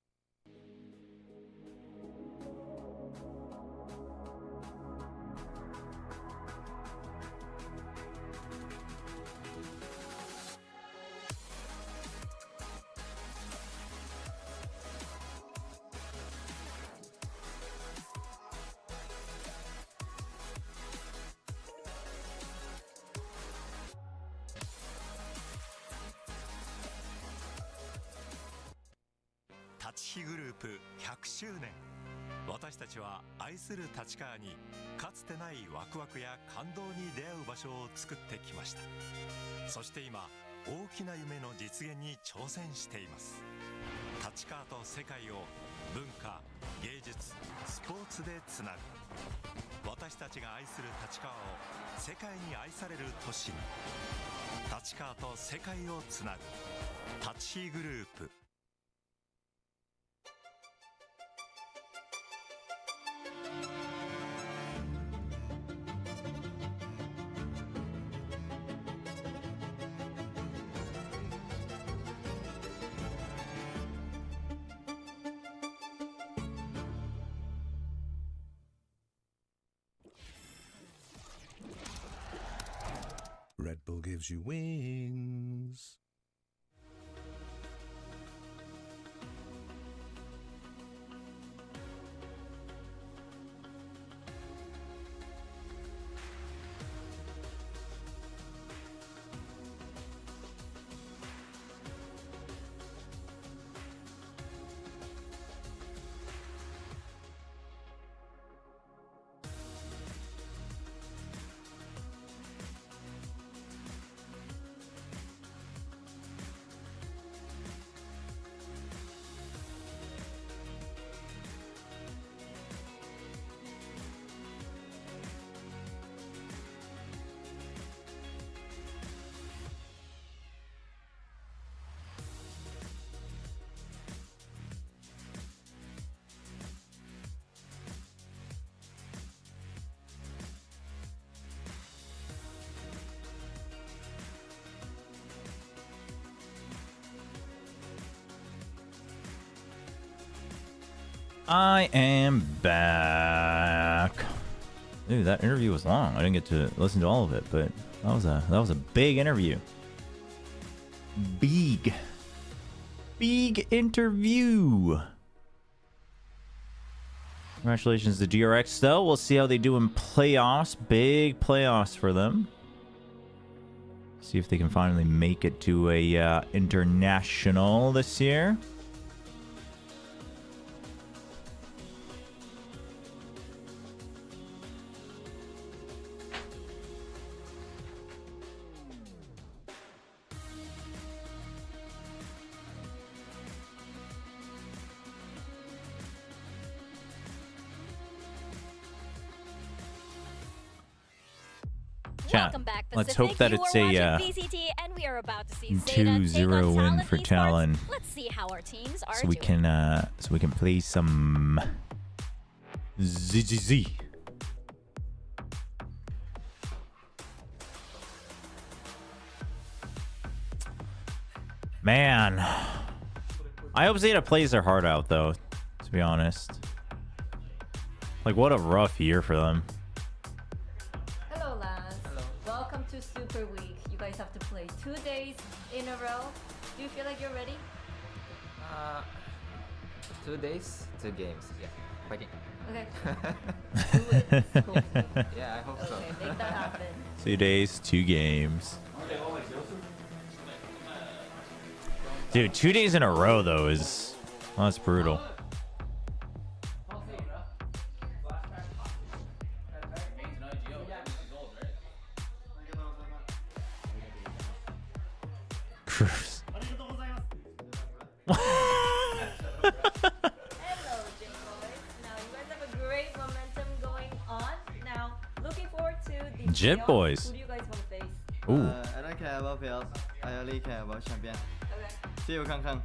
Speaker 13: 立ち日グループ100周年。私たちは愛する立川にかつてないワクワクや感動に出会う場所を作ってきました。そして今大きな夢の実現に挑戦しています。立川と世界を文化、芸術、スポーツでつなぐ。私たちが愛する立川を世界に愛される都市に。立川と世界をつなぐ立ち日グループ。
Speaker 5: Red Bull gives you wings.
Speaker 3: I am back. Ooh, that interview was long. I didn't get to listen to all of it, but that was a big interview. Big interview. Congratulations to DRX, though. We'll see how they do in playoffs. Big playoffs for them. See if they can finally make it to a international this year.
Speaker 4: Welcome back, Pacific.
Speaker 3: Let's hope that it's a
Speaker 4: VCT, and we are about to see ZETA
Speaker 3: 2-0 win for TLN.
Speaker 4: Let's see how our teams are
Speaker 3: So we can play some ZZZ. Man, I hope ZETA plays their heart out, though. To be honest, like, what a rough year for them.
Speaker 9: Hello, Lance. Hello. Welcome to Super Week. You guys have to play 2 days in a row. Do you feel like you're ready?
Speaker 14: 2 days, 2 games. Yeah, fighting.
Speaker 9: Okay. Do it. Hopefully.
Speaker 14: Yeah, I hope so.
Speaker 9: Okay, make that happen.
Speaker 3: 2 days, 2 games. Dude, 2 days in a row though is that's brutal. Jit Boys.
Speaker 9: Who do you guys want to face?
Speaker 3: Ooh.
Speaker 15: I don't care about fields. I only care about champion.
Speaker 9: Okay.
Speaker 15: See you, Kang Kang.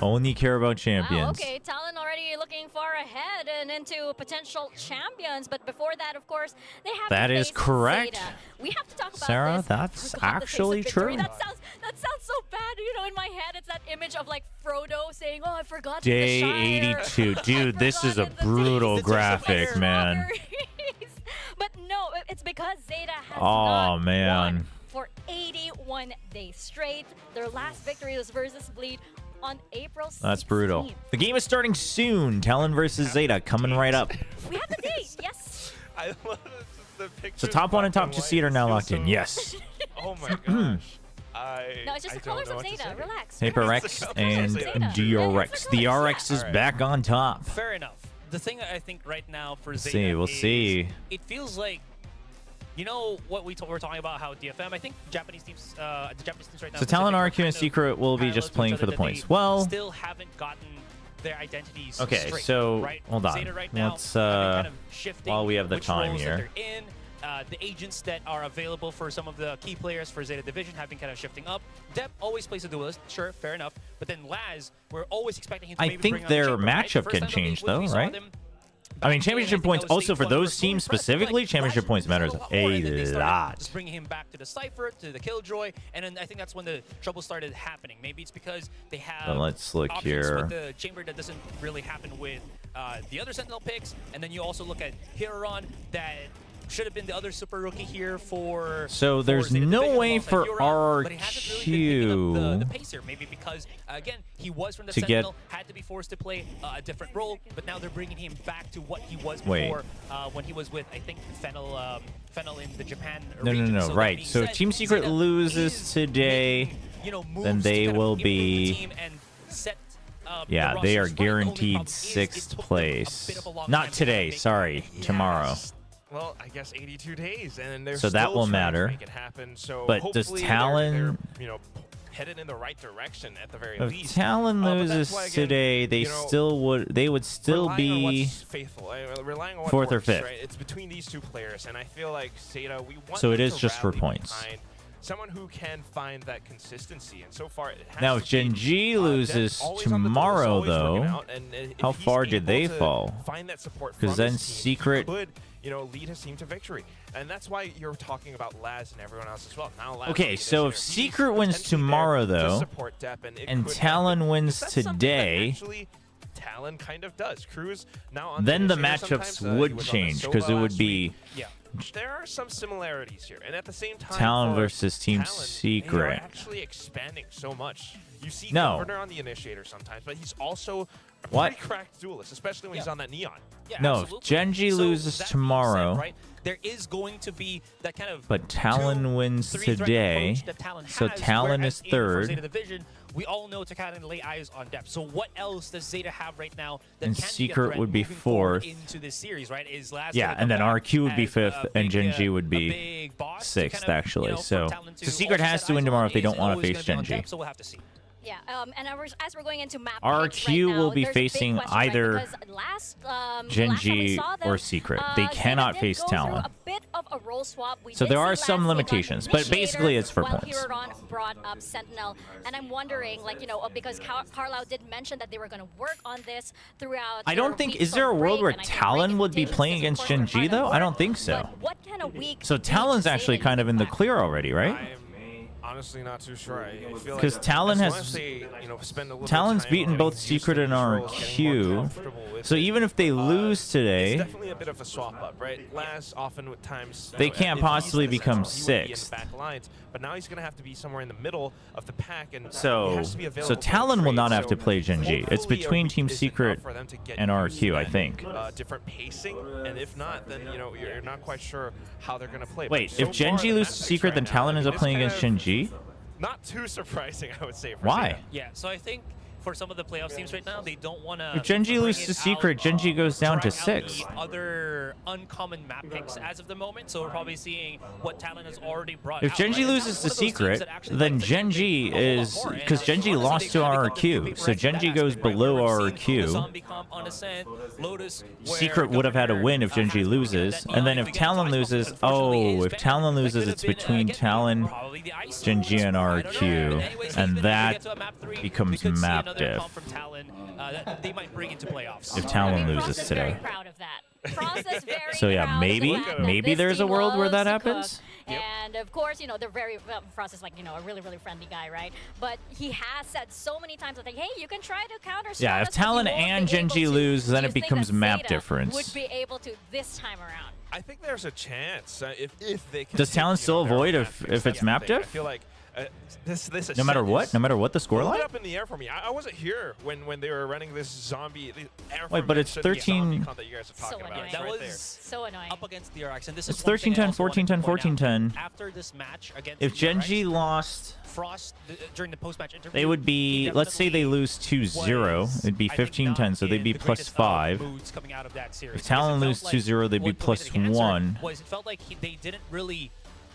Speaker 3: Only care about champions.
Speaker 4: Wow, okay, Talon already looking far ahead and into potential champions, but before that, of course, they have
Speaker 3: That
Speaker 4: to
Speaker 3: is
Speaker 4: face
Speaker 3: correct.
Speaker 4: ZETA. We have to talk about
Speaker 3: Sarah,
Speaker 4: this.
Speaker 3: that's
Speaker 4: Forgot the taste of
Speaker 3: actually
Speaker 4: victory.
Speaker 3: true.
Speaker 4: That sounds so bad. You know, in my head, it's that image of like Frodo saying, "Oh, I forgot
Speaker 3: Day
Speaker 4: the Shire.
Speaker 3: 82. Dude, this is a brutal graphic, man.
Speaker 4: But no, it's because ZETA has
Speaker 3: Oh,
Speaker 4: not
Speaker 3: man.
Speaker 4: won for 81 days straight. Their last victory was versus Bleed on April 16th.
Speaker 3: That's brutal. The game is starting soon. Talon versus ZETA coming right up.
Speaker 4: We have the date, yes.
Speaker 1: I love the picture.
Speaker 3: So top 1 and top 2 seed are now locked in. Yes.
Speaker 1: Oh my gosh.
Speaker 4: No, it's just the colors of ZETA. Relax.
Speaker 3: Paper Rex and DRX. The RX is back on top.
Speaker 2: Fair enough. The thing I think right now for ZETA
Speaker 3: We'll see.
Speaker 2: It feels like, you know what we're talking about, how DFM, I think Japanese teams, the Japanese teams right now.
Speaker 3: So Talon, RQ, and Secret will be just playing for the points. Well,
Speaker 2: still haven't gotten their identities
Speaker 3: okay,
Speaker 2: straight,
Speaker 3: so
Speaker 2: right?
Speaker 3: hold on.
Speaker 2: ZETA right now,
Speaker 3: Let's
Speaker 2: kind of
Speaker 3: while we have the
Speaker 2: which
Speaker 3: time
Speaker 2: roles that
Speaker 3: here.
Speaker 2: they're in. The agents that are available for some of the key players for ZETA Division have been kind of shifting up. Dep always plays a duelist, sure, fair enough. But then Laz, we're always expecting him to maybe bring
Speaker 3: think
Speaker 2: on the
Speaker 3: their
Speaker 2: Chamber, right?
Speaker 3: matchup
Speaker 2: The
Speaker 3: can
Speaker 2: first time
Speaker 3: change
Speaker 2: we
Speaker 3: though,
Speaker 2: saw
Speaker 3: right?
Speaker 2: them,
Speaker 3: I mean, championship
Speaker 2: think
Speaker 3: points
Speaker 2: that was
Speaker 3: also
Speaker 2: stage
Speaker 3: for
Speaker 2: one
Speaker 3: those
Speaker 2: versus full
Speaker 3: teams
Speaker 2: impressive,
Speaker 3: specifically,
Speaker 2: like,
Speaker 3: championship
Speaker 2: Laz
Speaker 3: points
Speaker 2: was
Speaker 3: matters
Speaker 2: a lot more, and then they
Speaker 3: a
Speaker 2: started
Speaker 3: lot.
Speaker 2: Just bringing him back to the Cypher, to the Killjoy, and then I think that's when the trouble started happening. Maybe it's because they have
Speaker 3: But let's look
Speaker 2: options
Speaker 3: here.
Speaker 2: with the Chamber that doesn't really happen with the other Sentinel picks, and then you also look at Hiron that should have been the other super rookie here for.
Speaker 3: So there's
Speaker 2: ZETA
Speaker 3: no
Speaker 2: Division,
Speaker 3: way for
Speaker 2: Huron, but he hasn't really been picking up the
Speaker 3: RQ
Speaker 2: pace here. Maybe because again he was from the
Speaker 3: to
Speaker 2: Sentinel, had to be forced to play a different role, but now they're bringing him back to what he was before when he was with, I think, Fennel in the Japan region. So that
Speaker 3: right.
Speaker 2: being
Speaker 3: So if
Speaker 2: said,
Speaker 3: Team Secret
Speaker 2: ZETA
Speaker 3: loses
Speaker 2: is
Speaker 3: today,
Speaker 2: making, you know, moves
Speaker 3: then
Speaker 2: to
Speaker 3: they
Speaker 2: kind of
Speaker 3: will
Speaker 2: improve the
Speaker 3: be.
Speaker 2: team and set,
Speaker 3: Yeah,
Speaker 2: the
Speaker 3: they are
Speaker 2: rosters right. The only
Speaker 3: guaranteed
Speaker 2: problem is it
Speaker 3: 6th
Speaker 2: took them a
Speaker 3: place.
Speaker 2: bit of a long time
Speaker 3: Not
Speaker 2: to
Speaker 3: today,
Speaker 2: make
Speaker 3: sorry, tomorrow.
Speaker 1: Well, I guess 82 days, and they're
Speaker 3: So that
Speaker 1: still
Speaker 3: will
Speaker 1: trying
Speaker 3: matter.
Speaker 1: to make it happen. So
Speaker 3: But does
Speaker 1: hopefully
Speaker 3: Talon?
Speaker 1: they're, you know, headed in the right direction at the very
Speaker 3: If
Speaker 1: least.
Speaker 3: Talon
Speaker 1: But
Speaker 3: loses
Speaker 1: that's why, again,
Speaker 3: today, they
Speaker 1: you know,
Speaker 3: would still
Speaker 1: relying on
Speaker 3: be
Speaker 1: what's faithful, relying on what
Speaker 3: 4th or
Speaker 1: works,
Speaker 3: 5th.
Speaker 1: Right? It's between these two players, and I feel like ZETA, we want
Speaker 3: So it
Speaker 1: them
Speaker 3: is
Speaker 1: to
Speaker 3: just for
Speaker 1: rally
Speaker 3: points.
Speaker 1: behind someone who can find that consistency, and so far it has
Speaker 3: Now,
Speaker 1: to
Speaker 3: if Gen G loses
Speaker 1: always on the doors,
Speaker 3: tomorrow,
Speaker 1: always working
Speaker 3: though,
Speaker 1: out, and if
Speaker 3: how
Speaker 1: he's
Speaker 3: far did
Speaker 1: able
Speaker 3: they
Speaker 1: to
Speaker 3: fall?
Speaker 1: find that support
Speaker 3: Because
Speaker 1: from
Speaker 3: then
Speaker 1: his team,
Speaker 3: Secret.
Speaker 1: he could, you know, lead his team to victory, and that's why you're talking about Laz and everyone else as well. Now, Laz
Speaker 3: Okay,
Speaker 1: on the
Speaker 3: so if
Speaker 1: initiative,
Speaker 3: Secret
Speaker 1: he's
Speaker 3: wins
Speaker 1: potentially
Speaker 3: tomorrow,
Speaker 1: there to
Speaker 3: though,
Speaker 1: support Dep, and it
Speaker 3: and
Speaker 1: could
Speaker 3: Talon
Speaker 1: happen.
Speaker 3: wins
Speaker 1: That's something that
Speaker 3: today,
Speaker 1: actually Talon kind of does. Cruz now on
Speaker 3: then the
Speaker 1: initiator
Speaker 3: matchups
Speaker 1: sometimes, he
Speaker 3: would
Speaker 1: was on the
Speaker 3: change
Speaker 1: solo
Speaker 3: because it would
Speaker 1: last
Speaker 3: be
Speaker 1: week. Yeah. There are some similarities here, and at the same time,
Speaker 3: Talon
Speaker 1: for
Speaker 3: versus Team
Speaker 1: Talon, they are
Speaker 3: Secret.
Speaker 1: actually expanding so much. You see
Speaker 3: No.
Speaker 1: Governor on the initiator sometimes, but he's also a
Speaker 3: What?
Speaker 1: pretty cracked duelist, especially when he's on that neon.
Speaker 2: Yeah,
Speaker 3: No, if
Speaker 2: absolutely.
Speaker 3: Genji
Speaker 2: So
Speaker 3: loses
Speaker 2: that being
Speaker 3: tomorrow,
Speaker 2: said, right, there is going to be that kind of
Speaker 3: but Talon wins
Speaker 2: 2-3 threat
Speaker 3: today,
Speaker 2: approach that Talon
Speaker 3: so
Speaker 2: has,
Speaker 3: Talon
Speaker 2: whereas
Speaker 3: is
Speaker 2: in the
Speaker 3: third,
Speaker 2: ZETA Division, we all know to kind of lay eyes on depth. So what else does ZETA have right now that
Speaker 3: and
Speaker 2: can be a
Speaker 3: Secret
Speaker 2: threat
Speaker 3: would be
Speaker 2: moving forward
Speaker 3: 4th.
Speaker 2: into this series, right? Is Laz
Speaker 3: Yeah,
Speaker 2: gonna
Speaker 3: and
Speaker 2: come
Speaker 3: then
Speaker 2: back
Speaker 3: RQ would be
Speaker 2: as
Speaker 3: 5th,
Speaker 2: a
Speaker 3: and
Speaker 2: big,
Speaker 3: Gen G would be
Speaker 2: big boss to
Speaker 3: 6th,
Speaker 2: kind of,
Speaker 3: actually.
Speaker 2: you know, for
Speaker 3: So
Speaker 2: Talon to
Speaker 3: Secret
Speaker 2: also
Speaker 3: has
Speaker 2: set
Speaker 3: to win
Speaker 2: eyes
Speaker 3: tomorrow
Speaker 2: on
Speaker 3: if they
Speaker 2: is
Speaker 3: don't want to
Speaker 2: always
Speaker 3: face
Speaker 2: gonna be on
Speaker 3: Gen G.
Speaker 2: depth, so we'll have to see.
Speaker 4: Yeah, and as we're going into map
Speaker 3: RQ
Speaker 4: picks right now,
Speaker 3: will be
Speaker 4: there's a big
Speaker 3: facing
Speaker 4: question, right?
Speaker 3: either
Speaker 4: Because last
Speaker 3: Gen
Speaker 4: time we
Speaker 3: G
Speaker 4: saw them,
Speaker 3: or Secret. They
Speaker 4: ZETA
Speaker 3: cannot
Speaker 4: did
Speaker 3: face
Speaker 4: go through
Speaker 3: Talon.
Speaker 4: a bit of a role swap. We
Speaker 3: So
Speaker 4: did
Speaker 3: there
Speaker 4: see
Speaker 3: are
Speaker 4: Laz
Speaker 3: some
Speaker 4: take on
Speaker 3: limitations, but
Speaker 4: Initiator,
Speaker 3: basically it's for
Speaker 4: while
Speaker 3: points.
Speaker 4: Huron brought up Sentinel, and I'm wondering, like, you know, because Carlisle did mention that they were going to work on this throughout.
Speaker 3: I don't think. Is there a world where Talon would be playing against Gen G though? I don't think so.
Speaker 4: What kind of week?
Speaker 3: So Talon's actually kind of in the clear already, right?
Speaker 1: Honestly, not too sure. I feel
Speaker 3: Because
Speaker 1: like
Speaker 3: Talon
Speaker 1: as long
Speaker 3: has-
Speaker 1: as they, you know, spend a little
Speaker 3: Talon's
Speaker 1: time
Speaker 3: beaten
Speaker 1: getting
Speaker 3: both
Speaker 1: used to
Speaker 3: Secret and
Speaker 1: these roles, getting more
Speaker 3: RQ.
Speaker 1: comfortable with
Speaker 3: So
Speaker 1: it,
Speaker 3: even if they lose
Speaker 1: it's
Speaker 3: today,
Speaker 1: definitely a bit of a swap up, right? Laz often with times
Speaker 3: They
Speaker 1: you know,
Speaker 3: can't
Speaker 1: if he's
Speaker 3: possibly
Speaker 1: the
Speaker 3: become
Speaker 1: Sentinel, he would be in
Speaker 3: 6th.
Speaker 1: the back lines, but now he's going to have to be somewhere in the middle of the pack, and he
Speaker 3: so
Speaker 1: has to be available for
Speaker 3: Talon will
Speaker 1: trade,
Speaker 3: not have
Speaker 1: so
Speaker 3: to play Gen G. It's
Speaker 1: hopefully a
Speaker 3: between
Speaker 1: week
Speaker 3: Team
Speaker 1: is
Speaker 3: Secret
Speaker 1: enough for them to get
Speaker 3: and
Speaker 1: used to
Speaker 3: RQ, I
Speaker 1: that,
Speaker 3: think.
Speaker 1: different pacing, and if not, then you know you're not quite sure how they're going to play.
Speaker 3: Wait,
Speaker 1: But so
Speaker 3: if Gen
Speaker 1: far,
Speaker 3: G
Speaker 1: the
Speaker 3: loses
Speaker 1: matchups
Speaker 3: Secret,
Speaker 1: right
Speaker 3: then
Speaker 1: now,
Speaker 3: Talon
Speaker 1: I
Speaker 3: ends
Speaker 1: mean,
Speaker 3: up playing
Speaker 1: it's
Speaker 3: against
Speaker 1: kind
Speaker 3: Gen
Speaker 1: of
Speaker 3: G?
Speaker 1: Not too surprising, I would say. For
Speaker 3: Why?
Speaker 1: ZETA.
Speaker 2: Yeah, so I think for some of the playoff teams right now, they don't want to.
Speaker 3: If Gen G loses to Secret, Gen G goes down to 6.
Speaker 2: Other uncommon map picks as of the moment, so we're probably seeing what Talon has already brought.
Speaker 3: If
Speaker 2: out,
Speaker 3: Gen G
Speaker 2: right?
Speaker 3: loses to
Speaker 2: Talon's one of those teams
Speaker 3: Secret,
Speaker 2: that actually
Speaker 3: then
Speaker 2: likes to
Speaker 3: Gen
Speaker 2: compete
Speaker 3: G
Speaker 2: a whole lot
Speaker 3: is
Speaker 2: more, and
Speaker 3: because Gen G
Speaker 2: honestly,
Speaker 3: lost
Speaker 2: they
Speaker 3: to
Speaker 2: kinda become the
Speaker 3: RQ,
Speaker 2: paper
Speaker 3: so
Speaker 2: Rex
Speaker 3: Gen
Speaker 2: in
Speaker 3: G
Speaker 2: that
Speaker 3: goes
Speaker 2: aspect, right?
Speaker 3: below
Speaker 2: Where we've seen the
Speaker 3: RQ.
Speaker 2: Zombie comp on Ascent, Lotus, where
Speaker 3: Secret would have had a win if Gen G
Speaker 2: has
Speaker 3: loses,
Speaker 2: that
Speaker 3: and then
Speaker 2: if
Speaker 3: if
Speaker 2: we get
Speaker 3: Talon
Speaker 2: into
Speaker 3: loses,
Speaker 2: Ice Ball, unfortunately,
Speaker 3: oh,
Speaker 2: is
Speaker 3: if
Speaker 2: banned.
Speaker 3: Talon
Speaker 2: That
Speaker 3: loses,
Speaker 2: could
Speaker 3: it's
Speaker 2: have been,
Speaker 3: between
Speaker 2: again,
Speaker 3: Talon,
Speaker 2: probably the Ice
Speaker 3: Gen G, and
Speaker 2: I don't know.
Speaker 3: RQ,
Speaker 2: Anyways,
Speaker 3: and
Speaker 2: even if we
Speaker 3: that
Speaker 2: get to a map 3,
Speaker 3: becomes
Speaker 2: we could see
Speaker 3: map
Speaker 2: another
Speaker 3: diff.
Speaker 2: comp from Talon that they might bring into playoffs.
Speaker 3: If Talon loses
Speaker 4: Frost is
Speaker 3: today.
Speaker 4: very proud of that. Frost is very
Speaker 3: So yeah,
Speaker 4: proud of
Speaker 3: maybe
Speaker 4: the fact that
Speaker 3: maybe
Speaker 4: this
Speaker 3: there's a
Speaker 4: team
Speaker 3: world where that
Speaker 4: loves to
Speaker 3: happens.
Speaker 4: cook. And of course, you know, they're very Frost is like, you know, a really friendly guy, right? But he has said so many times that, like, hey, you can try to counter.
Speaker 3: Yeah, if
Speaker 4: us, but you
Speaker 3: Talon
Speaker 4: won't
Speaker 3: and
Speaker 4: be
Speaker 3: Gen
Speaker 4: able
Speaker 3: G
Speaker 4: to.
Speaker 3: lose,
Speaker 4: Do
Speaker 3: then
Speaker 4: you
Speaker 3: it
Speaker 4: think
Speaker 3: becomes
Speaker 4: that
Speaker 3: map
Speaker 4: ZETA
Speaker 3: difference.
Speaker 4: would be able to this time around?
Speaker 1: I think there's a chance if they can.
Speaker 3: Does Talon still avoid if it's map
Speaker 1: I
Speaker 3: diff?
Speaker 1: feel like
Speaker 3: No matter what? No matter what the
Speaker 1: a little
Speaker 3: scoreline?
Speaker 1: bit up in the air for me. I wasn't here when they were running this zombie.
Speaker 3: Wait, but it's 13.
Speaker 1: That you guys are talking about.
Speaker 4: annoying.
Speaker 1: It's
Speaker 2: That
Speaker 1: right
Speaker 2: was
Speaker 1: there.
Speaker 4: So annoying.
Speaker 2: up against DRX, and this
Speaker 3: It's
Speaker 2: is one thing I
Speaker 3: 13-10,
Speaker 2: also wanted to
Speaker 3: 14-10,
Speaker 2: point out.
Speaker 3: 14-10.
Speaker 2: After this match against
Speaker 3: If Gen G
Speaker 2: DRX,
Speaker 3: lost,
Speaker 2: Frost during the post-match interview,
Speaker 3: they would be, let's say they lose 2-0, it'd be 15-10, so they'd be plus 5. If Talon lose 2-0, they'd be plus 1.
Speaker 2: It felt like they didn't really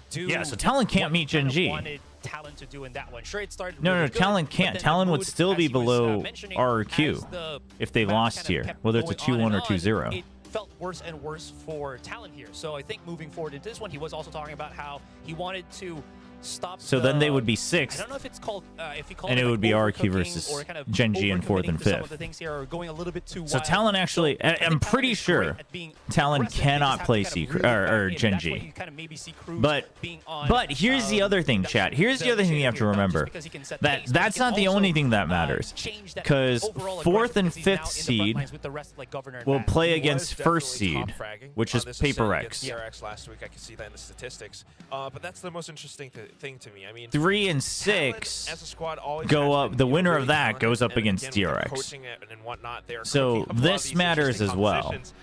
Speaker 2: do.
Speaker 3: Yeah, so Talon can't meet Gen G.
Speaker 2: Wanted Talon to do in that one. Sure, it started.
Speaker 3: No,
Speaker 2: really
Speaker 3: no, Talon
Speaker 2: good,
Speaker 3: can't.
Speaker 2: but then
Speaker 3: Talon
Speaker 2: the
Speaker 3: would
Speaker 2: mood,
Speaker 3: still
Speaker 2: as
Speaker 3: be
Speaker 2: he was,
Speaker 3: below
Speaker 2: mentioning,
Speaker 3: RRQ
Speaker 2: as the
Speaker 3: if they
Speaker 2: match
Speaker 3: lost
Speaker 2: kind of
Speaker 3: here,
Speaker 2: kept
Speaker 3: whether it's a
Speaker 2: going on
Speaker 3: 2-1 or
Speaker 2: and
Speaker 3: 2-0.
Speaker 2: on, it felt worse and worse for Talon here. So I think moving forward into this one, he was also talking about how he wanted to stop.
Speaker 3: So then they would be
Speaker 2: I
Speaker 3: 6th.
Speaker 2: don't know if it's called, if he called
Speaker 3: And it
Speaker 2: like
Speaker 3: would be RQ
Speaker 2: overcooking
Speaker 3: versus
Speaker 2: or kind of
Speaker 3: Gen G in 4th and
Speaker 2: overcommitting to some of
Speaker 3: 5th.
Speaker 2: the things here are going a little bit too
Speaker 3: So
Speaker 2: wild.
Speaker 3: Talon actually,
Speaker 2: I
Speaker 3: I'm
Speaker 2: think
Speaker 3: pretty
Speaker 2: Talon is
Speaker 3: sure
Speaker 2: great at being
Speaker 3: Talon
Speaker 2: aggressive. They
Speaker 3: cannot
Speaker 2: just have
Speaker 3: play
Speaker 2: to kind
Speaker 3: C
Speaker 2: of reel it back
Speaker 3: or
Speaker 2: in.
Speaker 3: Gen
Speaker 2: That's when
Speaker 3: G.
Speaker 2: you kind of maybe see Cruz
Speaker 3: But
Speaker 2: being on,
Speaker 3: here's the other thing, chat. Here's the other thing you have to remember. That that's not the only thing that matters. Because 4th and 5th seed will play against 1st seed, which is Paper X.
Speaker 1: DRX last week, I could see that in the statistics. But that's the most interesting thing to me. I mean,
Speaker 3: 3 and 6
Speaker 1: as a squad always
Speaker 3: go
Speaker 1: has
Speaker 3: up.
Speaker 1: been,
Speaker 3: The
Speaker 1: you know,
Speaker 3: winner
Speaker 1: really
Speaker 3: of that
Speaker 1: talented,
Speaker 3: goes up
Speaker 1: and
Speaker 3: against
Speaker 1: again, with the
Speaker 3: DRX.
Speaker 1: coaching and whatnot, they are
Speaker 3: So
Speaker 1: cooking up a lot of
Speaker 3: this
Speaker 1: these
Speaker 3: matters
Speaker 1: interesting
Speaker 3: as well.
Speaker 1: competitions.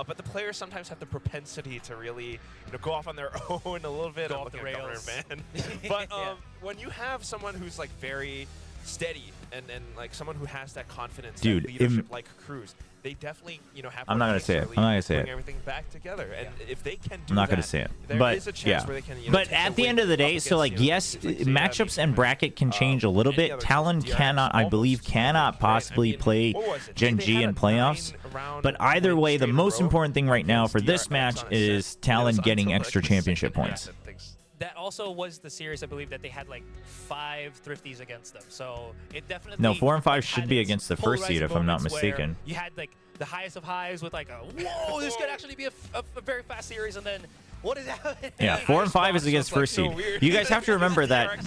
Speaker 1: But the players sometimes have the propensity to really, go off on their own a little bit.
Speaker 2: Go
Speaker 1: I'm
Speaker 2: off the
Speaker 1: looking at Governor
Speaker 2: rails.
Speaker 1: Van. But when you have someone who's like very steady and like someone who has that confidence,
Speaker 3: Dude,
Speaker 1: that leadership like Cruz, they definitely have.
Speaker 3: I'm not gonna say it. I'm not gonna say
Speaker 1: bring
Speaker 3: it.
Speaker 1: everything back together, and if they can do
Speaker 3: I'm not
Speaker 1: that,
Speaker 3: going to say it.
Speaker 1: there
Speaker 3: But
Speaker 1: is a chance
Speaker 3: yeah.
Speaker 1: where they can,
Speaker 3: But
Speaker 1: take
Speaker 3: at
Speaker 1: the
Speaker 3: the end
Speaker 1: win
Speaker 3: of the day,
Speaker 1: up
Speaker 3: so like
Speaker 1: against,
Speaker 3: yes,
Speaker 1: teams like ZETA,
Speaker 3: matchups and bracket can change a little
Speaker 1: any
Speaker 3: bit.
Speaker 1: other
Speaker 3: Talon
Speaker 1: teams, DRX
Speaker 3: cannot, I believe,
Speaker 1: almost
Speaker 3: cannot
Speaker 1: right?
Speaker 3: possibly
Speaker 1: I mean,
Speaker 3: play
Speaker 1: what was it?
Speaker 3: Gen
Speaker 1: They
Speaker 3: G
Speaker 1: had
Speaker 3: in
Speaker 1: a
Speaker 3: playoffs.
Speaker 1: 9-round
Speaker 3: But either
Speaker 1: win
Speaker 3: way, the
Speaker 1: straight in a
Speaker 3: most
Speaker 1: row
Speaker 3: important thing right now for this
Speaker 1: DRX
Speaker 3: match
Speaker 1: on a
Speaker 3: is
Speaker 1: set.
Speaker 3: Talon
Speaker 1: It was
Speaker 3: getting
Speaker 1: until,
Speaker 3: extra
Speaker 1: like, the
Speaker 3: championship
Speaker 1: second half
Speaker 3: points.
Speaker 1: that things-
Speaker 2: That also was the series, I believe, that they had like 5 thrifties against them. So it definitely.
Speaker 3: No, 4 and 5 should
Speaker 2: had
Speaker 3: be
Speaker 2: its
Speaker 3: against the first seed, if I'm not
Speaker 2: moments where
Speaker 3: mistaken.
Speaker 2: You had like the highest of highs with like a whoa, this could actually be a very fast series, and then what is happening?
Speaker 3: Yeah, 4 and 5 is against first seed. You guys have to remember that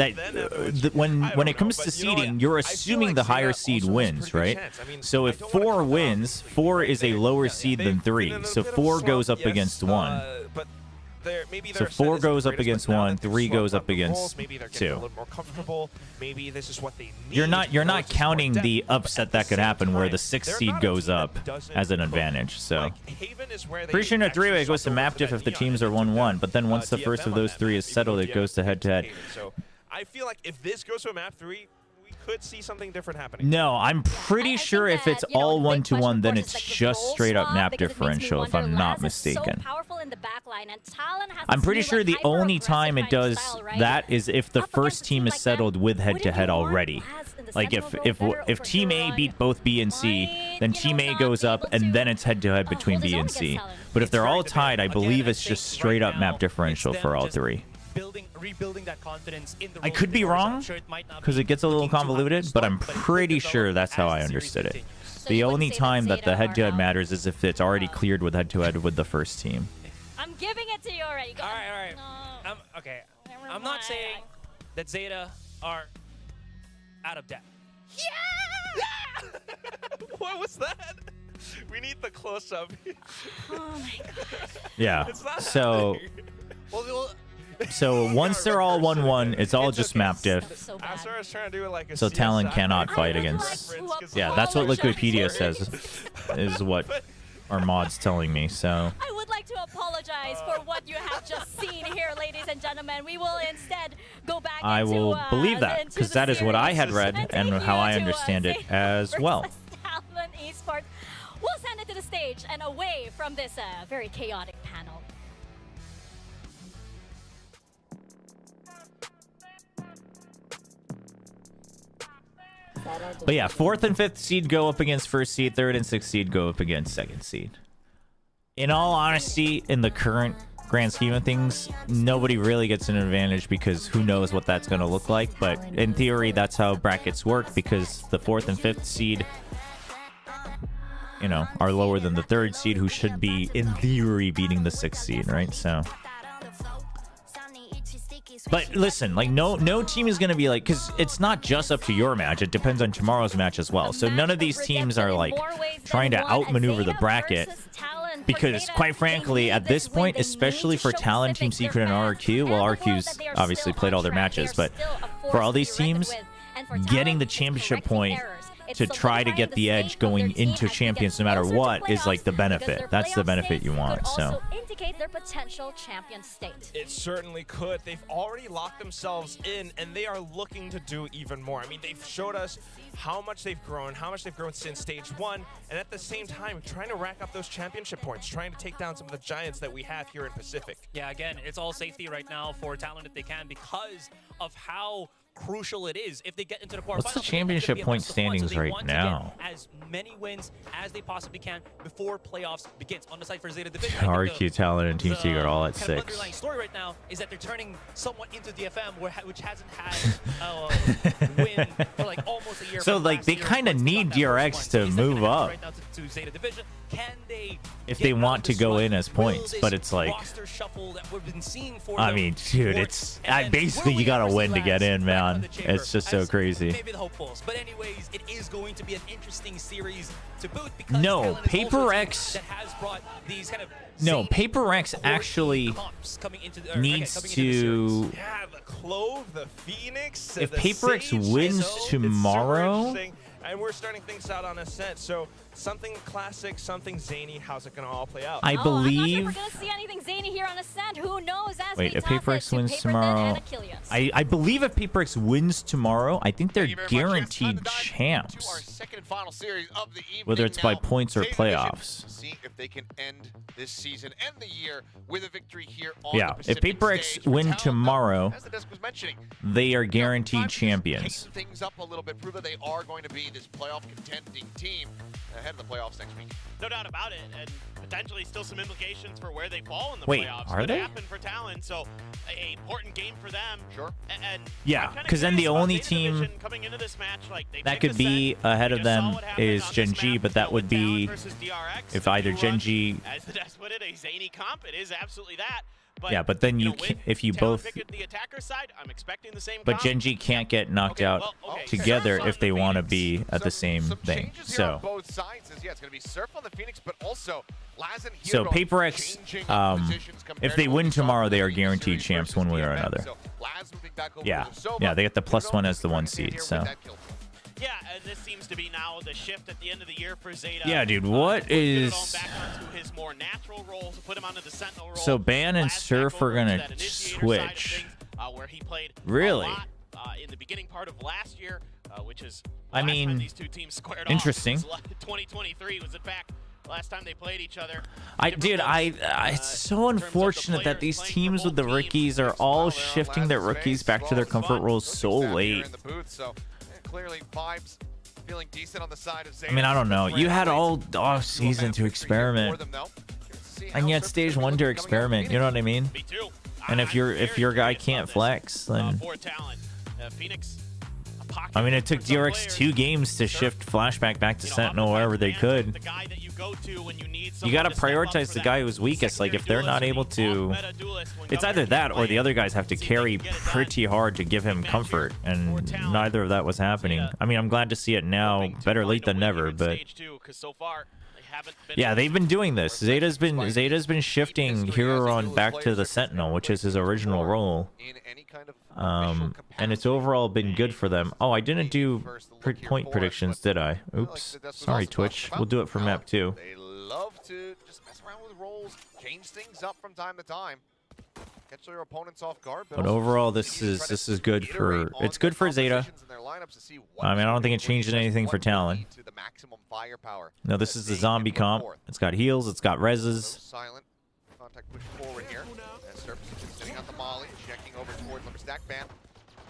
Speaker 3: when it comes to seeding, you're assuming the higher seed wins, right? So if 4 wins, 4 is a lower seed than 3. So 4 goes up against 1. So 4 goes up against 1, 3 goes up against 2.
Speaker 1: Maybe this is what they need.
Speaker 3: You're not counting the upset that could happen where the 6th seed goes up as an advantage. So pretty sure in a 3-way it goes to map diff if the teams are 1-1, but then once the first of those 3 is settled, it goes to head-to-head.
Speaker 1: So I feel like if this goes to a map 3, we could see something different happening.
Speaker 3: No, I'm pretty sure if it's all 1-1, then it's just straight up map differential, if I'm not mistaken. I'm pretty sure the only time it does that is if the first team is settled with head-to-head already. Like if Team A beat both B and C, then Team A goes up and then it's head-to-head between B and C. But if they're all tied, I believe it's just straight up map differential for all 3.
Speaker 2: Rebuilding that confidence in the
Speaker 3: I could be wrong because it gets a little convoluted, but I'm pretty sure that's how I understood it. The only time that the head-to-head matters is if it's already cleared with head-to-head with the first team.
Speaker 4: I'm giving it to you already.
Speaker 2: All right. Okay. I'm not saying that ZETA are out of depth.
Speaker 1: Yeah! What was that? We need the close-up.
Speaker 4: Oh my god.
Speaker 3: Yeah.
Speaker 1: It's not
Speaker 3: So once they're all 1-1, it's all just map diff. So Talon cannot fight against. Yeah, that's what Liquipedia says. Is what our mod's telling me. So
Speaker 4: I would like to apologize for what you have just seen here, ladies and gentlemen. We will instead go back.
Speaker 3: I will believe that because that is what I had read and how I understand it as well.
Speaker 4: Talon esports. We'll send it to the stage and away from this very chaotic panel.
Speaker 3: But yeah, 4th and 5th seed go up against first seed, 3rd and 6th seed go up against 2nd seed. In all honesty, in the current grand scheme of things, nobody really gets an advantage because who knows what that's going to look like. But in theory, that's how brackets work because the 4th and 5th seed, are lower than the 3rd seed who should be, in theory, beating the 6th seed, right? So... But listen, like no team is going to be like, because it's not just up to your match. It depends on tomorrow's match as well. So none of these teams are like trying to outmaneuver the bracket because quite frankly, at this point, especially for Talon, Team Secret, and RQ, well, RQ's obviously played all their matches, but for all these teams, getting the championship point to try to get the edge going into champions no matter what is like the benefit. That's the benefit you want. So
Speaker 4: indicate their potential champion state.
Speaker 1: It certainly could. They've already locked themselves in, and they are looking to do even more. I mean, they've showed us how much they've grown since stage 1, and at the same time, trying to rack up those championship points, trying to take down some of the giants that we have here in Pacific.
Speaker 2: Yeah, again, it's all safety right now for Talon if they can because of how crucial it is if they get into the quarterfinals.
Speaker 3: What's the championship point standings right now?
Speaker 2: As many wins as they possibly can before playoffs begins on the site for Zeta Division.
Speaker 3: RQ, Talon, and Team Secret all at
Speaker 2: kind of
Speaker 3: 6.
Speaker 2: Underlying story right now is that they're turning someone into DFM, which hasn't had a win for like almost a year.
Speaker 3: So like they kind of need DRX to move up
Speaker 2: right now to Zeta Division. Can they
Speaker 3: if they want to go in as points, but it's like, I mean, dude, it's basically you gotta win to get in, man. It's just so crazy.
Speaker 2: Maybe the hopefuls, but anyways, it is going to be an interesting series to boot because
Speaker 3: no, Paper X
Speaker 2: that has brought these kind of
Speaker 3: Paper X actually needs to.
Speaker 1: Yeah, the Clove, the Phoenix.
Speaker 3: If
Speaker 1: the
Speaker 3: Paper X
Speaker 1: Sage,
Speaker 3: wins tomorrow,
Speaker 1: and we're starting things out on Ascent, so something classic, something zany. How's it gonna all play out?
Speaker 3: I believe.
Speaker 4: I'm not sure if we're gonna see anything zany here on Ascent. Who knows? As
Speaker 3: Wait, if Paper X wins tomorrow, I believe if Paper X wins tomorrow, I think they're guaranteed champs. Whether it's by points or playoffs.
Speaker 6: See if they can end this season, end the year with a victory here on
Speaker 3: Yeah, if Paper X win tomorrow,
Speaker 6: as the desk was mentioning,
Speaker 3: they are guaranteed champions.
Speaker 6: tighten things up a little bit, prove that they are going to be this playoff contending team ahead of the playoffs next week.
Speaker 7: No doubt about it, and potentially still some implications for where they fall in the
Speaker 3: Wait,
Speaker 7: playoffs.
Speaker 3: are they?
Speaker 7: Happen for Talon, so a important game for them.
Speaker 6: Sure.
Speaker 7: And
Speaker 3: Yeah, because then the only team
Speaker 7: coming into this match, like
Speaker 3: that could be ahead of them is Gen G, but that would be if either Gen G.
Speaker 7: As the desk put it, a zany comp. It is absolutely that. But,
Speaker 3: Yeah, but then you if you both.
Speaker 7: The attacker side, I'm expecting the same
Speaker 3: But
Speaker 7: comp.
Speaker 3: Gen G can't get knocked out together if they want to be at the same thing. So.
Speaker 6: Both sides is, yeah, it's going to be Surf on the Phoenix, but also Laz and
Speaker 3: So
Speaker 6: Hero
Speaker 3: Paper X,
Speaker 6: changing positions
Speaker 3: if
Speaker 6: compared
Speaker 3: they
Speaker 6: to
Speaker 3: win
Speaker 6: what we saw
Speaker 3: tomorrow,
Speaker 6: in
Speaker 3: they
Speaker 6: the
Speaker 3: are guaranteed
Speaker 6: series
Speaker 3: champs
Speaker 6: versus
Speaker 3: one way or
Speaker 6: DFM.
Speaker 3: another.
Speaker 6: So Laz moving back over
Speaker 3: Yeah,
Speaker 6: to Sova.
Speaker 3: yeah, they get the +1
Speaker 6: Hero
Speaker 3: as the 1
Speaker 6: just trying to
Speaker 3: seed.
Speaker 6: stay
Speaker 3: So.
Speaker 6: here with that kill.
Speaker 7: Yeah, and this seems to be now the shift at the end of the year for Zeta.
Speaker 3: Yeah, dude, what is?
Speaker 7: Back onto his more natural role to put him onto the Sentinel role.
Speaker 3: So Ban and
Speaker 7: Last
Speaker 3: Surf
Speaker 7: back
Speaker 3: are
Speaker 7: over
Speaker 3: gonna
Speaker 7: to that initiator side of
Speaker 3: switch.
Speaker 7: things, where he played
Speaker 3: Really?
Speaker 7: a lot, in the beginning part of last year, which is
Speaker 3: I
Speaker 7: last time
Speaker 3: mean,
Speaker 7: these two teams squared off.
Speaker 3: interesting.
Speaker 7: 2023 was in fact last time they played each other.
Speaker 3: It's so unfortunate that these teams with the rookies are all shifting their rookies back to their comfort roles so late.
Speaker 6: Clearly vibes feeling decent on the side of Zeta.
Speaker 3: I mean, I don't know. You had all off season to experiment, and yet stage 1 to experiment. You know what I mean? And if your guy can't flex, then I mean, it took DRX 2 games to shift Flashback back to Sentinel wherever they could. You got to prioritize the guy who's weakest. Like, if they're not able to, it's either that or the other guys have to carry pretty hard to give him comfort, and neither of that was happening. I mean, I'm glad to see it now. Better late than never, but yeah, they've been doing this. Zeta's been shifting Hero back to the Sentinel, which is his original role. And it's overall been good for them. Oh, I didn't do point predictions, did I? Oops. Sorry, Twitch. We'll do it for map 2.
Speaker 6: They love to just mess around with roles, change things up from time to time. Catch their opponents off guard.
Speaker 3: But overall, this is good for Zeta. I mean, I don't think it changed anything for Talon. No, this is the zombie comp. It's got heals. It's got reses.
Speaker 6: Silent contact push forward here. As Surf sitting on the molly, checking over towards Lumberstack Band,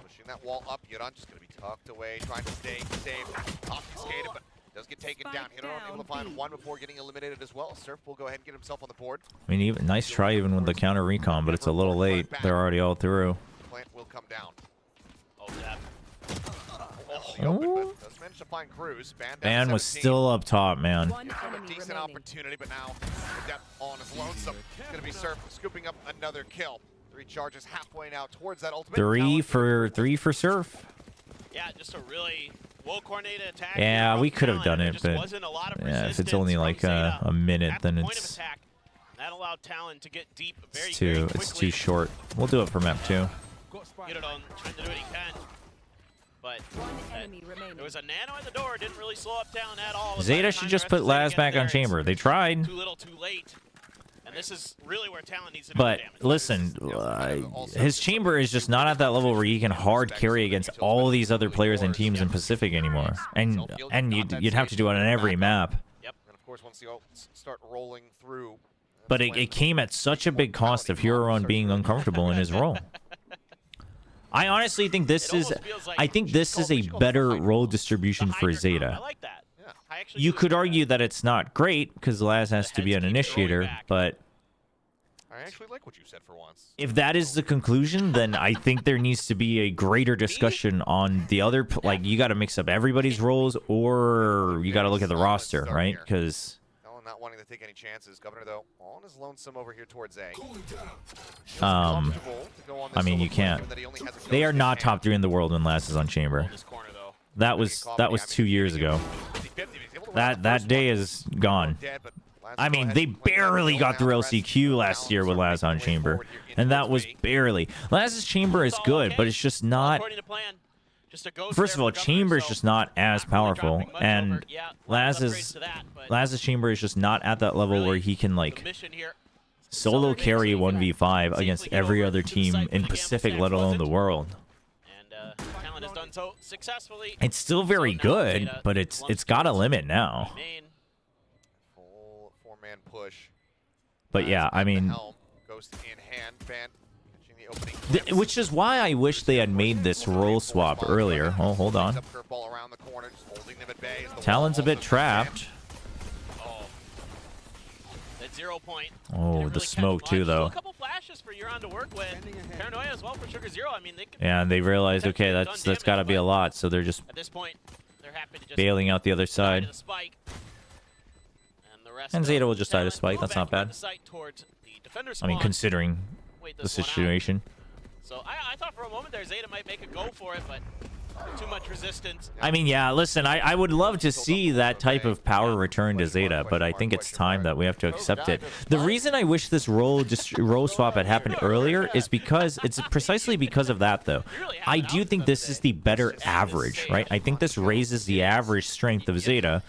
Speaker 6: pushing that wall up. Yuran just going to be tucked away, trying to stay safe. Obfuscated, but does get taken down. Hero able to find one before getting eliminated as well. Surf will go ahead and get himself on the board.
Speaker 3: I mean, nice try even with the counter recon, but it's a little late. They're already all through.
Speaker 6: Plant will come down.
Speaker 7: Oh, that.
Speaker 3: Oh.
Speaker 6: Does manage to find Cruz.
Speaker 3: Man was still up top, man.
Speaker 6: A decent opportunity, but now the depth on his lonesome. It's going to be Surf scooping up another kill. 3 charges halfway now towards that ultimate.
Speaker 3: Three for Surf.
Speaker 7: Yeah, just a really well-coordinated attack.
Speaker 3: Yeah, we could have done it, but yeah, if it's only like a minute, then it's
Speaker 7: that allowed Talon to get deep
Speaker 3: it's too short. We'll do it for map 2.
Speaker 7: Trying to do what he can. But there was a nano at the door. Didn't really slow up Talon at all.
Speaker 3: Zeta should just put Laz back on chamber. They tried.
Speaker 7: Too little, too late. And this is really where Talon needs to do
Speaker 3: But
Speaker 7: damage.
Speaker 3: listen, his chamber is just not at that level where he can hard carry against all these other players and teams in Pacific anymore. And you'd have to do it on every map.
Speaker 6: Yep. And of course, once the ults start rolling through.
Speaker 3: But it came at such a big cost of Huron being uncomfortable in his role. I honestly think this is a better role distribution for Zeta.
Speaker 7: I like that. Yeah.
Speaker 3: You could argue that it's not great because Laz has to be an initiator, but
Speaker 6: I actually like what you said for once.
Speaker 3: if that is the conclusion, then I think there needs to be a greater discussion on the other. Like, you got to mix up everybody's roles, or you got to look at the roster, right? Because
Speaker 6: not wanting to take any chances. Governor, though, on his lonesome over here towards A.
Speaker 3: I mean, you can't. They are not top 3 in the world when Laz is on chamber. That was 2 years ago. That day is gone. I mean, they barely got through LCQ last year with Laz on chamber, and that was barely. Laz's chamber is good, but it's just not. First of all, chamber is just not as powerful, and Laz's chamber is just not at that level where he can like solo carry 1v5 against every other team in Pacific, let alone the world.
Speaker 7: Talon has done so successfully.
Speaker 3: It's still very good, but it's got a limit now.
Speaker 6: Full 4-man push.
Speaker 3: But yeah, I mean,
Speaker 6: Ghost in hand, Fan catching the opening.
Speaker 3: Which is why I wish they had made this role swap earlier. Oh, hold on. Talon's a bit trapped.
Speaker 7: That 0 point.
Speaker 3: Oh, the smoke too, though.
Speaker 7: A couple flashes for Euron to work with. Paranoia as well for Sugar Zero. I mean, they could,
Speaker 3: Yeah, and they realized, okay, that's got to be a lot, so they're just
Speaker 7: at this point, they're happy to just
Speaker 3: bailing out the other side.
Speaker 7: the spike. And the rest
Speaker 3: And Zeta will just die to spike. That's not bad. I mean, considering the situation.
Speaker 7: So I thought for a moment there Zeta might make a go for it, but too much resistance.
Speaker 3: I mean, yeah, listen, I would love to see that type of power return to Zeta, but I think it's time that we have to accept it. The reason I wish this role swap had happened earlier is because it's precisely because of that, though. I do think this is the better average, right? I think this raises the average strength of Zeta,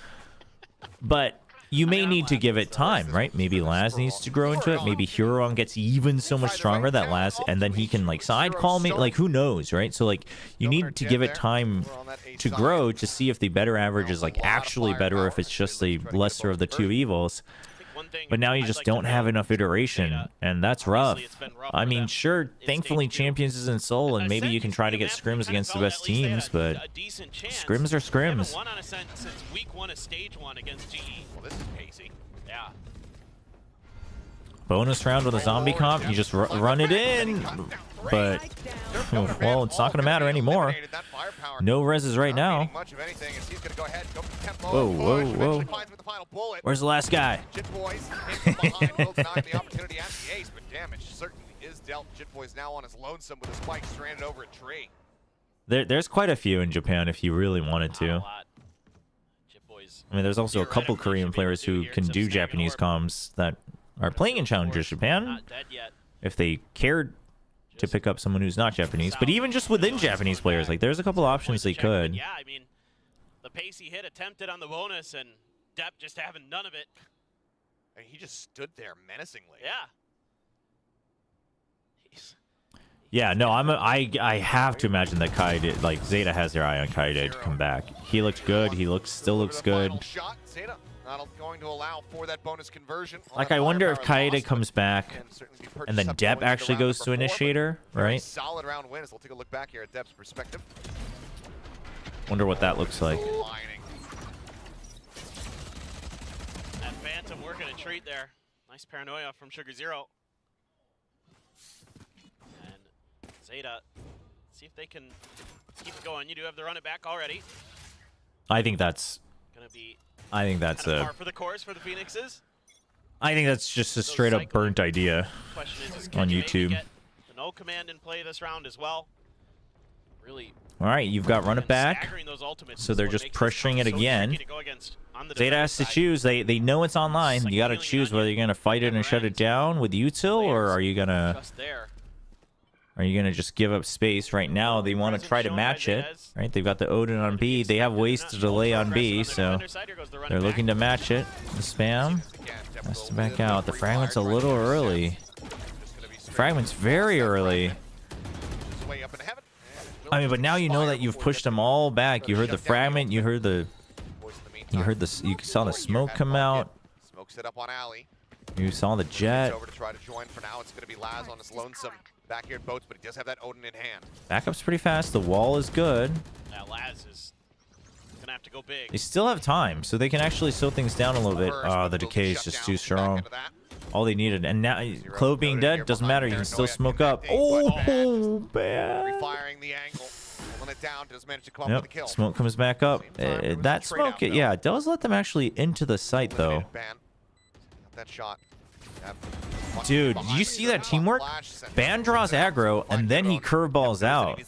Speaker 3: but you may need to give it time, right? Maybe Laz needs to grow into it. Maybe Huron gets even so much stronger that Laz, and then he can like side call me. Like, who knows, right? So like, you need to give it time to grow to see if the better average is like actually better, or if it's just the lesser of the two evils. But now you just don't have enough iteration, and that's rough. I mean, sure, thankfully Champions is in Seoul, and maybe you can try to get scrims against the best teams, but scrims are scrims.
Speaker 7: One on a since week 1 of stage 1 against GE. Well, this is pacey. Yeah.
Speaker 3: Bonus round with a zombie comp, you just run it in, but well, it's not going to matter anymore. No reses right now. Whoa, whoa, whoa. Where's the last guy? There's quite a few in Japan if you really wanted to. I mean, there's also a couple Korean players who can do Japanese comms that are playing in Challengers Japan if they cared to pick up someone who's not Japanese. But even just within Japanese players, like, there's a couple options they could.
Speaker 7: Yeah, I mean, the pacey hit attempted on the bonus, and Depp just having none of it.
Speaker 6: And he just stood there menacingly.
Speaker 7: Yeah.
Speaker 3: Yeah, no, I have to imagine that Kaide, like, Zeta has their eye on Kaide to come back. He looks good. He still looks good.
Speaker 6: Not going to allow for that bonus conversion.
Speaker 3: Like, I wonder if Kaede comes back and then Depp actually goes to Initiator, right?
Speaker 6: Solid round wins. We'll take a look back here at Depp's perspective.
Speaker 3: Wonder what that looks like.
Speaker 7: That Phantom working a treat there. Nice paranoia from Sugar Zero. And Zeta, see if they can keep it going. You do have the run it back already.
Speaker 3: I think that's
Speaker 7: gonna be.
Speaker 3: I think that's
Speaker 7: kind of par for the course for the Phoenixes.
Speaker 3: I think that's just a straight up burnt idea on YouTube.
Speaker 7: Get the no command in play this round as well. Really.
Speaker 3: All right, you've got run it back. So they're just pressuring it again. Zeta has to choose. They know it's online. You got to choose whether you're gonna fight it and shut it down with util, or are you gonna Are you gonna just give up space right now? They want to try to match it, right? They've got the Odin on B. They have ways to delay on B, so they're looking to match it. The spam has to back out. The fragment's a little early. The fragment's very early. I mean, but now you know that you've pushed them all back. You heard the fragment. You heard the. You saw the smoke come out.
Speaker 6: Smoke set up on Alley.
Speaker 3: You saw the jet.
Speaker 6: Over to try to join. For now, it's going to be Laz on his lonesome back here at boats, but he does have that Odin in hand.
Speaker 3: Backup's pretty fast. The wall is good.
Speaker 7: Yeah, Laz is gonna have to go big.
Speaker 3: They still have time, so they can actually slow things down a little bit. Oh, the decay is just too strong. All they needed, and now Clove being dead doesn't matter. You can still smoke up. Oh, bad.
Speaker 6: Refiring the angle, pulling it down, does manage to come up with the kill.
Speaker 3: Smoke comes back up. That smoke, yeah, it does let them actually into the site though.
Speaker 6: That shot.
Speaker 3: Dude, did you see that teamwork? Ban draws aggro, and then he curveballs out.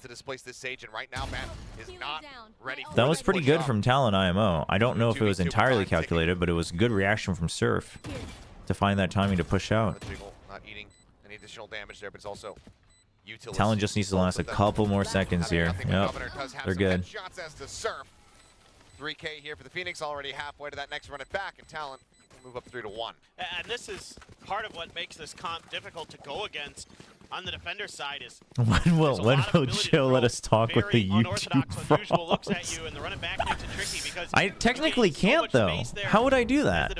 Speaker 3: That was pretty good from Talon IMO. I don't know if it was entirely calculated, but it was a good reaction from Surf to find that timing to push out.
Speaker 6: Not eating any additional damage there, but it's also utility.
Speaker 3: Talon just needs to last a couple more seconds here. Yep, they're good.
Speaker 6: 3K here for the Phoenix, already halfway to that next run it back, and Talon move up 3-1.
Speaker 7: And this is part of what makes this comp difficult to go against on the defender side is
Speaker 3: when will Joe let us talk with the YouTube frogs? I technically can't though. How would I do that?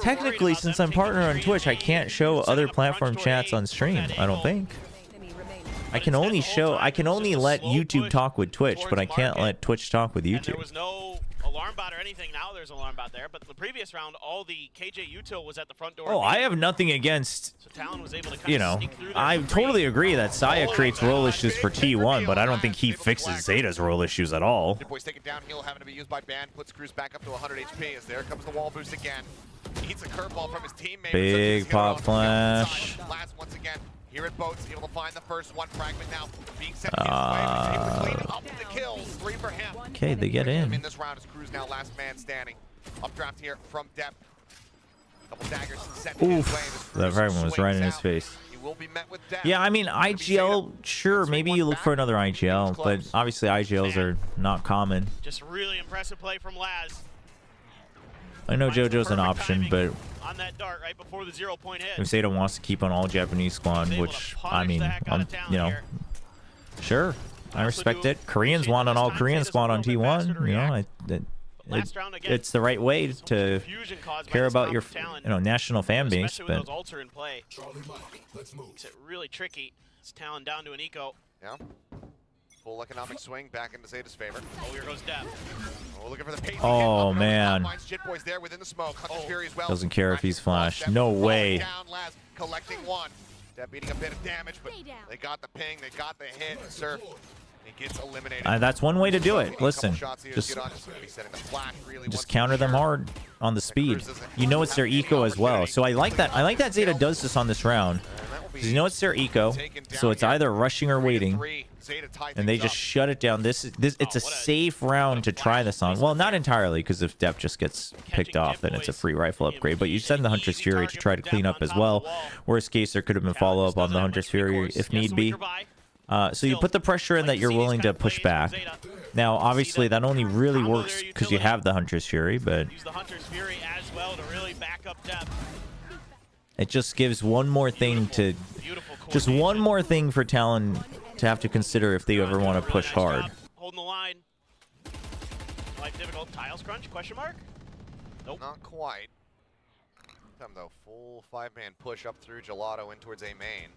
Speaker 3: Technically, since I'm partner on Twitch, I can't show other platform chats on stream. I don't think. I can only let YouTube talk with Twitch, but I can't let Twitch talk with YouTube.
Speaker 7: There was no alarm bot or anything. Now there's an alarm bot there, but the previous round, all the KJ util was at the front door.
Speaker 3: Oh, I have nothing against,
Speaker 7: so Talon was able to
Speaker 3: you know, I totally agree that Saya creates role issues for T1, but I don't think he fixes Zeta's role issues at all.
Speaker 6: Boys taken down, heal having to be used by Ban, puts Cruz back up to 100 HP as there comes the wall boost again. He eats a curveball from his teammate.
Speaker 3: Big pop flash.
Speaker 6: Last once again. Here at Boats, able to find the first one fragment now. Being sent able to clean up the kills. 3 for him.
Speaker 3: Okay, they get in.
Speaker 6: In this round is Cruz now last man standing. Updraft here from depth. Couple daggers sent
Speaker 3: Oof, that fragment was right in his face.
Speaker 6: He will be met with death.
Speaker 3: Yeah, I mean, IGL, sure, maybe you look for another IGL, but obviously IGLs are not common.
Speaker 7: Just really impressive play from Laz.
Speaker 3: I know JoJo's an option, but
Speaker 7: on that dart right before the 0-point hit.
Speaker 3: if Zeta wants to keep on all Japanese squad, which I mean, you know, sure, I respect it. Koreans want an all Korean squad on T1. You know, it's the right way to care about your, you know, national fan base. But
Speaker 7: makes it really tricky. It's Talon down to an eco.
Speaker 6: Yeah. Full economic swing back into Zeta's favor.
Speaker 7: Oh, here goes Death.
Speaker 6: Oh, looking for the pace.
Speaker 3: Oh man.
Speaker 6: There within the smoke. Fury as well.
Speaker 3: Doesn't care if he's flashed. No way.
Speaker 6: Down, Laz collecting one. Death beating a bit of damage, but they got the ping, they got the hit. Surf. He gets eliminated.
Speaker 3: That's one way to do it. Listen, just counter them hard on the speed. You know it's their eco as well. So I like that. I like that Zeta does this on this round. Because you know it's their eco, so it's either rushing or waiting, and they just shut it down. It's a safe round to try this on. Well, not entirely, because if Dep just gets picked off, then it's a free rifle upgrade. But you send the Hunter's Fury to try to clean up as well. Worst case, there could have been follow-up on the Hunter's Fury if need be. So you put the pressure in that you're willing to push back. Now, obviously, that only really works because you have the Hunter's Fury, but
Speaker 7: use the Hunter's Fury as well to really back up Dep.
Speaker 3: It just gives one more thing to, just one more thing for Talon to have to consider if they ever want to push hard.
Speaker 7: Holding the line. Life difficult. Tiles crunch? Question mark? Nope.
Speaker 6: Not quite. Time though. Full 5-man push up through Gelato in towards A main.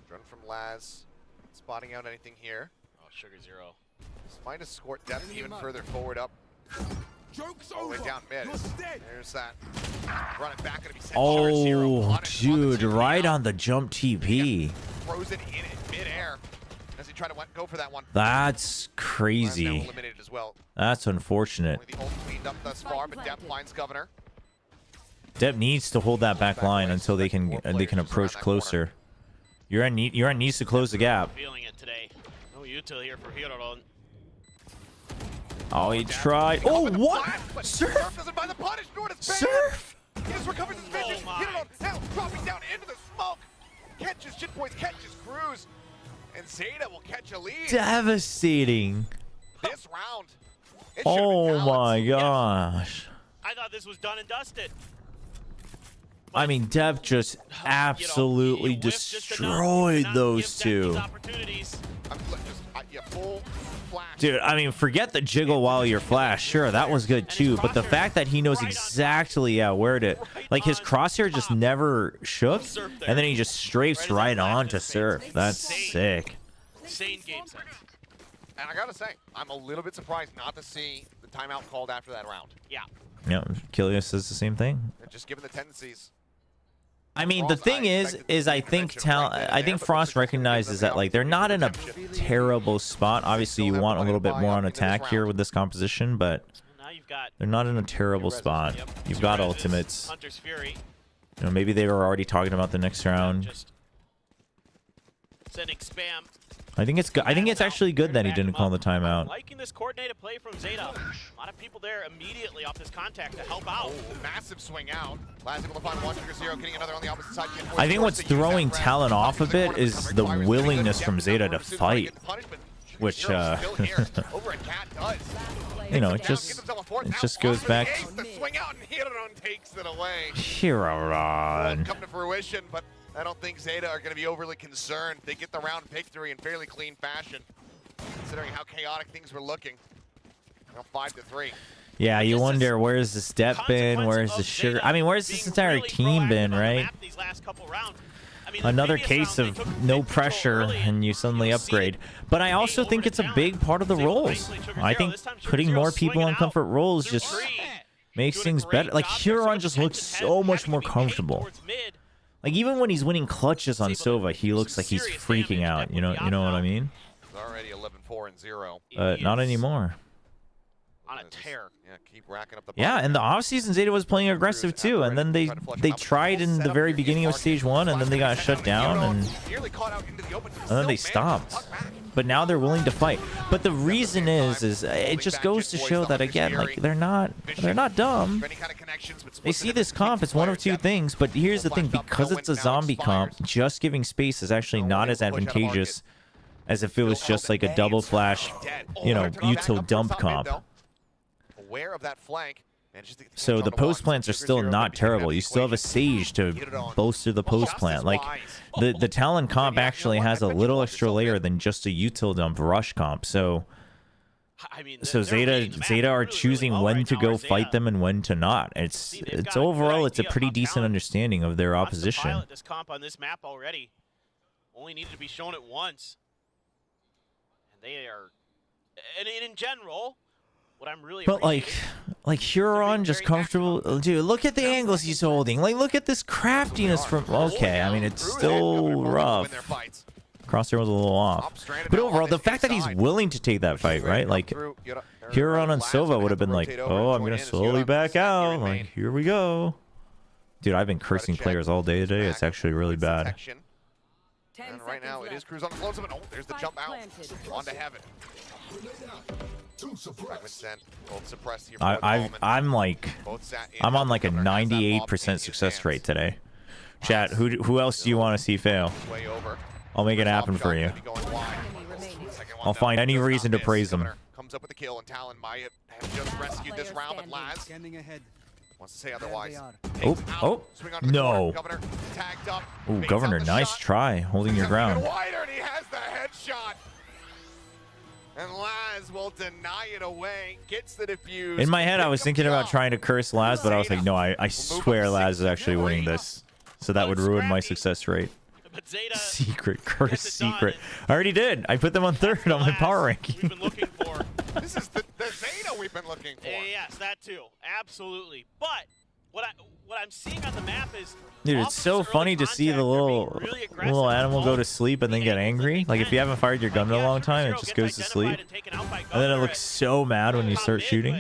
Speaker 6: Run from Laz. Spotting out anything here.
Speaker 7: Oh, Sugar Zero.
Speaker 6: This might escort Depth even further forward up. All the way down mid. There's that. Run it back.
Speaker 3: Oh, dude, right on the jump TP.
Speaker 6: Frozen in midair as he tried to go for that one.
Speaker 3: That's crazy.
Speaker 6: Eliminated as well.
Speaker 3: That's unfortunate.
Speaker 6: Only the ult cleaned up thus far, but Depth finds Governor.
Speaker 3: Dep needs to hold that back line until they can approach closer. You're needs to close the gap.
Speaker 7: Feeling it today. No util here for Hiroron.
Speaker 3: Oh, he tried. Oh, what?
Speaker 6: Surf doesn't buy the punish, nor does Surf. He just recovers his vision. Hiroron now dropping down into the smoke. catches Jit Boys, catches Cruz, and ZETA will catch a lead.
Speaker 3: Devastating.
Speaker 6: This round.
Speaker 3: Oh my gosh.
Speaker 7: I thought this was done and dusted.
Speaker 3: I mean, Dev just absolutely destroyed those two. Dude, I mean, forget the jiggle while you're flash. Sure, that was good too. But the fact that he knows exactly where to, like his crosshair just never shook, and then he just strafes right on to surf. That's sick.
Speaker 7: Insane game sense.
Speaker 6: And I gotta say, I'm a little bit surprised not to see the timeout called after that round.
Speaker 7: Yeah.
Speaker 3: Yeah, Killius says the same thing.
Speaker 6: Just given the tendencies.
Speaker 3: I mean, the thing is I think Frost recognizes that like they're not in a terrible spot. Obviously, you want a little bit more on attack here with this composition, but they're not in a terrible spot. You've got ultimates. You know, maybe they were already talking about the next round.
Speaker 7: Sending spam.
Speaker 3: I think it's good. I think it's actually good that he didn't call the timeout.
Speaker 7: Liking this coordinated play from ZETA. A lot of people there immediately off this contact to help out.
Speaker 6: Massive swing out. Last able to find one trigger zero, getting another on the opposite side.
Speaker 3: I think what's throwing Talon off a bit is the willingness from ZETA to fight, which you know, it just goes back.
Speaker 6: The swing out and Hiron takes it away.
Speaker 3: Hiron.
Speaker 6: Come to fruition, but I don't think ZETA are going to be overly concerned. They get the round victory in fairly clean fashion, considering how chaotic things were looking. You know, 5-3.
Speaker 3: Yeah, you wonder where's the step been, where's the sugar. I mean, where's this entire team been, right? Another case of no pressure and you suddenly upgrade. But I also think it's a big part of the roles. I think putting more people on comfort roles just makes things better. Like Huron just looks so much more comfortable. Like even when he's winning clutches on Sova, he looks like he's freaking out. You know what I mean?
Speaker 6: Already 11-4-0.
Speaker 3: Not anymore.
Speaker 6: On a tear. Yeah, keep racking up the
Speaker 3: Yeah, and the offseason ZETA was playing aggressive too, and then they tried in the very beginning of stage 1, and then they got shut down, and then they stopped. But now they're willing to fight. But the reason is it just goes to show that again, like they're not dumb. They see this comp as one of two things, but here's the thing: because it's a zombie comp, just giving space is actually not as advantageous as if it was just like a double flash, you know, util dump comp.
Speaker 6: Aware of that flank.
Speaker 3: So the post plants are still not terrible. You still have a Sage to bolster the post plant. Like the Talon comp actually has a little extra layer than just a util dump rush comp. So ZETA are choosing when to go fight them and when to not. It's overall it's a pretty decent understanding of their opposition.
Speaker 7: This comp on this map already only needed to be shown it once, and they are, and in general. What I'm really
Speaker 3: but like Huron just comfortable, dude. Look at the angles he's holding. Like look at this craftiness from. Okay, I mean it's still rough. Crosshair was a little off, but overall the fact that he's willing to take that fight, right? Like Huron and Sova would have been like, oh, I'm gonna slowly back out. Like here we go, dude. I've been cursing players all day today. It's actually really bad.
Speaker 6: And right now it is Cruz on the close of it. Oh, there's the jump out. On to heaven.
Speaker 3: I'm on like a 98% success rate today. Chat, who else do you want to see fail? I'll make it happen for you. I'll find any reason to praise them.
Speaker 6: Comes up with the kill, and Talon might have just rescued this round, but Laz wants to say otherwise.
Speaker 3: Oh, no. Oh, Governor, nice try, holding your ground.
Speaker 6: And he has the headshot. And Laz will deny it away. Gets the defuse.
Speaker 3: In my head, I was thinking about trying to curse Laz, but I was like, no, I swear Laz is actually winning this. So that would ruin my success rate. Secret, curse secret. I already did. I put them on 3rd on my power ranking.
Speaker 7: We've been looking for.
Speaker 6: This is the ZETA we've been looking for.
Speaker 7: Yes, that too. Absolutely. But what I'm seeing on the map is,
Speaker 3: dude, it's so funny to see the little animal go to sleep and then get angry. Like if you haven't fired your gun in a long time, it just goes to sleep, and then it looks so mad when you start shooting.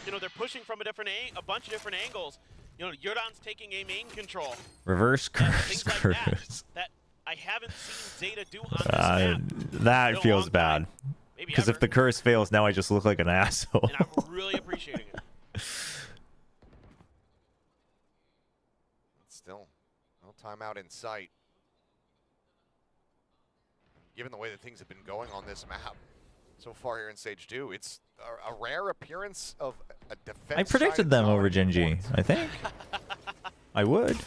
Speaker 7: You know, they're pushing from a bunch of different angles. You know, Yurdan's taking a main control.
Speaker 3: Reverse curse.
Speaker 7: That I haven't seen ZETA do on this map.
Speaker 3: That feels bad. Because if the curse fails, now I just look like an asshole.
Speaker 7: And I'm really appreciating it.
Speaker 6: Still, no timeout in sight. given the way that things have been going on this map so far here in Stage 2, it's a rare appearance of a defense.
Speaker 3: I predicted them over Gen G, I think. I would.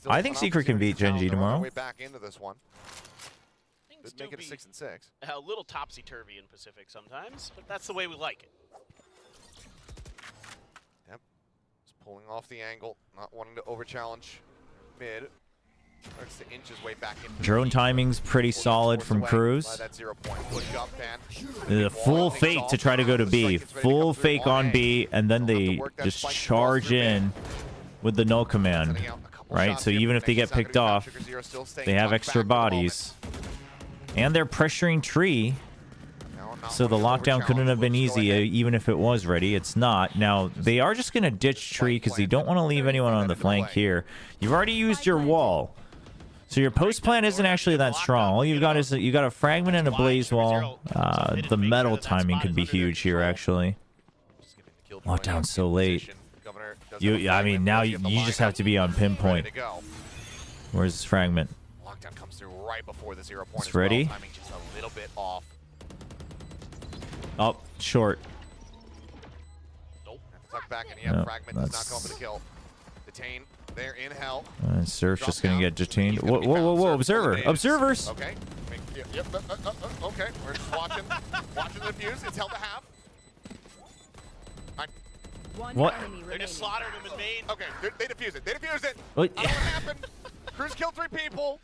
Speaker 3: I think Secret can beat Gen G tomorrow.
Speaker 6: Way back into this one. Could make it a 6-6.
Speaker 7: A little topsy-turvy in Pacific sometimes, but that's the way we like it.
Speaker 6: Yep. Just pulling off the angle, not wanting to over-challenge mid. Starts to inch his way back into
Speaker 3: Drone timing's pretty solid from Cruz. The full fake to try to go to B. Full fake on B, and then they just charge in with the null command. Right? So even if they get picked off, they have extra bodies. And they're pressuring tree. So the lockdown couldn't have been easy, even if it was ready. It's not. Now, they are just going to ditch tree because they don't want to leave anyone on the flank here. You've already used your wall. So your post plan isn't actually that strong. All you've got is you got a fragment and a blaze wall. The metal timing could be huge here, actually. Lockdown's so late. I mean, now you just have to be on pinpoint. Where's this fragment?
Speaker 6: Lockdown comes through right before the 0 point.
Speaker 3: It's ready.
Speaker 6: Timing just a little bit off.
Speaker 3: Oh, short.
Speaker 6: Nope. Tuck back and yeah, fragment does not go for the kill. Detain. They're in hell.
Speaker 3: Surf's just gonna get detained. Whoa, whoa, whoa, whoa! Observer, observers.
Speaker 6: Okay. Yep. Okay. We're just watching the fuse. It's hell to have.
Speaker 3: What?
Speaker 7: They just slaughtered him in main.
Speaker 6: Okay. They defused it. They defused it.
Speaker 3: What?
Speaker 6: I don't know what happened. Cruz killed 3 people.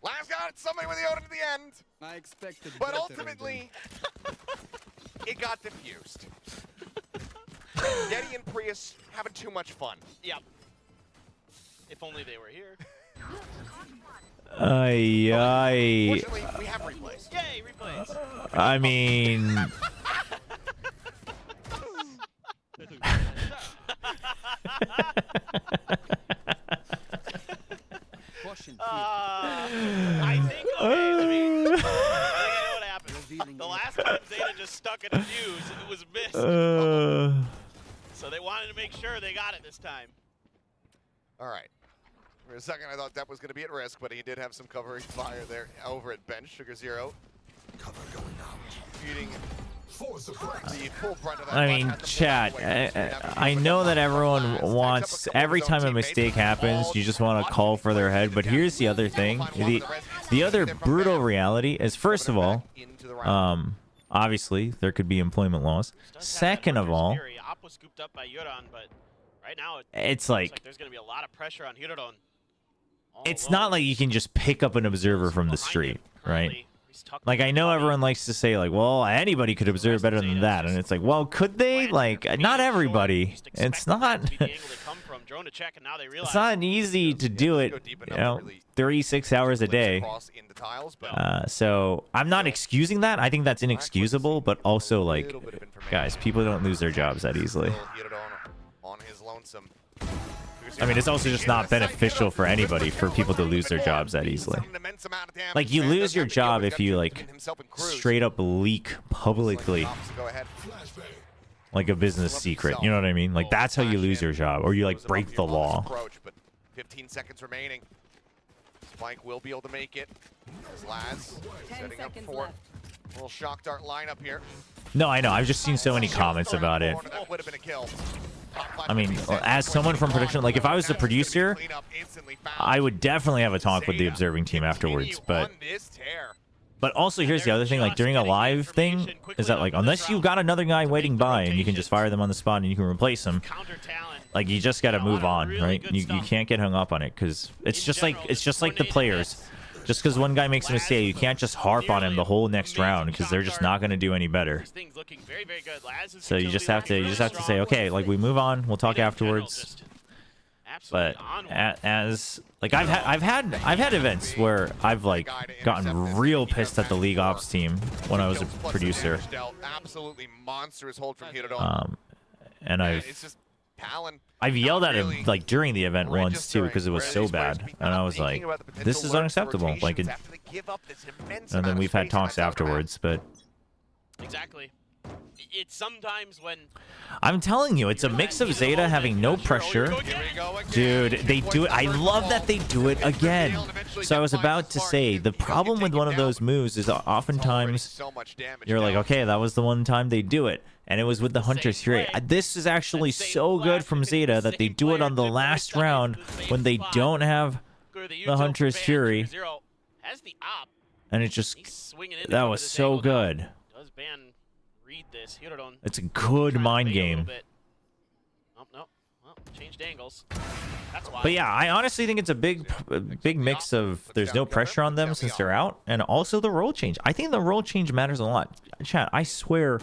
Speaker 6: Last got somebody with the Odin at the end.
Speaker 16: I expected.
Speaker 6: But ultimately, it got diffused. Yeti and Prius having too much fun.
Speaker 7: Yep. If only they were here.
Speaker 6: Fortunately, we have replays.
Speaker 7: Yay, replays.
Speaker 3: I mean,
Speaker 7: I think, okay, I think I know what happened. The last time ZETA just stuck in a fuse, it was missed. So they wanted to make sure they got it this time.
Speaker 6: All right. For a second, I thought Depp was going to be at risk, but he did have some covering fire there over at bench. Sugar Zero. Cover going out. Feeding the full brunt of that.
Speaker 3: I mean, chat. I know that everyone wants, every time a mistake happens, you just want to call for their head. But here's the other thing. The other brutal reality is, first of all, obviously there could be employment laws. Second of all, it's like
Speaker 7: there's going to be a lot of pressure on Hirodon.
Speaker 3: It's not like you can just pick up an observer from the street, right? Like, I know everyone likes to say, like, well, anybody could observe better than that. And it's like, well, could they? Like, not everybody. It's not... It's not easy to do it, you know, 36 hours a day. So, I'm not excusing that. I think that's inexcusable. But also, like, guys, people don't lose their jobs that easily. I mean, it's also just not beneficial for anybody for people to lose their jobs that easily. Like, you lose your job if you, like, straight up leak publicly, like, a business secret. You know what I mean? Like, that's how you lose your job, or you, like, break the law.
Speaker 6: 15 seconds remaining. Spike will be able to make it. As Laz setting up for a little shock dart lineup here.
Speaker 3: No, I know. I've just seen so many comments about it. I mean, as someone from production, like, if I was the producer, I would definitely have a talk with the observing team afterwards. But also, here's the other thing, like, during a live thing, is that, like, unless you've got another guy waiting by and you can just fire them on the spot and you can replace them, like, you just got to move on, right? You can't get hung up on it, because it's just like the players. Just because one guy makes a mistake, you can't just harp on him the whole next round, because they're just not going to do any better. So you just have to say, okay, like, we move on, we'll talk afterwards. But as like I've had events where I've, like, gotten real pissed at the league ops team when I was a producer. And I've yelled at him, like, during the event once too, because it was so bad, and I was like, this is unacceptable. Like, and then we've had talks afterwards, but
Speaker 7: exactly. it's sometimes when
Speaker 3: I'm telling you, it's a mix of ZETA having no pressure. Dude, they do it. I love that they do it again. So I was about to say, the problem with one of those moves is oftentimes you're like, okay, that was the one time they do it. And it was with the Hunter's Fury. This is actually so good from ZETA that they do it on the last round when they don't have the Hunter's Fury. And it just, that was so good.
Speaker 7: Does ban read this?
Speaker 3: It's a good mind game.
Speaker 7: Oh, no. Well, changed angles. That's why.
Speaker 3: But yeah, I honestly think it's a big mix of there's no pressure on them since they're out, and also the role change. I think the role change matters a lot. Chat, I swear,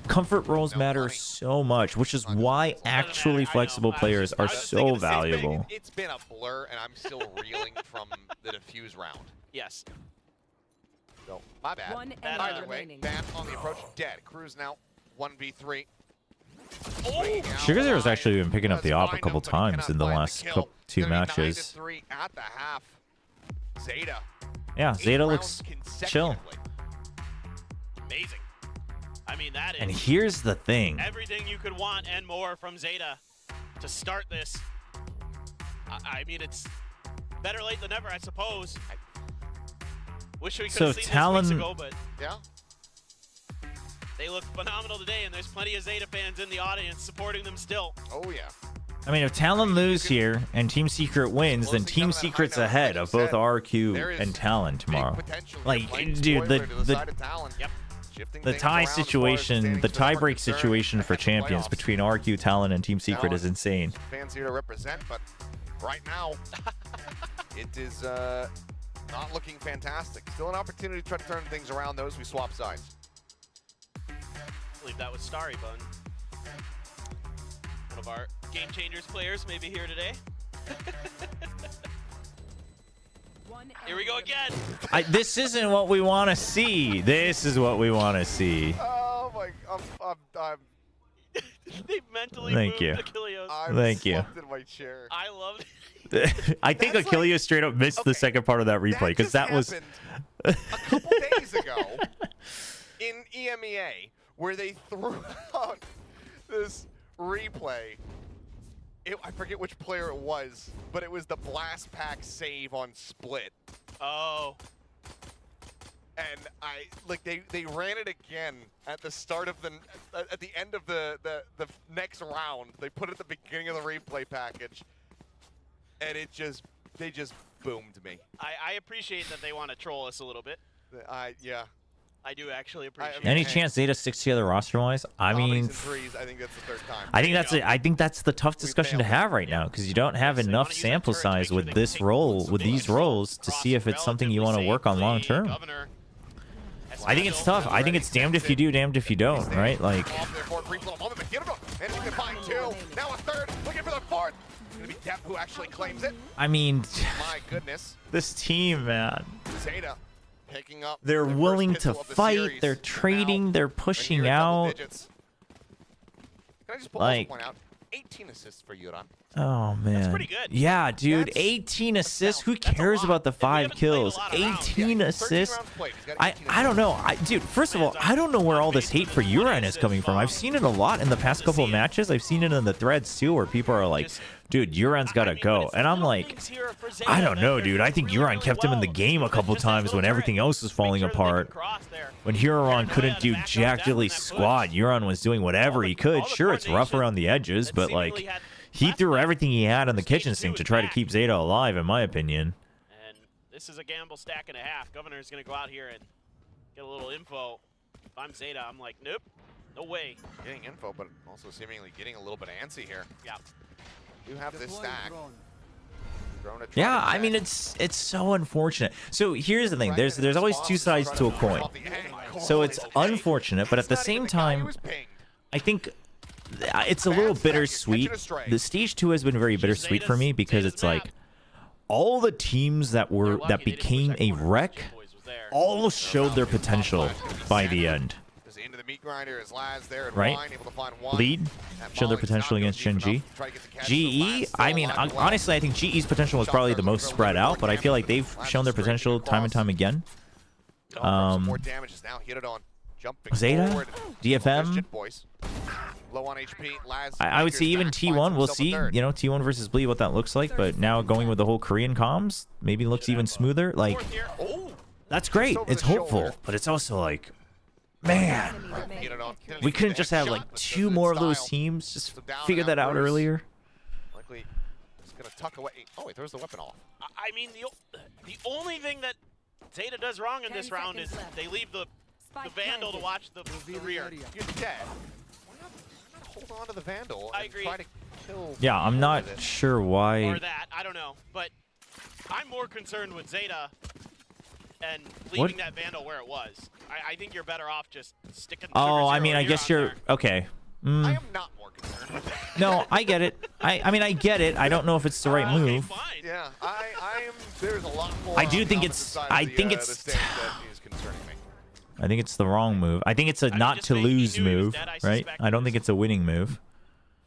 Speaker 3: comfort roles matter so much, which is why actually flexible players are so valuable.
Speaker 6: It's been a blur, and I'm still reeling from the diffuse round.
Speaker 7: Yes.
Speaker 6: So, my bad. Either way, ban on the approach, dead. Crew's now 1v3.
Speaker 3: Sugar Zero's actually been picking up the op a couple times in the last two matches.
Speaker 6: 9-3 at the half. ZETA.
Speaker 3: Yeah, ZETA looks chill.
Speaker 7: Amazing. I mean, that is.
Speaker 3: And here's the thing.
Speaker 7: Everything you could want and more from ZETA to start this. I mean, it's better late than never, I suppose. Wish we could have seen this weeks ago, but
Speaker 6: yeah,
Speaker 7: they look phenomenal today, and there's plenty of ZETA fans in the audience supporting them still.
Speaker 6: Oh yeah.
Speaker 3: I mean, if Talon lose here and Team Secret wins, then Team Secret's ahead of both RQ and Talon tomorrow. Like, dude, the tie situation, the tie-break situation for champions between RQ, Talon, and Team Secret is insane.
Speaker 6: Fans here to represent, but right now it is not looking fantastic. Still an opportunity to try to turn things around though as we swap sides.
Speaker 7: I believe that was Starry Bun. One of our Game Changers players maybe here today. Here we go again.
Speaker 3: This isn't what we want to see. This is what we want to see.
Speaker 6: Oh my, I'm
Speaker 7: They mentally
Speaker 3: Thank you. Thank you.
Speaker 6: in my chair.
Speaker 7: I love it.
Speaker 3: I think Achilles straight up missed the second part of that replay because that was
Speaker 6: a couple days ago in EMEA where they threw out this replay. I forget which player it was, but it was the blast pack save on split.
Speaker 7: Oh.
Speaker 6: And they ran it again at the start of at the end of the next round. They put it at the beginning of the replay package. And they just boomed me.
Speaker 7: I appreciate that they want to troll us a little bit.
Speaker 6: Yeah.
Speaker 7: I do actually appreciate
Speaker 3: Any
Speaker 7: it.
Speaker 3: chance ZETA sticks together roster-wise? I mean,
Speaker 6: threes, I think that's the third time.
Speaker 3: I think that's it. I think that's the tough discussion to have right now because you don't have enough sample size with this role, with these roles, to see if it's something you want to work on long term. I think it's tough. I think it's damned if you do, damned if you don't, right? Like.
Speaker 6: And you can find two. Now a third. Looking for the fourth. Gonna be Depp who actually claims it.
Speaker 3: I mean,
Speaker 6: my goodness.
Speaker 3: This team, man.
Speaker 6: ZETA picking up.
Speaker 3: They're willing to fight. They're trading. They're pushing out.
Speaker 6: Can I just point out? 18 assists for Yuran.
Speaker 3: Oh man.
Speaker 7: That's pretty good.
Speaker 3: Yeah, dude. 18 assists. Who cares about the 5 kills? 18 assists. I don't know. Dude, first of all, I don't know where all this hate for Yuran is coming from. I've seen it a lot in the past couple of matches. I've seen it in the threads too, where people are like, dude, Yuran's got to go. And I'm like, I don't know, dude. I think Yuran kept him in the game a couple times when everything else was falling apart. When Huron couldn't do jack diddly squat, Yuran was doing whatever he could. Sure, it's rough around the edges, but like, he threw everything he had in the kitchen sink to try to keep ZETA alive, in my opinion.
Speaker 7: And this is a gamble stack and a half. Governor's going to go out here and get a little info. If I'm ZETA, I'm like, nope, no way.
Speaker 6: Getting info, but also seemingly getting a little bit antsy here.
Speaker 7: Yeah.
Speaker 6: You have this stack.
Speaker 3: Yeah, I mean, it's so unfortunate. So here's the thing. There's always two sides to a coin. So it's unfortunate, but at the same time, I think it's a little bittersweet. The stage 2 has been very bittersweet for me because it's like all the teams that became a wreck all showed their potential by the end. Right? Lead showed their potential against Gen G. GE, I mean, honestly, I think GE's potential was probably the most spread out, but I feel like they've shown their potential time and time again.
Speaker 6: More damage is now hit it on. Jumping
Speaker 3: ZETA,
Speaker 6: forward.
Speaker 3: DFM.
Speaker 6: Boys. Low on HP. Laz
Speaker 3: I would say even T1. We'll see. You know, T1 versus Bleed, what that looks like. But now going with the whole Korean comms, maybe looks even smoother. Like, that's great. It's hopeful, but it's also like, man, we couldn't just have like 2 more of those teams. Just figure that out earlier.
Speaker 6: Likely, it's gonna tuck away. Oh, he throws the weapon off.
Speaker 7: I mean, the only thing that ZETA does wrong in this round is they leave the Vandal to watch the rear.
Speaker 6: You're dead. Why not hold on to the Vandal and try to kill?
Speaker 3: Yeah, I'm not sure why.
Speaker 7: Or that, I don't know. But I'm more concerned with ZETA and leaving that Vandal where it was. I think you're better off just sticking.
Speaker 3: Oh, I mean, I guess you're okay.
Speaker 6: I am not more concerned with that.
Speaker 3: No, I get it. I mean, I get it. I don't know if it's the right move.
Speaker 6: Fine. Yeah, I am. There's a lot more.
Speaker 3: I do think it's. I think it's.
Speaker 6: That is concerning me.
Speaker 3: I think it's the wrong move. I think it's a not to lose move, right? I don't think it's a winning move.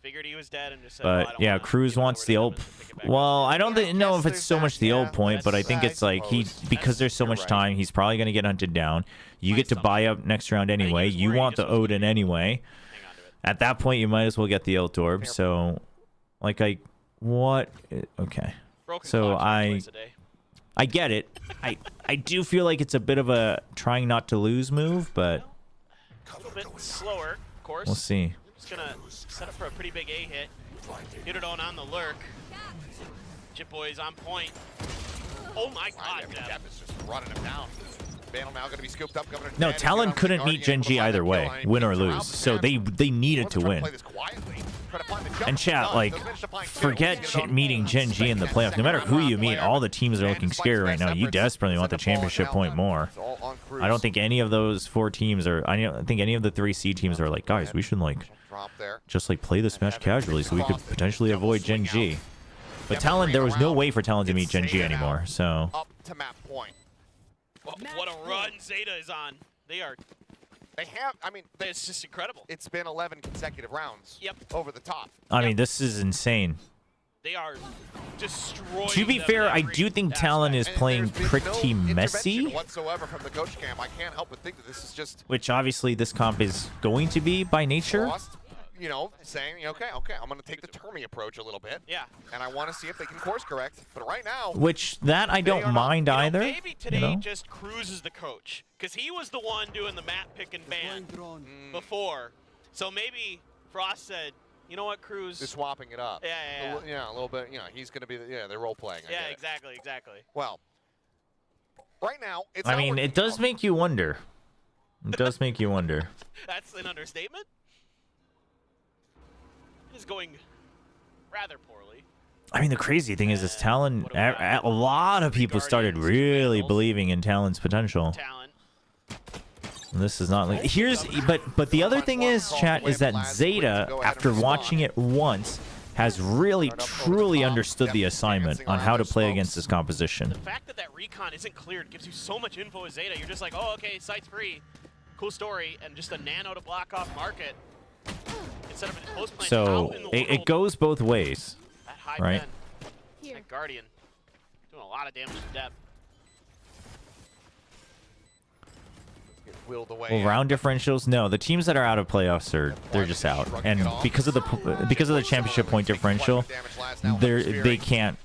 Speaker 7: Figured he was dead and just said,
Speaker 3: But yeah, Cruz wants the ult. Well, I don't know if it's so much the ult point, but I think it's like because there's so much time, he's probably gonna get hunted down. You get to buy up next round anyway. You want the Odin anyway. At that point, you might as well get the ult orb. So, like, what? Okay. So I get it. I do feel like it's a bit of a trying not to lose move, but
Speaker 7: a little bit slower, of course.
Speaker 3: We'll see.
Speaker 7: Just gonna set up for a pretty big A hit. Hit it on the lurk. Jip Boy's on point. Oh my God!
Speaker 6: Jeff is just running him down. Vandal now gonna be scooped up.
Speaker 3: No, Talon couldn't meet Gen G either way, win or lose. So they needed to win. And chat, like, forget meeting Gen G in the playoffs. No matter who you meet, all the teams are looking scary right now. You desperately want the championship point more. I don't think any of those 4 teams are. I don't think any of the 3 C teams are like, guys, we should like just like play this match casually so we could potentially avoid Gen G. But Talon, there was no way for Talon to meet Gen G anymore. So.
Speaker 6: Up to map point.
Speaker 7: What a run ZETA is on. They have, I mean, it's just incredible.
Speaker 6: It's been 11 consecutive rounds.
Speaker 7: Yep.
Speaker 6: Over the top.
Speaker 3: I mean, this is insane.
Speaker 7: They are destroying.
Speaker 3: To be fair, I do think Talon is playing pretty messy.
Speaker 6: Whatsoever from the coach camp. I can't help but think that this is just.
Speaker 3: Which obviously this comp is going to be by nature.
Speaker 6: Lost, you know, saying, okay, I'm going to take the Termi approach a little bit.
Speaker 7: Yeah.
Speaker 6: And I want to see if they can course correct. But right now.
Speaker 3: Which that I don't mind either.
Speaker 7: Maybe today just Cruz is the coach. Because he was the one doing the map pick and ban before. So maybe Frost said, you know what, Cruz?
Speaker 6: They're swapping it up.
Speaker 7: Yeah.
Speaker 6: Yeah, a little bit. You know, he's going to be, they're role playing.
Speaker 7: Yeah, exactly.
Speaker 6: Well, right now, it's.
Speaker 3: I mean, it does make you wonder. It does make you wonder.
Speaker 7: That's an understatement. It is going rather poorly.
Speaker 3: I mean, the crazy thing is, Talon. A lot of people started really believing in Talon's potential. And this is not like but the other thing is, chat, is that ZETA, after watching it once, has really truly understood the assignment on how to play against this composition.
Speaker 7: The fact that recon isn't cleared gives you so much info as ZETA. You're just like, oh, okay, site's free, cool story, and just a nano to block off market instead of a post plant.
Speaker 3: So it goes both ways, right?
Speaker 7: And Guardian doing a lot of damage to depth.
Speaker 3: Well, round differentials, no. The teams that are out of playoffs they're just out, and because of the championship point differential, they can't.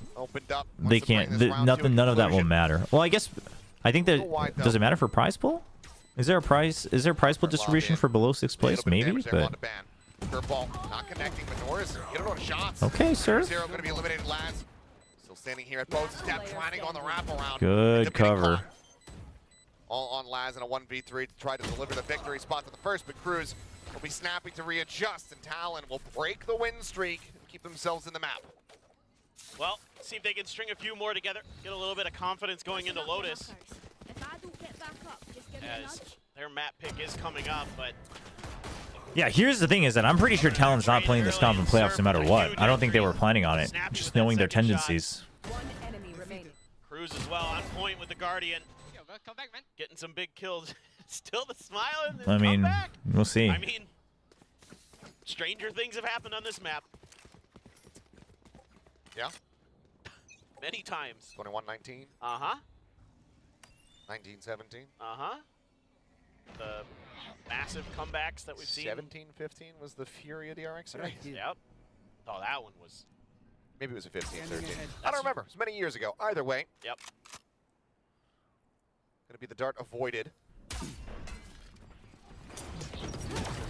Speaker 3: None of that will matter. Well, I think that does it matter for prize pool? Is there a prize pool distribution for below 6th place? Maybe, but. Okay, sir.
Speaker 6: Zero going to be eliminated. Laz still standing here at both step, trying on the wraparound.
Speaker 3: Good cover.
Speaker 6: All on Laz in a 1v3 to try to deliver the victory spot to the first, but Cruz will be snapping to readjust, and Talon will break the win streak and keep themselves in the map.
Speaker 7: Well, see if they can string a few more together, get a little bit of confidence going into Lotus. As their map pick is coming up, but...
Speaker 3: Yeah, here's the thing is that I'm pretty sure Talon's not playing this comp in playoffs no matter what. I don't think they were planning on it, just knowing their tendencies.
Speaker 7: Cruz as well, on point with the Guardian. Come back, man. Getting some big kills. Still the smile.
Speaker 3: I mean, we'll see.
Speaker 7: I mean, stranger things have happened on this map.
Speaker 6: Yeah.
Speaker 7: Many times.
Speaker 6: 21-19.
Speaker 7: Uh-huh.
Speaker 6: 19-17.
Speaker 7: Uh-huh. The massive comebacks that we've seen.
Speaker 6: 17-15 was the Fury of DRX, right?
Speaker 7: Yep. Oh, that one was.
Speaker 6: Maybe it was a 15-13. I don't remember. It was many years ago. Either way.
Speaker 7: Yep.
Speaker 6: Gonna be the dart avoided.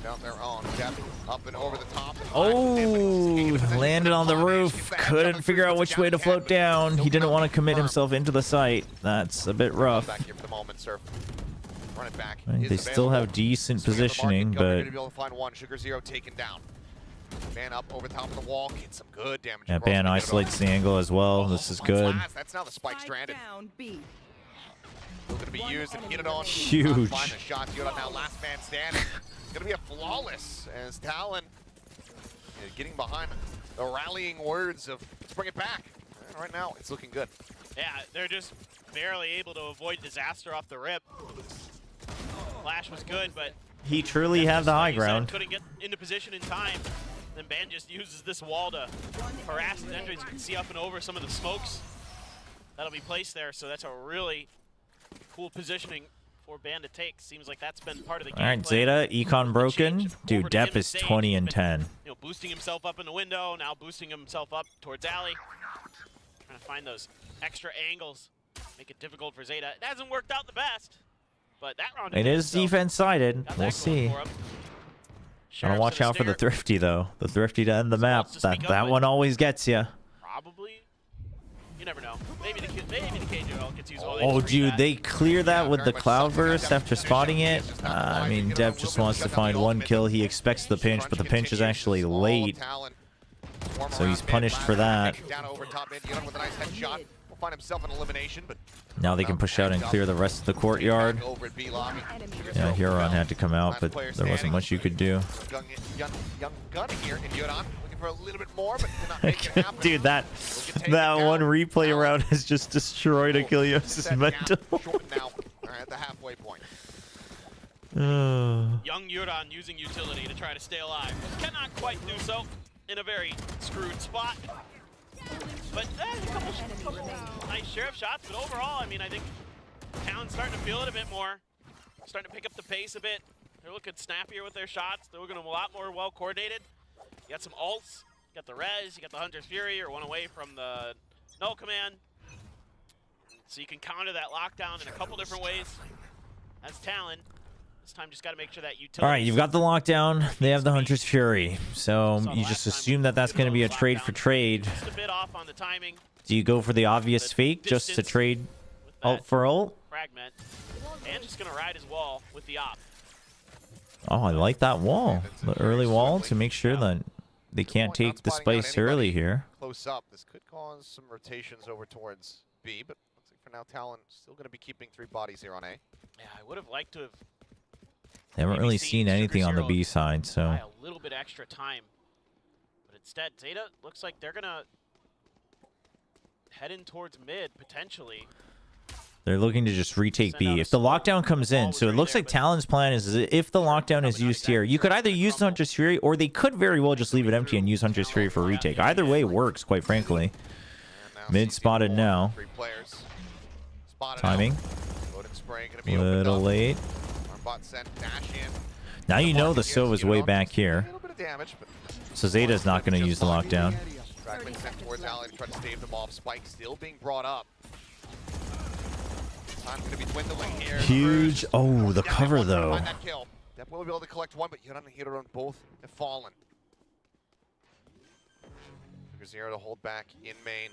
Speaker 6: Down their own. Depth up and over the top.
Speaker 3: Oh, landed on the roof. Couldn't figure out which way to float down. He didn't want to commit himself into the site. That's a bit rough.
Speaker 6: Back here for the moment, sir. Run it back.
Speaker 3: They still have decent positioning, but
Speaker 6: be able to find one. Sugar Zero taken down. Man up over the top of the wall. Get some good damage.
Speaker 3: yeah, Ban isolates the angle as well. This is good.
Speaker 6: That's now the spike stranded. Still going to be used and hit it on.
Speaker 3: Huge.
Speaker 6: Find the shot. Yoda now last man standing. Going to be a flawless as Talon getting behind the rallying words of let's bring it back. And right now, it's looking good.
Speaker 7: Yeah, they're just barely able to avoid disaster off the rip. Flash was good, but
Speaker 3: He truly had the high ground.
Speaker 7: couldn't get into position in time. Then Ban just uses this wall to harass his entrance. You can see up and over some of the smokes that'll be placed there. So that's a really cool positioning for Ban to take. Seems like that's been part of the game.
Speaker 3: All right, ZETA, econ broken. Dude, Depp is 20 and 10.
Speaker 7: You know, boosting himself up in the window, now boosting himself up towards Alley. Trying to find those extra angles, make it difficult for ZETA. It hasn't worked out the best, but that round
Speaker 3: It is defense-sided. We'll see. Gotta watch out for the Thrifty, though. The Thrifty to end the map. That one always gets you.
Speaker 7: Probably. You never know. Maybe the KJL gets used.
Speaker 3: Oh, dude, they clear that with the Cloudburst after spotting it. I mean, Dev just wants to find one kill. He expects the pinch, but the pinch is actually late. So he's punished for that.
Speaker 6: Down over top mid, Yoda with a nice headshot. Will find himself an elimination, but
Speaker 3: Now they can push out and clear the rest of the courtyard. Yeah, Huron had to come out, but there wasn't much you could do.
Speaker 6: Young gun here in Yodan, looking for a little bit more, but did not make it happen.
Speaker 3: Dude, that one replay round has just destroyed Achilles' mental.
Speaker 6: Now at the halfway point.
Speaker 7: Young Yuran using utility to try to stay alive, but cannot quite do so in a very screwed spot. But a couple nice sheriff shots, but overall, I mean, I think Town's starting to feel it a bit more. Starting to pick up the pace a bit. They're looking snappier with their shots. They're looking a lot more well-coordinated. You got some ults, you got the res, you got the Hunter's Fury, or one away from the null command. So you can counter that lockdown in a couple different ways. That's Talon. This time just got to make sure that utility.
Speaker 3: All right, you've got the lockdown. They have the Hunter's Fury. So you just assume that that's going to be a trade for trade.
Speaker 7: Just a bit off on the timing.
Speaker 3: Do you go for the obvious fake just to trade ult for ult?
Speaker 7: Fragment. And just going to ride his wall with the op.
Speaker 3: Oh, I like that wall. The early wall to make sure that they can't take the spice early here.
Speaker 6: Close up. This could cause some rotations over towards B, but looks like for now Talon still going to be keeping 3 bodies here on A.
Speaker 7: Yeah, I would have liked to have.
Speaker 3: They haven't really seen anything on the B side, so.
Speaker 7: A little bit extra time. But instead, ZETA looks like they're going to head in towards mid, potentially.
Speaker 3: They're looking to just retake B. If the lockdown comes in, so it looks like Talon's plan is if the lockdown is used here, you could either use Hunter's Fury, or they could very well just leave it empty and use Hunter's Fury for retake. Either way works, quite frankly. Mid spotted now. Timing. A little late. Now you know the Sova's way back here. So ZETA's not going to use the lockdown.
Speaker 6: Fragment sent towards Alley to try to stave them off. Spike still being brought up. Time's going to be dwindling here.
Speaker 3: Huge. Oh, the cover though.
Speaker 6: Depp will be able to collect one, but Yuran and Hiron both have fallen. Sugar Zero to hold back in main.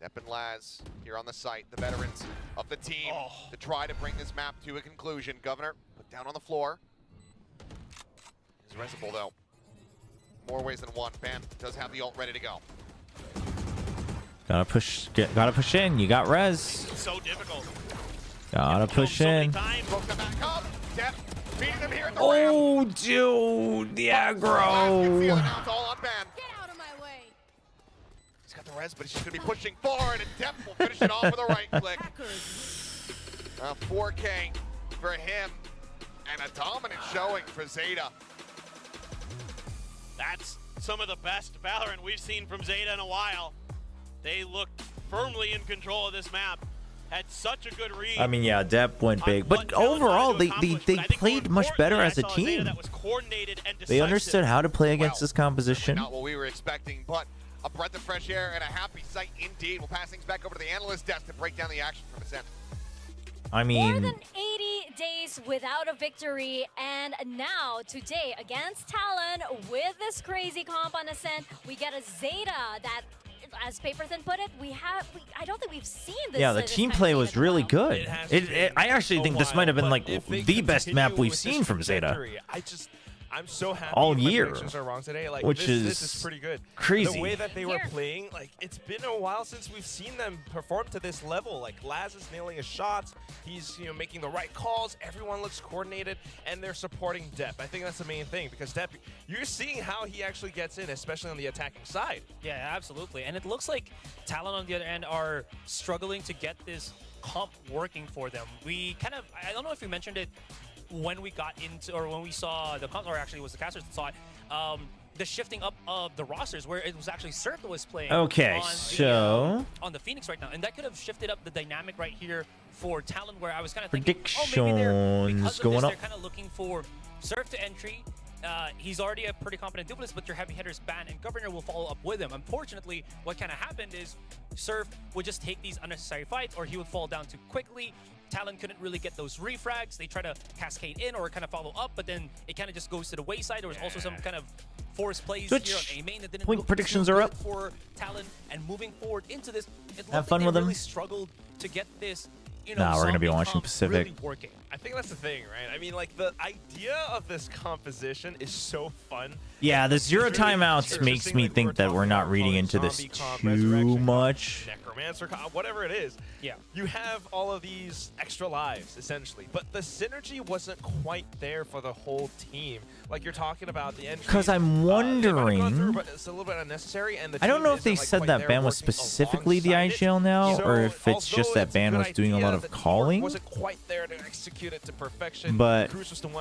Speaker 6: Depp and Laz here on the site, the veterans of the team, to try to bring this map to a conclusion. Governor put down on the floor. Is resible though. More ways than one. Ban does have the ult ready to go.
Speaker 3: Gotta push in. You got res.
Speaker 7: So difficult.
Speaker 3: Gotta push in. Oh, dude, the aggro.
Speaker 6: He's got the res, but he's just gonna be pushing forward, and Depp will finish it off with a right click. 4K for him, and a dominant showing for ZETA.
Speaker 7: That's some of the best Valorant we've seen from ZETA in a while. They looked firmly in control of this map. had such a good read.
Speaker 3: I mean, yeah, Depp went big, but overall, they played much better as a team. They understood how to play against this composition.
Speaker 6: Not what we were expecting, but a breath of fresh air and a happy sight indeed. We'll pass things back over to the analyst desk to break down the action from Ascent.
Speaker 3: I mean,
Speaker 4: more than 80 days without a victory, and now today against Talon with this crazy comp on Ascent, we get a Zeta that, as Paperthin put it, I don't think we've seen this.
Speaker 3: Yeah, the team play was really good. I actually think this might have been like the best map we've seen from Zeta.
Speaker 1: I'm so happy
Speaker 3: all
Speaker 1: my
Speaker 3: year,
Speaker 1: predictions are wrong today. Like,
Speaker 3: which
Speaker 1: this is pretty good.
Speaker 3: Crazy.
Speaker 1: The way that they were playing, like, it's been a while since we've seen them perform to this level. Like, Laz is nailing his shots. He's, making the right calls. Everyone looks coordinated, and they're supporting Depp. I think that's the main thing, because Depp, you're seeing how he actually gets in, especially on the attacking side.
Speaker 2: Yeah, absolutely. And it looks like Talon on the other end are struggling to get this comp working for them. We kind of, I don't know if we mentioned it when we got into, or when we saw the comp, or actually it was the casters that saw it, the shifting up of the rosters, where it was actually Surf that was playing
Speaker 3: okay,
Speaker 2: on the Phoenix right now, and that could have shifted up the dynamic right here for Talon, where I was kind of
Speaker 3: predictions
Speaker 2: thinking, oh, maybe because of
Speaker 3: going
Speaker 2: this,
Speaker 3: up.
Speaker 2: they're kind of looking for Surf to entry. He's already a pretty competent duelist, but your heavy hitters Ban and Governor will follow up with him. Unfortunately, what kind of happened is Surf would just take these unnecessary fights, or he would fall down too quickly. Talon couldn't really get those refrags. They try to cascade in or kind of follow up, but then it kind of just goes to the wayside. There was also some kind of forced plays here on A main that didn't look
Speaker 3: predictions are up
Speaker 2: for Talon. And moving forward into this, it
Speaker 3: have fun with them.
Speaker 2: Really struggled to get this.
Speaker 3: Nah, we're gonna be watching Pacific.
Speaker 2: Really working.
Speaker 1: I think that's the thing, right? I mean, like, the idea of this composition is so fun.
Speaker 3: Yeah, the zero timeouts makes me think that we're not reading into this too much.
Speaker 1: Necromancer, whatever it is.
Speaker 2: Yeah.
Speaker 1: You have all of these extra lives, essentially. But the synergy wasn't quite there for the whole team. Like, you're talking about the entry.
Speaker 3: Because I'm wondering.
Speaker 1: But it's a little bit unnecessary. And the
Speaker 3: I don't know if they said that Ban was specifically the IGL now, or if it's just that Ban was doing a lot of calling.
Speaker 1: Wasn't quite there to execute it to perfection.
Speaker 3: But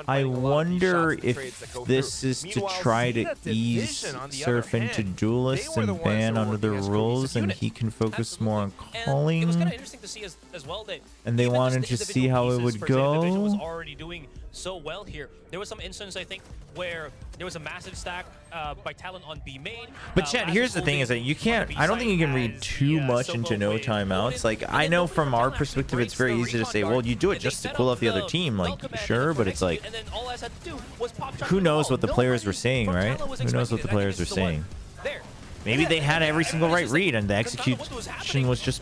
Speaker 3: I
Speaker 1: wonder
Speaker 3: wonder if this is to try to ease Surf into duelists and Ban under the rules, and he can focus more on calling.
Speaker 2: It was kind of interesting to see as well that
Speaker 3: and they wanted to see how it would go.
Speaker 2: Was already doing so well here. There was some instance, I think, where there was a massive stack by Talon on B main.
Speaker 3: But Chad, here's the thing: is that you can't. I don't think you can read too much into no timeouts. Like, I know from our perspective, it's very easy to say, well, you do it just to cool off the other team. Like, sure, but it's like, who knows what the players were saying, right? Who knows what the players were saying? Maybe they had every single right read, and the execution was just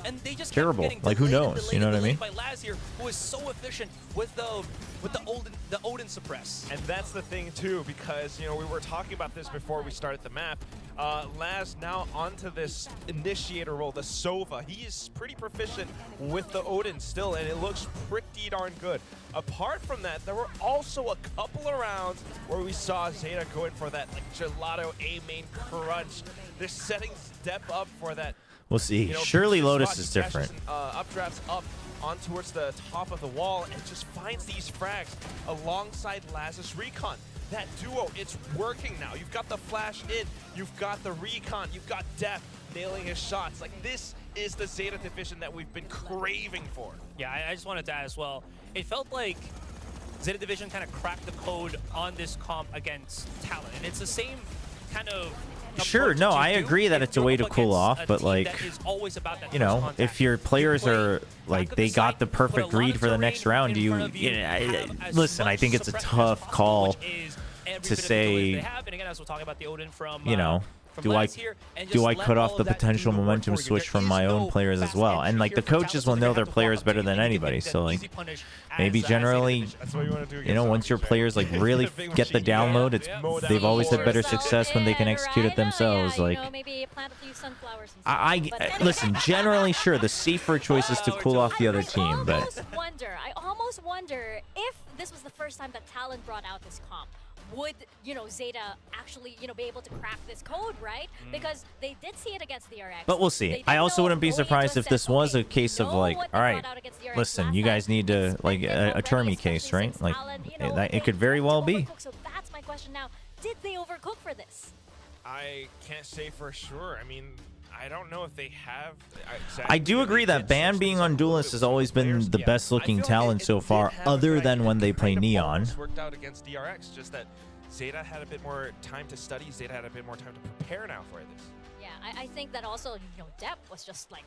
Speaker 3: terrible. Like, who knows? You know what I mean?
Speaker 2: By Laz here, who is so efficient with the Odin suppress.
Speaker 1: And that's the thing too, because we were talking about this before we started the map. Laz now onto this initiator role, the Sova. He is pretty proficient with the Odin still, and it looks pretty darn good. Apart from that, there were also a couple of rounds where we saw Zeta go in for that gelato A main crunch. They're setting Step up for that.
Speaker 3: We'll see. Surely Lotus is different.
Speaker 1: Updrafts up on towards the top of the wall and just finds these frags alongside Laz's Recon. That duo, it's working now. You've got the flash in, you've got the Recon, you've got Death nailing his shots. Like, this is the Zeta division that we've been craving for.
Speaker 2: Yeah, I just wanted to add as well. It felt like Zeta division kind of cracked the code on this comp against Talon, and it's the same kind of.
Speaker 3: Sure, no, I agree that it's a way to cool off, but like, if your players are like, they got the perfect read for the next round, listen, I think it's a tough call to say, do I cut off the potential momentum switch from my own players as well? And like, the coaches will know their players better than anybody, so like, maybe generally, once your players like really get the download, they've always had better success when they can execute it themselves. Like, I listen, generally, sure, the safer choice is to cool off the other team, but
Speaker 4: I almost wonder if this was the first time that Talon brought out this comp. Would Zeta actually be able to crack this code, right? Because they did see it against the RX.
Speaker 3: But we'll see. I also wouldn't be surprised if this was a case of like, all right, listen, you guys need to like a Termi case, right? Like, it could very well be.
Speaker 4: So that's my question now. Did they overcook for this?
Speaker 1: I can't say for sure. I mean, I don't know if they have.
Speaker 3: I do agree that Ban being on Duelist has always been the best looking talent so far, other than when they play Neon.
Speaker 1: Worked out against DRX, just that ZETA had a bit more time to study. ZETA had a bit more time to prepare now for this.
Speaker 4: Yeah, I think that also, Depp was just like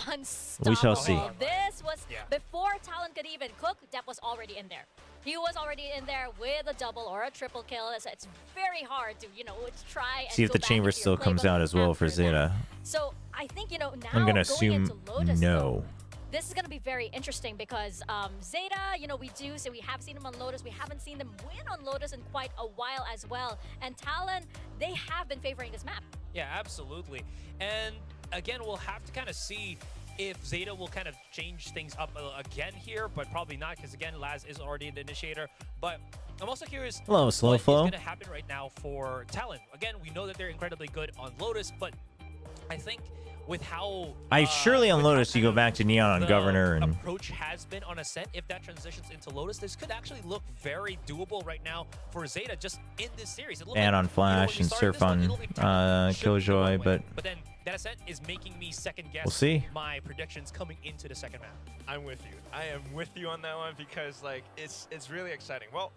Speaker 4: unstoppable.
Speaker 3: We shall see.
Speaker 4: This was before Talon could even cook. Depp was already in there. He was already in there with a double or a triple kill. So it's very hard to to try and
Speaker 3: See if the chamber still comes out as well for ZETA.
Speaker 4: So I think now
Speaker 3: I'm gonna assume
Speaker 4: Lotus,
Speaker 3: no.
Speaker 4: This is going to be very interesting because ZETA, we have seen him on Lotus. We haven't seen them win on Lotus in quite a while as well. And Talon, they have been favoring this map.
Speaker 2: Yeah, absolutely. And again, we'll have to kind of see if ZETA will kind of change things up again here, but probably not because, again, Laz is already the initiator. But I'm also curious
Speaker 3: Hello, Slow
Speaker 2: what
Speaker 3: Flow.
Speaker 2: is going to happen right now for Talon. Again, we know that they're incredibly good on Lotus, but I think with how
Speaker 3: surely on Lotus you go back to Neon on Governor and
Speaker 2: approach has been on Ascent, if that transitions into Lotus, this could actually look very doable right now for ZETA just in this series.
Speaker 3: and on Flash and Surf on Killjoy, but
Speaker 2: then that Ascent is making me second guess
Speaker 3: we'll see.
Speaker 2: My predictions coming into the second map.
Speaker 1: I'm with you. I am with you on that one because it's really exciting. Well,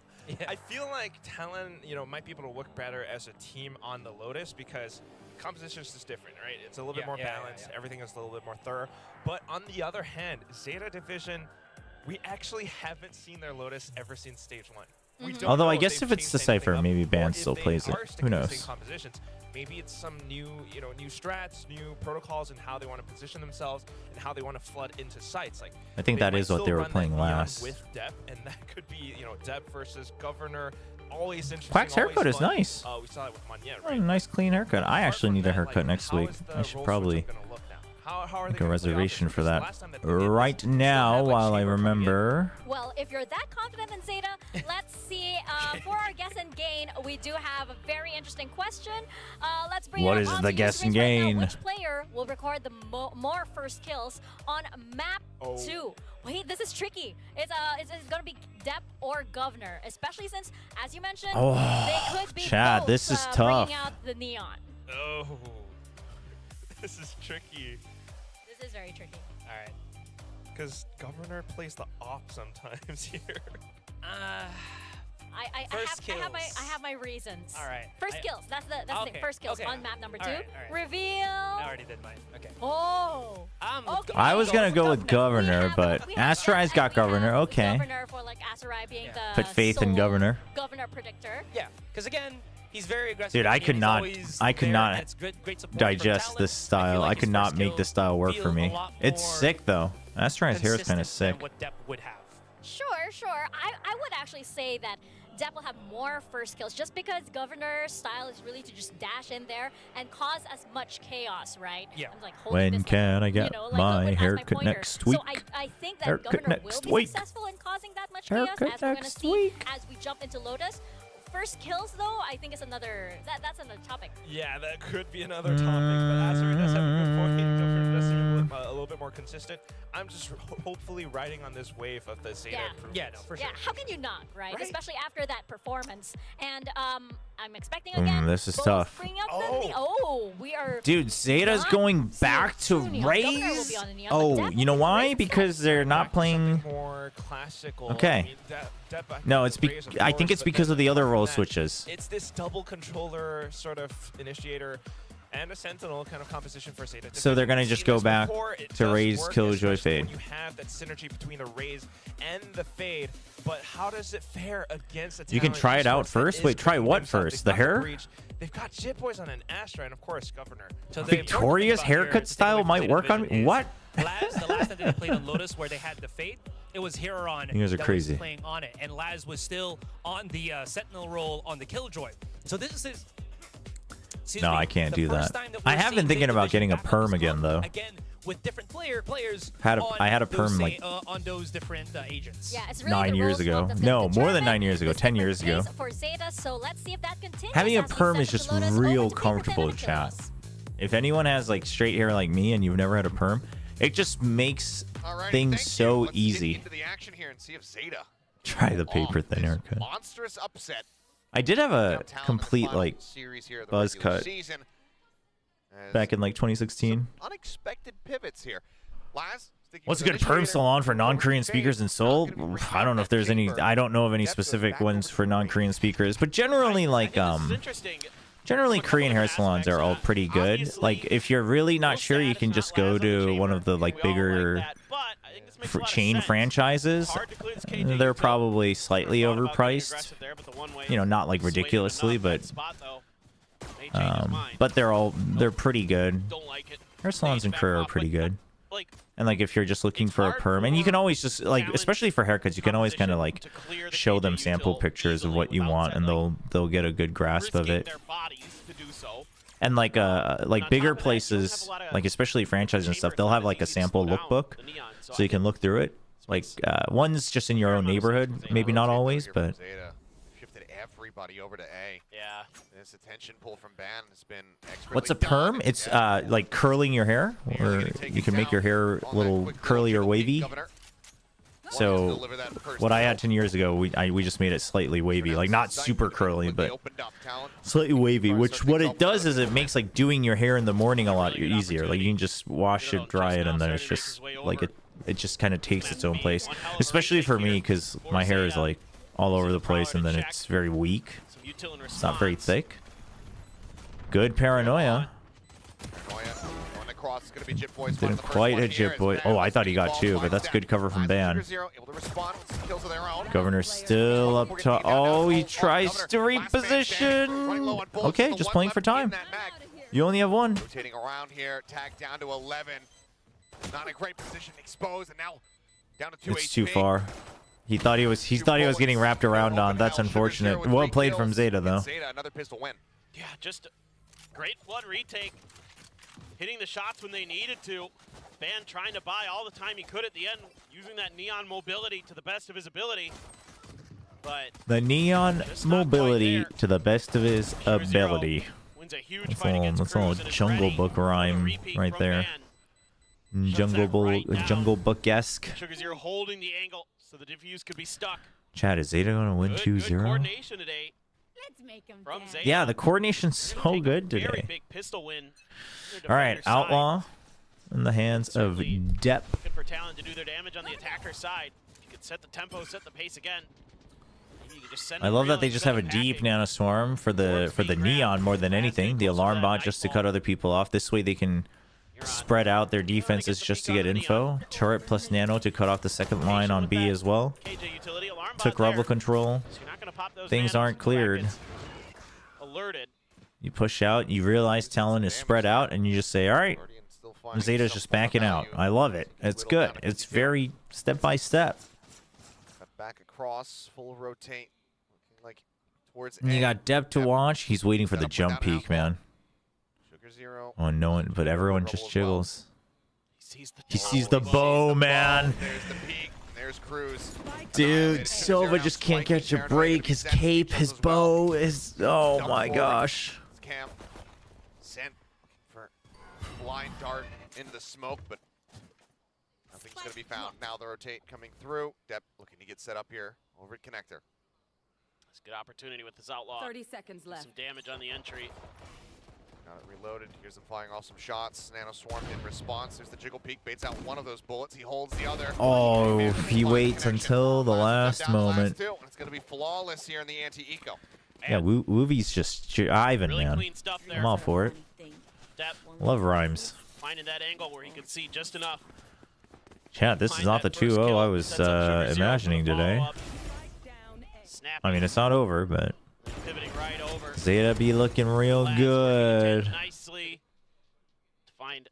Speaker 1: I feel like Talon, might be able to work better as a team on the Lotus because composition is just different, right? It's a little bit more balanced. Everything is a little bit more thorough. But on the other hand, ZETA Division, we actually haven't seen their Lotus ever since stage 1. We don't
Speaker 3: Although
Speaker 1: know
Speaker 3: I guess if it's Decipher, maybe Ban
Speaker 1: if
Speaker 3: still
Speaker 1: they
Speaker 3: plays it.
Speaker 1: are
Speaker 3: Who
Speaker 1: sticking to the
Speaker 3: knows?
Speaker 1: same compositions. Maybe it's some new, new strats, new protocols, and how they want to position themselves and how they want to flood into sites. Like
Speaker 3: I think that is what they were playing last.
Speaker 1: with Depp, and that could be, Depp versus Governor. Always interesting.
Speaker 3: Quack's haircut is nice.
Speaker 1: We saw it with Monyen,
Speaker 3: Oh,
Speaker 1: right?
Speaker 3: nice clean haircut. I actually need a haircut next week. I should probably make a reservation for that right now while I remember.
Speaker 4: Well, if you're that confident in ZETA, let's see. For our guess and gain, we do have a very interesting question. Let's bring
Speaker 3: What
Speaker 4: it
Speaker 3: is
Speaker 4: onto
Speaker 3: the
Speaker 4: your
Speaker 3: guess and
Speaker 4: screens right now.
Speaker 3: gain?
Speaker 4: Which player will record the more first kills on map 2? Wait, this is tricky. It's gonna be Depp or Governor, especially since, as you mentioned, they could be
Speaker 3: Chad,
Speaker 4: both,
Speaker 3: this is tough.
Speaker 4: bringing out the neon.
Speaker 1: Oh, this is tricky.
Speaker 4: This is very tricky.
Speaker 2: All right.
Speaker 1: Because Governor plays the op sometimes here.
Speaker 4: I have my reasons.
Speaker 2: All right.
Speaker 4: First kills. That's the thing. First kills on map number 2.
Speaker 2: All right.
Speaker 4: Reveal.
Speaker 2: I already did mine. Okay.
Speaker 4: Oh. Okay.
Speaker 3: I was gonna go with Governor, but Asterai's got Governor. Okay.
Speaker 4: Governor for Asterai being the
Speaker 3: Put faith in
Speaker 4: sole
Speaker 3: Governor.
Speaker 4: Governor predictor.
Speaker 2: Yeah, because again, he's very aggressive.
Speaker 3: Dude, I
Speaker 2: He's
Speaker 3: could not.
Speaker 2: always
Speaker 3: I could
Speaker 2: there,
Speaker 3: not
Speaker 2: and it's great support from
Speaker 3: digest
Speaker 2: Talon.
Speaker 3: this style.
Speaker 2: like
Speaker 3: I could
Speaker 2: his
Speaker 3: not
Speaker 2: first
Speaker 3: make
Speaker 2: kill
Speaker 3: this style work for
Speaker 2: feels a
Speaker 3: me.
Speaker 2: lot
Speaker 3: It's
Speaker 2: more
Speaker 3: sick though. Asterai's hair is kind of
Speaker 2: consistent
Speaker 3: sick.
Speaker 2: than what Depp would have.
Speaker 4: Sure. I would actually say that Depp will have more first kills just because Governor's style is really to just dash in there and cause as much chaos, right?
Speaker 2: Yeah.
Speaker 4: I'm like holding
Speaker 3: When
Speaker 4: this,
Speaker 3: can I get my
Speaker 4: as
Speaker 3: haircut
Speaker 4: pointer.
Speaker 3: next week?
Speaker 4: So I think that
Speaker 3: Haircut
Speaker 4: Governor
Speaker 3: next
Speaker 4: will be
Speaker 3: week.
Speaker 4: successful in causing that much chaos,
Speaker 3: Haircut
Speaker 4: as we're going to
Speaker 3: next
Speaker 4: see
Speaker 3: week.
Speaker 4: as we jump into Lotus. First kills, though, I think is another that's another topic.
Speaker 1: Yeah, that could be another topic, but Asterai does have a good point. Governor does seem a little bit more consistent. I'm just hopefully riding on this wave of the ZETA improvements.
Speaker 2: Yeah, no, for sure.
Speaker 4: Yeah, how can you not, right? Especially after that performance. And I'm expecting again.
Speaker 3: This is
Speaker 4: both
Speaker 3: tough.
Speaker 4: bring out we are.
Speaker 3: Dude, Zeta's going back to Raze. Oh, you know why? Because they're not playing.
Speaker 1: More classical.
Speaker 3: Okay. No, it's I think it's because of the other role switches.
Speaker 1: It's this double controller sort of initiator and a sentinel kind of composition for ZETA.
Speaker 3: So they're gonna just go back to Raze, Killjoy, Fade.
Speaker 1: You have that synergy between the Raze and the Fade, but how does it fare against a
Speaker 3: You can try it out first. Wait, try what first? The hair?
Speaker 1: They've got Jit Boys on an Astra and of course Governor.
Speaker 2: So
Speaker 3: Victoria's haircut style might work on me. What?
Speaker 2: Laz, the last time they played on Lotus where they had the Fade, it was Heron
Speaker 3: You guys are
Speaker 2: that
Speaker 3: crazy.
Speaker 2: was playing on it, and Laz was still on the Sentinel role on the Killjoy. So this is.
Speaker 3: No, I can't do that. I have been thinking about getting a perm again, though.
Speaker 2: Again, with different players.
Speaker 3: I had a perm like
Speaker 2: on those different agents.
Speaker 4: Yeah, it's really
Speaker 3: 9 years ago. No, more than 9 years ago. 10 years ago.
Speaker 4: For ZETA, so let's see if that continues.
Speaker 3: Having a
Speaker 4: as we
Speaker 3: perm
Speaker 4: step
Speaker 3: is just
Speaker 4: into Lotus.
Speaker 3: real
Speaker 4: Over to
Speaker 3: comfortable,
Speaker 4: Paper
Speaker 3: chat.
Speaker 4: Kills.
Speaker 3: If anyone has like straight hair like me and you've never had a perm, it just makes things so easy.
Speaker 6: Get into the action here and see if ZETA
Speaker 3: Try the paper thin haircut.
Speaker 6: monstrous upset.
Speaker 3: I did have a
Speaker 6: Talon in the
Speaker 3: complete
Speaker 6: final
Speaker 3: like
Speaker 6: series here of the
Speaker 3: buzz
Speaker 6: regular
Speaker 3: cut.
Speaker 6: season.
Speaker 3: back in like 2016.
Speaker 6: Unexpected pivots here. Laz,
Speaker 3: What's a good perm salon for non-Korean speakers in Seoul? I don't know if there's any. I don't know of any specific ones for non-Korean speakers, but generally, like generally Korean hair salons are all pretty good. Like if you're really not sure, you can just go to one of the like bigger chain franchises. They're probably slightly overpriced. You know, not like ridiculously, but they're pretty good. Hair salons in Korea are pretty good. And like if you're just looking for a perm, and you can always just like, especially for haircuts, you can always kind of like show them sample pictures of what you want, and they'll get a good grasp of it. And like bigger places, like especially franchises and stuff, they'll have like a sample lookbook, so you can look through it. Like one's just in your own neighborhood, maybe not always, but.
Speaker 6: Shifted everybody over to A.
Speaker 7: Yeah.
Speaker 6: This attention pull from Ban has been expertly
Speaker 3: What's a perm? It's like curling your hair, or you can make your hair a little curly or wavy. So what I had 10 years ago, we just made it slightly wavy, like not super curly, but slightly wavy. Which what it does is it makes like doing your hair in the morning a lot easier. Like you can just wash it, dry it, and then it's just like it just kind of takes its own place. Especially for me, because my hair is like all over the place, and then it's very weak. It's not very thick. Good paranoia. Didn't quite hit Jip Boy. Oh, I thought he got two, but that's good cover from Ban. Governor's still up top. Oh, he tries to reposition. Okay, just playing for time. You only have one.
Speaker 6: Rotating around here, tag down to 11. Not a great position, exposed, and now down to 2
Speaker 3: It's too far. He thought he was getting wrapped around on. That's unfortunate. Well played from ZETA though.
Speaker 6: ZETA, another pistol win.
Speaker 7: Yeah, just great flood retake. Hitting the shots when they needed to. Ban trying to buy all the time he could at the end, using that neon mobility to the best of his ability. But
Speaker 3: the neon mobility to the best of his ability. That's all Jungle Book rhyme right there. Jungle Book-esque.
Speaker 7: Sugar Zero holding the angle so the defuse could be stuck.
Speaker 3: Chad, is ZETA going to win 2-0?
Speaker 7: Coordination today.
Speaker 3: Yeah, the coordination's so good today.
Speaker 7: Big pistol win.
Speaker 3: All right, Outlaw in the hands of Depp.
Speaker 7: Looking for talent to do their damage on the attacker side. You could set the tempo, set the pace again.
Speaker 3: I love that they just have a deep nano swarm for the neon more than anything. The alarm bot just to cut other people off. This way they can spread out their defenses just to get info. Turret plus nano to cut off the second line on B as well. Took rebel control. Things aren't cleared. You push out, you realize Talon is spread out, and you just say, all right, ZETA's just backing out. I love it. It's good. It's very step by step.
Speaker 6: Back across, full rotate, looking like towards
Speaker 3: You got Depp to watch. He's waiting for the jump peak, man. Oh, no one, but everyone just jiggles. He sees the bow, man.
Speaker 6: There's the peak. There's Cruz.
Speaker 3: Dude, Silva just can't catch a break. His cape, his bow, his... Oh, my gosh.
Speaker 6: Cam sent for blind dart into the smoke, but nothing's going to be found. Now the rotate coming through. Depp looking to get set up here over at Connector.
Speaker 7: It's a good opportunity with this Outlaw.
Speaker 8: 30 seconds left.
Speaker 7: Some damage on the entry.
Speaker 6: Got it reloaded. Here's them firing off some shots. Nano swarmed in response. There's the jiggle peek. Baits out one of those bullets. He holds the other.
Speaker 3: Oh, he waits until the last moment.
Speaker 6: It's going to be flawless here in the anti-eco.
Speaker 3: Yeah, Woovy's just Ivan,
Speaker 7: really
Speaker 3: man.
Speaker 7: Clean stuff there.
Speaker 3: I'm all for it. Love rhymes.
Speaker 7: Finding that angle where he could see just enough.
Speaker 3: Chat, this is not the 2-0 I was imagining today. I mean, it's not over, but ZETA be looking real good.
Speaker 7: Nicely to find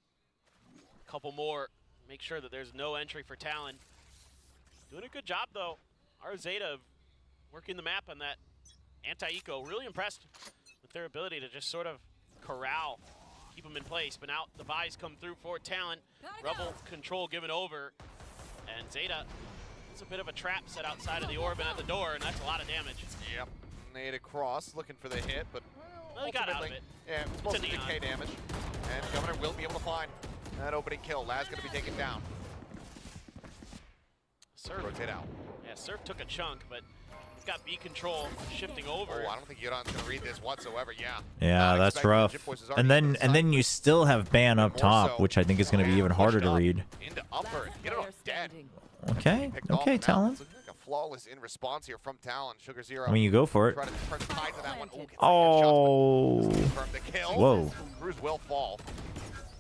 Speaker 7: a couple more. Make sure that there's no entry for Talon. Doing a good job though. Our ZETA working the map on that anti-eco. Really impressed with their ability to just sort of corral, keep them in place. But now the buys come through for Talon. Rebel control given over, and ZETA. It's a bit of a trap set outside of the orb and at the door, and that's a lot of damage.
Speaker 6: Yep. Nade across, looking for the hit, but
Speaker 7: well, he got out of it.
Speaker 6: Yeah, it's mostly decay damage. And Governor will be able to find that opening kill. Laz going to be taken down.
Speaker 7: Surf.
Speaker 6: Rotate out.
Speaker 7: Yeah, Surf took a chunk, but He's got B control shifting over.
Speaker 6: Oh, I don't think Yuron's going to read this whatsoever. Yeah.
Speaker 3: Yeah, that's rough. And then you still have ban up top, which I think is going to be even harder to read.
Speaker 6: Into upper. Get it off dead.
Speaker 3: Okay, okay, Talon.
Speaker 6: Flawless in response here from Talon. Sugar Zero.
Speaker 3: I mean, you go for it.
Speaker 6: Try to turn the tide to that one.
Speaker 3: Oh.
Speaker 6: Confirm the kill.
Speaker 3: Whoa.
Speaker 6: Cruz will fall.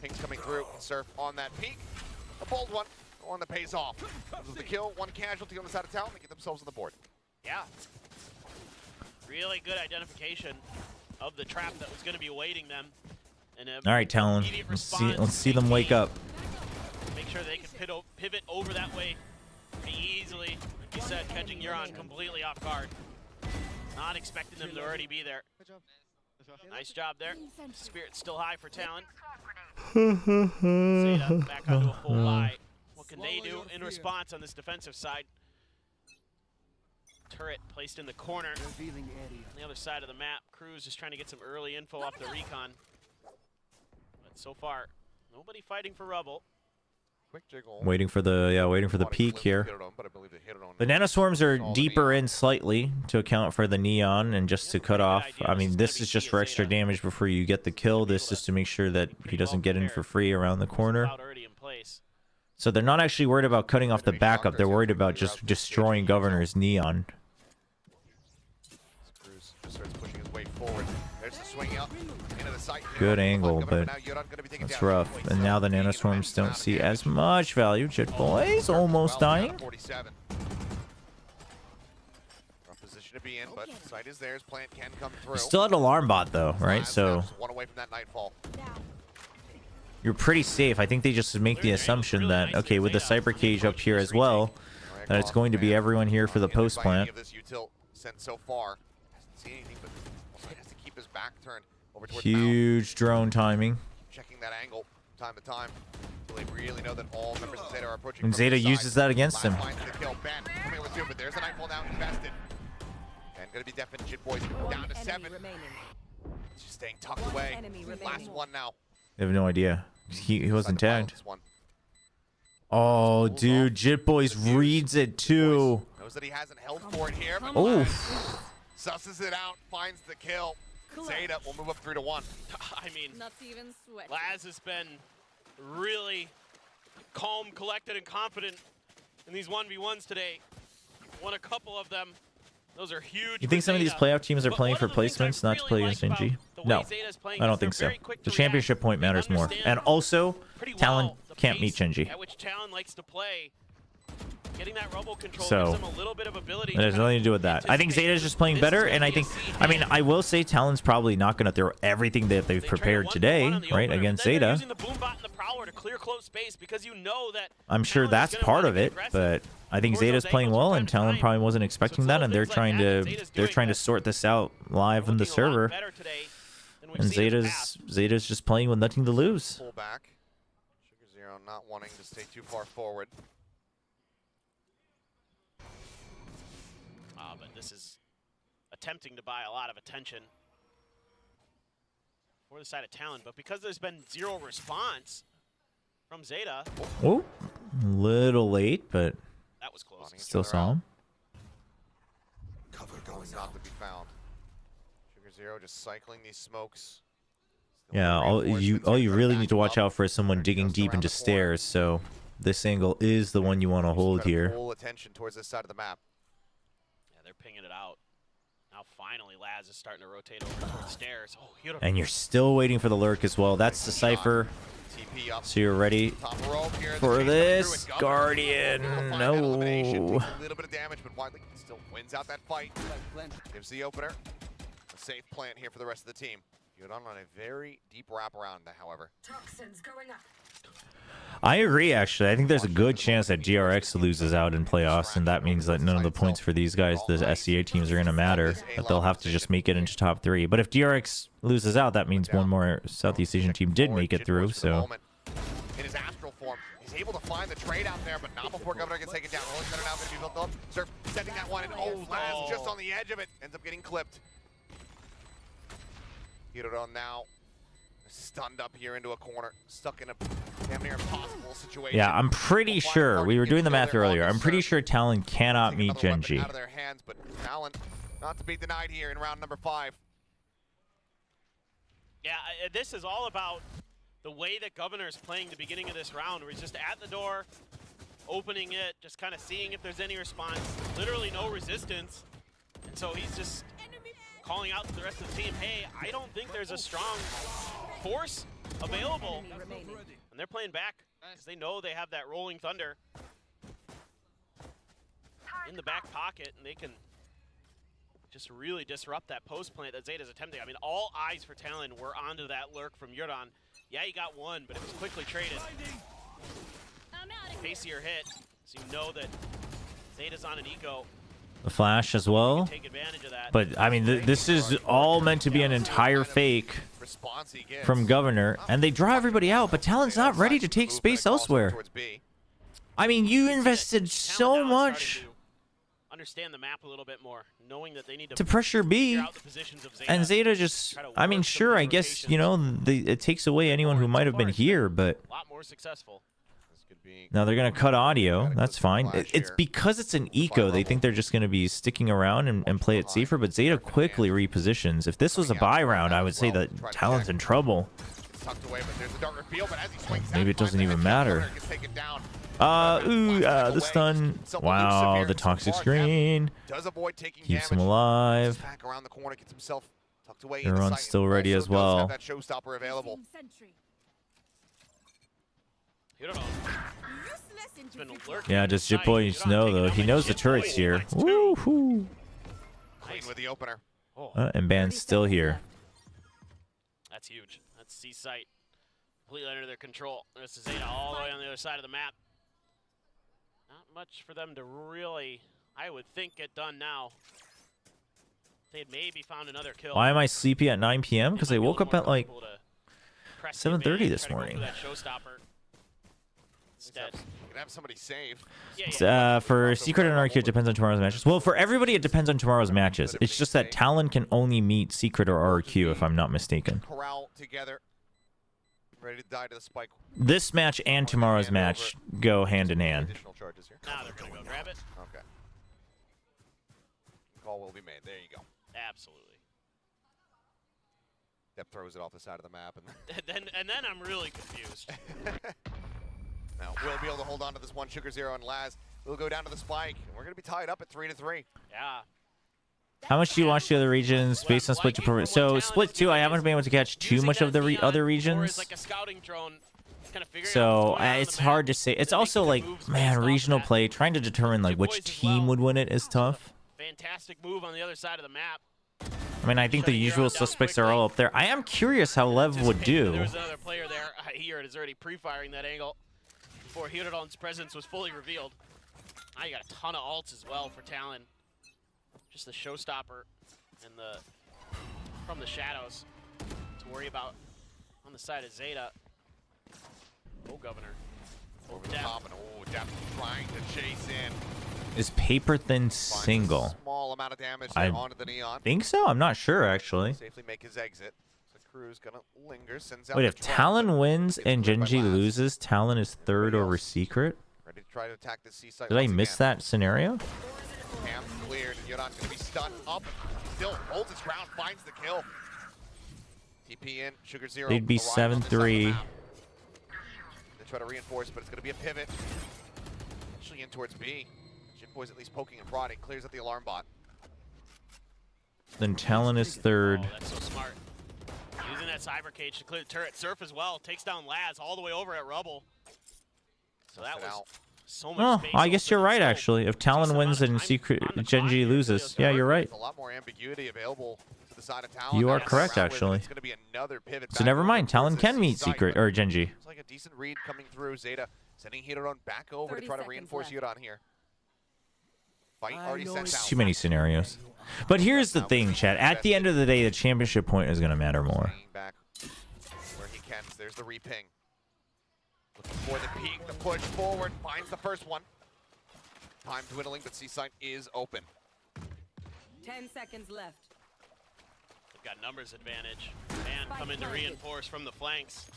Speaker 6: Ping's coming through. Can surf on that peak. A bold one. One that pays off. This is the kill. One casualty on the side of Talon. They get themselves on the board.
Speaker 7: Yeah. Really good identification of the trap that was going to be awaiting them. And
Speaker 3: all right, Talon. Let's see them wake up.
Speaker 7: Make sure they can pivot over that way pretty easily. Like you said, catching Euron completely off guard. Not expecting them to already be there. Nice job there. Spirit's still high for Talon. ZETA back onto a full buy. What can they do in response on this defensive side? Turret placed in the corner. On the other side of the map. Cruz is trying to get some early info off the recon. But so far, nobody fighting for rubble.
Speaker 6: Quick jiggle.
Speaker 3: Waiting for the peak here. The nanoswarms are deeper in slightly to account for the neon and just to cut off. I mean, this is just for extra damage before you get the kill. This is to make sure that he doesn't get in for free around the corner. So they're not actually worried about cutting off the backup. They're worried about just destroying Governor's neon.
Speaker 6: Cruz just starts pushing his way forward. There's the swing up into the sight.
Speaker 3: Good angle, but that's rough. And now the nanoswarms don't see as much value. Jet Boy's almost dying.
Speaker 6: Position to be in, but sight is theirs. Plant can come through.
Speaker 3: Still at alarm bot though, right? So
Speaker 6: one away from that nightfall.
Speaker 3: You're pretty safe. I think they just make the assumption that, okay, with the cyber cage up here as well, that it's going to be everyone here for the post plant.
Speaker 6: So far, hasn't seen anything, but also has to keep his back turned over towards
Speaker 3: huge drone timing.
Speaker 6: Checking that angle time to time. So they really know that all members of ZETA are approaching.
Speaker 3: And ZETA uses that against him.
Speaker 6: But there's a nightfall now invested. And gonna be definite. Jit Boys down to 7. Just staying tucked away. Last one now.
Speaker 3: I have no idea. He wasn't tagged. Oh, dude, Jit Boys reads it too.
Speaker 6: Knows that he hasn't held for it here.
Speaker 3: Oh.
Speaker 6: Susses it out, finds the kill. ZETA will move up 3-1.
Speaker 7: I mean,
Speaker 4: not even sweat.
Speaker 7: Laz has been really calm, collected, and confident in these 1v1s today. Won a couple of them. Those are huge.
Speaker 3: You think some of these playoff teams are playing for placements, not to play against NG? No, I don't think so. The championship point matters more. And also, Talon can't meet Genji.
Speaker 7: At which Talon likes to play. Getting that rubble control
Speaker 3: So,
Speaker 7: gives them a little bit of ability.
Speaker 3: it has nothing to do with that. I think ZETA is just playing better, and I think, I mean, I will say Talon's probably not going to throw everything that they've prepared today, right, against ZETA. I'm sure that's part of it, but I think ZETA's playing well, and Talon probably wasn't expecting that, and they're trying to sort this out live on the server. And ZETA's just playing with nothing to lose.
Speaker 6: Pull back. Sugar Zero not wanting to stay too far forward.
Speaker 7: But this is attempting to buy a lot of attention for the side of Talon. But because there's been zero response from ZETA.
Speaker 3: Oh, a little late, but
Speaker 7: that was close.
Speaker 3: Still saw him.
Speaker 6: Cover going not to be found. Sugar Zero just cycling these smokes.
Speaker 3: Yeah, all you really need to watch out for is someone digging deep into stairs. So this angle is the one you want to hold here.
Speaker 6: Full attention towards this side of the map.
Speaker 7: They're pinging it out. Now finally Laz is starting to rotate over towards stairs. Oh,
Speaker 3: and you're still waiting for the lurk as well. That's the Cypher. So you're ready for this. Guardian. No.
Speaker 6: A little bit of damage, but Wiley still wins out that fight. Gives the opener a safe plant here for the rest of the team. You're on a very deep wraparound, however.
Speaker 8: Toxins going up.
Speaker 3: I agree, actually. I think there's a good chance that GRX loses out in playoffs, and that means that none of the points for these guys, the SCA teams, are going to matter. That they'll have to just make it into top 3. But if GRX loses out, that means one more Southeast Asian team did make it through. So
Speaker 6: in his astral form, he's able to find the trade out there, but not before Governor gets taken down. Rolling center now going to be built up. Surf setting that one, and Laz just on the edge of it ends up getting clipped. Hiroron now stunned up here into a corner, stuck in a damn near impossible situation.
Speaker 3: Yeah, I'm pretty sure. We were doing the math earlier. I'm pretty sure Talon cannot meet Genji.
Speaker 6: Out of their hands, but Talon not to be denied here in round number 5.
Speaker 7: Yeah, this is all about the way that Governor is playing the beginning of this round, where he's just at the door, opening it, just kind of seeing if there's any response. Literally no resistance. And so he's just calling out to the rest of the team, hey, I don't think there's a strong force available. And they're playing back because they know they have that rolling thunder in the back pocket, and they can just really disrupt that post plant that ZETA's attempting. I mean, all eyes for Talon were onto that lurk from Yurdan. Yeah, he got one, but it was quickly traded. Pacier hit, so you know that ZETA's on an eco.
Speaker 3: The flash as well.
Speaker 7: Take advantage of that.
Speaker 3: But, I mean, this is all meant to be an entire fake from Governor. And they draw everybody out, but Talon's not ready to take space elsewhere. I mean, you invested so much
Speaker 7: Understand the map a little bit more, knowing that they need
Speaker 3: to pressure B,
Speaker 7: figure out the positions of ZETA,
Speaker 3: and ZETA just, I mean, sure, I guess, you know, it takes away anyone who might have been here, but
Speaker 7: a lot more successful.
Speaker 3: now they're going to cut audio. That's fine. It's because it's an eco. They think they're just going to be sticking around and play it safer, but ZETA quickly repositions. If this was a buy round, I would say that Talon's in trouble. Maybe it doesn't even matter. The stun. Wow, the toxic screen keeps him alive. Euron's still ready as well. Yeah, does Jitboy know though? He knows the turret's here. Woohoo!
Speaker 6: Clean with the opener.
Speaker 3: And Ban's still here.
Speaker 7: That's huge. That's C-Site completely under their control. This is ZETA all the way on the other side of the map. Not much for them to really, I would think, get done now. They had maybe found another kill.
Speaker 3: Why am I sleepy at 9 p.m.? Because I woke up at like 7:30 this morning.
Speaker 6: Instead, you can have somebody save.
Speaker 3: For Secret and RQ, it depends on tomorrow's matches. Well, for everybody, it depends on tomorrow's matches. It's just that Talon can only meet Secret or RQ, if I'm not mistaken.
Speaker 6: Corral together. Ready to die to the spike.
Speaker 3: This match and tomorrow's match go hand in hand.
Speaker 6: Additional charges here.
Speaker 7: Now they're gonna go grab it.
Speaker 6: Okay. Call will be made. There you go.
Speaker 7: Absolutely.
Speaker 6: Dep throws it off the side of the map,
Speaker 7: and then I'm really confused.
Speaker 6: Now we'll be able to hold on to this one. Sugar Zero and Laz will go down to the spike, and we're gonna be tied up at 3-3.
Speaker 7: Yeah.
Speaker 3: How much do you watch the other regions based on Split 2? So Split 2, I haven't been able to catch too much of the other regions. So it's hard to say. It's also like, man, regional play, trying to determine like which team would win it is tough.
Speaker 7: Fantastic move on the other side of the map.
Speaker 3: I mean, I think the usual suspects are all up there. I am curious how Lev would do.
Speaker 7: There was another player there. Here it is already pre-firing that angle before Hirudon's presence was fully revealed. Now you got a ton of ults as well for Talon. Just the showstopper and the from the shadows to worry about on the side of ZETA. Oh, Governor.
Speaker 6: Over the top, and Dep trying to chase in.
Speaker 3: Is Paper Thin single?
Speaker 6: Small amount of damage there onto the Neon.
Speaker 3: Think so? I'm not sure actually.
Speaker 6: Safely make his exit. So Crew's gonna linger. Sends out
Speaker 3: Wait, if Talon wins and Genji loses, Talon is third over Secret?
Speaker 6: Ready to try to attack the C-Site.
Speaker 3: Did I miss that scenario?
Speaker 6: Cam cleared, and Yurdan's gonna be stunned up. Still holds his ground, finds the kill. TP in, Sugar Zero.
Speaker 3: They'd be 7-3.
Speaker 6: They try to reinforce, but it's gonna be a pivot. Actually in towards B. Jitboy's at least poking and prodding, clears up the alarm bot.
Speaker 3: Then Talon is third.
Speaker 7: Oh, that's so smart. Using that cyber cage to clear the turret. Surf as well, takes down Laz all the way over at Rubble. So that was so much space.
Speaker 3: I guess you're right, actually. If Talon wins and Secret Genji loses, yeah, you're right.
Speaker 6: There's a lot more ambiguity available to the side of Talon.
Speaker 3: You are correct, actually.
Speaker 6: It's gonna be another pivot.
Speaker 3: So never mind, Talon can meet Secret or Genji.
Speaker 6: It's like a decent read coming through. ZETA sending Hirudon back over to try to reinforce Yurdan here. Fight already sent out.
Speaker 3: Too many scenarios. But here's the thing, chat. At the end of the day, the championship point is going to matter more.
Speaker 6: Back where he can. There's the reping. Looking for the peek, the push forward, finds the first one. Time dwindling, but C-Site is open.
Speaker 8: 10 seconds left.
Speaker 7: They've got numbers advantage. And come in to reinforce from the flanks.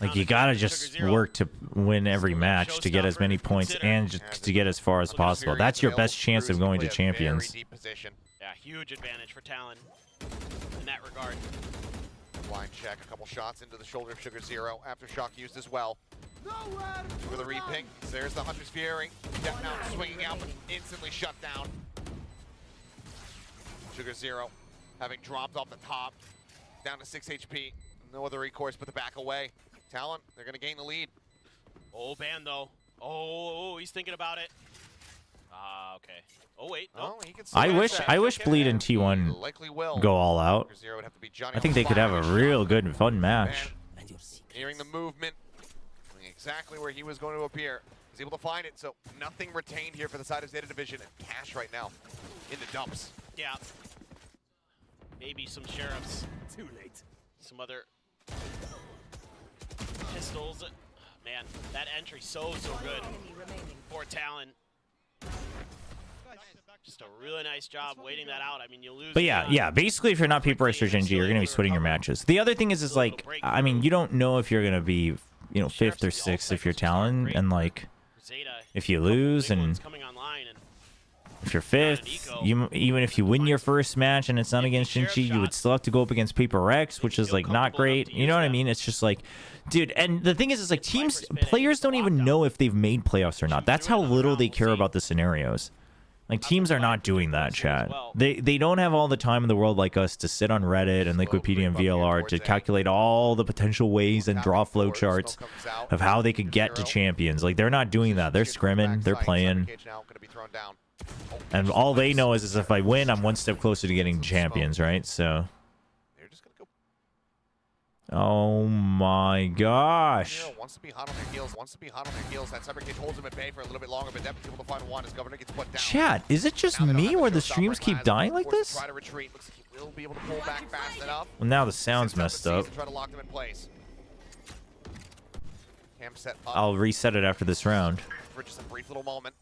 Speaker 3: Like, you gotta just work to win every match to get as many points and just to get as far as possible. That's your best chance of going to champions.
Speaker 7: Yeah, huge advantage for Talon in that regard.
Speaker 6: Blind check, a couple shots into the shoulder of Sugar Zero. Aftershock used as well. For the reping, there's the Hunter's Fury. Death Mountain swinging out, but instantly shut down. Sugar Zero having dropped off the top, down to 6 HP. No other recourse but to back away. Talon, they're going to gain the lead.
Speaker 7: Oh, ban though. Oh, he's thinking about it. Okay. Oh wait, no.
Speaker 3: I wish Bleed and T1 go all out. I think they could have a real good and fun match.
Speaker 6: Hearing the movement, exactly where he was going to appear. He's able to find it, so nothing retained here for the side of ZETA Division. And Cash right now in the dumps.
Speaker 7: Yeah. Maybe some sheriffs. Too late. Some other pistols. Man, that entry so good for Talon. Just a really nice job waiting that out. I mean, you lose.
Speaker 3: But yeah. Basically, if you're not Paper Racer Gen G, you're gonna be splitting your matches. The other thing is like, I mean, you don't know if you're gonna be, 5th or 6th if you're Talon, and like, if you lose and if you're 5th, even if you win your first match and it's not against Shinchi, you would still have to go up against Paper X, which is like not great. You know what I mean? It's just like, dude. And the thing is like players don't even know if they've made playoffs or not. That's how little they care about the scenarios. Like, teams are not doing that, chat. They don't have all the time in the world like us to sit on Reddit and Liquipedia and VLR to calculate all the potential ways and draw flowcharts of how they could get to champions. Like, they're not doing that. They're scrimming. They're playing. And all they know is if I win, I'm one step closer to getting champions, right? So... Oh my gosh.
Speaker 6: Wants to be hot on their heels, That Cyber Cage holds him at bay for a little bit longer, but Devin's able to find one as Governor gets put down.
Speaker 3: Chat, is it just me where the streams keep dying like this?
Speaker 6: Try to retreat. Looks like he will be able to pull back fast enough.
Speaker 3: Well, now the sound's messed up.
Speaker 6: Try to lock them in place. Cam set up.
Speaker 3: I'll reset it after this round.
Speaker 6: For just a brief little moment.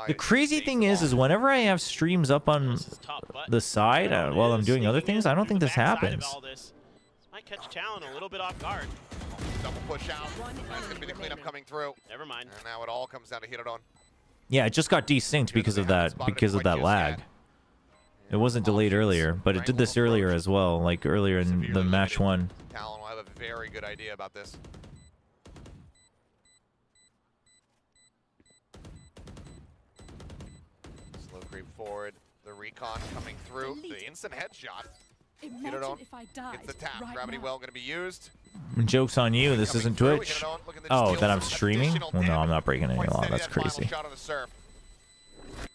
Speaker 3: The crazy thing is whenever I have streams up on the side while I'm doing other things, I don't think this happens.
Speaker 7: Might catch Talon a little bit off guard.
Speaker 6: Double push out. That's going to be the cleanup coming through.
Speaker 7: Never mind.
Speaker 6: And now it all comes down to hit it on.
Speaker 3: Yeah, it just got desynced because of that lag. It wasn't delayed earlier, but it did this earlier as well, like earlier in the match 1.
Speaker 6: Talon will have a very good idea about this. Creep forward, the recon coming through, the instant headshot. Gets the tap, gravity well going to be used.
Speaker 3: Joke's on you, this isn't Twitch. Oh, that I'm streaming? Well, no, I'm not breaking any law, that's crazy.
Speaker 6: Shot on the surf.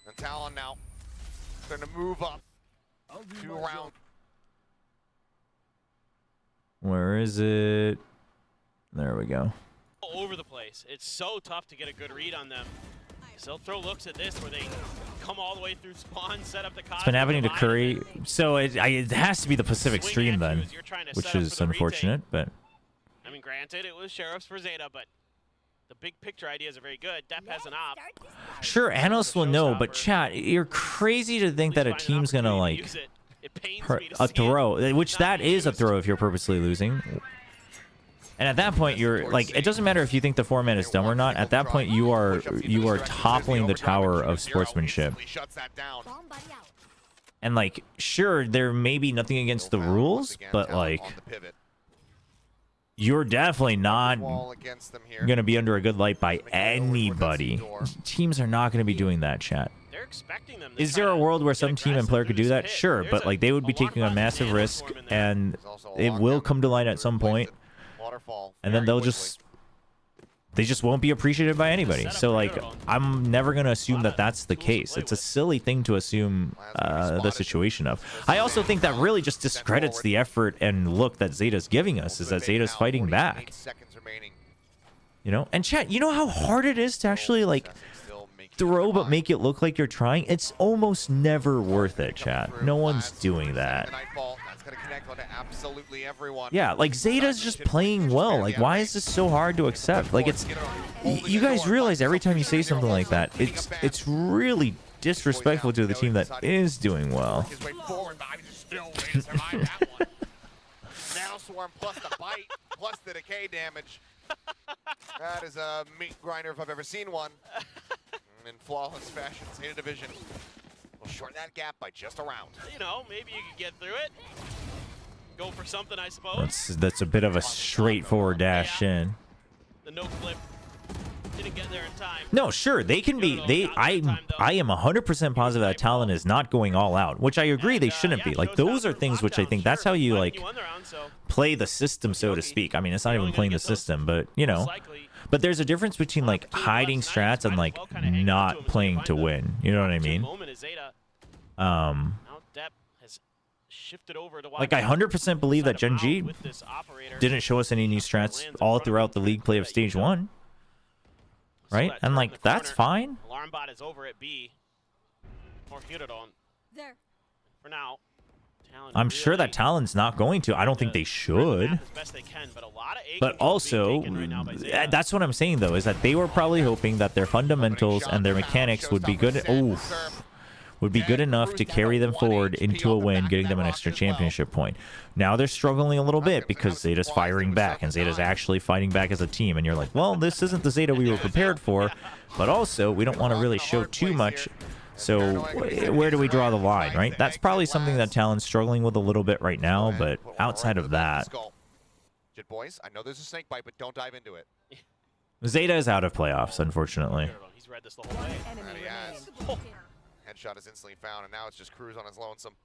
Speaker 6: And Talon now starting to move up. 2 rounds.
Speaker 3: Where is it? There we go.
Speaker 7: All over the place. It's so tough to get a good read on them. So they'll throw looks at this where they come all the way through spawn, set up the
Speaker 3: It's been happening to Curry. So it has to be the Pacific stream then, which is unfortunate, but...
Speaker 7: I mean, granted, it was Sheriffs for ZETA, but the big picture ideas are very good. Depp has an op.
Speaker 3: Sure, Anos will know, but chat, you're crazy to think that a team's gonna, like, a throw, which that is a throw if you're purposely losing. And at that point, you're like, it doesn't matter if you think the format is dumb or not. At that point, you are toppling the tower of sportsmanship. And like, sure, there may be nothing against the rules, but like, you're definitely not going to be under a good light by anybody. Teams are not going to be doing that, chat. Is there a world where some team and player could do that? Sure, but like, they would be taking a massive risk, and it will come to light at some point. And then they just won't be appreciated by anybody. So like, I'm never gonna assume that that's the case. It's a silly thing to assume the situation of. I also think that really just discredits the effort and look that ZETA's giving us, is that ZETA's fighting back. You know, and chat, you know how hard it is to actually like throw but make it look like you're trying? It's almost never worth it, chat. No one's doing that. Yeah, like ZETA's just playing well. Like, why is this so hard to accept? Like, it's, you guys realize every time you say something like that, it's really disrespectful to the team that is doing well.
Speaker 6: Swarm plus the bite plus the decay damage. That is a meat grinder if I've ever seen one. In flawless fashion, ZETA Division will shorten that gap by just a round.
Speaker 7: You know, maybe you could get through it. Go for something, I suppose.
Speaker 3: That's a bit of a straightforward dash in.
Speaker 7: The no clip didn't get there in time.
Speaker 3: No, sure, they can be. I am 100% positive that Talon is not going all out, which I agree they shouldn't be. Like, those are things which I think that's how you like play the system, so to speak. I mean, it's not even playing the system, but you know. But there's a difference between like hiding strats and like not playing to win. You know what I mean? Like I 100% believe that Gen G didn't show us any new strats all throughout the league play of stage 1. Right? And like that's fine.
Speaker 7: Alarm bot is over at B. Or Hirodon.
Speaker 4: There.
Speaker 7: For now.
Speaker 3: I'm sure that Talon's not going to. I don't think they should. But also, that's what I'm saying though, is that they were probably hoping that their fundamentals and their mechanics would be good. Would be good enough to carry them forward into a win, getting them an extra championship point. Now they're struggling a little bit because ZETA's firing back, and ZETA's actually fighting back as a team. And you're like, well, this isn't the ZETA we were prepared for, but also we don't want to really show too much. So where do we draw the line, right? That's probably something that Talon's struggling with a little bit right now, but outside of that,
Speaker 6: Jit boys, I know there's a snake bite, but don't dive into it.
Speaker 3: ZETA is out of playoffs, unfortunately.
Speaker 7: He's read this the whole way.
Speaker 6: And he has. Headshot is instantly found, and now it's just Cruz on his lonesome.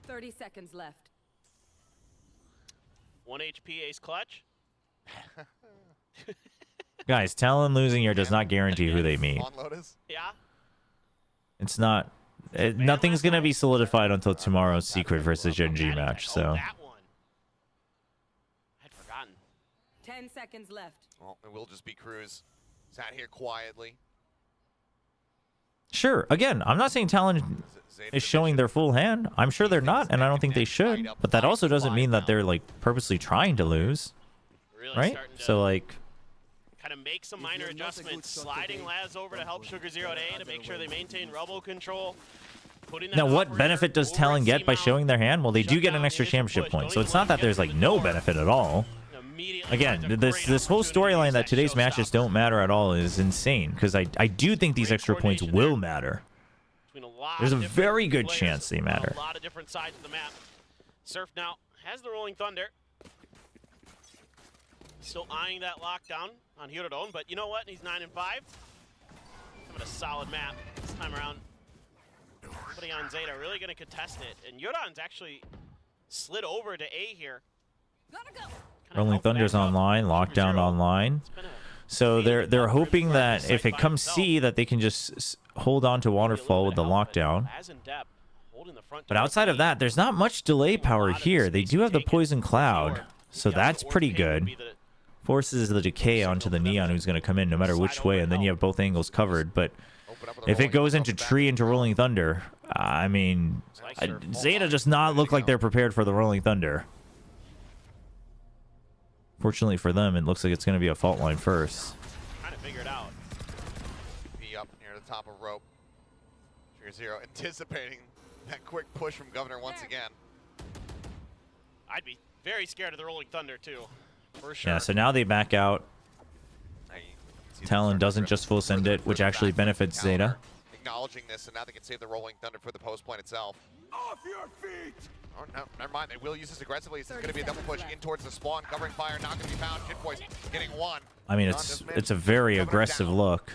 Speaker 8: 30 seconds left.
Speaker 7: 1 HP ace clutch.
Speaker 3: Guys, Talon losing here does not guarantee who they meet.
Speaker 7: Yeah.
Speaker 3: It's not. Nothing's going to be solidified until tomorrow's Secret versus Gen G match, so.
Speaker 7: I'd forgotten.
Speaker 8: 10 seconds left.
Speaker 6: Well, it will just be Cruz. Sat here quietly.
Speaker 3: Sure, again, I'm not saying Talon is showing their full hand. I'm sure they're not, and I don't think they should. But that also doesn't mean that they're, like, purposely trying to lose. Right? So, like...
Speaker 7: Kind of make some minor adjustments. Sliding Laz over to help Sugar Zero A to make sure they maintain rubble control.
Speaker 3: Now, what benefit does Talon get by showing their hand? Well, they do get an extra championship point. So it's not that there's, like, no benefit at all. Again, this whole storyline that today's matches don't matter at all is insane, because I do think these extra points will matter. There's a very good chance they matter.
Speaker 7: A lot of different sides of the map. Surf now has the Rolling Thunder. Still eyeing that lockdown on Hirodon, but you know what? He's 9 and 5. Having a solid map this time around. Putting on ZETA, really going to contest it. And Hirodon's actually slid over to A here.
Speaker 3: Rolling Thunder's online, Lockdown online. So they're hoping that if it comes C, that they can just hold on to Waterfall with the Lockdown. But outside of that, there's not much delay power here. They do have the Poison Cloud, so that's pretty good. Forces the decay onto the Neon, who's going to come in no matter which way, and then you have both angles covered. But if it goes into Tree into Rolling Thunder, I mean, ZETA does not look like they're prepared for the Rolling Thunder. Fortunately for them, it looks like it's going to be a fault line first.
Speaker 7: Trying to figure it out.
Speaker 6: Be up near the top of rope. Sugar Zero anticipating that quick push from Governor once again.
Speaker 7: I'd be very scared of the Rolling Thunder too, for sure.
Speaker 3: Yeah, so now they back out. Talon doesn't just full send it, which actually benefits ZETA.
Speaker 6: Acknowledging this, and now they can save the Rolling Thunder for the post point itself. Off your feet! Oh, no, never mind. They will use this aggressively. This is going to be a double push in towards the spawn. Covering fire, not going to be found. Jit Boys getting one.
Speaker 3: I mean, it's a very aggressive look.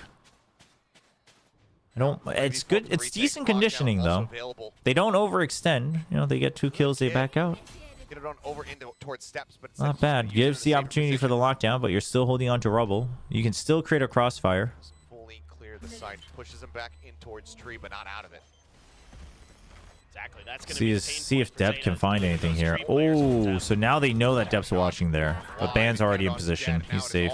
Speaker 3: It's good. It's decent conditioning, though. They don't overextend. You know, they get 2 kills, they back out.
Speaker 6: Get it on over into towards steps, but it's
Speaker 3: not bad. Gives the opportunity for the lockdown, but you're still holding on to rubble. You can still create a crossfire.
Speaker 6: Fully clear the site. Pushes him back in towards Tree, but not out of it.
Speaker 7: Exactly. That's going to be
Speaker 3: see if Depp can find anything here. Oh, so now they know that Depp's watching there. But Ban's already in position. He's safe.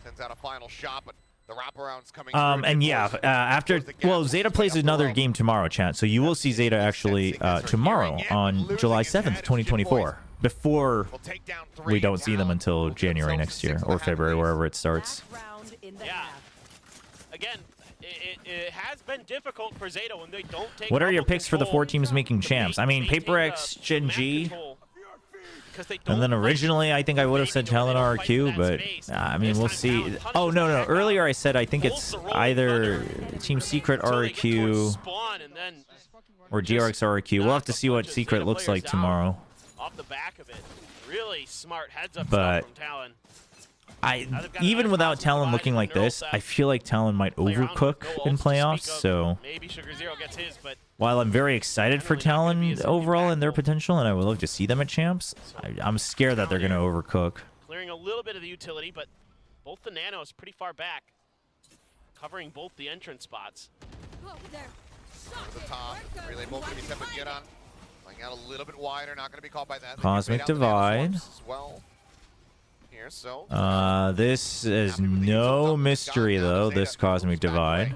Speaker 6: Sends out a final shot, but the wraparound's coming
Speaker 3: and yeah, after ZETA plays another game tomorrow, chat. So you will see ZETA actually tomorrow on July 7th, 2024. Before we don't see them until January next year or February, wherever it starts.
Speaker 7: Yeah. Again, it has been difficult for ZETA when they don't take.
Speaker 3: What are your
Speaker 7: proper
Speaker 3: picks for the
Speaker 7: control
Speaker 3: 4 teams making champs? I mean, Paper X, Gen G. And then originally, I think I would have said Talon RQ, but I mean, we'll see. Oh, no. Earlier I said I think it's either Team Secret RQ or DRX RQ. We'll have to see what Secret looks like tomorrow.
Speaker 7: Off the back of it, really smart heads up
Speaker 3: But
Speaker 7: from Talon.
Speaker 3: even without Talon looking like this, I feel like Talon might overcook in playoffs. So
Speaker 7: Maybe Sugar Zero gets his, but
Speaker 3: while I'm very excited for Talon overall and their potential, and I would love to see them at champs, I'm scared that they're going to overcook.
Speaker 7: clearing a little bit of the utility, but both the nanos pretty far back, covering both the entrance spots.
Speaker 6: Over the top, relay both going to be set with Get on. Playing out a little bit wider, not going to be caught by that.
Speaker 3: Cosmic Divide.
Speaker 6: As well. Here, so.
Speaker 3: This is no mystery, though, this Cosmic Divide.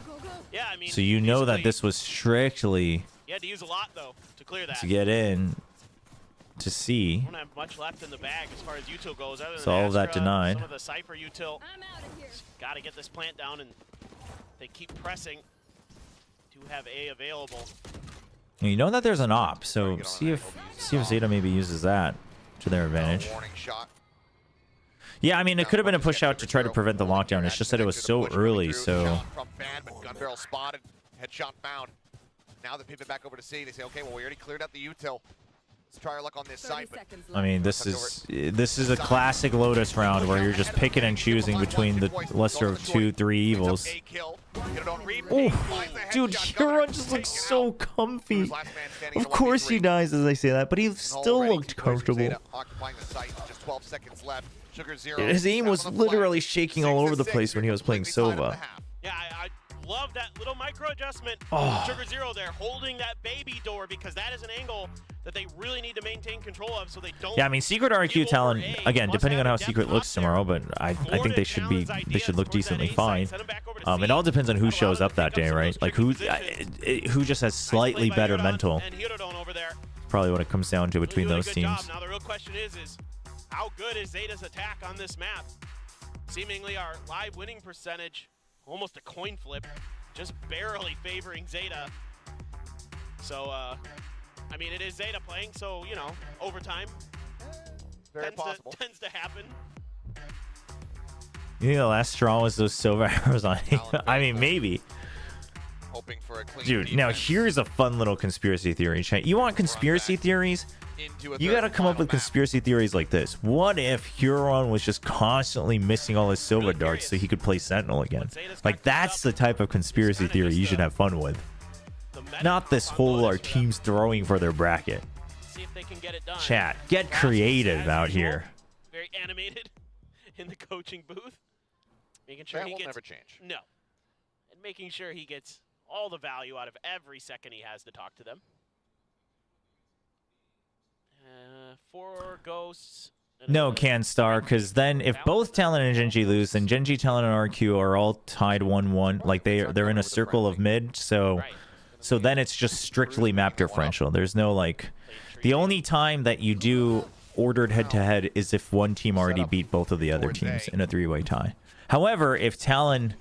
Speaker 7: Yeah, I mean,
Speaker 3: so you know that this was strictly
Speaker 7: you had to use a lot, though, to clear that.
Speaker 3: to get in to see.
Speaker 7: Don't have much left in the bag as far as util goes. Other than
Speaker 3: So all of that denied.
Speaker 7: Some of the Cypher util. Got to get this plant down, and they keep pressing to have A available.
Speaker 3: You know that there's an op, so see if ZETA maybe uses that to their advantage.
Speaker 6: Warning shot.
Speaker 3: Yeah, I mean, it could have been a push out to try to prevent the lockdown. It's just that it was so early, so.
Speaker 6: From Bad, but gun barrel spotted, headshot found. Now they pivot back over to C. They say, okay, well, we already cleared out the util. Let's try our luck on this side. But
Speaker 3: I mean, this is a classic Lotus round where you're just picking and choosing between the lesser of 2-3 evils. Oh, dude, Huron just looks so comfy. Of course he dies as I say that, but he still looked comfortable.
Speaker 6: Occupying the site, just 12 seconds left. Sugar Zero.
Speaker 3: His aim was literally shaking all over the place when he was playing Sova.
Speaker 7: Yeah, I love that little micro adjustment.
Speaker 3: Oh.
Speaker 7: Sugar Zero there holding that baby door because that is an angle that they really need to maintain control of so they don't.
Speaker 3: Yeah, I mean, Secret RQ Talon, again, depending on how Secret looks tomorrow, but I think they should look decently fine. It all depends on who shows up that day, right? Like who just has slightly better mental. Probably what it comes down to between those teams.
Speaker 7: Now the real question is how good is ZETA's attack on this map? Seemingly our live winning percentage, almost a coin flip, just barely favoring ZETA. So, I mean, it is ZETA playing, so, you know, overtime tends to happen.
Speaker 3: You think the last straw was those silver arrows on I mean, maybe.
Speaker 6: Hoping for a clean
Speaker 3: Dude, now here's a fun little conspiracy theory. You want conspiracy theories? You gotta come up with conspiracy theories like this. What if Huron was just constantly missing all his silver darts so he could play Sentinel again? Like, that's the type of conspiracy theory you should have fun with. Not this whole our team's throwing for their bracket. Chat, get creative out here.
Speaker 7: Very animated in the coaching booth. Making sure he gets...
Speaker 6: never change.
Speaker 7: No. And making sure he gets all the value out of every second he has to talk to them. 4 ghosts.
Speaker 3: No, CanStar, because then if both Talon and Genji lose, then Genji, Talon, and RQ are all tied 1-1. Like they're in a circle of mid, so then it's just strictly map differential. There's no like, the only time that you do ordered head-to-head is if one team already beat both of the other teams in a 3-way tie. However, if Talon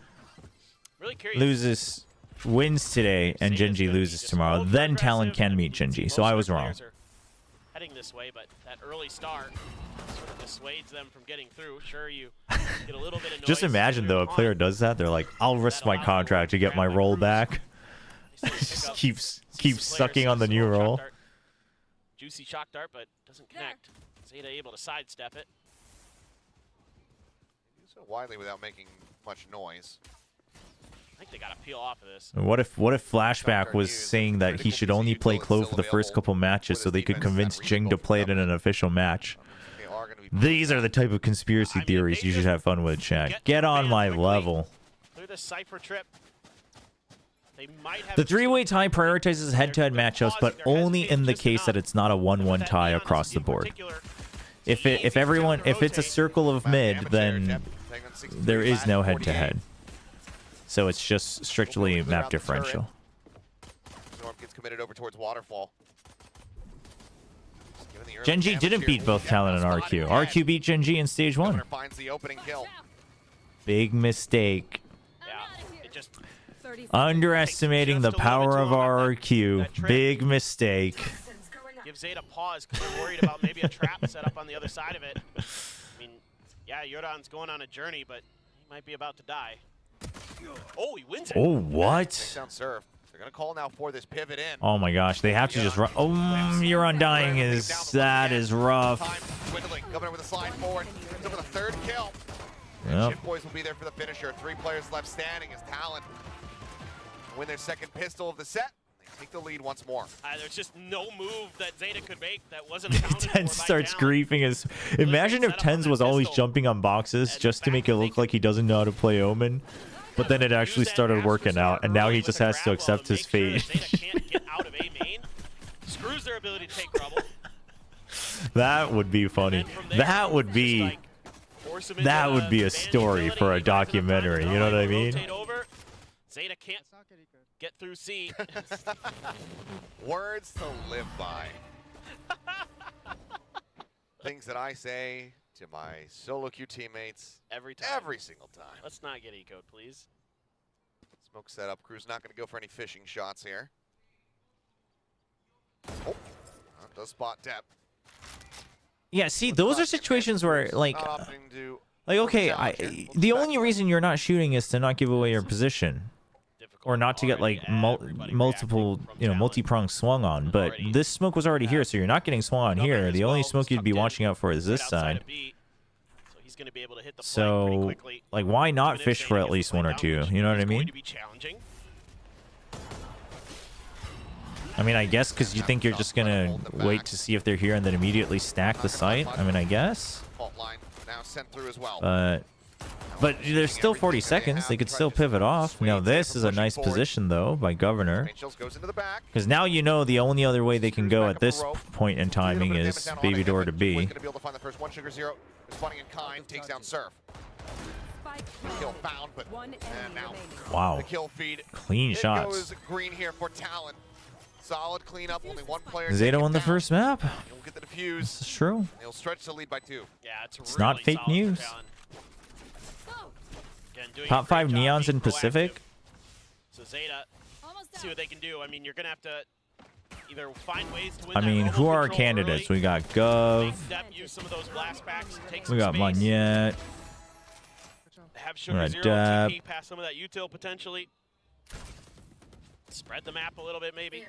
Speaker 3: wins today and Genji loses tomorrow, then Talon can meet Genji. So I was wrong.
Speaker 7: Heading this way, but that early start sort of dissuades them from getting through. Sure, you get a little bit of noise.
Speaker 3: Just imagine though, a player does that. They're like, I'll risk my contract to get my roll back. Just keeps sucking on the new roll.
Speaker 7: Juicy shock dart, but doesn't connect. ZETA able to sidestep it.
Speaker 6: So widely without making much noise.
Speaker 7: I think they got to peel off of this.
Speaker 3: What if Flashback was saying that he should only play Clove for the first couple matches so they could convince Jing to play it in an official match? These are the type of conspiracy theories you should have fun with, chat. Get on my level.
Speaker 7: Through the Cypher trip.
Speaker 3: The 3-way tie prioritizes head-to-head matchups, but only in the case that it's not a 1-1 tie across the board. If it's a circle of mid, then there is no head-to-head. So it's just strictly map differential.
Speaker 6: Norm gets committed over towards Waterfall.
Speaker 3: Genji didn't beat both Talon and RQ. RQ beat Genji in stage 1.
Speaker 6: Finds the opening kill.
Speaker 3: Big mistake.
Speaker 7: Yeah, it just
Speaker 3: Underestimating the power of RRQ. Big mistake.
Speaker 7: Give ZETA pause because they're worried about maybe a trap set up on the other side of it. I mean, yeah, Yordan's going on a journey, but he might be about to die. Oh, he wins it.
Speaker 3: Oh, what?
Speaker 6: Takedown serve. They're going to call now for this pivot in.
Speaker 3: Oh my gosh, they have to just run. Oh, you're undying that is rough.
Speaker 6: Time dwindling. Governor with a slide forward. It's over the third kill.
Speaker 3: Yep.
Speaker 6: Shit Boys will be there for the finisher. 3 players left standing as Talon win their second pistol of the set. They take the lead once more.
Speaker 7: There's just no move that ZETA could make that wasn't accounted for.
Speaker 3: Tens starts griefing his. Imagine if Tens was always jumping on boxes just to make it look like he doesn't know how to play Omen. But then it actually started working out, and now he just has to accept his fate.
Speaker 7: Can't get out of A main. Screws their ability to take trouble.
Speaker 3: That would be funny. That would be. That would be a story for a documentary. You know what I mean?
Speaker 7: ZETA can't get through C.
Speaker 6: Words to live by. Things that I say to my solo queue teammates
Speaker 7: every time.
Speaker 6: Every single time.
Speaker 7: Let's not get ecoed, please.
Speaker 6: Smoke setup. Crew's not going to go for any fishing shots here. Oh, does spot depth.
Speaker 3: Yeah, see, those are situations where, like okay, the only reason you're not shooting is to not give away your position. Or not to get, like, multiple, multi-pronged swung on. But this smoke was already here, so you're not getting swung on here. The only smoke you'd be watching out for is this side. So, like, why not fish for at least 1 or 2? You know what I mean? I mean, I guess because you think you're just going to wait to see if they're here and then immediately stack the site. I mean, I guess. But there's still 40 seconds. They could still pivot off. Now, this is a nice position, though, by Governor. Because now you know the only other way they can go at this point in timing is Baby Door to B. Wow. Clean shots.
Speaker 6: Solid cleanup. Only 1 player.
Speaker 3: ZETA won the first map. This is true.
Speaker 6: They'll stretch the lead by 2.
Speaker 7: Yeah,
Speaker 3: it's not fake news. Top 5 neons in Pacific.
Speaker 7: So ZETA, see what they can do. I mean, you're gonna have to either find ways to win.
Speaker 3: I mean, who are our candidates? We got Gov.
Speaker 7: Use some of those blast packs, take
Speaker 3: We got Monette.
Speaker 7: Have
Speaker 3: We
Speaker 7: Sugar
Speaker 3: got
Speaker 7: Zero
Speaker 3: Dab.
Speaker 7: TP pass some of that util potentially. Spread the map a little bit, maybe.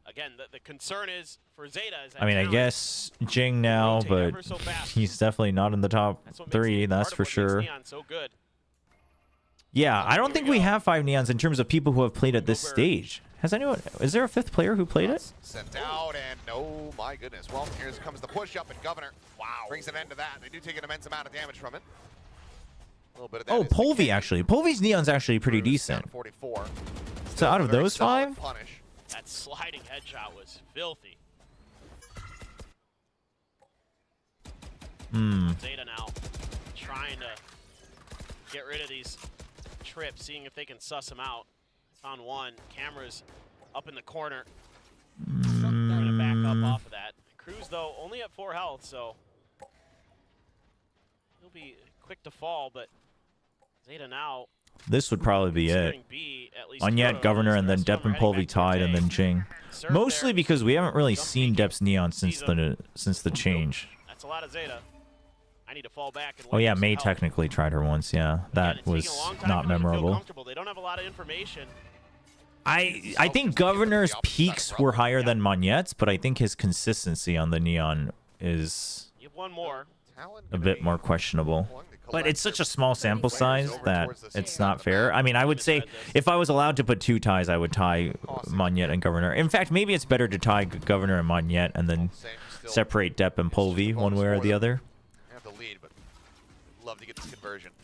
Speaker 7: Again, the concern is for ZETA. Is
Speaker 3: I mean, I guess Jing now, but he's definitely not in the top 3. That's for sure. Yeah, I don't think we have 5 neons in terms of people who have played at this stage. Has anyone? Is there a 5th player who played it?
Speaker 6: Sent out, and oh my goodness. Well, here comes the push up, and Governor brings an end to that. They do take an immense amount of damage from it. A little bit of that.
Speaker 3: Oh, Polvi actually. Polvi's neon's actually pretty decent.
Speaker 6: 44.
Speaker 3: So out of those 5.
Speaker 7: That sliding headshot was filthy. ZETA now trying to get rid of these trips, seeing if they can suss them out. Found one. Cameras up in the corner. They're going to back up off of that. Cruz, though, only at 4 health, so he'll be quick to fall, but ZETA now.
Speaker 3: This would probably be it. Monette, Governor, and then Depp and Polvi tied, and then Jing. Mostly because we haven't really seen Depp's neon since the change.
Speaker 7: That's a lot of ZETA. I need to fall back. And
Speaker 3: oh yeah, May technically tried her once. Yeah, that was not memorable.
Speaker 7: They don't have a lot of information.
Speaker 3: I think Governor's peaks were higher than Monette's, but I think his consistency on the neon is a bit more questionable. But it's such a small sample size that it's not fair. I mean, I would say if I was allowed to put 2 ties, I would tie Monette and Governor. In fact, maybe it's better to tie Governor and Monette and then separate Depp and Polvi one way or the other.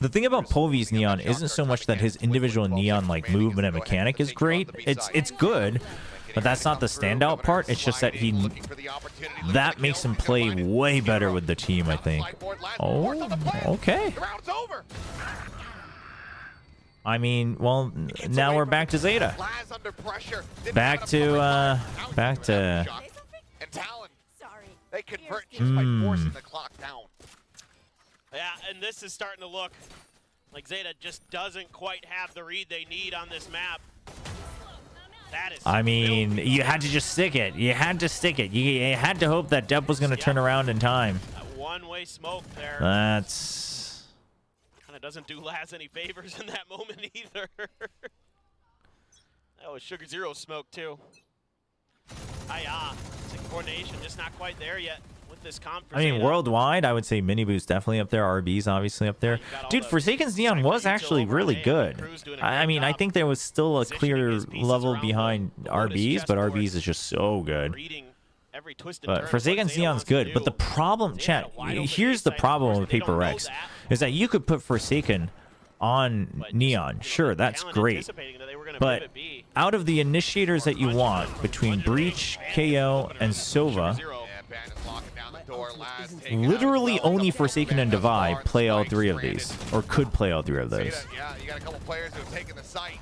Speaker 3: The thing about Polvi's neon isn't so much that his individual neon like movement and mechanic is great. It's good, but that's not the standout part. It's just that that makes him play way better with the team, I think. Oh, okay. I mean, well, now we're back to ZETA. Back to
Speaker 6: They convert just by forcing the clock down.
Speaker 7: Yeah, and this is starting to look Like Zeta just doesn't quite have the read they need on this map. That is
Speaker 3: I mean, you had to just stick it. You had to stick it. You had to hope that Depp was going to turn around in time.
Speaker 7: that one-way smoke there.
Speaker 3: That's...
Speaker 7: Kind of doesn't do Laz any favors in that moment either. That was Sugar Zero smoke too. Coordination just not quite there yet with this comp.
Speaker 3: I mean, worldwide, I would say Miniboo's definitely up there. RB's obviously up there. Dude, Forsaken's Neon was actually really good. I mean, I think there was still a clear level behind RB's, but RB's is just so good. But Forsaken's Neon's good. But the problem, chat, here's the problem with Paper Rex, is that you could put Forsaken on Neon. Sure, that's great. But out of the initiators that you want between Breach, KO, and Sova, literally only Forsaken and Divide play all three of these, or could play all three of those.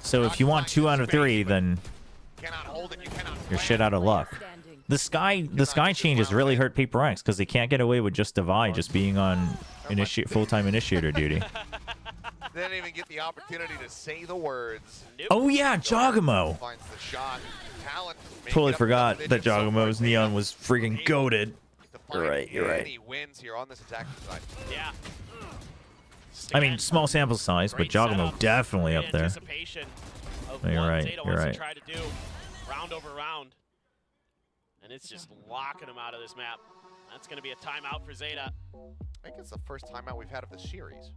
Speaker 3: So if you want 2 out of 3, then you're shit out of luck. The sky change has really hurt Paper X because they can't get away with just Divide just being on full-time initiator duty.
Speaker 6: They didn't even get the opportunity to say the words.
Speaker 3: Oh yeah, Jogamo. Totally forgot that Jogamo's Neon was freaking goated. You're right, you're right.
Speaker 6: He wins here on this attack side.
Speaker 7: Yeah.
Speaker 3: I mean, small sample size, but Jogamo definitely up there. You're right, you're right.
Speaker 7: Try to do round over round. And it's just locking him out of this map. That's going to be a timeout for Zeta.
Speaker 6: I think it's the first timeout we've had of the series.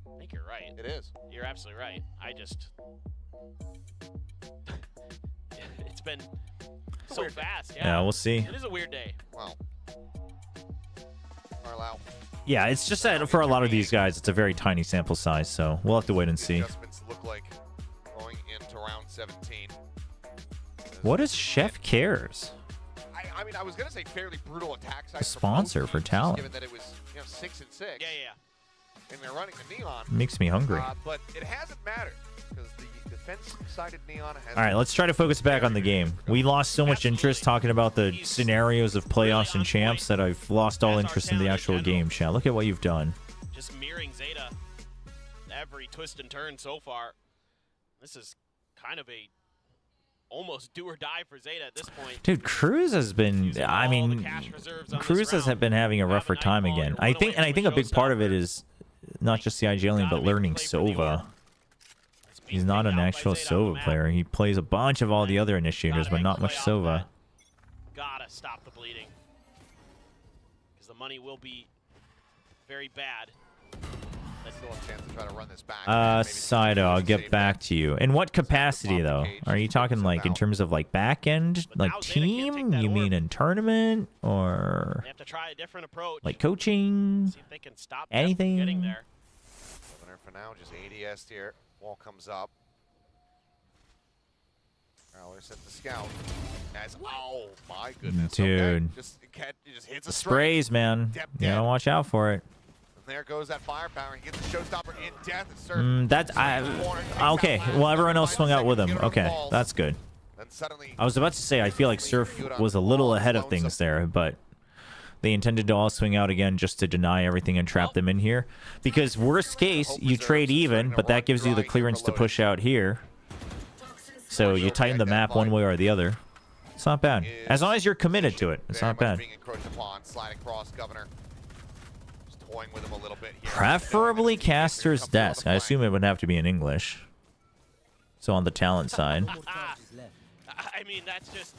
Speaker 7: I think you're right.
Speaker 6: It is.
Speaker 7: You're absolutely right. I just... it's been so fast.
Speaker 3: Yeah, we'll see.
Speaker 7: It is a weird day.
Speaker 6: Wow. Carlisle.
Speaker 3: Yeah, it's just that for a lot of these guys, it's a very tiny sample size, so we'll have to wait and see.
Speaker 6: Adjustments look like going into round 17.
Speaker 3: What is Chef Cares?
Speaker 6: I mean, I was going to say fairly brutal attack size.
Speaker 3: A sponsor for Talent.
Speaker 6: Given that it was 6 and 6.
Speaker 7: Yeah.
Speaker 6: And they're running the Neon.
Speaker 3: Makes me hungry.
Speaker 6: But it hasn't mattered because the defense-sided Neon has...
Speaker 3: All right, let's try to focus back on the game. We lost so much interest talking about the scenarios of playoffs and champs that I've lost all interest in the actual game, chat. Look at what you've done.
Speaker 7: Just mirroring Zeta every twist and turn so far. This is kind of a almost do or die for Zeta at this point.
Speaker 3: Dude, Cruz has been, I mean, Cruz has been having a rougher time again. I think a big part of it is not just the IG lane, but learning Sova. He's not an actual Sova player. He plays a bunch of all the other initiators, but not much Sova.
Speaker 7: Gotta stop the bleeding. Because the money will be very bad.
Speaker 6: Still a chance to try to run this back.
Speaker 3: Sido, I'll get back to you. In what capacity, though? Are you talking, like, in terms of, like, back end? Like, team? You mean in tournament? Or...
Speaker 7: They have to try a different approach.
Speaker 3: Like, coaching?
Speaker 7: See if they can stop
Speaker 3: anything?
Speaker 7: Getting there.
Speaker 6: Governor for now, just ADS here. Wall comes up. Prowler sent the scout. As, oh, my goodness.
Speaker 3: Dude.
Speaker 6: Okay. Just hits a
Speaker 3: Sprays, man. You gotta watch out for it.
Speaker 6: There goes that firepower. He gets the showstopper in death.
Speaker 3: That's okay. Well, everyone else swung out with him. Okay, that's good. I was about to say I feel like Surf was a little ahead of things there, but they intended to all swing out again just to deny everything and trap them in here. Because worst case, you trade even, but that gives you the clearance to push out here. So you tighten the map one way or the other. It's not bad. As long as you're committed to it, it's not bad.
Speaker 6: With him a little bit here.
Speaker 3: Preferably Caster's desk. I assume it would have to be in English. So on the talent side.
Speaker 7: I mean, that's just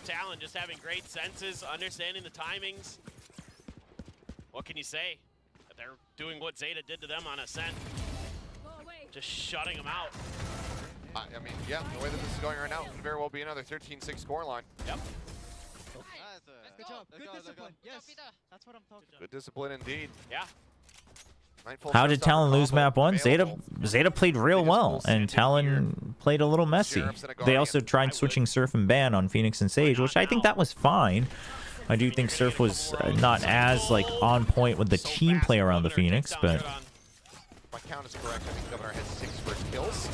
Speaker 7: talent, just having great senses, understanding the timings. What can you say? They're doing what Zeta did to them on Ascent. Just shutting them out.
Speaker 6: I mean, yeah, the way that this is going right now, could very well be another 13-6 scoreline.
Speaker 7: Yep.
Speaker 16: Good job. Good discipline. Yes. That's what I'm talking about.
Speaker 6: Good discipline indeed.
Speaker 7: Yeah.
Speaker 3: How did Talon lose map 1? Zeta played real well, and Talon played a little messy. They also tried switching Surf and Ban on Phoenix and Sage, which I think that was fine. I do think Surf was not as like on point with the team play around the Phoenix, but...
Speaker 6: My count is correct. I think Governor has 6 first kills.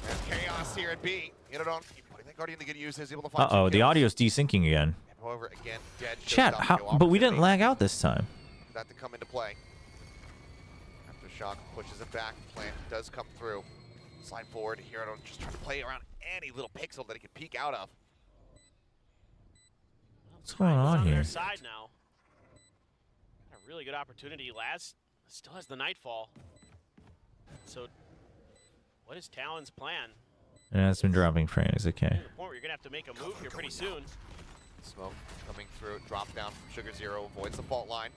Speaker 6: And Chaos here at B. Get it on. I think Guardian to get used is able to find
Speaker 3: Uh-oh, the audio's desyncing again.
Speaker 6: However, again, dead.
Speaker 3: Chat, how, but we didn't lag out this time.
Speaker 6: That to come into play. After Aftershock pushes it back. Plant does come through. Slide forward. Hero just trying to play around any little pixel that he can peek out of.
Speaker 3: What's going on here?
Speaker 7: Their side now. A really good opportunity. Laz still has the Nightfall. So, what is Talon's plan?
Speaker 3: It has been dropping frames. Okay.
Speaker 7: To the point where you're gonna have to make a move here pretty soon.
Speaker 6: Smoke coming through. Drop down from Sugar Zero. Avoids the fault line.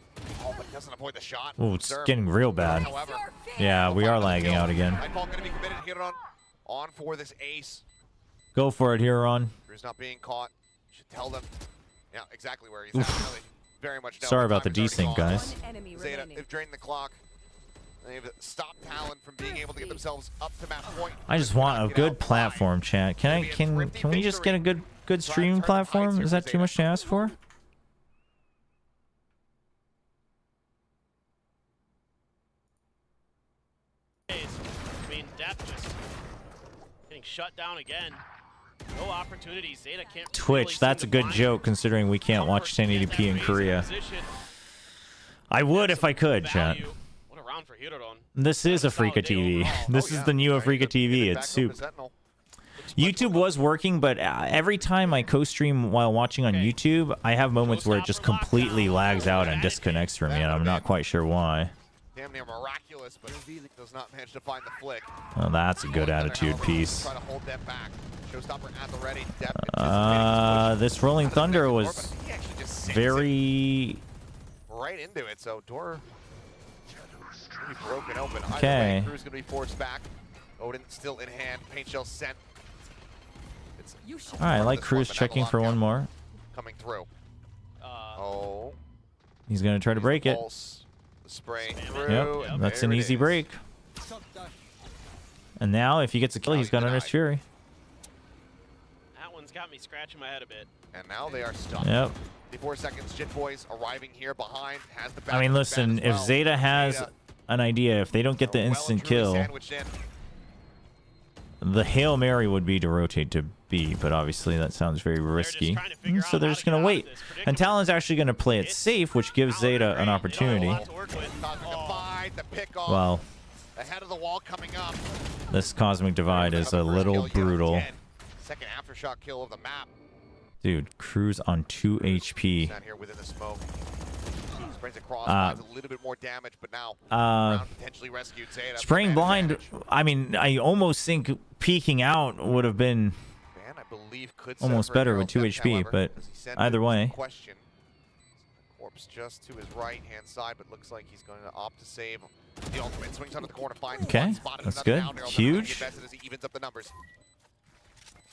Speaker 6: Oh, but doesn't avoid the shot.
Speaker 3: Oh, it's getting real bad.
Speaker 6: However,
Speaker 3: Yeah, we are lagging out again.
Speaker 6: Nightfall gonna be committed. Hiron on for this ace.
Speaker 3: Go for it, Huron.
Speaker 6: Cruz not being caught. Should tell them. Yeah, exactly where he's at. Really, very much.
Speaker 3: Sorry about the desync, guys.
Speaker 6: Zeta, they've drained the clock. They've stopped Talon from being able to get themselves up to match point.
Speaker 3: I just want a good platform, chat. Can we just get a good streaming platform? Is that too much to ask for?
Speaker 7: I mean, Death just getting shut down again. No opportunities. Zeta can't.
Speaker 3: Twitch, that's a good joke considering we can't watch 1080p in Korea. I would if I could, chat.
Speaker 7: What a round for Hirodon.
Speaker 3: This is Afrika TV. This is the new Afrika TV. It's soup. YouTube was working, but every time I co-stream while watching on YouTube, I have moments where it just completely lags out and disconnects from me, and I'm not quite sure why.
Speaker 6: Damn near miraculous, but does not manage to find the flick.
Speaker 3: Well, that's a good attitude piece.
Speaker 6: Try to hold that back. Showstopper at the ready.
Speaker 3: This Rolling Thunder was very...
Speaker 6: right into it, so door be broken open.
Speaker 3: Okay.
Speaker 6: Cruz gonna be forced back. Odin still in hand. Paint shell sent.
Speaker 3: All right, I like Cruz checking for one more.
Speaker 6: Coming through. Oh.
Speaker 3: He's gonna try to break it.
Speaker 6: The spray through.
Speaker 3: Yep, that's an easy break. And now, if he gets a kill, he's got Earnest Fury.
Speaker 7: That one's got me scratching my head a bit.
Speaker 6: And now they are stuck.
Speaker 3: Yep.
Speaker 6: 54 seconds. Jit Boys arriving here behind. Has the
Speaker 3: I mean, listen, if Zeta has an idea, if they don't get the instant kill, the Hail Mary would be to rotate to B, but obviously that sounds very risky. So they're just going to wait. And Talon's actually going to play it safe, which gives Zeta an opportunity. Well,
Speaker 6: ahead of the wall coming up.
Speaker 3: this Cosmic Divide is a little brutal.
Speaker 6: Second aftershock kill of the map.
Speaker 3: Dude, Cruz on 2 HP.
Speaker 6: Down here within the smoke. Sprays across, finds a little bit more damage, but now potentially rescued Zeta.
Speaker 3: Spraying blind, I mean, I almost think peeking out would have been almost better with 2 HP, but either way.
Speaker 6: Corpse just to his right-hand side, but looks like he's going to opt to save the ultimate. Swings under the corner, finds
Speaker 3: Okay, that's good. Huge.
Speaker 6: As he evens up the numbers.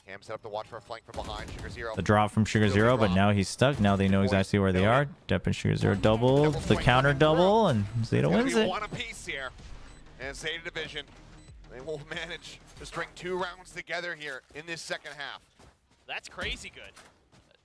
Speaker 6: Cam set up to watch for a flank from behind. Sugar Zero.
Speaker 3: The drop from Sugar Zero, but now he's stuck. Now they know exactly where they are. Depp and Sugar Zero double, the counter double, and Zeta wins it.
Speaker 6: One apiece here. And Zeta Division, they will manage to string 2 rounds together here in this second half.
Speaker 7: That's crazy good.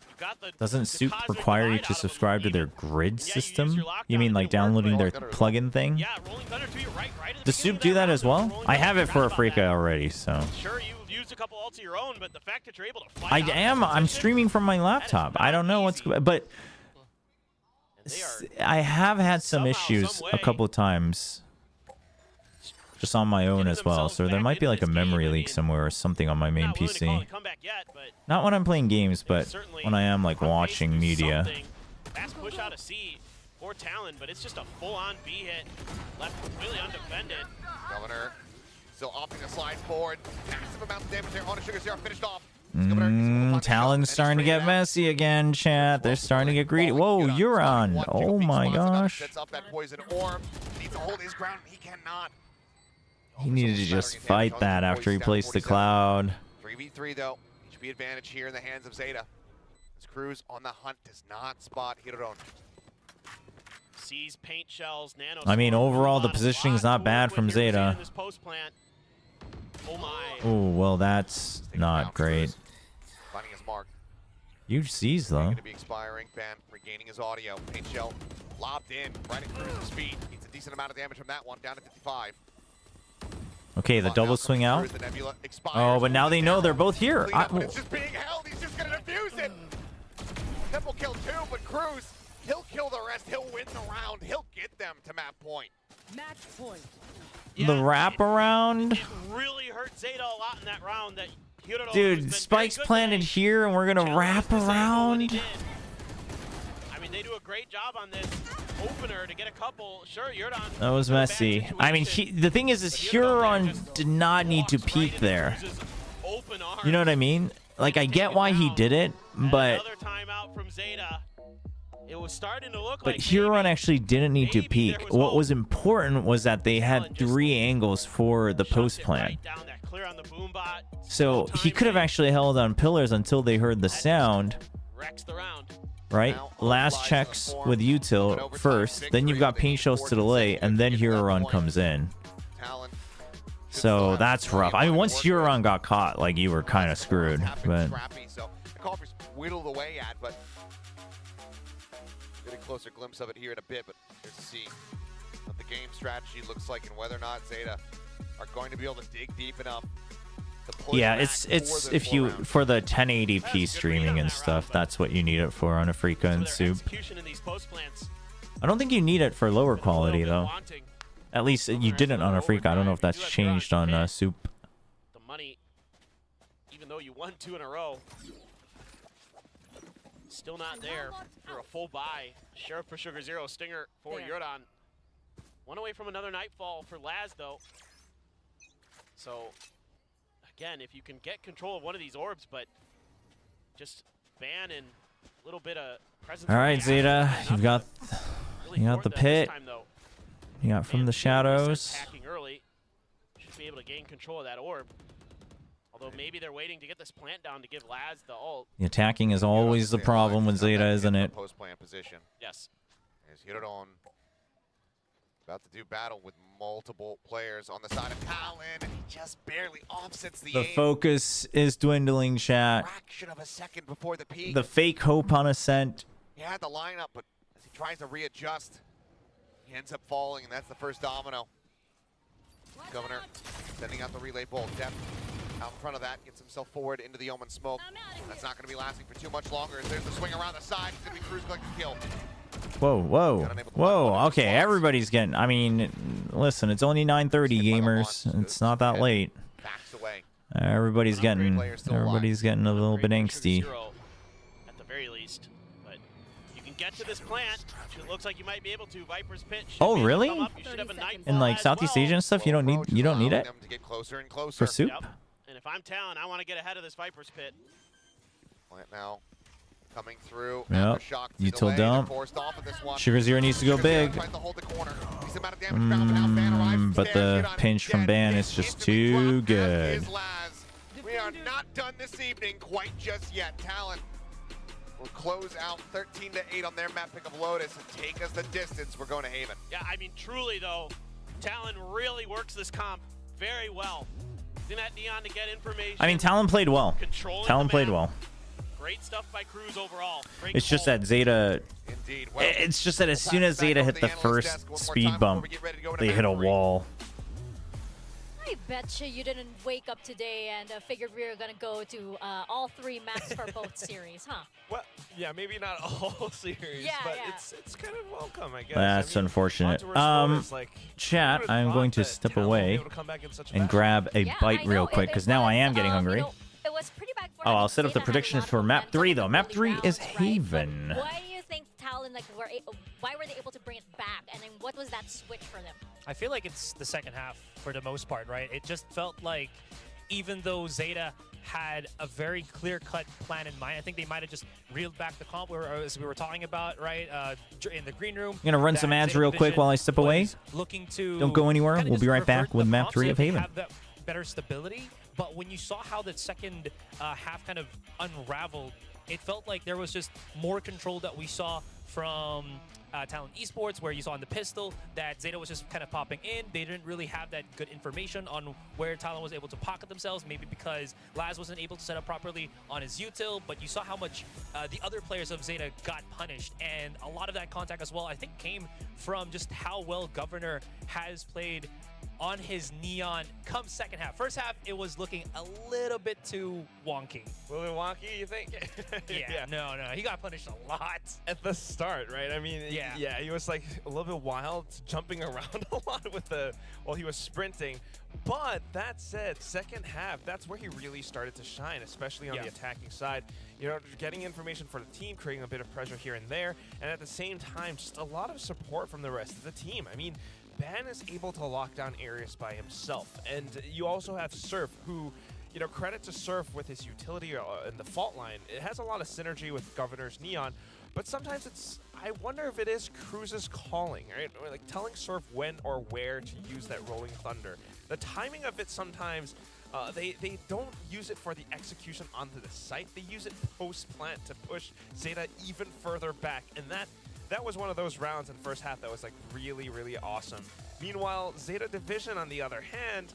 Speaker 7: You got the
Speaker 3: Doesn't Soup require you to subscribe to their grid system? You mean like downloading their plugin thing?
Speaker 7: Yeah, Rolling Thunder to your right at the
Speaker 3: Does Soup do that as well? I have it for Afrika already, so.
Speaker 7: Sure, you used a couple ults of your own, but the fact that you're able to fight
Speaker 3: I'm streaming from my laptop. I don't know what's, but I have had some issues a couple of times just on my own as well. So there might be like a memory leak somewhere or something on my main PC. Not when I'm playing games, but when I am like watching media.
Speaker 7: Fast push out of C for Talon, but it's just a full-on B hit left completely undefended.
Speaker 6: Governor still opting to slide forward. Massive amount of damage there on a Sugar Zero, finished off.
Speaker 3: Talon's starting to get messy again, chat. They're starting to get greedy. Whoa, Euron. Oh my gosh.
Speaker 6: Sets up that poison orb. Needs to hold his ground. He cannot.
Speaker 3: He needed to just fight that after he placed the cloud.
Speaker 6: 3v3 though. HP advantage here in the hands of Zeta. This Cruz on the hunt does not spot Hirodon.
Speaker 7: Sees paint shells, nano.
Speaker 3: I mean, overall, the positioning is not bad from Zeta.
Speaker 7: Oh my.
Speaker 3: Oh, well, that's not great.
Speaker 6: Finding his mark.
Speaker 3: Huge C's, though.
Speaker 6: Going to be expiring. Ban regaining his audio. Paint shell lobbed in. Right at Cruz's speed. Needs a decent amount of damage from that one. Down to 55.
Speaker 3: Okay, the double swing out. Oh, but now they know they're both here.
Speaker 6: It's just being held. He's just going to defuse it. Temple kill 2, but Cruz, he'll kill the rest. He'll win the round. He'll get them to map point.
Speaker 8: Match point.
Speaker 3: the wraparound.
Speaker 7: It really hurt Zeta a lot in that round. That Hiroro,
Speaker 3: Dude, spikes planted here, and we're gonna wrap around.
Speaker 7: I mean, they do a great job on this opener to get a couple. Sure, Yurdan.
Speaker 3: That was messy. I mean, the thing is Huron did not need to peek there. You know what I mean? Like, I get why he did it, but
Speaker 7: Another timeout from Zeta. It was starting to look
Speaker 3: but
Speaker 7: like
Speaker 3: Huron actually didn't need to peek. What was important was that they had 3 angles for the post plan. So he could have actually held on pillars until they heard the sound. Right? Last checks with util first, then you've got paint shells to delay, and then Huron comes in. So that's rough. I mean, once Huron got caught, like, you were kind of screwed. But
Speaker 6: So the Coffers whittled away at, but get a closer glimpse of it here in a bit. But let's see what the game strategy looks like and whether or not Zeta are going to be able to dig deep enough.
Speaker 3: yeah, it's if you for the 1080p streaming and stuff, that's what you need it for on Afrika and Soup. I don't think you need it for lower quality though. At least you didn't on Afrika. I don't know if that's changed on Soup.
Speaker 7: the money, even though you won 2 in a row. Still not there for a full buy. Sheriff for Sugar Zero, Stinger for Yurdan. One away from another Nightfall for Laz, though. So, again, if you can get control of one of these orbs, but just ban and a little bit of presence.
Speaker 3: All right, Zeta, you got the pit. You got from the shadows.
Speaker 7: Attacking early, should be able to gain control of that orb. Although maybe they're waiting to get this plant down to give Laz the ult.
Speaker 3: The attacking is always the problem with Zeta, isn't it?
Speaker 6: Post plant position.
Speaker 7: Yes.
Speaker 6: Is Hirodon about to do battle with multiple players on the side of Talon, and he just barely offsets the
Speaker 3: The
Speaker 6: aim.
Speaker 3: focus is dwindling, chat.
Speaker 6: Fraction of a second before the peak.
Speaker 3: The fake hope on Ascent.
Speaker 6: He had the lineup, but as he tries to readjust, he ends up falling, and that's the first domino. Governor sending out the relay bolt. Depth out in front of that, gets himself forward into the Omen smoke. That's not going to be lasting for too much longer. As there's the swing around the side. It's going to be Cruz collecting kill.
Speaker 3: Whoa, whoa, whoa. Okay, everybody's getting. I mean, listen, it's only 9:30, gamers. It's not that late. Everybody's getting. Everybody's getting a little bit angsty.
Speaker 7: At the very least, but you can get to this plant. It looks like you might be able to. Viper's pitch.
Speaker 3: Oh, really? In like
Speaker 7: as
Speaker 3: Southeast Asia and stuff, you don't need it for Soup.
Speaker 7: Yep. And if I'm Talon, I want to get ahead of this Viper's pit.
Speaker 6: Plant now coming through.
Speaker 3: Yep. Util dump. Sugar Zero needs to go big. But the pinch from Ban is just too good.
Speaker 6: We are not done this evening quite just yet. Talon will close out 13-8 on their map pick of Lotus and take us the distance. We're going to Haven.
Speaker 7: Yeah, I mean, truly, though, Talon really works this comp very well. In that Neon to get information.
Speaker 3: I mean, Talon played well. Talon played well.
Speaker 7: Great stuff by Cruz overall.
Speaker 3: It's just that Zeta. It's just that as soon as Zeta hit the first speed bump, they hit a wall.
Speaker 4: I betcha you didn't wake up today and figured we were going to go to all 3 maps for both series, huh?
Speaker 1: Well, yeah, maybe not all series,
Speaker 4: Yeah,
Speaker 1: but
Speaker 4: yeah.
Speaker 1: it's kind of welcome, I guess.
Speaker 3: That's unfortunate. Chat, I'm going to step away and grab a bite real quick because now I am getting hungry.
Speaker 4: It was pretty bad for
Speaker 3: Oh, I'll set up the predictions for map 3 though. Map 3 is Haven.
Speaker 4: Why do you think Talon why were they able to bring it back, and then what was that switch for them?
Speaker 2: I feel like it's the second half for the most part, right? It just felt like even though Zeta had a very clear-cut plan in mind, I think they might have just reeled back the comp as we were talking about, right, in the green room.
Speaker 3: I'm going to run some ads real quick while I step away.
Speaker 2: Looking to
Speaker 3: Don't go anywhere. We'll be right back with map 3 of Haven.
Speaker 2: Have that better stability, but when you saw how the second half kind of unraveled, it felt like there was just more control that we saw from Talon Esports, where you saw on the pistol that Zeta was just kind of popping in. They didn't really have that good information on where Talon was able to pocket themselves, maybe because Laz wasn't able to set up properly on his util, but you saw how much the other players of Zeta got punished, and a lot of that contact as well, I think, came from just how well Governor has played on his Neon come second half. First half, it was looking a little bit too wonky.
Speaker 1: A little bit wonky, you think?
Speaker 2: No, he got punished a lot.
Speaker 1: At the start, right? I mean, yeah, he was like a little bit wild, jumping around a lot with while he was sprinting. But that said, second half, that's where he really started to shine, especially on the attacking side. You know, getting information for the team, creating a bit of pressure here and there, and at the same time, just a lot of support from the rest of the team. I mean, Ban is able to lock down areas by himself, and you also have Surf, who, you know, credit to Surf with his utility in the fault line. It has a lot of synergy with Governor's Neon, but sometimes I wonder if it is Cruz's calling, right? Or like telling Surf when or where to use that Rolling Thunder. The timing of it sometimes, they don't use it for the execution onto the site. They use it post-plant to push ZETA even further back, and that was one of those rounds in first half that was like really, really awesome. Meanwhile, ZETA Division, on the other hand,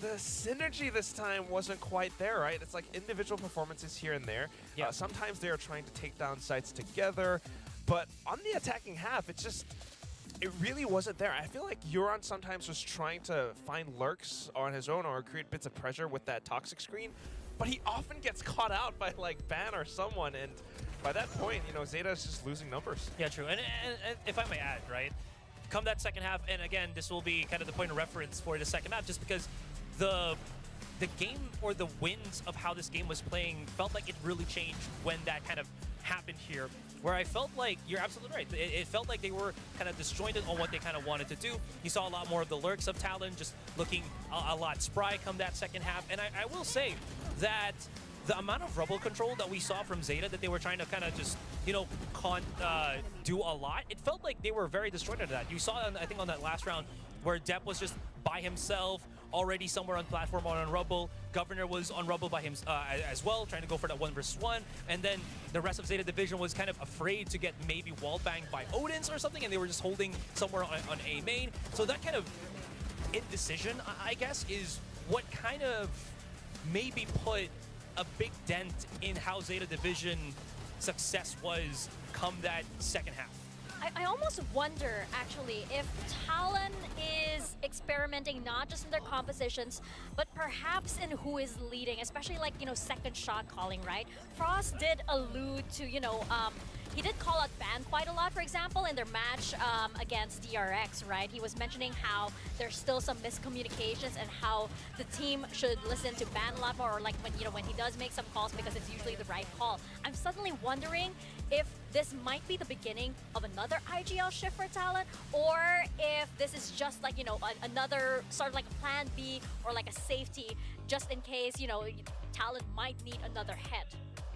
Speaker 1: the synergy this time wasn't quite there, right? It's like individual performances here and there. Sometimes they are trying to take down sites together, but on the attacking half, it really wasn't there. I feel like Euron sometimes was trying to find lurks on his own or create bits of pressure with that toxic screen, but he often gets caught out by like Ban or someone, and by that point, you know, ZETA is just losing numbers.
Speaker 2: Yeah, true. And if I may add, right, come that second half, and again, this will be kind of the point of reference for the second half, just because the game or the winds of how this game was playing felt like it really changed when that kind of happened here, where I felt like, you're absolutely right, it felt like they were kind of disjointed on what they kind of wanted to do. You saw a lot more of the lurks of Talon just looking a lot spry come that second half, and I will say that the amount of rubble control that we saw from ZETA, that they were trying to kind of just, you know, do a lot, it felt like they were very disjointed to that. You saw, I think, on that last round where Depp was just by himself, already somewhere on platform on rubble. Governor was on rubble by him as well, trying to go for that 1v1. And then the rest of ZETA Division was kind of afraid to get maybe wall banged by Odin's or something, and they were just holding somewhere on A main. So that kind of indecision, I guess, is what kind of maybe put a big dent in how ZETA Division success was come that second half.
Speaker 4: I almost wonder, actually, if Talon is experimenting not just in their compositions, but perhaps in who is leading, especially like, you know, second shot calling, right? Frost did allude to, you know, he did call out Ban quite a lot, for example, in their match against DRX, right? He was mentioning how there's still some miscommunications and how the team should listen to Ban a lot more, or like when, you know, when he does make some calls, because it's usually the right call. I'm suddenly wondering if this might be the beginning of another IGL shift for Talon, or if this is just like, you know, another sort of like a plan B or like a safety, just in case, you know, Talon might need another head.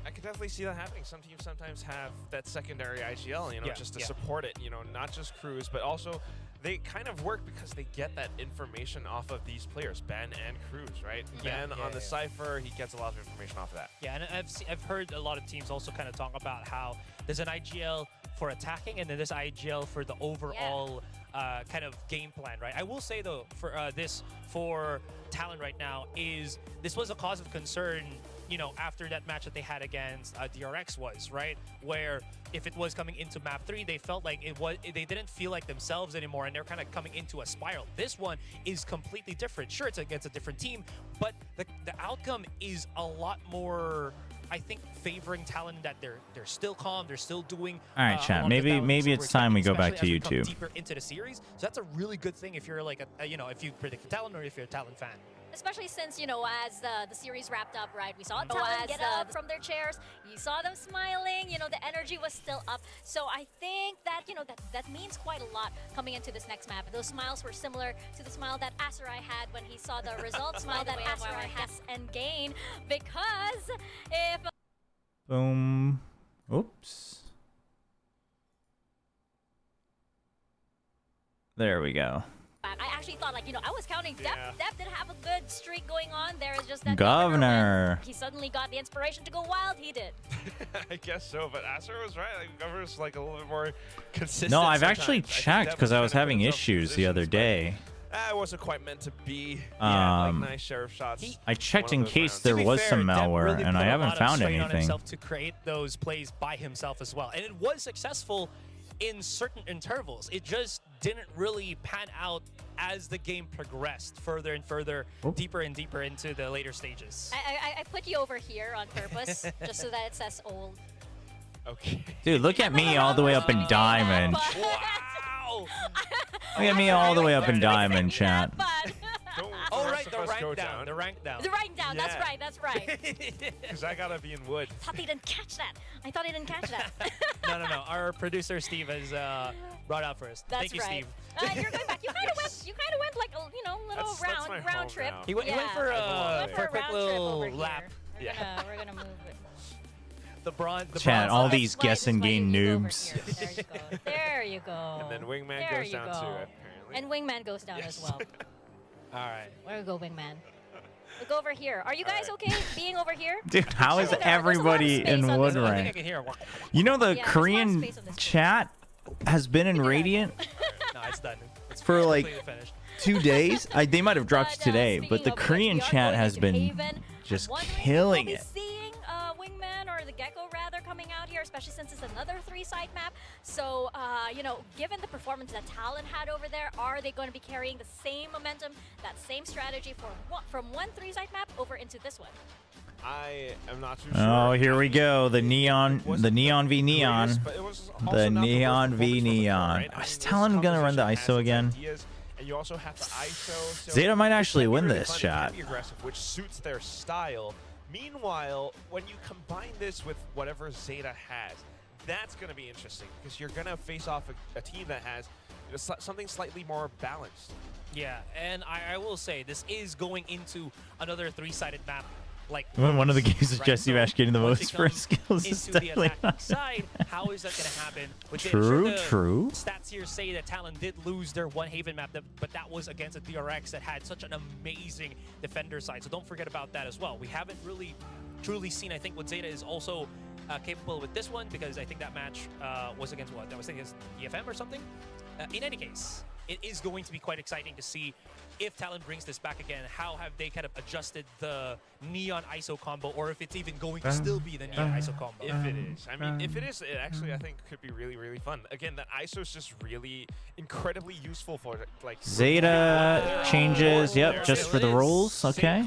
Speaker 1: I could definitely see that happening. Some teams sometimes have that secondary IGL, you know, just to support it, you know, not just Cruz, but also they kind of work because they get that information off of these players, Ben and Cruz, right? Ben on the Cypher, he gets a lot of information off of that.
Speaker 2: Yeah, and I've heard a lot of teams also kind of talk about how there's an IGL for attacking, and then there's IGL for the overall kind of game plan, right? I will say, though, for Talon right now, is this was a cause of concern, you know, after that match that they had against DRX was, right? Where if it was coming into map 3, they felt like they didn't feel like themselves anymore, and they're kind of coming into a spiral. This one is completely different. Sure, it's against a different team, but the outcome is a lot more, I think, favoring Talon, that they're still calm, they're still doing.
Speaker 3: All right, chat. Maybe it's time we go back to YouTube.
Speaker 2: Deeper into the series, so that's a really good thing if you're like you know, if you predict Talon or if you're a Talon fan.
Speaker 4: Especially since, you know, as the series wrapped up, right, we saw Talon get up from their chairs, you saw them smiling, you know, the energy was still up. So I think that, you know, that means quite a lot coming into this next map. Those smiles were similar to the smile that Aserai had when he saw the results, smile that Aserai has and gain, because if...
Speaker 3: Boom. Oops. There we go.
Speaker 4: I actually thought, like, you know, I was counting Depp did have a good streak going on. There is just that
Speaker 3: Governor.
Speaker 4: He suddenly got the inspiration to go wild. He did.
Speaker 1: I guess so, but Acer was right. Like, Governor's like a little bit more consistent.
Speaker 3: No, I've
Speaker 1: sometimes.
Speaker 3: actually checked because I was having issues the other day.
Speaker 1: It wasn't quite meant to be. Like nice sheriff shots.
Speaker 3: I checked in case there was some malware,
Speaker 2: really
Speaker 3: and I haven't found anything.
Speaker 2: On himself to create those plays by himself as well, and it was successful in certain intervals. It just didn't really pan out as the game progressed further and further, deeper and deeper into the later stages.
Speaker 4: I put you over here on purpose, just so that it says old.
Speaker 1: Okay.
Speaker 3: Dude, look at me all the way up in diamond.
Speaker 2: Wow!
Speaker 3: Look at me all the way up in diamond, chat.
Speaker 2: Oh, right, the rank down. The rank down.
Speaker 4: The rank down, that's right, that's right.
Speaker 1: Because I gotta be in wood.
Speaker 4: I thought they didn't catch that. I thought they didn't catch that.
Speaker 2: No. Our producer Steve has brought out first.
Speaker 4: That's
Speaker 2: Thank you,
Speaker 4: right.
Speaker 2: Steve.
Speaker 4: You're going back. You kind of went like a little
Speaker 1: That's my
Speaker 4: round trip.
Speaker 1: home now.
Speaker 2: He went for a quick little lap.
Speaker 1: Yeah.
Speaker 4: We're gonna move it.
Speaker 2: The bronze.
Speaker 3: Chat, all these guessing game noobs.
Speaker 4: There you go.
Speaker 1: And then Wingman
Speaker 4: There
Speaker 1: goes
Speaker 4: you
Speaker 1: down
Speaker 4: go.
Speaker 1: too, apparently.
Speaker 4: And Wingman goes down as well.
Speaker 2: All right.
Speaker 4: Where we go, Wingman? Look over here. Are you guys okay being over here?
Speaker 3: Dude, how is everybody in wood
Speaker 2: I think I
Speaker 3: rank?
Speaker 2: can hear.
Speaker 3: You know the
Speaker 4: Yeah, there's a lot of
Speaker 3: Korean
Speaker 4: space on this
Speaker 3: chat has been in Radiant
Speaker 2: No, it's done. It's
Speaker 3: for like
Speaker 2: completely finished.
Speaker 3: 2 days. They might have dropped today, but the
Speaker 4: speaking of which,
Speaker 3: Korean
Speaker 4: we are
Speaker 3: chat
Speaker 4: going
Speaker 3: has
Speaker 4: into
Speaker 3: been
Speaker 4: Haven.
Speaker 3: just
Speaker 4: I'm wondering if
Speaker 3: killing
Speaker 4: we'll
Speaker 3: it.
Speaker 4: be seeing Wingman or the Gecko rather coming out here, especially since it's another 3-side map. So, given the performance that Talon had over there, are they going to be carrying the same momentum, that same strategy from one 3-side map over into this one?
Speaker 1: I am not too sure.
Speaker 3: Oh, here we go. The neon v neon. The neon v neon. Is Talon gonna run the ISO again?
Speaker 1: And you also have the ISO. So
Speaker 3: Zeta might actually
Speaker 1: it can be
Speaker 3: win
Speaker 1: really
Speaker 3: this
Speaker 1: fun. It
Speaker 3: shot.
Speaker 1: can be aggressive, which suits their style. Meanwhile, when you combine this with whatever Zeta has, that's going to be interesting because you're going to face off a team that has something slightly more balanced.
Speaker 2: Yeah, and I will say this is going into another 3-sided map. Like
Speaker 3: One of the games is
Speaker 2: right?
Speaker 3: Jesse Bash getting the
Speaker 2: once
Speaker 3: most
Speaker 2: it
Speaker 3: for his
Speaker 2: comes
Speaker 3: skills is
Speaker 2: into the
Speaker 3: definitely
Speaker 2: attacking
Speaker 3: not.
Speaker 2: side, how is that going to happen? With
Speaker 3: True,
Speaker 2: the
Speaker 3: true.
Speaker 2: Stats here say that Talon did lose their one Haven map, but that was against a DRX that had such an amazing defender side. So don't forget about that as well. We haven't really truly seen, I think, what Zeta is also capable with this one, because I think that match was against what? That was against EFM or something? In any case, it is going to be quite exciting to see if Talon brings this back again. How have they kind of adjusted the Neon ISO combo, or if it's even going to still be the Neon ISO combo?
Speaker 1: If it is. I mean, if it is, it actually, I think, could be really, really fun. Again, that ISO is just really incredibly useful for, like...
Speaker 3: Zeta changes, yep, just for the rules, okay.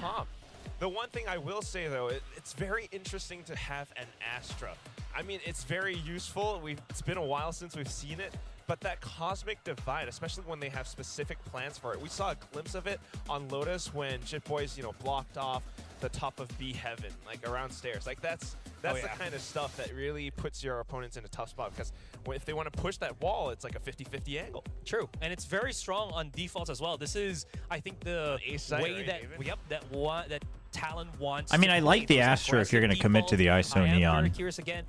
Speaker 1: The one thing I will say, though, it's very interesting to have an Astra. I mean, it's very useful. It's been a while since we've seen it. But that Cosmic Divide, especially when they have specific plans for it. We saw a glimpse of it on Lotus when Jitboys, blocked off the top of B Heaven, like around stairs. Like that's the kind of stuff that really puts your opponents in a tough spot, because if they want to push that wall, it's like a 50-50 angle.
Speaker 2: True, and it's very strong on defaults as well. This is, I think, the way that Talon wants.
Speaker 3: I mean, I like the Astra if you're going to commit to the ISO Neon.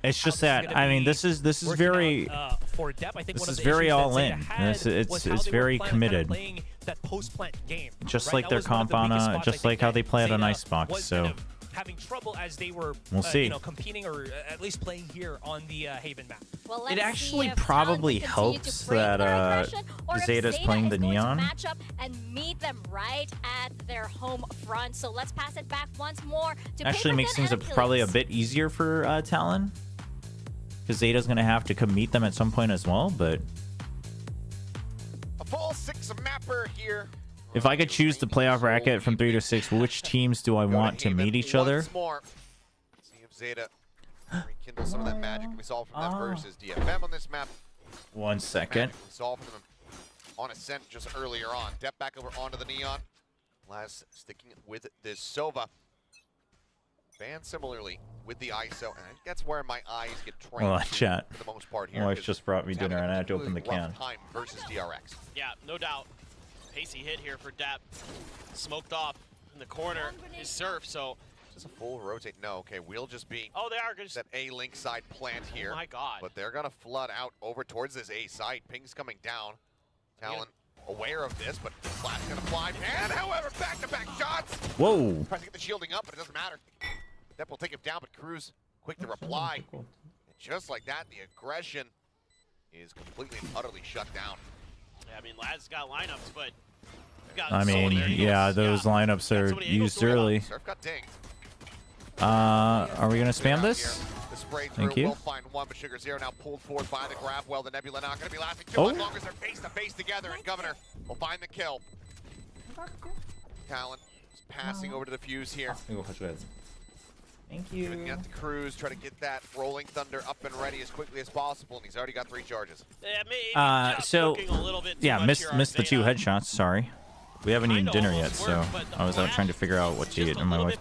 Speaker 3: It's just that, I mean, this is very
Speaker 2: for depth. I think
Speaker 3: this is very all in. It's very committed.
Speaker 2: That post-plant game,
Speaker 3: just like their comp on just like how they play it on Icebox. So
Speaker 2: having trouble as they were
Speaker 3: we'll see.
Speaker 2: Competing or at least playing here on the Haven map.
Speaker 4: Well,
Speaker 3: it actually probably helps that Zeta's playing the Neon.
Speaker 4: Match up and meet them right at their home front. So let's pass it back once more to
Speaker 3: actually makes things probably a bit easier for Talon, because Zeta's going to have to come meet them at some point as well. But
Speaker 6: a full 6 mapper here.
Speaker 3: If I could choose the playoff bracket from 3 to 6, which teams do I want to meet each other?
Speaker 6: More. See if Zeta rekindle some of that magic we saw from them versus DFM on this map.
Speaker 3: 1 second.
Speaker 6: We saw from them on Ascent just earlier on. Step back over onto the Neon. Last sticking with this Sova. Banned similarly with the ISO, and I think that's where my eyes get trained.
Speaker 3: Well, chat.
Speaker 6: For the most part here.
Speaker 3: My wife just brought me dinner, and I had to open the can.
Speaker 6: Time versus DRX.
Speaker 7: Yeah, no doubt. Pacey hit here for Dap. Smoked off in the corner. His surf, so...
Speaker 6: Just a full rotate. No, okay, we'll just be...
Speaker 7: Oh, they are going to...
Speaker 6: That A-Link side plant here.
Speaker 7: Oh, my God.
Speaker 6: But they're going to flood out over towards this A side. Ping's coming down. Talon aware of this, but Flash going to fly. And, however, back-to-back shots!
Speaker 3: Whoa!
Speaker 6: Tries to get the shielding up, but it doesn't matter. Dep will take him down, but Cruz quick to reply. And just like that, the aggression is completely and utterly shut down.
Speaker 7: Yeah, I mean, Lad's got lineups, but...
Speaker 3: I mean, yeah, those lineups are used early.
Speaker 6: Surf got dinged.
Speaker 3: Are we gonna spam this?
Speaker 6: The spray through
Speaker 3: Thank you.
Speaker 6: will find one, but Sugar Zero now pulled forward by the grab. Well, the Nebula not going to be lasting too
Speaker 3: Oh.
Speaker 6: much longer as they're face to face together, and Governor will find the kill. Talon is passing over to the fuse here.
Speaker 3: 이거 가져야지. Thank
Speaker 6: Giving it to Cruz, try to get that Rolling Thunder up and ready as quickly as possible, and he's already got 3 charges.
Speaker 7: Yeah,
Speaker 3: So yeah, missed the 2 headshots. Sorry, we haven't eaten dinner yet, so I was out trying to figure out what to eat, and my wife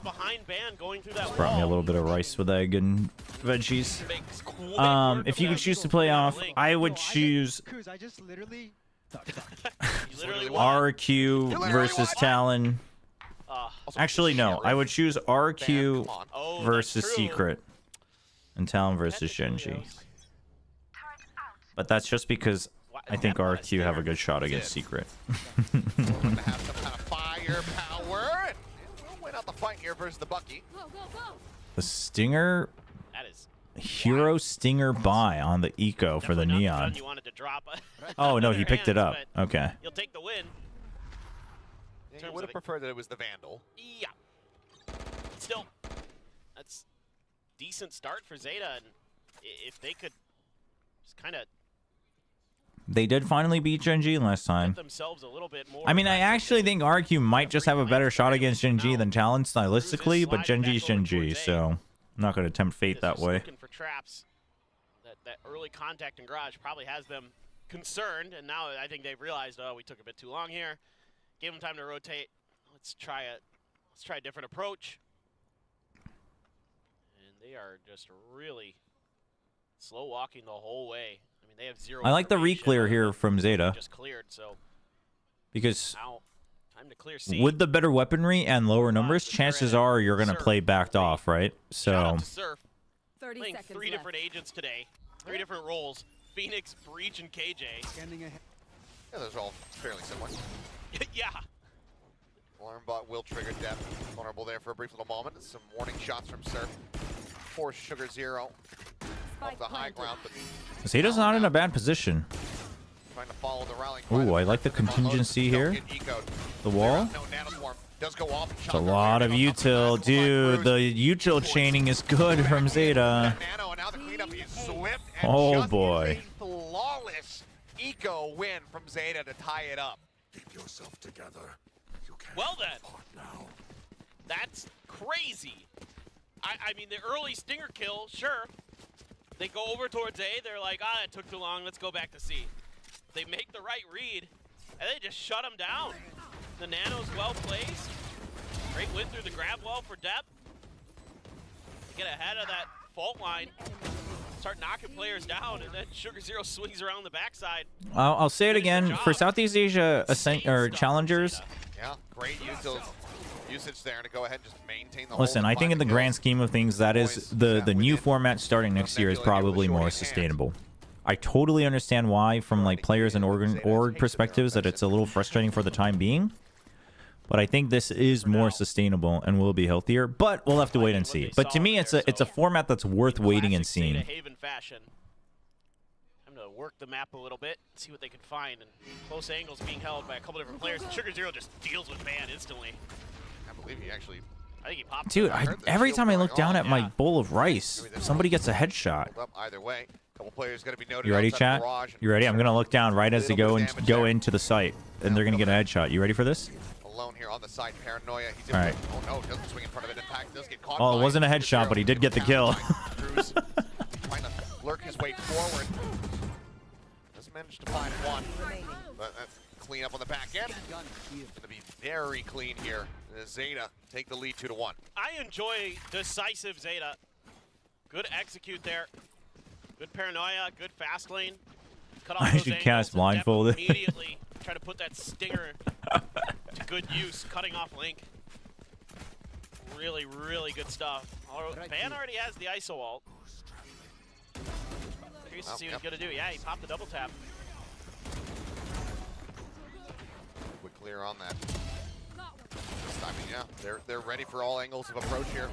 Speaker 3: just brought me a little bit of rice with egg and veggies. If you could choose to play off, I would choose
Speaker 16: Cruz, I just literally.
Speaker 3: RQ versus Talon. Actually, no. I would choose RQ versus Secret and Talon versus Genji. But that's just because I think RQ have a good shot against Secret.
Speaker 6: Going to have some kind of firepower, and we'll win out the fight here versus the Bucky.
Speaker 3: The Stinger, Hero Stinger buy on the Eco for the Neon. Oh, no, he picked it up. Okay.
Speaker 7: You'll take the win.
Speaker 6: Yeah, you would have preferred that it was the Vandal.
Speaker 7: Yeah. Still, that's decent start for ZETA, and if they could just kind of
Speaker 3: They did finally beat Genji last time.
Speaker 7: themselves a little bit more.
Speaker 3: I mean, I actually think RQ might just have a better shot against Genji than Talon stylistically, but Genji's Genji, so I'm not going to tempt fate that way.
Speaker 7: Looking for traps. That early contact in garage probably has them concerned, and now I think they've realized, oh, we took a bit too long here. Gave them time to rotate. Let's try a different approach. And they are just really slow walking the whole way. I mean, they have 0.
Speaker 3: I like the re-clear here from ZETA.
Speaker 7: Just cleared, so
Speaker 3: Because
Speaker 7: now time to clear C.
Speaker 3: with the better weaponry and lower numbers, chances are you're going to play backed off, right? So
Speaker 7: Surf.
Speaker 8: 30
Speaker 7: Playing
Speaker 8: seconds
Speaker 7: 3
Speaker 8: left.
Speaker 7: different agents today. 3 different roles. Phoenix, Breach, and KJ.
Speaker 6: Yeah, those are all fairly similar.
Speaker 7: Yeah.
Speaker 6: Alarm bot will trigger death. Vulnerable there for a brief little moment. Some warning shots from Surf. Force Sugar Zero off the high ground, but
Speaker 3: ZETA's not in a bad position.
Speaker 6: trying to follow the rallying.
Speaker 3: Ooh, I like the contingency here. The wall.
Speaker 6: No, Nanoswarm does go off.
Speaker 3: It's a lot of util. Dude, the util chaining is good from ZETA.
Speaker 6: Nano, and now the cleanup is swift and
Speaker 3: Oh
Speaker 6: just
Speaker 3: boy.
Speaker 6: a flawless eco win from ZETA to tie it up.
Speaker 5: Keep yourself together.
Speaker 7: Well then, that's crazy. I mean, the early Stinger kill, sure. They go over towards A, they're like, ah, it took too long, let's go back to C. They make the right read, and they just shut them down. The Nano's well placed. Great win through the grab wall for depth. Get ahead of that fault line. Start knocking players down, and then Sugar Zero swings around the backside.
Speaker 3: I'll say it again for Southeast Asia challengers.
Speaker 6: Yeah, great usage there to go ahead and just maintain the
Speaker 3: Listen, I think in the grand scheme of things, that is the new format starting next year is probably more sustainable. I totally understand why, from like players and org perspectives, that it's a little frustrating for the time being. But I think this is more sustainable and will be healthier. But we'll have to wait and see. But to me, it's a format that's worth waiting and seeing.
Speaker 7: Haven fashion. Time to work the map a little bit, see what they can find. And close angles being held by a couple different players. And Sugar Zero just deals with Van instantly.
Speaker 6: I believe he actually.
Speaker 7: I think he popped.
Speaker 3: Dude, every time I look down at my bowl of rice, somebody gets a headshot.
Speaker 6: Either way, couple players got to be noted.
Speaker 3: You ready, chat? You ready? I'm gonna look down right as they go into the site, and they're gonna get a headshot. You ready for this?
Speaker 6: Alone here on the side, Paranoia. He's
Speaker 3: All right.
Speaker 6: Oh no, doesn't swing in front of it. Impact does get caught.
Speaker 3: Oh, it wasn't a headshot, but he did get the kill.
Speaker 6: Cruz trying to lurk his way forward. Doesn't manage to find one. But clean up on the back end. Going to be very clean here. ZETA take the lead 2-1.
Speaker 7: I enjoy decisive ZETA. Good execute there. Good Paranoia, good fast lane. Cut off
Speaker 3: I
Speaker 7: those
Speaker 3: should
Speaker 7: angles
Speaker 3: cast
Speaker 7: and
Speaker 3: blindfolded.
Speaker 7: immediately try to put that Stinger to good use, cutting off Link. Really, really good stuff. Van already has the ISO ult. Curious to see what he's going to do. Yeah, he popped the double tap.
Speaker 6: Quick clear on that. This time, yeah, they're ready for all angles of approach here.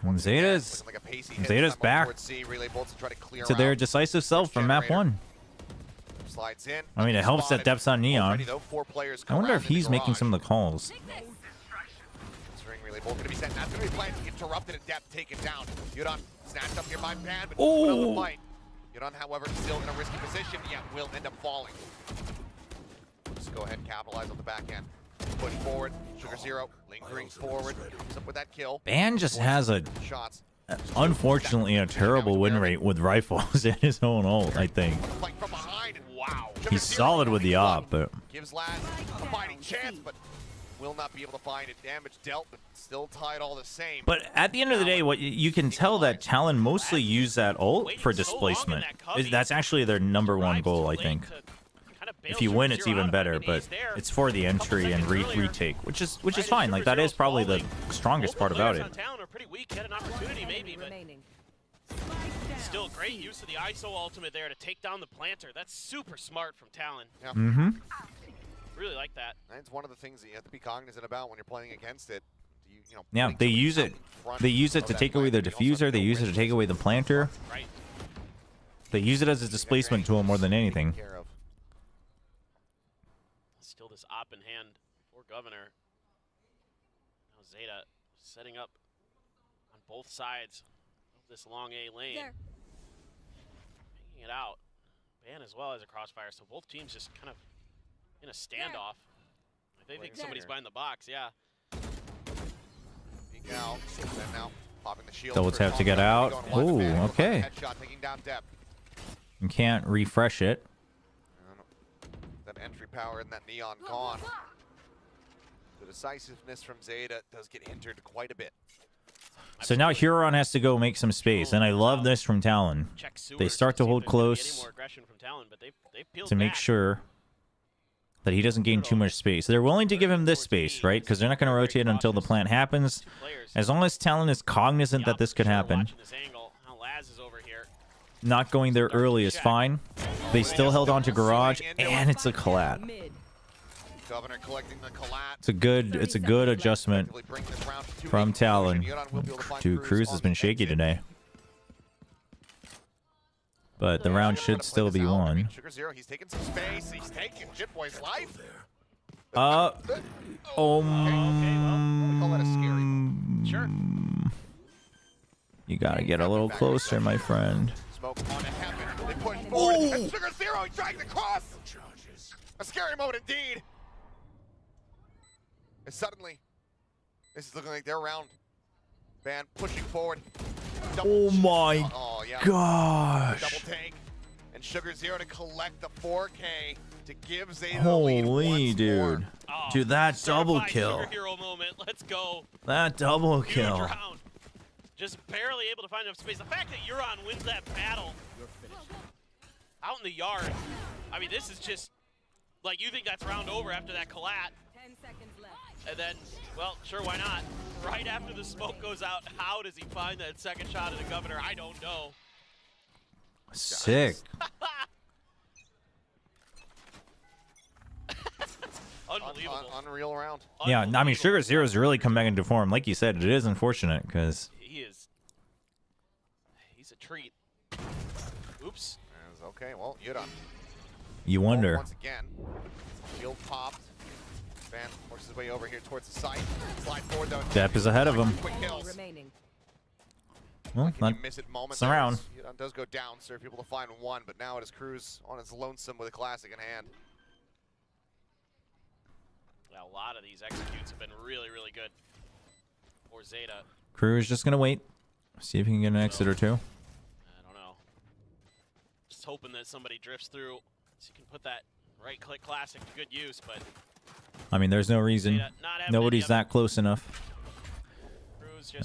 Speaker 3: ZETA's back to their decisive self from map 1.
Speaker 6: Slides in.
Speaker 3: I mean, it helps that depth's on Neon.
Speaker 6: Though, 4 players
Speaker 3: I wonder if he's making some of the calls.
Speaker 6: They both gonna be sent. That's gonna be planted, interrupted at depth, taken down. Yudon snatched up here by Ban, but put up a fight. Yudon, however, still in a risky position, yet will end up falling. Just go ahead and capitalize on the back end. Push forward, Sugar Zero lingering forward. Comes up with that kill.
Speaker 3: Ban just has a,
Speaker 6: shots.
Speaker 3: unfortunately, a terrible win rate with rifles in his own ult, I think.
Speaker 6: Like from behind, and wow.
Speaker 3: He's solid with the op, but
Speaker 6: Gives Laz a fighting chance, but will not be able to find it. Damage dealt, but still tied all the same.
Speaker 3: But at the end of the day, what you can tell that Talon mostly use that ult for displacement. That's actually their #1 goal, I think. If you win, it's even better, but it's for the entry and retake, which is fine. Like, that is probably the strongest part about it.
Speaker 7: Pretty weak, had an opportunity maybe, but still great use of the ISO ultimate there to take down the planter. That's super smart from Talon.
Speaker 6: Yeah.
Speaker 7: Really like that.
Speaker 6: That's one of the things that you have to be cognizant about when you're playing against it. You know,
Speaker 3: Yeah, they use it. They use it to take away the diffuser. They use it to take away the planter.
Speaker 7: Right.
Speaker 3: They use it as a displacement tool more than anything.
Speaker 7: Still this op in hand for Governor. Now ZETA setting up on both sides of this long A lane. Making it out. Ban as well as a crossfire, so both teams just kind of in a standoff. They think somebody's behind the box, yeah.
Speaker 6: Out, and now popping the shield.
Speaker 3: Double tap to get out. Oh, okay.
Speaker 6: Headshot, taking down depth.
Speaker 3: You can't refresh it.
Speaker 6: That entry power and that neon gone. The decisiveness from ZETA does get hindered quite a bit.
Speaker 3: So now Huron has to go make some space, and I love this from Talon. They start to hold close to make sure that he doesn't gain too much space. They're willing to give him this space, right? Because they're not going to rotate until the plant happens. As long as Talon is cognizant that this could happen. Not going there early is fine. They still held on to Garage, and it's a collat.
Speaker 6: Governor collecting the collat.
Speaker 3: It's a good adjustment from Talon. Dude, Cruz has been shaky today. But the round should still be won.
Speaker 6: Sugar Zero, he's taking some space. He's taking Jitboy's life.
Speaker 3: Call
Speaker 6: that a scary. Sure.
Speaker 3: You gotta get a little closer, my friend.
Speaker 6: Smoke on to heaven. They push forward. And Sugar Zero, he dragged across. A scary moment indeed. And suddenly, this is looking like their round. Ban pushing forward.
Speaker 3: Oh my gosh.
Speaker 6: Double take. And Sugar Zero to collect the 4K to give ZETA
Speaker 3: Holy
Speaker 6: the lead
Speaker 3: dude.
Speaker 7: Oh,
Speaker 3: Dude, that double kill.
Speaker 7: Superhero moment. Let's go.
Speaker 3: That double
Speaker 7: Huge
Speaker 3: kill.
Speaker 7: round. Just barely able to find enough space. The fact that Euron wins that battle out in the yard. I mean, this is just like, you think that's round over after that collat.
Speaker 8: 10 seconds left.
Speaker 7: And then, well, sure, why not? Right after the smoke goes out, how does he find that second shot of the Governor? I don't know.
Speaker 3: Sick.
Speaker 7: Unbelievable.
Speaker 6: Unreal round.
Speaker 3: Yeah, I mean, Sugar Zero's really come back into form. Like you said, it is unfortunate because
Speaker 7: He's a treat. Oops.
Speaker 6: Okay, well, Yudon.
Speaker 3: you wonder.
Speaker 6: Once again, shield popped. Van works his way over here towards the site. Slide forward though.
Speaker 3: Depp is ahead of him.
Speaker 6: Quick kills.
Speaker 3: Well,
Speaker 6: Can you miss it moment
Speaker 3: it's around.
Speaker 6: Yudon does go down, serve people to find one, but now it is Cruz on his lonesome with a classic in hand.
Speaker 7: Yeah, a lot of these executes have been really, really good for ZETA.
Speaker 3: Cruz just gonna wait. See if he can get an exit or two.
Speaker 7: I don't know. Just hoping that somebody drifts through so you can put that right-click classic to good use, but
Speaker 3: I mean, there's no reason. Nobody's that close enough.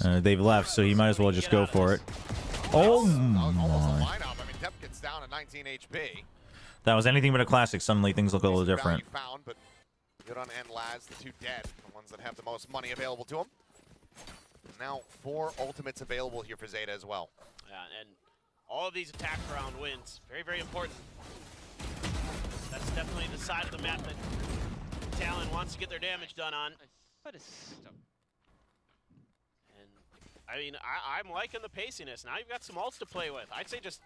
Speaker 3: They've left, so he might as well just go for it. Oh my.
Speaker 6: Lineup. I mean, Depp gets down to 19 HP.
Speaker 3: That was anything but a classic. Suddenly things look a little different.
Speaker 6: Found, but Yudon and Laz, the two dead, the ones that have the most money available to them. Now 4 ultimates available here for ZETA as well.
Speaker 7: Yeah, and all of these attack round wins, very, very important. That's definitely the side of the map that Talon wants to get their damage done on. And I mean, I'm liking the paciness. Now you've got some ults to play with. I'd say just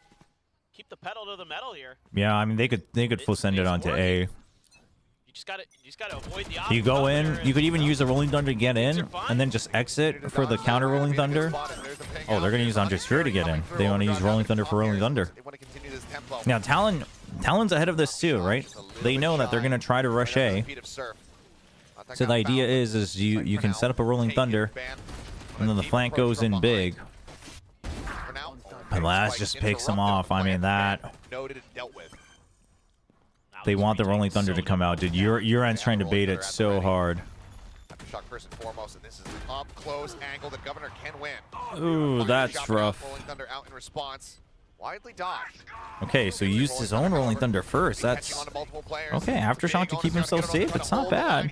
Speaker 7: keep the pedal to the metal here.
Speaker 3: Yeah, I mean, they could full send it onto A.
Speaker 7: You just gotta avoid the.
Speaker 3: You go in. You could even use the Rolling Thunder to get in, and then just exit for the counter Rolling Thunder. Oh, they're gonna use Andre Sphere to get in. They want to use Rolling Thunder for Rolling Thunder. Now Talon's ahead of this too, right? They know that they're gonna try to rush A. So the idea is you can set up a Rolling Thunder, and then the flank goes in big. And Laz just picks them off. I mean that. They want the Rolling Thunder to come out, dude. Uran's trying to bait it so hard.
Speaker 6: Shock first and foremost, and this is an up close angle that Governor can win.
Speaker 3: Ooh, that's rough.
Speaker 6: Rolling Thunder out in response. Widely dodged.
Speaker 3: Okay, so he used his own Rolling Thunder first. That's okay. Aftershock to keep himself safe. It's not bad.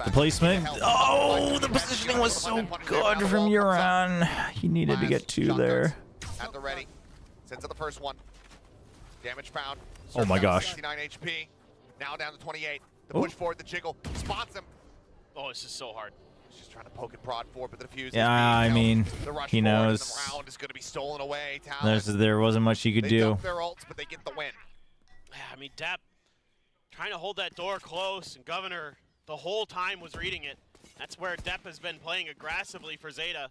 Speaker 3: The placement. Oh, the positioning was so good from Uran. He needed to get 2 there.
Speaker 6: At the ready. Sends to the first one. Damage found.
Speaker 3: Oh my gosh.
Speaker 6: 69 HP. Now down to 28. The push forward, the jiggle. Spots him.
Speaker 7: Oh, this is so hard.
Speaker 6: He's just trying to poke and prod forward, but the defuse.
Speaker 3: Yeah, I mean, he knows.
Speaker 6: The round is going to be stolen away.
Speaker 3: There wasn't much he could do.
Speaker 6: Their ults, but they get the win.
Speaker 7: Yeah, I mean, Depp trying to hold that door close, and Governor the whole time was reading it. That's where Depp has been playing aggressively for ZETA.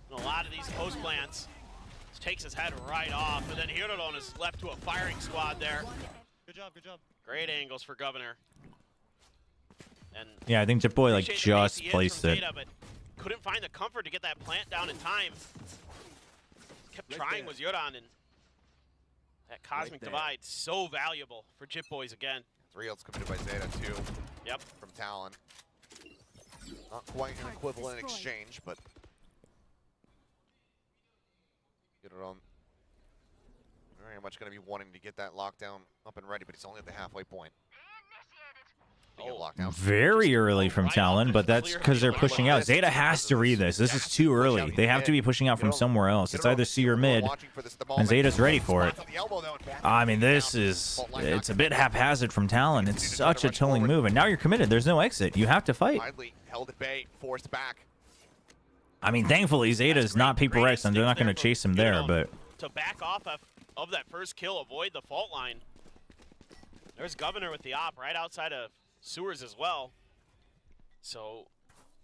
Speaker 7: In a lot of these post plants. Takes his head right off, and then Hirodon is left to a firing squad there.
Speaker 16: Good job, good job.
Speaker 7: Great angles for Governor. And
Speaker 3: yeah, I think Jitboy like just placed it.
Speaker 7: But couldn't find the comfort to get that plant down in time. Kept trying with Hirodon, and that cosmic divide so valuable for Jitboys again.
Speaker 6: 3 ults committed by ZETA too.
Speaker 7: Yep.
Speaker 6: From Talon. Not quite an equivalent exchange, but. Get it on. Very much going to be wanting to get that lockdown up and ready, but he's only at the halfway point.
Speaker 3: Very early from Talon, but that's because they're pushing out. ZETA has to read this. This is too early. They have to be pushing out from somewhere else. It's either C or mid, and ZETA's ready for it. I mean, it's a bit haphazard from Talon. It's such a chilling move, and now you're committed. There's no exit. You have to fight.
Speaker 6: Held at bay, forced back.
Speaker 3: I mean, thankfully, ZETA is not Paper X, and they're not going to chase him there, but...
Speaker 7: To back off of that first kill, avoid the fault line. There's Governor with the op right outside of Sewers as well. So,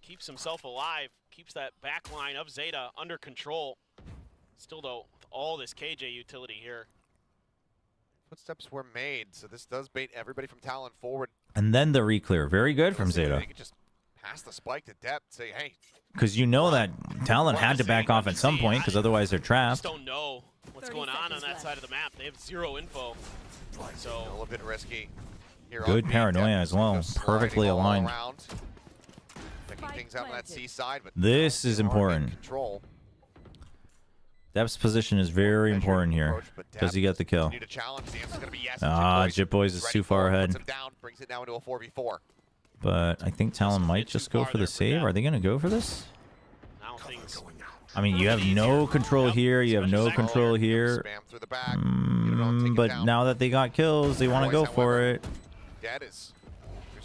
Speaker 7: keeps himself alive, keeps that back line of ZETA under control. Still, though, with all this KJ utility here.
Speaker 6: Footsteps were made, so this does bait everybody from Talon forward.
Speaker 3: And then the reclear. Very good from ZETA.
Speaker 6: They could just pass the spike to depth, say, hey...
Speaker 3: Because you know that Talon had to back off at some point, because otherwise they're trapped.
Speaker 7: Just don't know what's going on that side of the map. They have 0 info. So
Speaker 6: a little bit risky.
Speaker 3: Good paranoia as well. Perfectly aligned.
Speaker 6: Picking things out on that C side, but
Speaker 3: this is important. Depth's position is very important here. Does he get the kill? Jitboys is too far ahead.
Speaker 6: Brings it now into a 4v4.
Speaker 3: But I think Talon might just go for the save. Are they going to go for this? I mean, you have no control here. You have no control here. But now that they got kills, they want to go for it.
Speaker 6: Dead is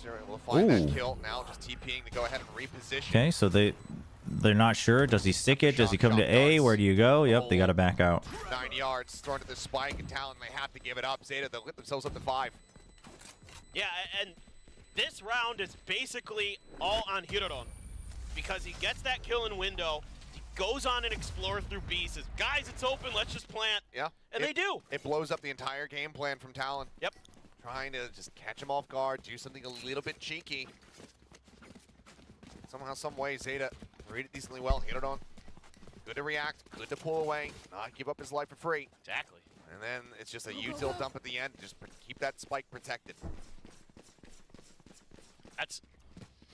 Speaker 6: able to find that kill. Now just TPing to go ahead and reposition.
Speaker 3: Okay, so they're not sure. Does he stick it? Does he come to A? Where do you go? Yep, they got to back out.
Speaker 6: 9 yards, thrown to the spike, and Talon, they have to give it up. ZETA, they'll get themselves up to 5.
Speaker 7: Yeah, and this round is basically all on Hirodon because he gets that kill in window, he goes on and explores through B, says, guys, it's open, let's just plant.
Speaker 6: Yeah.
Speaker 7: And they do.
Speaker 6: It blows up the entire game plan from Talon.
Speaker 7: Yep.
Speaker 6: Trying to just catch him off guard, do something a little bit cheeky. Somehow, some way, ZETA read it decently well. Hirodon, good to react, good to pull away, not give up his life for free.
Speaker 7: Exactly.
Speaker 6: And then it's just a util dump at the end, just keep that spike protected.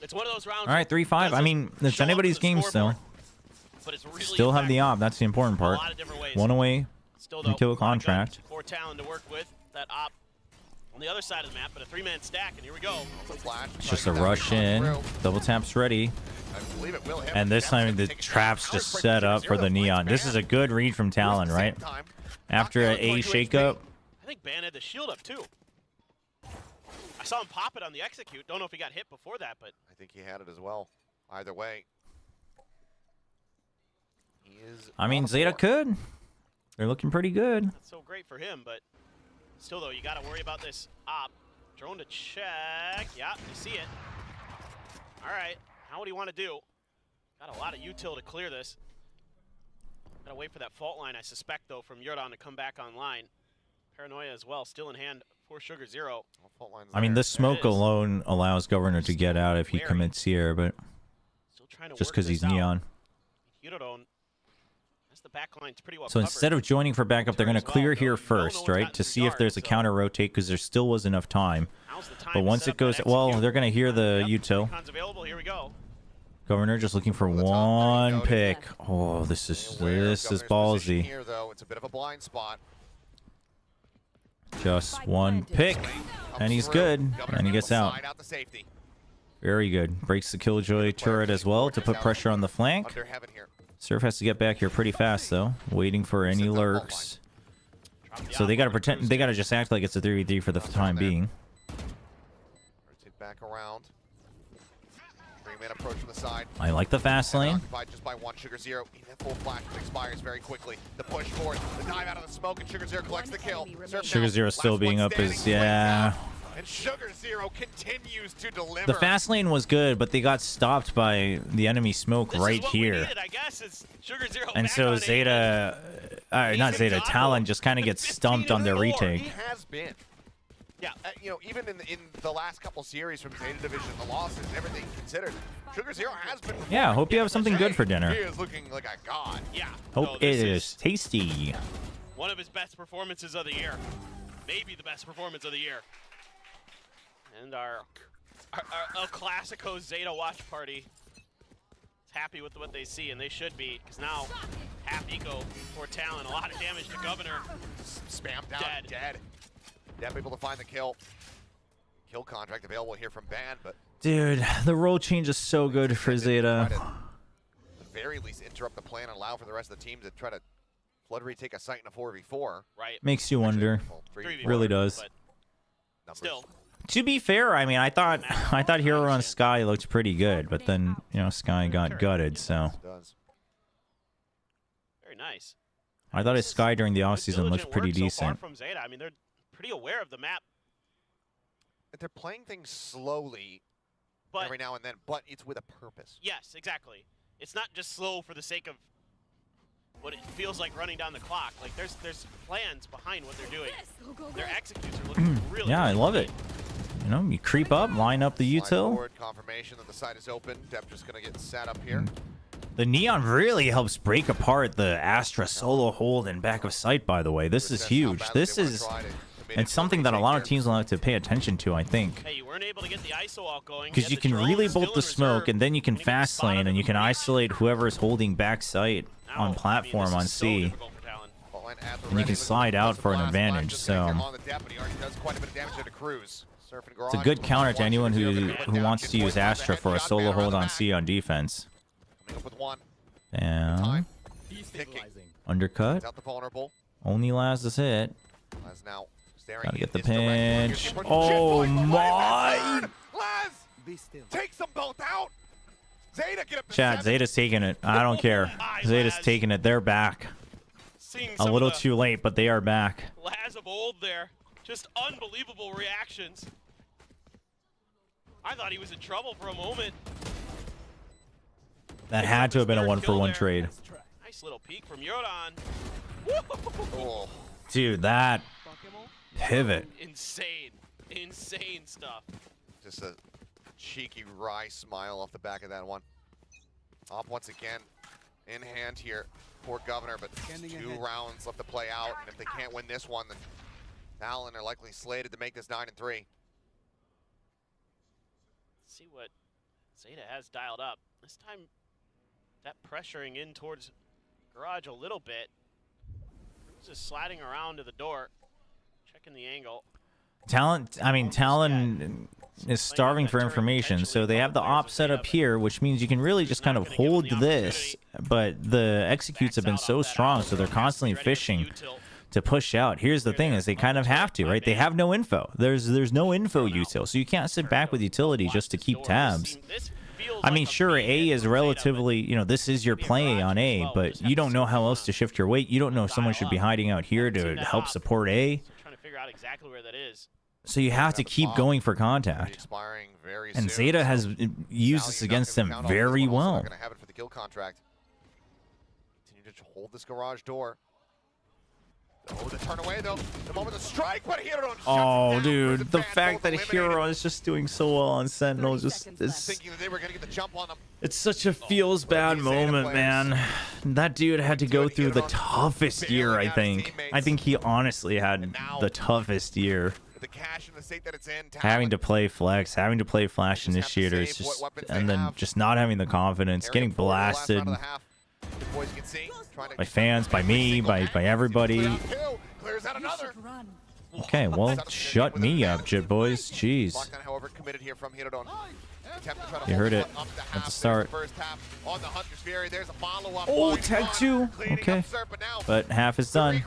Speaker 7: It's one of those rounds.
Speaker 3: All right, 3-5. I mean, it's anybody's game still.
Speaker 7: But it's really
Speaker 3: still have the op. That's the important part. One away.
Speaker 7: Still
Speaker 3: kill a contract.
Speaker 7: For Talon to work with that op on the other side of the map, but a 3-man stack, and here we go.
Speaker 3: It's just a rush in. Double tap's ready. And this time the trap's just set up for the neon. This is a good read from Talon, right? After a shakeup.
Speaker 7: I think Ban had the shield up too. I saw him pop it on the execute. Don't know if he got hit before that, but
Speaker 6: I think he had it as well. Either way, he is.
Speaker 3: I mean, ZETA could. They're looking pretty good.
Speaker 7: Not so great for him, but Still, though, you got to worry about this op. Drone to check. Yeah, you see it. All right. How would he want to do? Got a lot of util to clear this. Got to wait for that fault line, I suspect, though, from Yordan to come back online. Paranoia as well, still in hand for Sugar Zero.
Speaker 3: I mean, this smoke alone allows Governor to get out if he commits here, but just because he's Neon.
Speaker 7: Yordan, that's the back line's pretty well
Speaker 3: So instead of joining for backup, they're going to clear here first, right? To see if there's a counter rotate, because there still was enough time. But once it goes, well, they're going to hear the util.
Speaker 7: Here we go.
Speaker 3: Governor just looking for one pick. Oh, this is ballsy.
Speaker 6: Here, though, it's a bit of a blind spot.
Speaker 3: Just one pick, and he's good, and he gets out. Very good. Breaks the Killjoy turret as well to put pressure on the flank. Surf has to get back here pretty fast, though, waiting for any lurks. So they gotta pretend, they gotta just act like it's a 3v3 for the time being.
Speaker 6: Back around. 3-man approach from the side.
Speaker 3: I like the fast lane.
Speaker 6: Occupied just by one. Sugar Zero. Full flash expires very quickly. The push forward. The dive out of the smoke, and Sugar Zero collects the kill.
Speaker 3: Sugar Zero still being up is, yeah.
Speaker 6: And Sugar Zero continues to deliver.
Speaker 3: The fast lane was good, but they got stopped by the enemy smoke right here.
Speaker 7: I guess it's Sugar Zero
Speaker 3: And so Zeta, not Zeta, Talon just kind of gets stumped on their retake.
Speaker 6: He has been. Yeah, you know, even in the last couple series from Zeta Division, the losses, everything considered, Sugar Zero has been.
Speaker 3: Yeah, hope you have something good for dinner.
Speaker 6: He is looking like a god.
Speaker 7: Yeah.
Speaker 3: Hope it is tasty.
Speaker 7: One of his best performances of the year. Maybe the best performance of the year. And our El Clasico Zeta watch party is happy with what they see, and they should be, because now half eco for Talon, a lot of damage to Governor.
Speaker 6: Spammed out, dead. Definitely able to find the kill. Kill contract available here from Ban, but
Speaker 3: dude, the role change is so good for Zeta.
Speaker 6: At the very least, interrupt the plan and allow for the rest of the team to try to flood retake a site in a 4v4.
Speaker 7: Right.
Speaker 3: Makes you wonder. Really does.
Speaker 7: Still.
Speaker 3: To be fair, I mean, I thought Hero on Sky looked pretty good, but then Sky got gutted, so.
Speaker 7: Very nice.
Speaker 3: I thought his Sky during the offseason looked pretty decent.
Speaker 7: From Zeta. I mean, they're pretty aware of the map.
Speaker 6: They're playing things slowly every now and then, but it's with a purpose.
Speaker 7: Yes, exactly. It's not just slow for the sake of what it feels like running down the clock. Like there's plans behind what they're doing. Their executes are looking really
Speaker 3: yeah, I love it. You creep up, line up the util.
Speaker 6: Confirmation that the site is open. Dep just gonna get set up here.
Speaker 3: The Neon really helps break apart the Astra solo hold and back of sight, by the way. This is huge. This is it's something that a lot of teams will have to pay attention to, I think.
Speaker 7: Hey, you weren't able to get the ISO out going.
Speaker 3: Because you can really bolt the smoke, and then you can fast lane, and you can isolate whoever is holding back sight on platform on C. And you can slide out for an advantage, so. It's a good counter to anyone who wants to use Astra for a solo hold on C on defense. And undercut. Only Laz is hit. Gotta get the pinch. Oh my!
Speaker 6: Takes them both out. Zeta, get up.
Speaker 3: Chad, Zeta's taking it. I don't care. Zeta's taking it. They're back. A little too late, but they are back.
Speaker 7: Laz of old there. Just unbelievable reactions. I thought he was in trouble for a moment.
Speaker 3: That had to have been a 1-for-1 trade.
Speaker 7: Nice little peek from Yordan.
Speaker 3: Dude, that pivot.
Speaker 7: Insane stuff.
Speaker 6: Just a cheeky wry smile off the back of that one. Op once again in hand here. Poor Governor, but 2 rounds left to play out, and if they can't win this one, then Talon are likely slated to make this 9-3.
Speaker 7: See what Zeta has dialed up. This time, that pressuring in towards Garage a little bit. Just sliding around to the door, checking the angle.
Speaker 3: Talon is starving for information, so they have the op set up here, which means you can really just kind of hold this, but the executes have been so strong, so they're constantly fishing to push out. Here's the thing, is they kind of have to, right? They have no info. There's no info util, so you can't sit back with utility just to keep tabs. I mean, sure, A is relatively, this is your play on A, but you don't know how else to shift your weight. You don't know if someone should be hiding out here to help support A.
Speaker 7: out exactly where that is.
Speaker 3: So you have to keep going for contact. And ZETA has used this against them very well.
Speaker 6: Going to have it for the kill contract. Continue to hold this garage door. Oh, the turn away though. The moment the strike, but Hero shuts it down.
Speaker 3: Dude, the fact that Hero is just doing so well on Sentinel just is.
Speaker 6: Thinking that they were going to get the jump on them.
Speaker 3: It's such a feels bad moment, man. That dude had to go through the toughest year, I think. I think he honestly had the toughest year.
Speaker 6: The cash in the state that it's in,
Speaker 3: having to play flex, having to play flash initiators, just and then just not having the confidence, getting blasted by fans, by me, by everybody. Okay, well, shut me up, Jit boys. Jeez. You heard it at the start. Oh, tag 2. Okay, but half is done.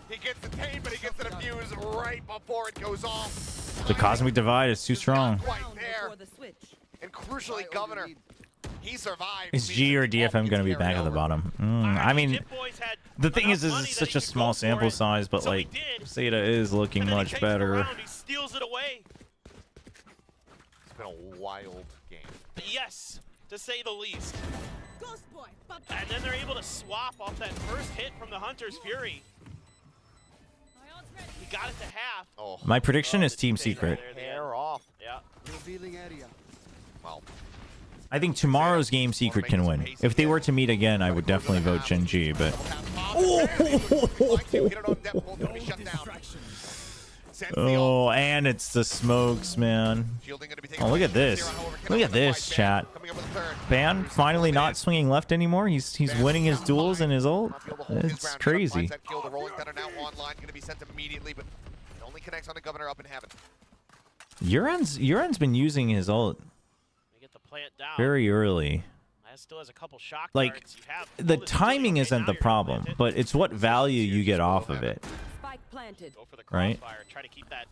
Speaker 6: He gets the tame, but he gets the defuse right before it goes off.
Speaker 3: The Cosmic Divide is too strong.
Speaker 6: And crucially, Governor, he survived.
Speaker 3: Is G or DFM going to be back at the bottom? I mean, the thing is, this is such a small sample size, but like, ZETA is looking much better.
Speaker 7: He steals it away.
Speaker 6: It's been a wild game.
Speaker 7: Yes, to say the least. And then they're able to swap off that first hit from the Hunter's Fury. He got it to half.
Speaker 6: Oh.
Speaker 3: My prediction is Team Secret.
Speaker 6: Hair off.
Speaker 7: Yeah.
Speaker 6: Well,
Speaker 3: I think tomorrow's game Secret can win. If they were to meet again, I would definitely vote Gen G, but... Oh, and it's the smokes, man. Oh, look at this. Look at this, chat. Ban finally not swinging left anymore. He's winning his duels and his ult. It's crazy. Uran's been using his ult very early. Like, the timing isn't the problem, but it's what value you get off of it. Right?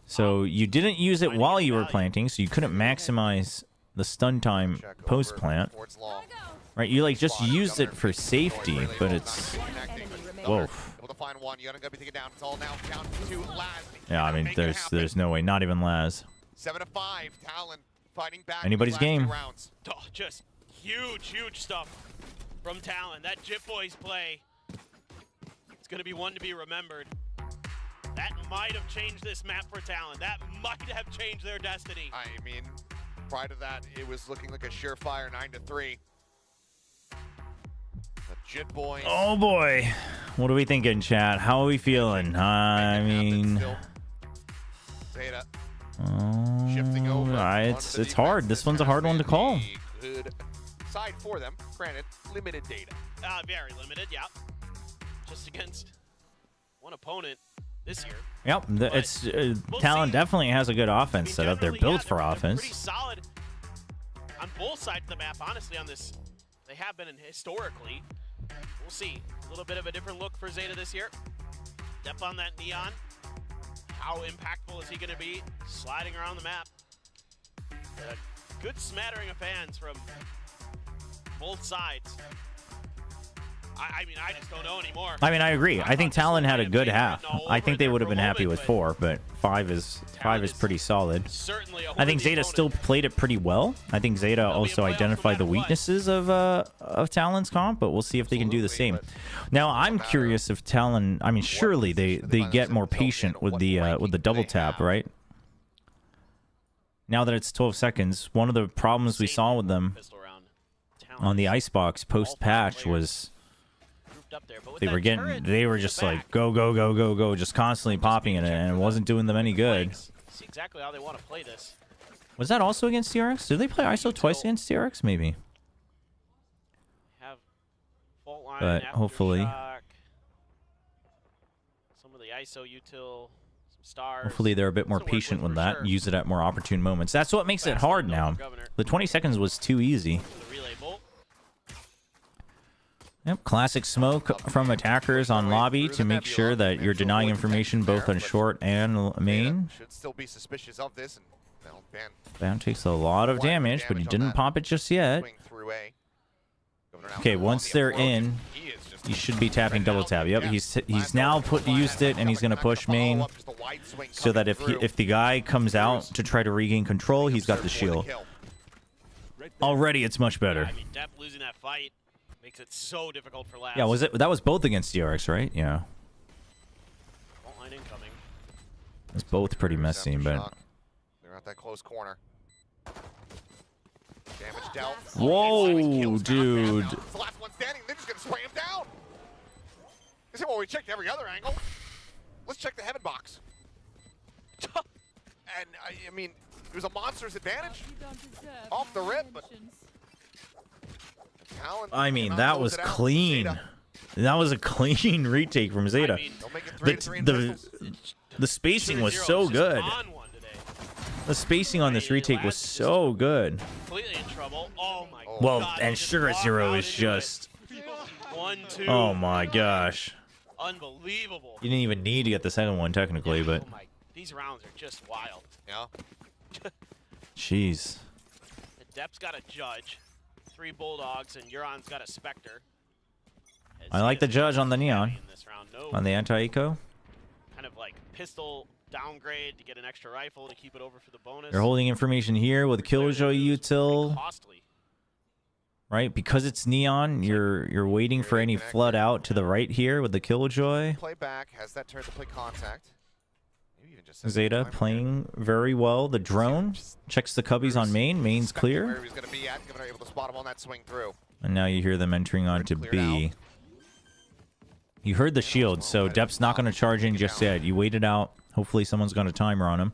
Speaker 3: So you didn't use it while you were planting, so you couldn't maximize the stun time post plant. Right? You like just used it for safety, but it's whoa. Yeah, I mean there's no way, not even Laz.
Speaker 6: 7-5, Talon fighting back.
Speaker 3: Anybody's game.
Speaker 7: Oh, just huge stuff from Talon. That Jit Boys play, it's going to be one to be remembered. That might have changed this map for Talon. That might have changed their destiny.
Speaker 6: I mean, prior to that, it was looking like a surefire 9-3. The Jit Boys.
Speaker 3: Oh boy, what are we thinking, chat? How are we feeling? I mean,
Speaker 6: ZETA.
Speaker 3: Shifting over. It's hard. This one's a hard one to call.
Speaker 6: Good side for them. Granted, limited data.
Speaker 7: Very limited, yeah. Just against one opponent this year.
Speaker 3: Yep, it's Talon definitely has a good offense set up. They're built for offense.
Speaker 7: Pretty solid on both sides of the map, honestly. On this, they have been historically. We'll see. A little bit of a different look for ZETA this year. Step on that Neon. How impactful is he going to be sliding around the map? A good smattering of fans from both sides. I mean, I just don't know anymore.
Speaker 3: I mean, I agree. I think Talon had a good half. I think they would have been happy with 4, but 5 is pretty solid. I think ZETA still played it pretty well. I think ZETA also identified the weaknesses of Talon's comp, but we'll see if they can do the same. Now, I'm curious if Talon. I mean, surely they get more patient with the double tap, right? Now that it's 12 seconds, one of the problems we saw with them on the Icebox post patch was they were just like go, just constantly popping it, and it wasn't doing them any good.
Speaker 7: See exactly how they want to play this.
Speaker 3: Was that also against TRX? Did they play ISO twice against TRX? Maybe.
Speaker 7: Have fault line,
Speaker 3: but hopefully,
Speaker 7: some of the ISO util, some stars.
Speaker 3: Hopefully they're a bit more patient with that. Use it at more opportune moments. That's what makes it hard now. The 20 seconds was too easy. Yep, classic smoke from attackers on lobby to make sure that you're denying information both on short and main.
Speaker 6: Should still be suspicious of this, and
Speaker 3: Ban takes a lot of damage, but he didn't pop it just yet. Okay, once they're in, He should be tapping double tap. Yep, he's now used it, and he's gonna push main so that if the guy comes out to try to regain control, he's got the shield. Already, it's much better.
Speaker 7: I mean, Depp losing that fight makes it so difficult for Labs.
Speaker 3: Yeah, that was both against DRX, right? Yeah.
Speaker 7: Line incoming.
Speaker 3: It's both pretty messy, but.
Speaker 6: They're at that close corner. Damage dealt.
Speaker 3: Whoa, dude.
Speaker 6: It's the last one standing. They're just gonna spray him down. You see, well, we checked every other angle. Let's check the heaven box. And I mean, it was a monster's advantage off the rip, but
Speaker 3: I mean, that was clean. That was a clean retake from ZETA. The spacing was so good. The spacing on this retake was so good.
Speaker 7: Completely in trouble. Oh my god.
Speaker 3: Well, and Sugar Zero is just.
Speaker 7: 1-2.
Speaker 3: Oh my gosh.
Speaker 7: Unbelievable.
Speaker 3: You didn't even need to get the second one technically, but.
Speaker 7: Oh my, these rounds are just wild.
Speaker 6: Yeah.
Speaker 3: Jeez.
Speaker 7: The Depp's got a Judge, 3 Bulldogs, and Euron's got a Spectre.
Speaker 3: I like the Judge on the Neon. On the anti-eco.
Speaker 7: Kind of like pistol downgrade to get an extra rifle to keep it over for the bonus.
Speaker 3: You're holding information here with Killjoy util. Right, because it's Neon, you're waiting for any flood out to the right here with the Killjoy.
Speaker 6: Play back, has that turn to play contact. Maybe even just
Speaker 3: ZETA playing very well. The drone checks the cubbies on main. Main's clear.
Speaker 6: Where he's gonna be at, given they're able to spot him on that swing through.
Speaker 3: And now you hear them entering onto B. You heard the shield, so Depp's not going to charge in just yet. You wait it out. Hopefully someone's got a timer on him.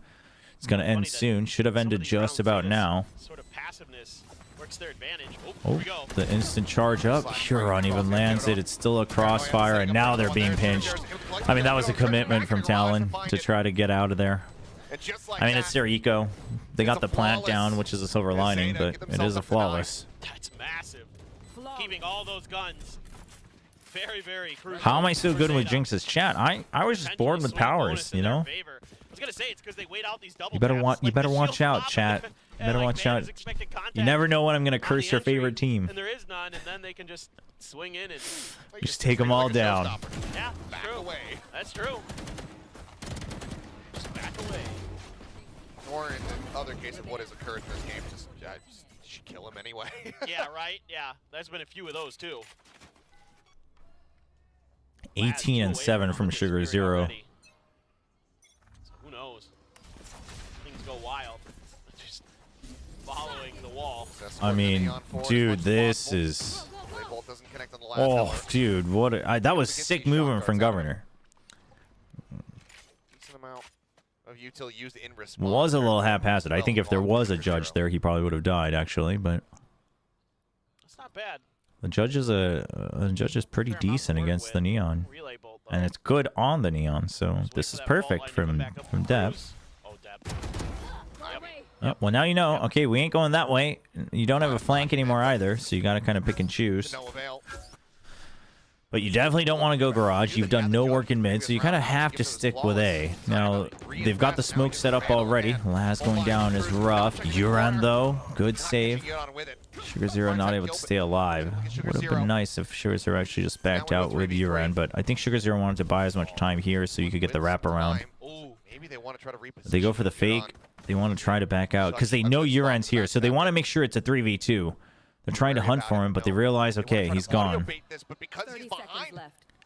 Speaker 3: It's going to end soon. Should have ended just about now.
Speaker 7: Sort of passiveness works their advantage.
Speaker 3: Oh, the instant charge up. Huron even lands it. It's still a crossfire, and now they're being pinched. I mean, that was a commitment from TLN to try to get out of there. I mean, it's their eco. They got the plant down, which is a silver lining, but it is a flawless.
Speaker 7: That's massive. Keeping all those guns. Very, very crucial.
Speaker 3: How am I so good with Jinx's chat? I was just bored with powers, you know?
Speaker 7: I was gonna say it's because they wait out these double
Speaker 3: You better watch out, chat. You better watch out. You never know when I'm gonna curse your favorite team.
Speaker 7: And there is none, and then they can just swing in and
Speaker 3: just take them all down.
Speaker 7: Yeah, back away. That's true. Just back away.
Speaker 6: Or in the other case of what has occurred in this game, just should kill him anyway.
Speaker 7: Yeah, right. Yeah, there's been a few of those too.
Speaker 3: 18 and 7 from Sugar Zero.
Speaker 7: So who knows? Things go wild. Just following the wall.
Speaker 3: I mean, dude, this is. Oh, dude, what? That was sick movement from Governor. Was a little haphazard. I think if there was a judge there, he probably would have died actually, but.
Speaker 7: That's not bad.
Speaker 3: The judge is pretty decent against the Neon, and it's good on the Neon. So this is perfect from Depp. Yep, well, now you know. Okay, we ain't going that way. You don't have a flank anymore either, so you got to kind of pick and choose. But you definitely don't want to go garage. You've done no work in mid, so you kind of have to stick with A. Now, they've got the smoke set up already. Laz going down is rough. Euron, though, good save. Sugar Zero not able to stay alive. Would have been nice if Sugar Zero actually just backed out with Euron, but I think Sugar Zero wanted to buy as much time here so you could get the wraparound. They go for the fake. They want to try to back out because they know Euron's here, so they want to make sure it's a 3v2. They're trying to hunt for him, but they realize, okay, he's gone.
Speaker 6: But because he's behind,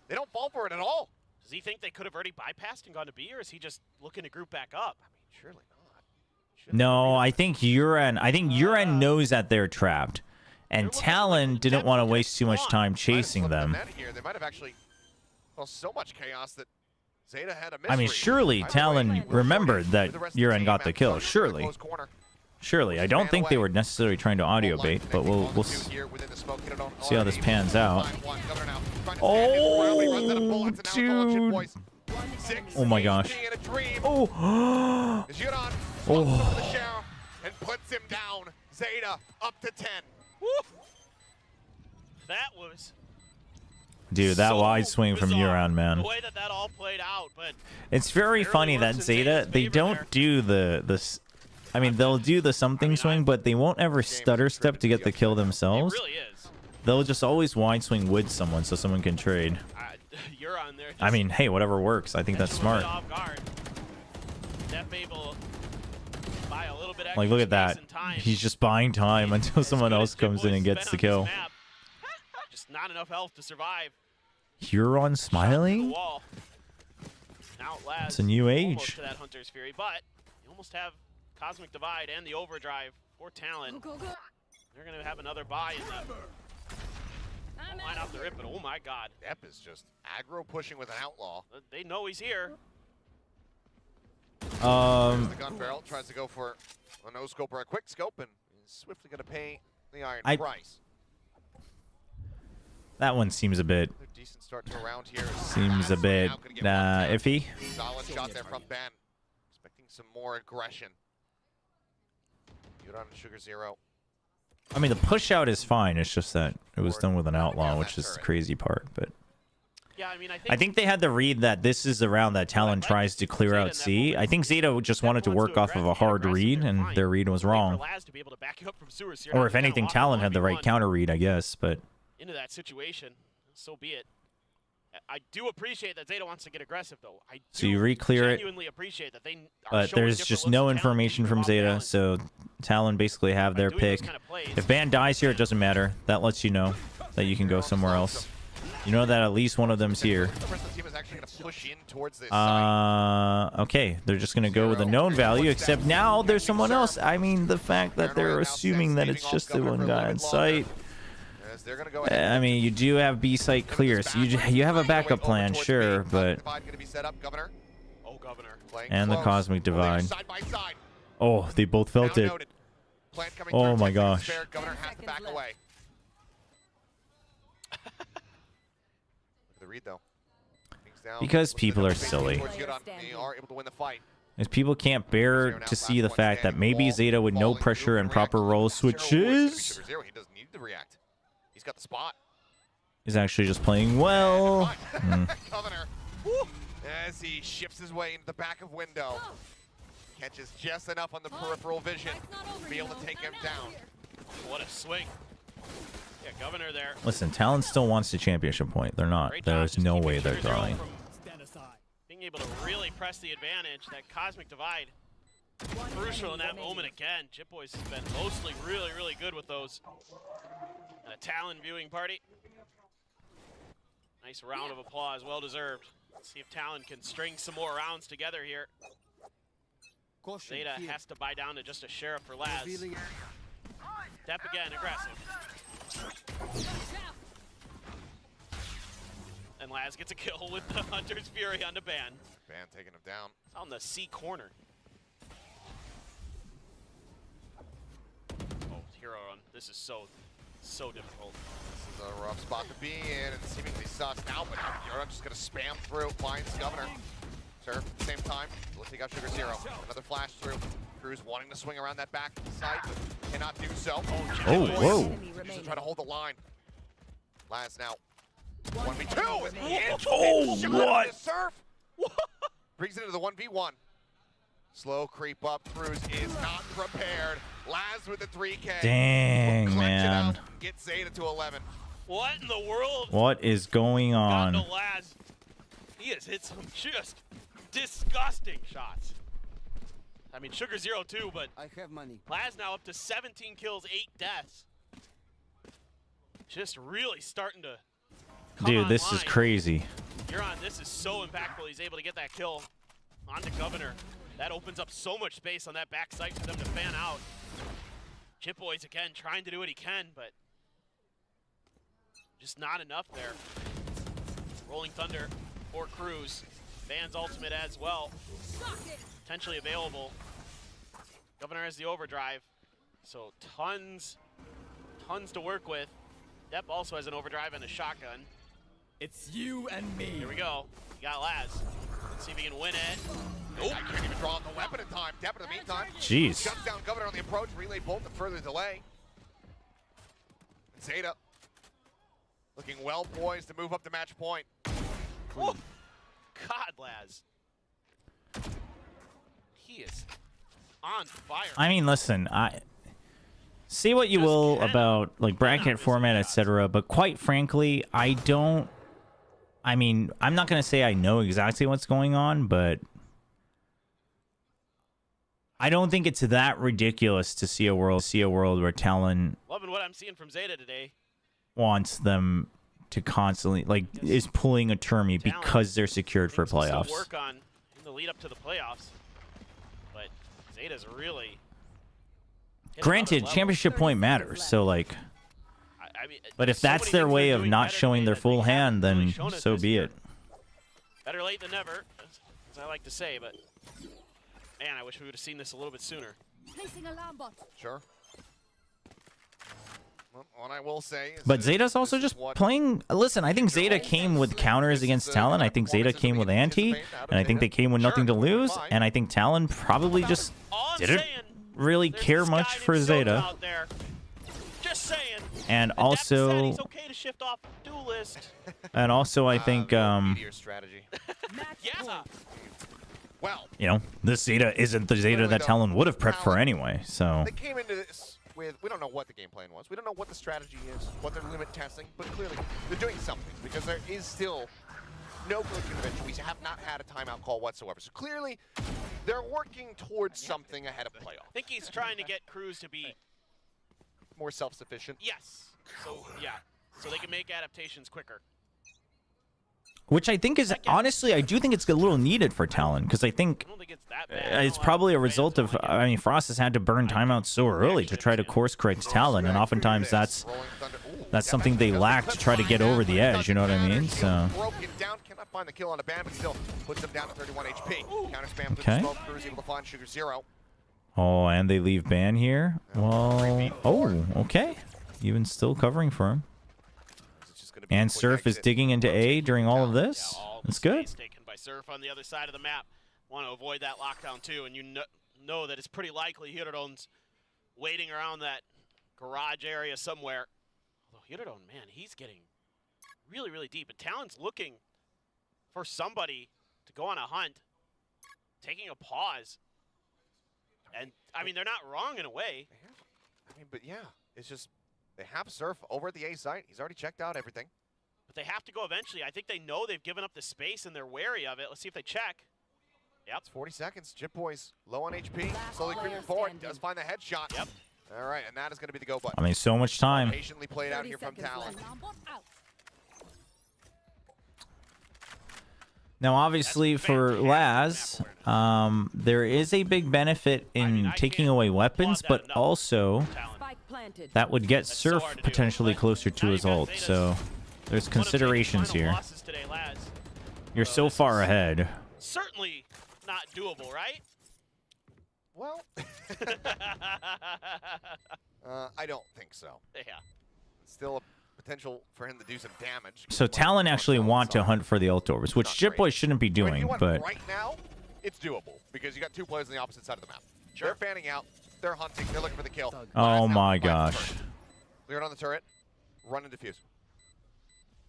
Speaker 6: they don't fall for it at all.
Speaker 7: Does he think they could have already bypassed and gone to B, or is he just looking to group back up? I mean, surely not.
Speaker 3: No, I think Euron knows that they're trapped, and Talon didn't want to waste too much time chasing them.
Speaker 6: They might have actually, well, so much chaos that ZETA had a mystery.
Speaker 3: I mean, surely Talon remembered that Euron got the kill. Surely. Surely. I don't think they were necessarily trying to audio bait, but we'll see how this pans out. Oh, dude. Oh my gosh. Oh. Oh.
Speaker 6: And puts him down. ZETA up to 10.
Speaker 7: That was.
Speaker 3: Dude, that wide swing from Euron, man.
Speaker 7: The way that all played out, but
Speaker 3: it's very funny that ZETA, they don't do the I mean, they'll do the something swing, but they won't ever stutter step to get the kill themselves.
Speaker 7: It really is.
Speaker 3: They'll just always wide swing with someone so someone can trade.
Speaker 7: You're on there.
Speaker 3: I mean, hey, whatever works. I think that's smart.
Speaker 7: Off guard. Able to buy a little bit
Speaker 3: Like, look at that. He's just buying time until someone else comes in and gets the kill.
Speaker 7: Just not enough health to survive.
Speaker 3: Huron smiling? It's a new age.
Speaker 7: To that Hunter's Fury, but you almost have Cosmic Divide and the Overdrive for Talon. They're going to have another buy in the line off the rip, but oh my god.
Speaker 6: Depp is just aggro pushing with an outlaw.
Speaker 7: They know he's here.
Speaker 6: There's the gun barrel, tries to go for a no scope or a quick scope, and is swiftly going to pay the iron price.
Speaker 3: That one seems a bit.
Speaker 6: Decent start to a round here.
Speaker 3: Seems a bit iffy.
Speaker 6: Solid shot there from Ben. Expecting some more aggression. Good on Sugar Zero.
Speaker 3: I mean, the push out is fine. It's just that it was done with an outlaw, which is the crazy part. But
Speaker 7: yeah, I mean,
Speaker 3: I think they had the read that this is the round that Talon tries to clear out C. I think ZETA just wanted to work off of a hard read, and their read was wrong. Or if anything, Talon had the right counter read, I guess. But
Speaker 7: into that situation, so be it. I do appreciate that ZETA wants to get aggressive, though. I
Speaker 3: so you re-clear it,
Speaker 7: appreciate that they
Speaker 3: but there's just no information from ZETA, so Talon basically have their pick. If Van dies here, it doesn't matter. That lets you know that you can go somewhere else. You know that at least one of them's here. Okay, they're just going to go with a known value, except now there's someone else. I mean, the fact that they're assuming that it's just the one guy on site. I mean, you do have B site clear, so you have a backup plan, sure, but and the Cosmic Divide. Oh, they both felt it. Oh my gosh. Because people are silly. As people can't bear to see the fact that maybe ZETA with no pressure and proper role switches
Speaker 6: He's got the spot.
Speaker 3: is actually just playing well.
Speaker 6: Governor, as he shifts his way into the back of window, catches just enough on the peripheral vision to be able to take him down.
Speaker 7: What a swing. Yeah, Governor there.
Speaker 3: Listen, Talon still wants the championship point. They're not. There's no way they're drawing.
Speaker 7: Being able to really press the advantage, that Cosmic Divide, crucial in that moment again. Chip Boys has been mostly really good with those. And a Talon viewing party. Nice round of applause, well deserved. Let's see if Talon can string some more rounds together here. ZETA has to buy down to just a sheriff for Laz. Step again, aggressive. And Laz gets a kill with the Hunter's Fury on the Ban.
Speaker 6: Ban taking him down.
Speaker 7: It's on the C corner. Oh, hero run. This is so difficult.
Speaker 6: This is a rough spot to be in and seemingly sussed out, but you're just going to spam through, finds Governor. Surf at the same time, we'll take out Sugar Zero. Another flash through. Cruz wanting to swing around that back side, but cannot do so.
Speaker 3: Oh, whoa.
Speaker 6: Just try to hold the line. Laz now. 1v2.
Speaker 3: Oh, what?
Speaker 6: Surf. Brings it into the 1v1. Slow creep up. Cruz is not prepared. Laz with the 3K.
Speaker 3: Dang, man.
Speaker 6: Get ZETA to 11.
Speaker 7: What in the world?
Speaker 3: What is going on?
Speaker 7: Laz. He has hit some just disgusting shots. I mean, Sugar Zero too, but
Speaker 17: I have money.
Speaker 7: Laz now up to 17 kills, 8 deaths. Just really starting to come
Speaker 3: Dude, this
Speaker 7: online.
Speaker 3: is crazy.
Speaker 7: You're on. This is so impactful. He's able to get that kill onto Governor. That opens up so much space on that back side for them to fan out. Chip Boys again trying to do what he can, but just not enough there. Rolling Thunder or Cruz. Van's ultimate as well. Potentially available. Governor has the overdrive. So tons to work with. Depp also has an overdrive and a shotgun.
Speaker 17: It's you and me.
Speaker 7: Here we go. You got Laz. Let's see if he can win it.
Speaker 6: Nope. I can't even draw the weapon in time. Depp in the meantime.
Speaker 3: Jeez.
Speaker 6: Shuts down Governor on the approach. Relay bolt to further delay. ZETA looking well poised to move up the match point.
Speaker 7: Oh, God, Laz. He is on fire.
Speaker 3: I mean, listen, Say what you will about like bracket format, etc., but quite frankly, I mean, I'm not gonna say I know exactly what's going on, but I don't think it's that ridiculous to see a world where Talon
Speaker 7: Loving what I'm seeing from ZETA today.
Speaker 3: wants them to constantly is pulling a Termi because they're secured for playoffs.
Speaker 7: Still work on in the lead up to the playoffs, but ZETA's really.
Speaker 3: Granted, championship point matters, so like.
Speaker 7: I mean,
Speaker 3: But if that's their way of not showing their full hand, then so be it.
Speaker 7: Better late than never, as I like to say. But man, I wish we would have seen this a little bit sooner.
Speaker 8: Placing alarm bot.
Speaker 6: Sure. Well, what I will say is
Speaker 3: But ZETA's also just playing. Listen, I think ZETA came with counters against Talon. I think ZETA came with anti, and I think they came with nothing to lose. And I think Talon probably just didn't really care much for ZETA.
Speaker 7: Just saying.
Speaker 3: And also,
Speaker 7: okay to shift off duelist.
Speaker 3: and also, I think
Speaker 6: strategy.
Speaker 7: Yeah.
Speaker 6: Well,
Speaker 3: you know, this ZETA isn't the ZETA that Talon would have prepped for anyway. So
Speaker 6: they came into this with, we don't know what the game plan was. We don't know what the strategy is, what they're limit testing, but clearly they're doing something because there is still no glitch intervention. We have not had a timeout call whatsoever. So clearly they're working towards something ahead of playoff.
Speaker 7: I think he's trying to get Cruz to be
Speaker 6: more self-sufficient.
Speaker 7: Yes. So yeah. So they can make adaptations quicker.
Speaker 3: which I think is honestly, I do think it's a little needed for Talon because I think it's probably a result of, I mean, Frost has had to burn timeouts so early to try to course correct Talon, and oftentimes that's something they lack to try to get over the edge. You know what I mean? So.
Speaker 6: Broken down, cannot find the kill on a ban, but still puts them down to 31 HP. Counter spam through
Speaker 3: Okay.
Speaker 6: the smoke. Cruz able to find Sugar Zero.
Speaker 3: Oh, and they leave ban here. Well, oh, okay. Even still covering for him. And Surf is digging into A during all of this. That's good.
Speaker 7: Taken by Surf on the other side of the map. Want to avoid that lockdown too, and you know that it's pretty likely Hirodon's waiting around that garage area somewhere. Although Hirodon, man, he's getting really, really deep. And Talon's looking for somebody to go on a hunt, taking a pause. And, I mean, they're not wrong in a way.
Speaker 6: I mean, but yeah, it's just they have Surf over at the A site. He's already checked out everything.
Speaker 7: But they have to go eventually. I think they know they've given up the space and they're wary of it. Let's see if they check. Yep.
Speaker 6: It's 40 seconds. Jip Boy's low on HP. Slowly creeping forward. Does find the headshot.
Speaker 7: Yep.
Speaker 6: All right, and that is going to be the go button.
Speaker 3: I mean, so much time.
Speaker 6: Patiently played out here from Talon.
Speaker 3: Now, obviously, for Laz, there is a big benefit in taking away weapons, but also that would get Surf potentially closer to his ult. So there's considerations here. You're so far ahead.
Speaker 7: Certainly not doable, right?
Speaker 6: Well, I don't think so.
Speaker 7: Yeah.
Speaker 6: Still a potential for him to do some damage.
Speaker 3: So Talon actually want to hunt for the ult orbs, which Jip Boy shouldn't be doing, but
Speaker 6: right now, it's doable because you got two players on the opposite side of the map. Sure. They're fanning out. They're hunting. They're looking for the kill.
Speaker 3: oh my gosh.
Speaker 6: Cleared on the turret. Run and defuse.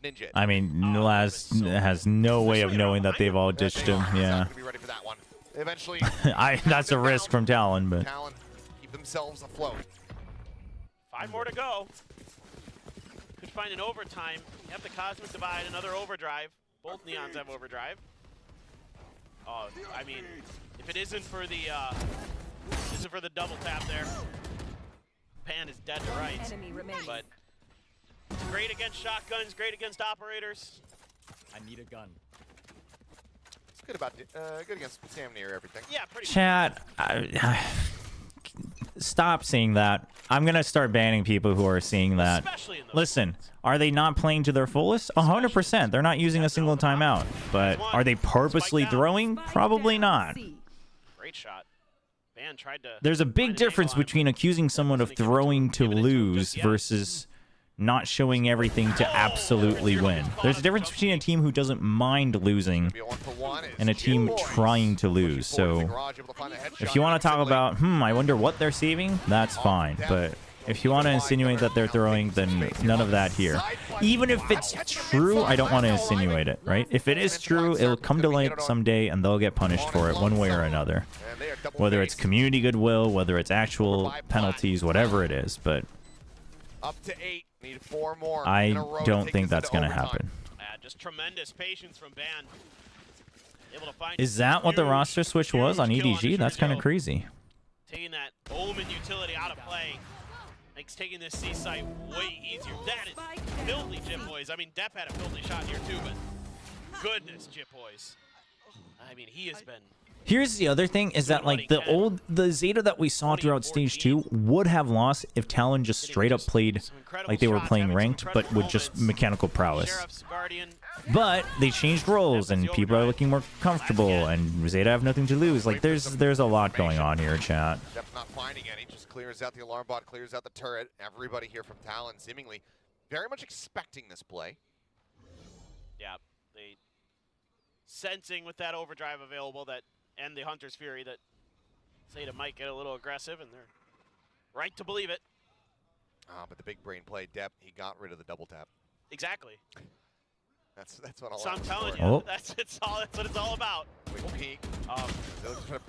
Speaker 6: Ninja.
Speaker 3: I mean, Laz has no way of knowing that they've all ditched him. Yeah.
Speaker 6: Be ready for that one. Eventually,
Speaker 3: that's a risk from Talon, but
Speaker 6: Talon keep themselves afloat.
Speaker 7: 5 more to go. Could find an overtime. You have the Cosmic Divide, another overdrive. Both Neons have overdrive. Oh, I mean, if it isn't for the double tap there, Pan is dead to rights. But great against shotguns, great against operators.
Speaker 17: I need a gun.
Speaker 6: It's good about good against Sam near everything.
Speaker 7: Yeah, pretty.
Speaker 3: Chat, stop seeing that. I'm gonna start banning people who are seeing that. Listen, are they not playing to their fullest? 100%. They're not using a single timeout. But are they purposely throwing? Probably not.
Speaker 7: Great shot. Van tried to.
Speaker 3: There's a big difference between accusing someone of throwing to lose versus not showing everything to absolutely win. There's a difference between a team who doesn't mind losing and a team trying to lose. So if you want to talk about, I wonder what they're saving, that's fine. But if you want to insinuate that they're throwing, then none of that here. Even if it's true, I don't want to insinuate it, right? If it is true, it'll come to light someday and they'll get punished for it one way or another. whether it's community goodwill, whether it's actual penalties, whatever it is. But
Speaker 6: up to 8, need 4 more.
Speaker 3: I don't think that's going to happen.
Speaker 7: Just tremendous patience from Ban. Able to find
Speaker 3: Is that what the roster switch was on EDG? That's kind of crazy.
Speaker 7: Taking that Omen utility out of play makes taking this C site way easier. That is filthy, Jip Boys. I mean, Depp had a filthy shot here too, but goodness, Jip Boys. I mean, he has been.
Speaker 3: Here's the other thing is that like the Zeta that we saw throughout stage 2 would have lost if Talon just straight up played like they were playing ranked, but with just mechanical prowess. But they changed roles and people are looking more comfortable and Zeta have nothing to lose. Like there's a lot going on here, chat.
Speaker 6: Depp not finding any, just clears out the alarm bot, clears out the turret. Everybody here from Talon seemingly very much expecting this play.
Speaker 7: Yeah, they sensing with that overdrive available that and the Hunter's Fury that Zeta might get a little aggressive, and they're right to believe it.
Speaker 6: But the big brain play, Depp, he got rid of the double tap.
Speaker 7: Exactly.
Speaker 6: That's what
Speaker 7: So I'm telling you,
Speaker 3: Oh.
Speaker 7: that's what it's all about.
Speaker 6: Quick peek.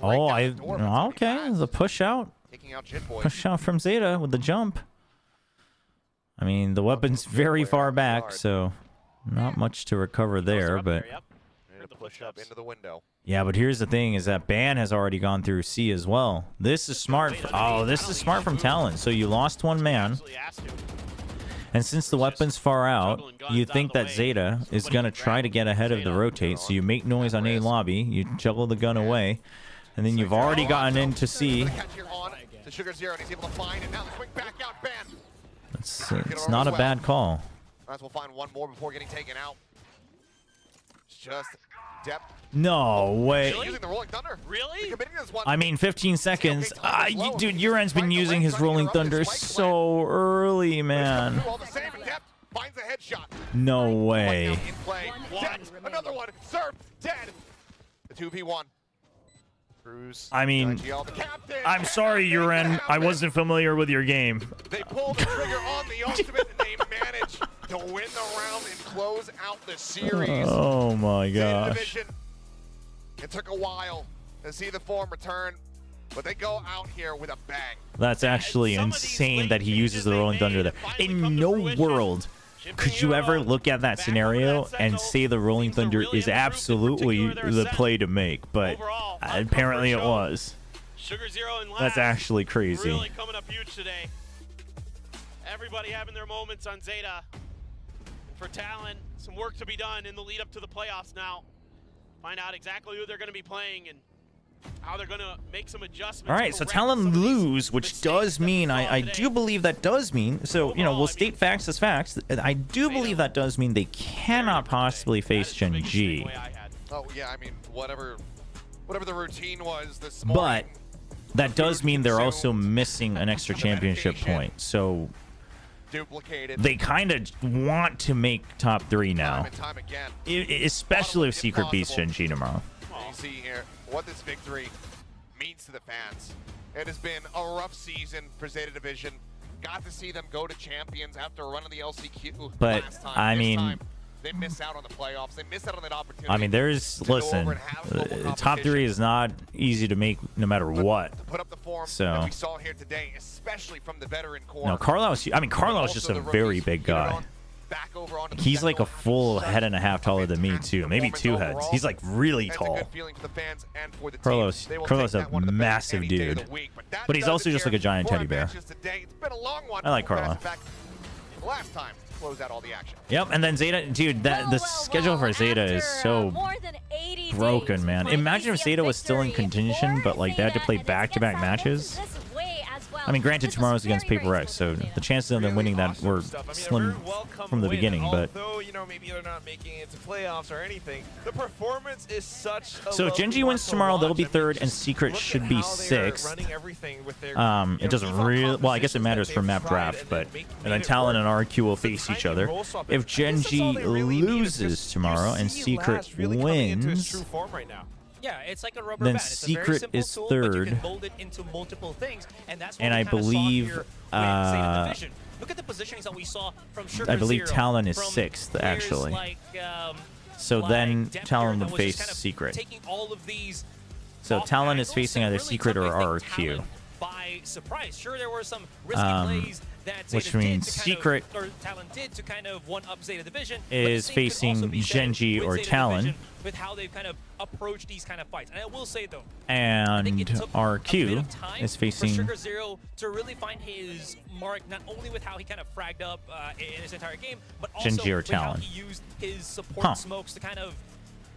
Speaker 3: Okay, the push out.
Speaker 6: Taking out Jit Boys.
Speaker 3: Push out from Zeta with the jump. I mean, the weapon's very far back, so not much to recover there, but
Speaker 6: Push up into the window.
Speaker 3: yeah, but here's the thing is that Ban has already gone through C as well. This is smart. Oh, this is smart from Talon. So you lost one man. And since the weapon's far out, you think that Zeta is going to try to get ahead of the rotate. So you make noise on A lobby, you juggle the gun away, and then you've already gotten into C. It's not a bad call.
Speaker 6: Might as well find one more before getting taken out. Just Depp.
Speaker 3: No way.
Speaker 6: Using the Rolling Thunder.
Speaker 7: Really?
Speaker 3: I mean, 15 seconds. Dude, Uren's been using his Rolling Thunder so early, man.
Speaker 6: Finds a headshot.
Speaker 3: No way.
Speaker 6: Another one. Surf. Dead. The 2v1. Cruz.
Speaker 3: I mean, I'm sorry, Uren. I wasn't familiar with your game.
Speaker 6: They pull the trigger on the ultimate and they manage to win the round and close out the series.
Speaker 3: Oh my gosh.
Speaker 6: Division. It took a while to see the form return, but they go out here with a bang.
Speaker 3: That's actually insane that he uses the Rolling Thunder there. In no world could you ever look at that scenario and say the Rolling Thunder is absolutely the play to make, but apparently it was.
Speaker 7: Sugar Zero and
Speaker 3: That's actually crazy.
Speaker 7: Really coming up huge today. Everybody having their moments on Zeta. And for Talon, some work to be done in the lead up to the playoffs now. Find out exactly who they're going to be playing and how they're going to make some adjustments.
Speaker 3: All right, so Talon lose, which does mean, I do believe that does mean, so, you know, we'll state facts as facts. I do believe that does mean they cannot possibly face Gen G.
Speaker 6: Oh, yeah, I mean, whatever the routine was this morning.
Speaker 3: But that does mean they're also missing an extra championship point. So they kind of want to make top 3 now, especially if Secret beats Gen G tomorrow.
Speaker 6: You see here what this victory means to the fans. It has been a rough season for Zeta Division. Got to see them go to champions after a run of the LCQ
Speaker 3: But
Speaker 6: last time.
Speaker 3: I
Speaker 6: This
Speaker 3: mean,
Speaker 6: time, they miss out on the playoffs. They miss out on that opportunity.
Speaker 3: I mean, listen, top 3 is not easy to make no matter what.
Speaker 6: Put up the form
Speaker 3: So
Speaker 6: that we saw here today, especially from the veteran core.
Speaker 3: no, Carlos is just a very big guy. He's like a full head and a half taller than me too, maybe 2 heads. He's like really tall. Carlos a massive dude, but he's also just like a giant teddy bear. I like Carlo.
Speaker 6: Last time to close out all the action.
Speaker 3: Yep, and then Zeta, dude, the schedule for Zeta is so broken, man. Imagine if Zeta was still in contention, but like they had to play back-to-back matches. I mean, granted, tomorrow's against Paper X, so the chances of them winning that were slim from the beginning, but...
Speaker 1: Although, you know, maybe they're not making it to playoffs or anything, the performance is such a
Speaker 3: So if Gen G wins tomorrow, they'll be 3rd, and Secret should be 6th. It doesn't really... Well, I guess it matters for map draft, but... And then Talon and RQ will face each other. If Gen G loses tomorrow and Secret wins...
Speaker 2: Yeah, it's like a rubber
Speaker 3: Then
Speaker 2: band. It's
Speaker 3: Secret
Speaker 2: a very
Speaker 3: is
Speaker 2: simple tool, but you
Speaker 3: 3rd.
Speaker 2: can mold it into multiple things, and that's what
Speaker 3: And
Speaker 2: we
Speaker 3: I
Speaker 2: kinda saw
Speaker 3: believe,
Speaker 2: here with Zeta Division. Look at the positionings that we saw from Sugar
Speaker 3: I believe
Speaker 2: Zero,
Speaker 3: Talon is
Speaker 2: from
Speaker 3: 6th,
Speaker 2: players
Speaker 3: actually.
Speaker 2: Like,
Speaker 3: So
Speaker 2: like
Speaker 3: then
Speaker 2: Depker
Speaker 3: Talon
Speaker 2: that
Speaker 3: would
Speaker 2: was just
Speaker 3: face
Speaker 2: kind of
Speaker 3: Secret.
Speaker 2: Taking all of these
Speaker 3: So Talon is facing either Secret or RRQ.
Speaker 2: By surprise, sure, there were some risky plays that
Speaker 3: which
Speaker 2: Zeta
Speaker 3: means
Speaker 2: did to
Speaker 3: Secret
Speaker 2: kind of, or Talon did to kind of one-up Zeta Division,
Speaker 3: is facing Genji or Talon.
Speaker 2: With how they've kind of approached these kind of fights. And I will say though,
Speaker 3: and RQ is facing
Speaker 2: Sugar Zero to really find his mark, not only with how he kind of fragged up in his entire game, but also
Speaker 3: Genji or
Speaker 2: with
Speaker 3: Talon.
Speaker 2: how he used his support smokes to kind of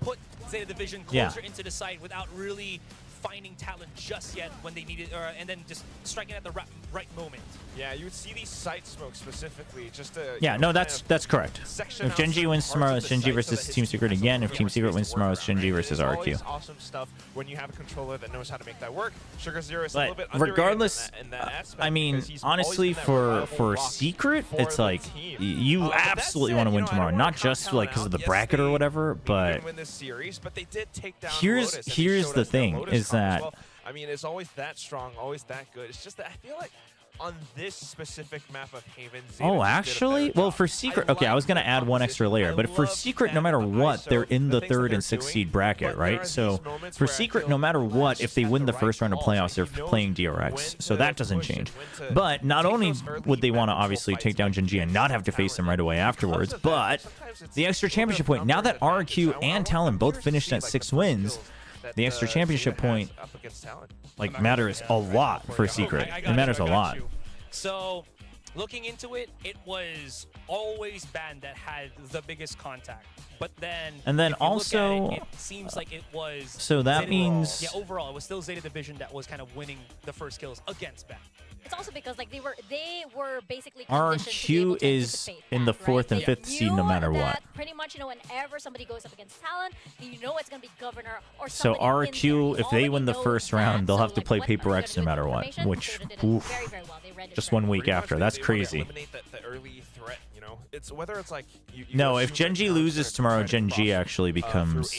Speaker 2: put Zeta Division closer into the site without really finding Talon just yet when they needed, and then just striking at the right moment.
Speaker 1: Yeah, you would see these site smokes specifically just to...
Speaker 3: Yeah, no, that's correct. If Genji wins tomorrow, it's Genji versus Team Secret again. If Team Secret wins tomorrow, it's Genji versus RQ.
Speaker 1: Awesome stuff when you have a controller that knows how to make that work. Sugar Zero is a
Speaker 3: But
Speaker 1: little bit underrated
Speaker 3: regardless,
Speaker 1: in that aspect,
Speaker 3: I mean,
Speaker 1: because he's
Speaker 3: honestly,
Speaker 1: always been that
Speaker 3: for
Speaker 1: reliable
Speaker 3: Secret,
Speaker 1: rock
Speaker 3: it's
Speaker 1: for
Speaker 3: like
Speaker 1: the team.
Speaker 3: you absolutely want to win tomorrow, not just like because of the bracket or whatever, but
Speaker 1: win this series, but they did take down
Speaker 3: here's
Speaker 1: Lotus, and they showed
Speaker 3: the
Speaker 1: us their
Speaker 3: thing
Speaker 1: Lotus
Speaker 3: is
Speaker 1: comp as
Speaker 3: that
Speaker 1: well. I mean, it's always that strong, always that good. It's just that I feel like on this specific map of Haven, Zeta
Speaker 3: actually, well, for Secret, okay, I was gonna add one extra layer, but for Secret, no matter what, they're in the 3rd and 6th seed bracket, right? So for Secret, no matter what, if they win the first round of playoffs, they're playing DRX, so that doesn't change. But not only would they want to obviously take down Genji and not have to face them right away afterwards, but the extra championship point. Now that RQ and Talon both finished at 6 wins, the extra championship point like matters a lot for Secret. It matters a lot.
Speaker 2: So, looking into it, it was always Band that had the biggest contact. But then,
Speaker 3: and then
Speaker 2: if you
Speaker 3: also,
Speaker 2: look at it, it seems like it was.
Speaker 3: So that
Speaker 2: Zeta,
Speaker 3: means,
Speaker 2: yeah, overall, it was still Zeta Division that was kind of winning the first kills against Band.
Speaker 4: It's also because like they were basically
Speaker 3: RQ is in the 4th and 5th seed no matter what.
Speaker 4: Pretty much, you know, whenever somebody goes up against Talon, you know it's gonna be Governor or
Speaker 3: so
Speaker 4: somebody.
Speaker 3: RQ, if they win the first round, they'll have to play Paper X no matter what, which just 1 week after. That's crazy.
Speaker 1: The early threat, you know, it's whether it's like
Speaker 3: no, if Genji loses tomorrow, Genji actually becomes.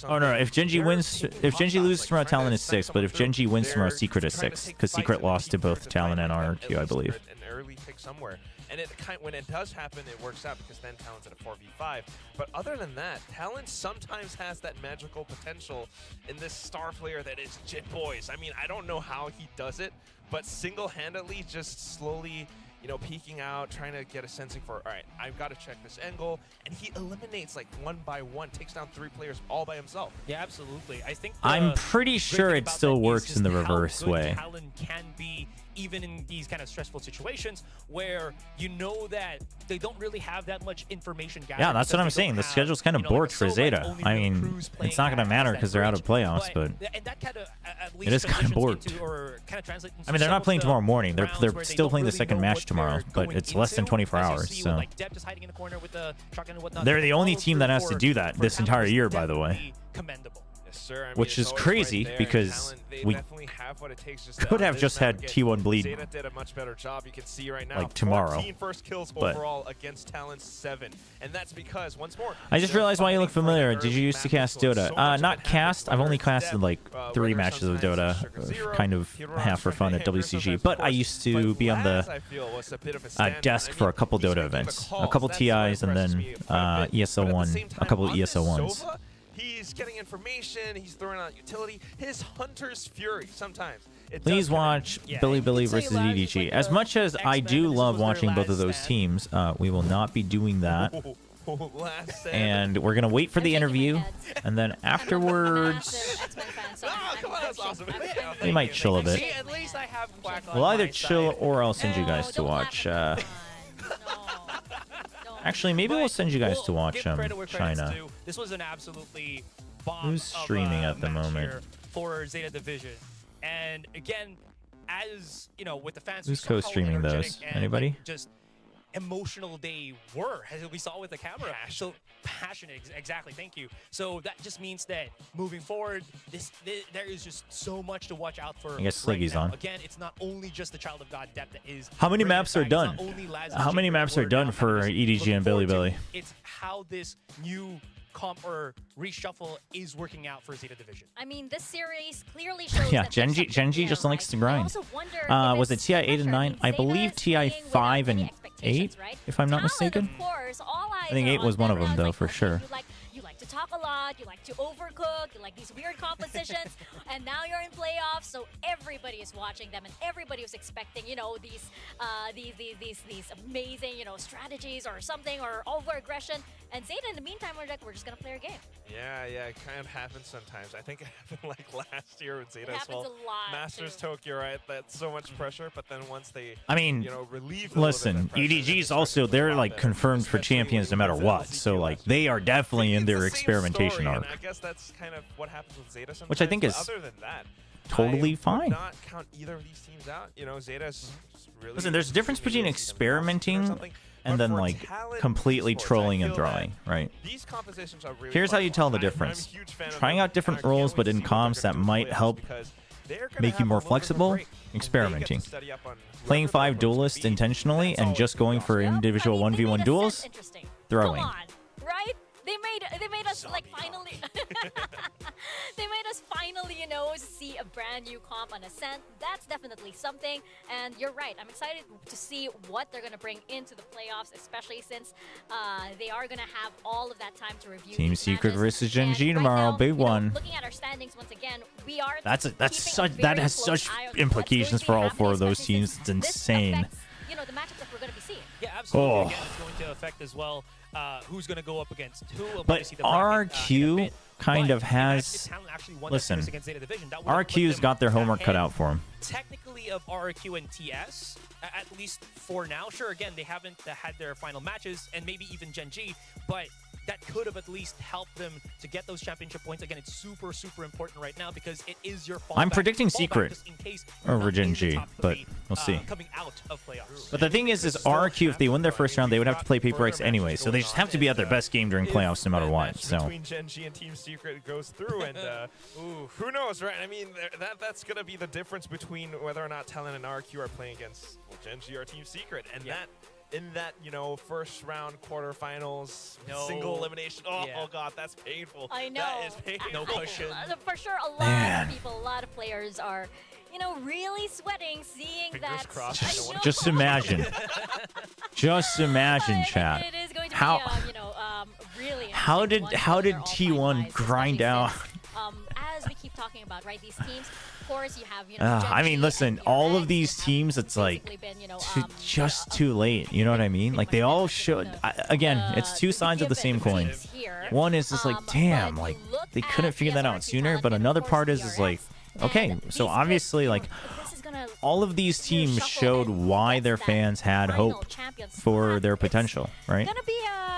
Speaker 3: Oh no, if Genji wins, if Genji loses tomorrow, Talon is 6. But if Genji wins tomorrow, Secret is 6, because Secret lost to both Talon and RQ, I believe.
Speaker 1: An early pick somewhere, and when it does happen, it works out because then Talon's at a 4v5. But other than that, Talon sometimes has that magical potential in this star player that is Jit Boys. I mean, I don't know how he does it, but single-handedly, just slowly, you know, peeking out, trying to get a sensing for, all right, I've got to check this angle, and he eliminates like 1 by 1, takes down 3 players all by himself.
Speaker 2: Yeah, absolutely. I think
Speaker 3: I'm pretty sure it still works in the reverse way.
Speaker 2: Talon can be even in these kind of stressful situations where you know that they don't really have that much information gathered.
Speaker 3: Yeah, that's what I'm saying. The schedule's kind of bored for Zeta. I mean, it's not going to matter because they're out of playoffs, but it is kind of bored. I mean, they're not playing tomorrow morning. They're still playing the second match tomorrow, but it's less than 24 hours. So they're the only team that has to do that this entire year, by the way.
Speaker 1: Sir, I mean,
Speaker 3: which is crazy because we could have just had T1 bleed
Speaker 1: Zeta did a much better job. You can see right now,
Speaker 3: like tomorrow.
Speaker 1: 14 first kills overall against Talon's 7, and that's because once more.
Speaker 3: I just realized why you look familiar. Did you used to cast Dota? Not cast. I've only casted like 3 matches of Dota, kind of half for fun at WCG. But I used to be on the desk for a couple Dota events, a couple TIs, and then ESL 1, a couple of ESL 1s.
Speaker 1: He's getting information. He's throwing out utility. His Hunter's Fury sometimes.
Speaker 3: Please watch Billy versus EDG. As much as I do love watching both of those teams, we will not be doing that. And we're going to wait for the interview. And then afterwards, we might chill a bit. We'll either chill or I'll send you guys to watch. Actually, maybe we'll send you guys to watch China.
Speaker 2: This was an absolutely
Speaker 3: Who's streaming at the moment?
Speaker 2: For Zeta Division. And again, as you know, with the fans,
Speaker 3: who's co-streaming those? Anybody?
Speaker 2: Just emotional they were, as we saw with the camera. So passionate, exactly. Thank you. So that just means that moving forward, there is just so much to watch out for.
Speaker 3: I guess Sliggy's on.
Speaker 2: Again, it's not only just the Child of God depth that is.
Speaker 3: How many maps are done? How many maps are done for EDG and Billy?
Speaker 2: It's how this new comp or reshuffle is working out for Zeta Division.
Speaker 4: I mean, this series clearly shows
Speaker 3: yeah, Genji just likes to grind. Was it TI 8 and 9? I believe TI 5 and 8, if I'm not mistaken. I think 8 was one of them, though, for sure.
Speaker 4: You like to talk a lot, you like to overcook, you like these weird compositions, and now you're in playoffs, so everybody is watching them, and everybody was expecting, you know, these amazing, you know, strategies or something, or over-aggression. And ZETA, in the meantime, we're just gonna play our game.
Speaker 1: Yeah, it kind of happens sometimes. I think it happened like last year with ZETA
Speaker 4: It
Speaker 1: as
Speaker 4: happens
Speaker 1: well.
Speaker 4: a lot,
Speaker 1: Masters
Speaker 4: too.
Speaker 1: Tokyo, right? That's so much pressure, but then once they,
Speaker 3: I mean,
Speaker 1: you know, relieve
Speaker 3: listen, EDG's also, they're like confirmed for champions no matter what. So like they are definitely in their experimentation arc.
Speaker 1: I guess that's kind of what happens with ZETA sometimes.
Speaker 3: Which I think is
Speaker 1: other than that,
Speaker 3: totally
Speaker 1: I
Speaker 3: fine.
Speaker 1: would not count either of these teams out. You know, ZETA's really.
Speaker 3: Listen, there's a difference between experimenting and then like completely trolling and throwing, right?
Speaker 1: These compositions are really
Speaker 3: Here's how you tell the difference. Trying out different roles but in comps that might help make you more flexible, experimenting. Playing 5 duelists intentionally and just going for individual 1v1 duels, throwing.
Speaker 4: Come on, right? They made us like finally they made us finally, you know, see a brand new comp on Ascent. That's definitely something. And you're right, I'm excited to see what they're gonna bring into the playoffs, especially since they are gonna have all of that time to review.
Speaker 3: Team
Speaker 4: these
Speaker 3: Secret
Speaker 4: matches.
Speaker 3: versus Gen G
Speaker 4: And
Speaker 3: tomorrow,
Speaker 4: right now,
Speaker 3: big
Speaker 4: you know,
Speaker 3: one.
Speaker 4: Looking at our standings once again, we are
Speaker 3: That
Speaker 4: very
Speaker 3: has
Speaker 4: close
Speaker 3: such
Speaker 4: eye on what's
Speaker 3: implications
Speaker 4: going to
Speaker 3: for
Speaker 4: be
Speaker 3: all 4 of
Speaker 4: happening,
Speaker 3: those
Speaker 4: especially
Speaker 3: teams.
Speaker 4: since
Speaker 3: It's
Speaker 4: this
Speaker 3: insane.
Speaker 4: affects, you know, the matchups that we're gonna be seeing.
Speaker 2: Yeah, absolutely.
Speaker 3: Oh.
Speaker 2: Again, it's going to affect as well who's going to go up against who. We'll
Speaker 3: But
Speaker 2: see the bracket,
Speaker 3: RQ kind of has. Listen, RQ's got their homework cut out for them.
Speaker 2: Technically of RQ and TS, at least for now. Sure, again, they haven't had their final matches, and maybe even Gen G, but that could have at least helped them to get those championship points. Again, it's super, super important right now because it is your fallback.
Speaker 3: I'm predicting Secret
Speaker 2: just in case
Speaker 3: over Gen G, but we'll see.
Speaker 2: Coming out of playoffs.
Speaker 3: But the thing is RQ, if they win their first round, they would have to play Paper X anyway, so they just have to be at their best game during playoffs no matter what. So
Speaker 1: between Gen G and Team Secret goes through, and who knows, right? I mean, that's gonna be the difference between whether or not Talon and RQ are playing against Gen G or Team Secret, and in that, you know, first round quarterfinals, single elimination. Oh God, that's painful.
Speaker 4: I know.
Speaker 1: That is painful.
Speaker 2: No cushion.
Speaker 4: For sure, a lot of people, a lot of players are, you know, really sweating seeing
Speaker 1: Fingers
Speaker 4: that.
Speaker 1: crossed.
Speaker 3: just imagine. Just imagine, chat.
Speaker 4: It is going to
Speaker 3: How
Speaker 4: be, you know, really.
Speaker 3: how did T1 grind out?
Speaker 4: As we keep talking about, right? These teams, of course, you have, you know. Gen
Speaker 3: I
Speaker 4: G
Speaker 3: mean, listen,
Speaker 4: and
Speaker 3: all
Speaker 4: TLN
Speaker 3: of these teams, it's like
Speaker 4: been, you know,
Speaker 3: just too late. You know what I mean? Like they all should. Again, it's two sides of the same coin. One is just like, damn, like they couldn't figure that out sooner. But another part is like, okay, so obviously, like all of these teams showed why their fans had hope for their potential, right?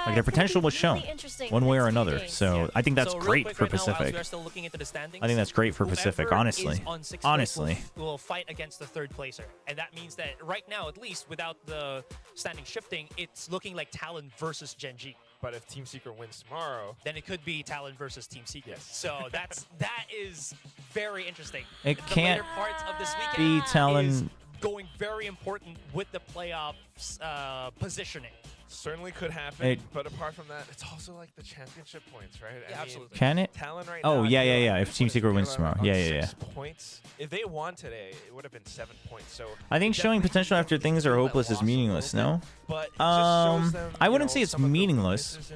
Speaker 3: Like their potential was shown one way or another. So I think that's great for Pacific. I think that's great for Pacific, honestly. Honestly.
Speaker 2: Will fight against the third placer. And that means that right now, at least without the standing shifting, it's looking like Talon versus Gen G.
Speaker 1: But if Team Secret wins tomorrow,
Speaker 2: then it could be Talon versus Team Secret.
Speaker 1: Yes.
Speaker 2: So that is very interesting.
Speaker 3: It
Speaker 2: the
Speaker 3: can't
Speaker 2: later parts of this
Speaker 3: be
Speaker 2: weekend
Speaker 3: Talon.
Speaker 2: is going very important with the playoffs positioning.
Speaker 1: certainly could happen. But apart from that, it's also like the championship points, right?
Speaker 2: Yeah, absolutely.
Speaker 3: Can it?
Speaker 1: Talon right
Speaker 3: oh,
Speaker 1: now,
Speaker 3: yeah. If Team Secret wins tomorrow. Yeah.
Speaker 1: Points. If they won today, it would have been 7 points. So
Speaker 3: I think showing potential after things are hopeless is meaningless, no? I wouldn't say it's meaningless.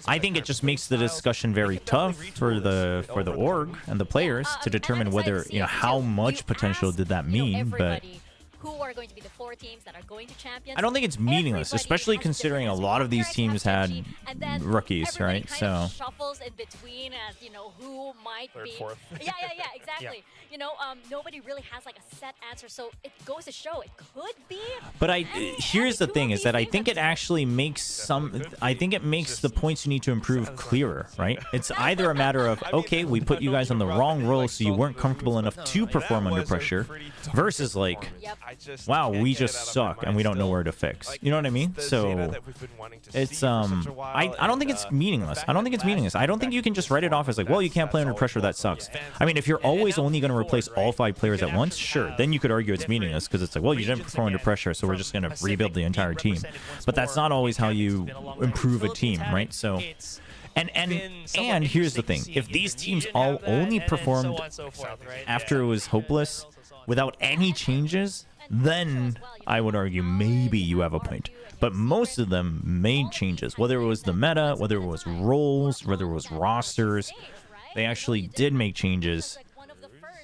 Speaker 3: I think it just makes the discussion very tough for the org and the players to determine whether, how much potential did that mean, but
Speaker 4: who are going to be the 4 teams that are going to champions.
Speaker 3: I don't think it's meaningless, especially considering a lot of these teams had rookies, right? So
Speaker 4: shuffles in between as who might be.
Speaker 1: Fourth.
Speaker 4: Yeah, exactly. Nobody really has like a set answer, so it goes to show it could be.
Speaker 3: But here's the thing: is that I think it actually makes I think it makes the points you need to improve clearer, right? It's either a matter of okay, we put you guys on the wrong role, so you weren't comfortable enough to perform under pressure, versus like, wow, we just suck and we don't know where to fix. You know what I mean? So it's I don't think it's meaningless. I don't think you can just write it off as like, well, you can't play under pressure, that sucks. I mean, if you're always only going to replace all 5 players at once, sure, then you could argue it's meaningless because it's like, well, you didn't perform under pressure, so we're just going to rebuild the entire team. But that's not always how you improve a team, right? So and here's the thing: if these teams all only performed after it was hopeless without any changes, then I would argue maybe you have a point. but most of them made changes, whether it was the meta, whether it was roles, whether it was rosters. They actually did make changes,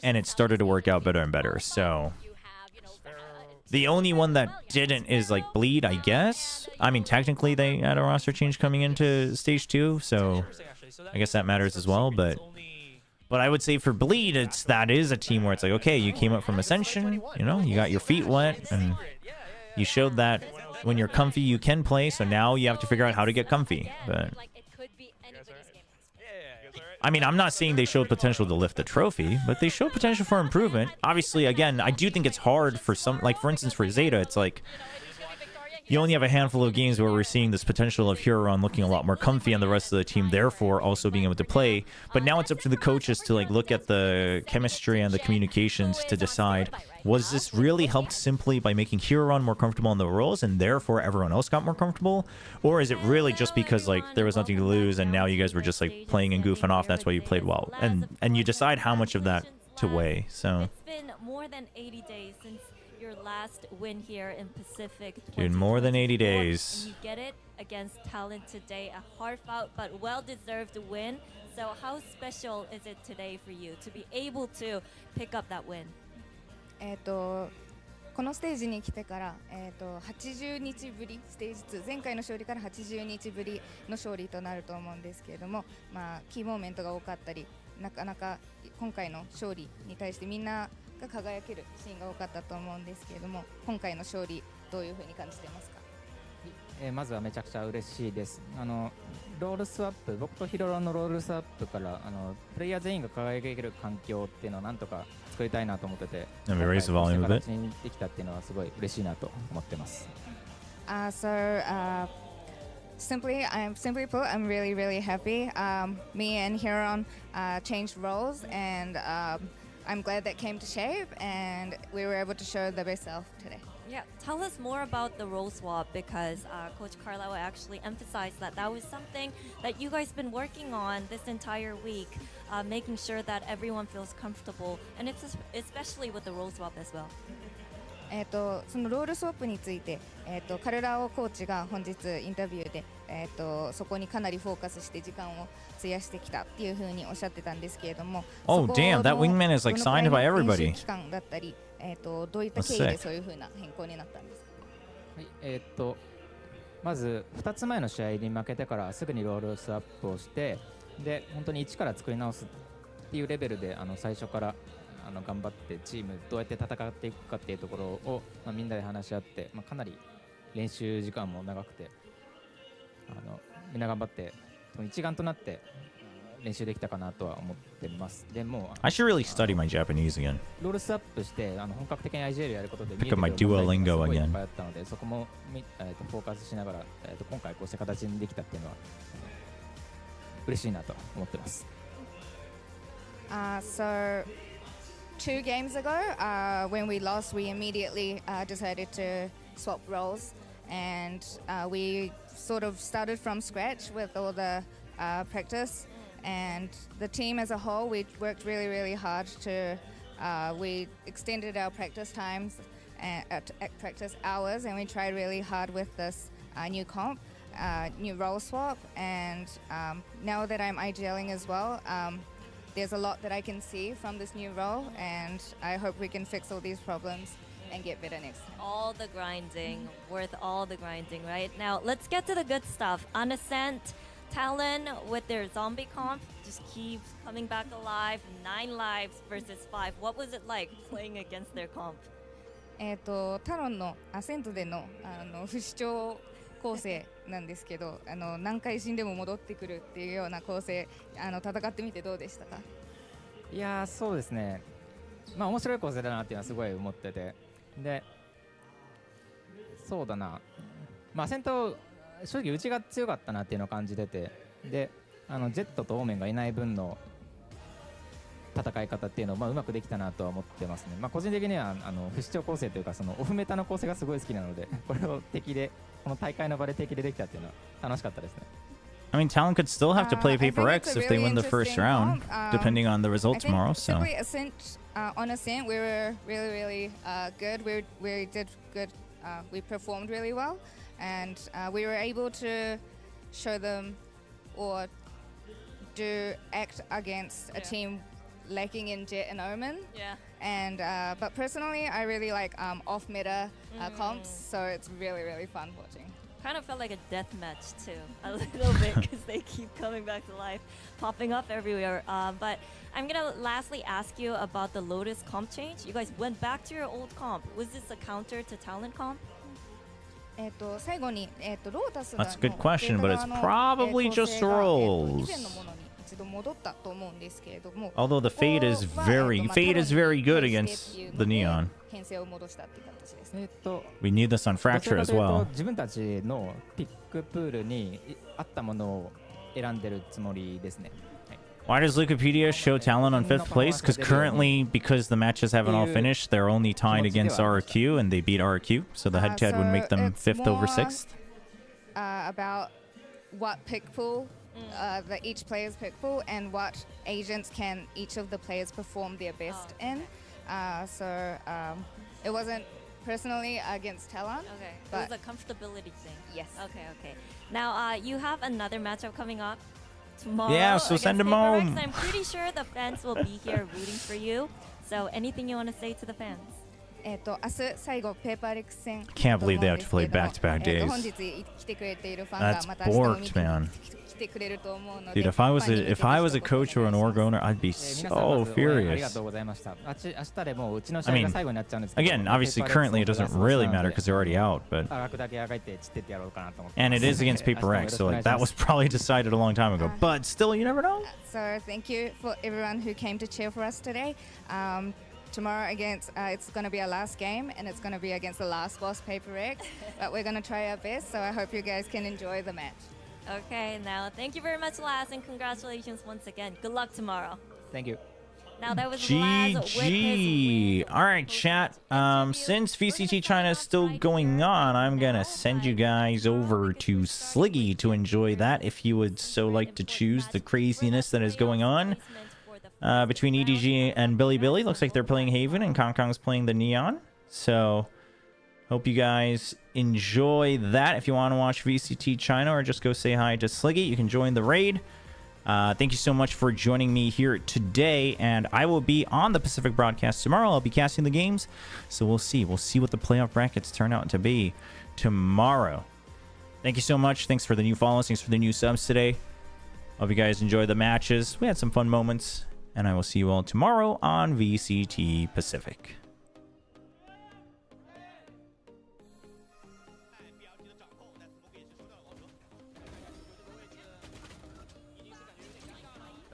Speaker 3: and it started to work out better and better. So the only one that didn't is like Bleed, I guess. I mean, technically they had a roster change coming into stage 2, so I guess that matters as well. But I would say for Bleed, that is a team where it's like, okay, you came up from Ascension, you know, you got your feet wet, and you showed that when you're comfy, you can play. So now you have to figure out how to get comfy. But I mean, I'm not saying they showed potential to lift the trophy, but they showed potential for improvement. Obviously, again, I do think it's hard for some, like for instance, for ZETA, it's like you only have a handful of games where we're seeing this potential of Huron looking a lot more comfy and the rest of the team, therefore also being able to play. But now it's up to the coaches to like look at the chemistry and the communications to decide, was this really helped simply by making Huron more comfortable in the roles and therefore everyone else got more comfortable? Or is it really just because like there was nothing to lose and now you guys were just like playing and goofing off, that's why you played well? And you decide how much of that to weigh. So
Speaker 9: it's been more than 80 days since your last win here in Pacific.
Speaker 3: Dude, more than 80 days.
Speaker 9: And you get it against Talent today, a hard-fought but well-deserved win. So how special is it today for you to be able to pick up that win?
Speaker 18: このステージに来てから、80日ぶり、ステージ2、前回の勝利から80日ぶりの勝利となると思うんですけれども、まあ、キーモーメントが多かったり、なかなか今回の勝利に対してみんなが輝けるシーンが多かったと思うんですけれども、今回の勝利どういうふうに感じてますか？
Speaker 11: まずはめちゃくちゃ嬉しいです。ロールスワップ、僕とヒロロのロールスワップからプレイヤー全員が輝ける環境っていうのをなんとか作りたいなと思ってて、今回こうした形にできたっていうのはすごい嬉しいなと思ってます。
Speaker 18: Simply put, I'm really happy. Me and Huron changed roles, and I'm glad that came to shape, and we were able to show the best self today.
Speaker 9: Yeah, tell us more about the role swap, because Coach Carlisle actually emphasized that was something that you guys been working on this entire week, making sure that everyone feels comfortable, and it's especially with the role swap as well.
Speaker 18: そのロールスワップについて、カルラオコーチが本日インタビューで、そこにかなりフォーカスして時間を費やしてきたっていう風におっしゃってたんですけれども、
Speaker 3: Oh damn, that wingman is like signed by everybody.
Speaker 18: 期間だったり、どういった経緯でそういう風な変更になったんですか？
Speaker 11: はい、まず2つ前の試合に負けてからすぐにロールスワップをして、で本当に一から作り直すっていうレベルで最初から頑張ってチームどうやって戦っていくかっていうところを、みんなで話し合って、かなり練習時間も長くてみんな頑張って一丸となって練習できたかなとは思ってます。でも
Speaker 3: I should really study my Japanese again.
Speaker 11: ロールスアップして本格的に IGL やることで
Speaker 3: Pick up my Duolingo again.
Speaker 11: いっぱいあったので、そこもフォーカスしながら今回こうした形にできたっていうのは嬉しいなと思ってます。
Speaker 18: So 2 games ago, when we lost, we immediately decided to swap roles, and we sort of started from scratch with all the practice. And the team as a whole, we worked really hard to. We extended our practice times and practice hours, and we tried really hard with this new comp, new role swap. And now that I'm IGLing as well. There's a lot that I can see from this new role, and I hope we can fix all these problems and get better next time.
Speaker 9: All the grinding, worth all the grinding, right? Now, let's get to the good stuff. On Ascent, Talon with their zombie comp just keeps coming back alive. 9 lives versus 5. What was it like playing against their comp?
Speaker 18: タロンのアセントでの不死鳥構成なんですけど、何回死んでも戻ってくるっていうような構成、戦ってみてどうでしたか？
Speaker 11: いやー、そうですね、面白い構成だなっていうのはすごい思ってて、でそうだな、先頭正直うちが強かったなっていうのを感じてて、でジェットとオーメンがいない分の戦い方っていうのをうまくできたなとは思ってますね。個人的には不死鳥構成というかそのオフメタの構成がすごい好きなので、これを敵でこの大会の場で敵でできたっていうのは楽しかったですね。
Speaker 3: I mean, Talon could still have to play Paper X if they win the first round, depending on the result tomorrow. So.
Speaker 18: On Ascent, we were really good. We did good. We performed really well. and we were able to show them or act against a team lacking in Jet and Omen.
Speaker 9: Yeah.
Speaker 18: And but personally, I really like off meta comps, so it's really fun watching.
Speaker 9: Kind of felt like a death match too, a little bit, because they keep coming back to life, popping up everywhere. But I'm gonna lastly ask you about the Lotus comp change. You guys went back to your old comp. Was this a counter to talent comp?
Speaker 3: That's a good question, but it's probably just rolls. Although the Fade is very good against the Neon. We need this on Fracture as well.
Speaker 11: 自分たちのピックプールに合ったものを選んでるつもりですね。
Speaker 3: Why does Wikipedia show Talon on 5th place? Because currently, because the matches haven't all finished, they're only tied against RRQ, and they beat RRQ, so the head-to-head would make them 5th over 6th.
Speaker 18: About what pick pool, each player's pick pool, and what agents can each of the players perform their best in. So it wasn't personally against Talon.
Speaker 9: Okay,
Speaker 18: but
Speaker 9: it was a comfortability thing.
Speaker 18: Yes.
Speaker 9: Okay. Now you have another matchup coming up tomorrow.
Speaker 3: Yeah, so send them home.
Speaker 9: I'm pretty sure the fans will be here rooting for you. So anything you want to say to the fans?
Speaker 3: Can't believe they have to play back-to-back days. That's borked, man. Dude, if I was a coach or an org owner, I'd be so furious. I mean, again, obviously currently it doesn't really matter because they're already out, but and it is against Paper X, so like that was probably decided a long time ago. But still, you never know.
Speaker 18: So thank you for everyone who came to cheer for us today. Tomorrow against it's going to be our last game, and it's going to be against the last boss, Paper X. But we're going to try our best, so I hope you guys can enjoy the match.
Speaker 9: Okay, now thank you very much, Laz, and congratulations once again. Good luck tomorrow.
Speaker 11: Thank you.
Speaker 9: Now that was Laz with his win.
Speaker 3: All right, chat. Since VCT China is still going on, I'm gonna send you guys over to Sliggy to enjoy that if you would so like to choose the craziness that is going on between EDG and Billy. Looks like they're playing Haven and Kong Kong's playing the Neon. So hope you guys enjoy that. If you want to watch VCT China or just go say hi to Sliggy, you can join the raid. Thank you so much for joining me here today, and I will be on the Pacific broadcast tomorrow. I'll be casting the games, so we'll see what the playoff brackets turn out to be tomorrow. Thank you so much. Thanks for the new follows. Thanks for the new subs today. Hope you guys enjoy the matches. We had some fun moments, and I will see you all tomorrow on VCT Pacific.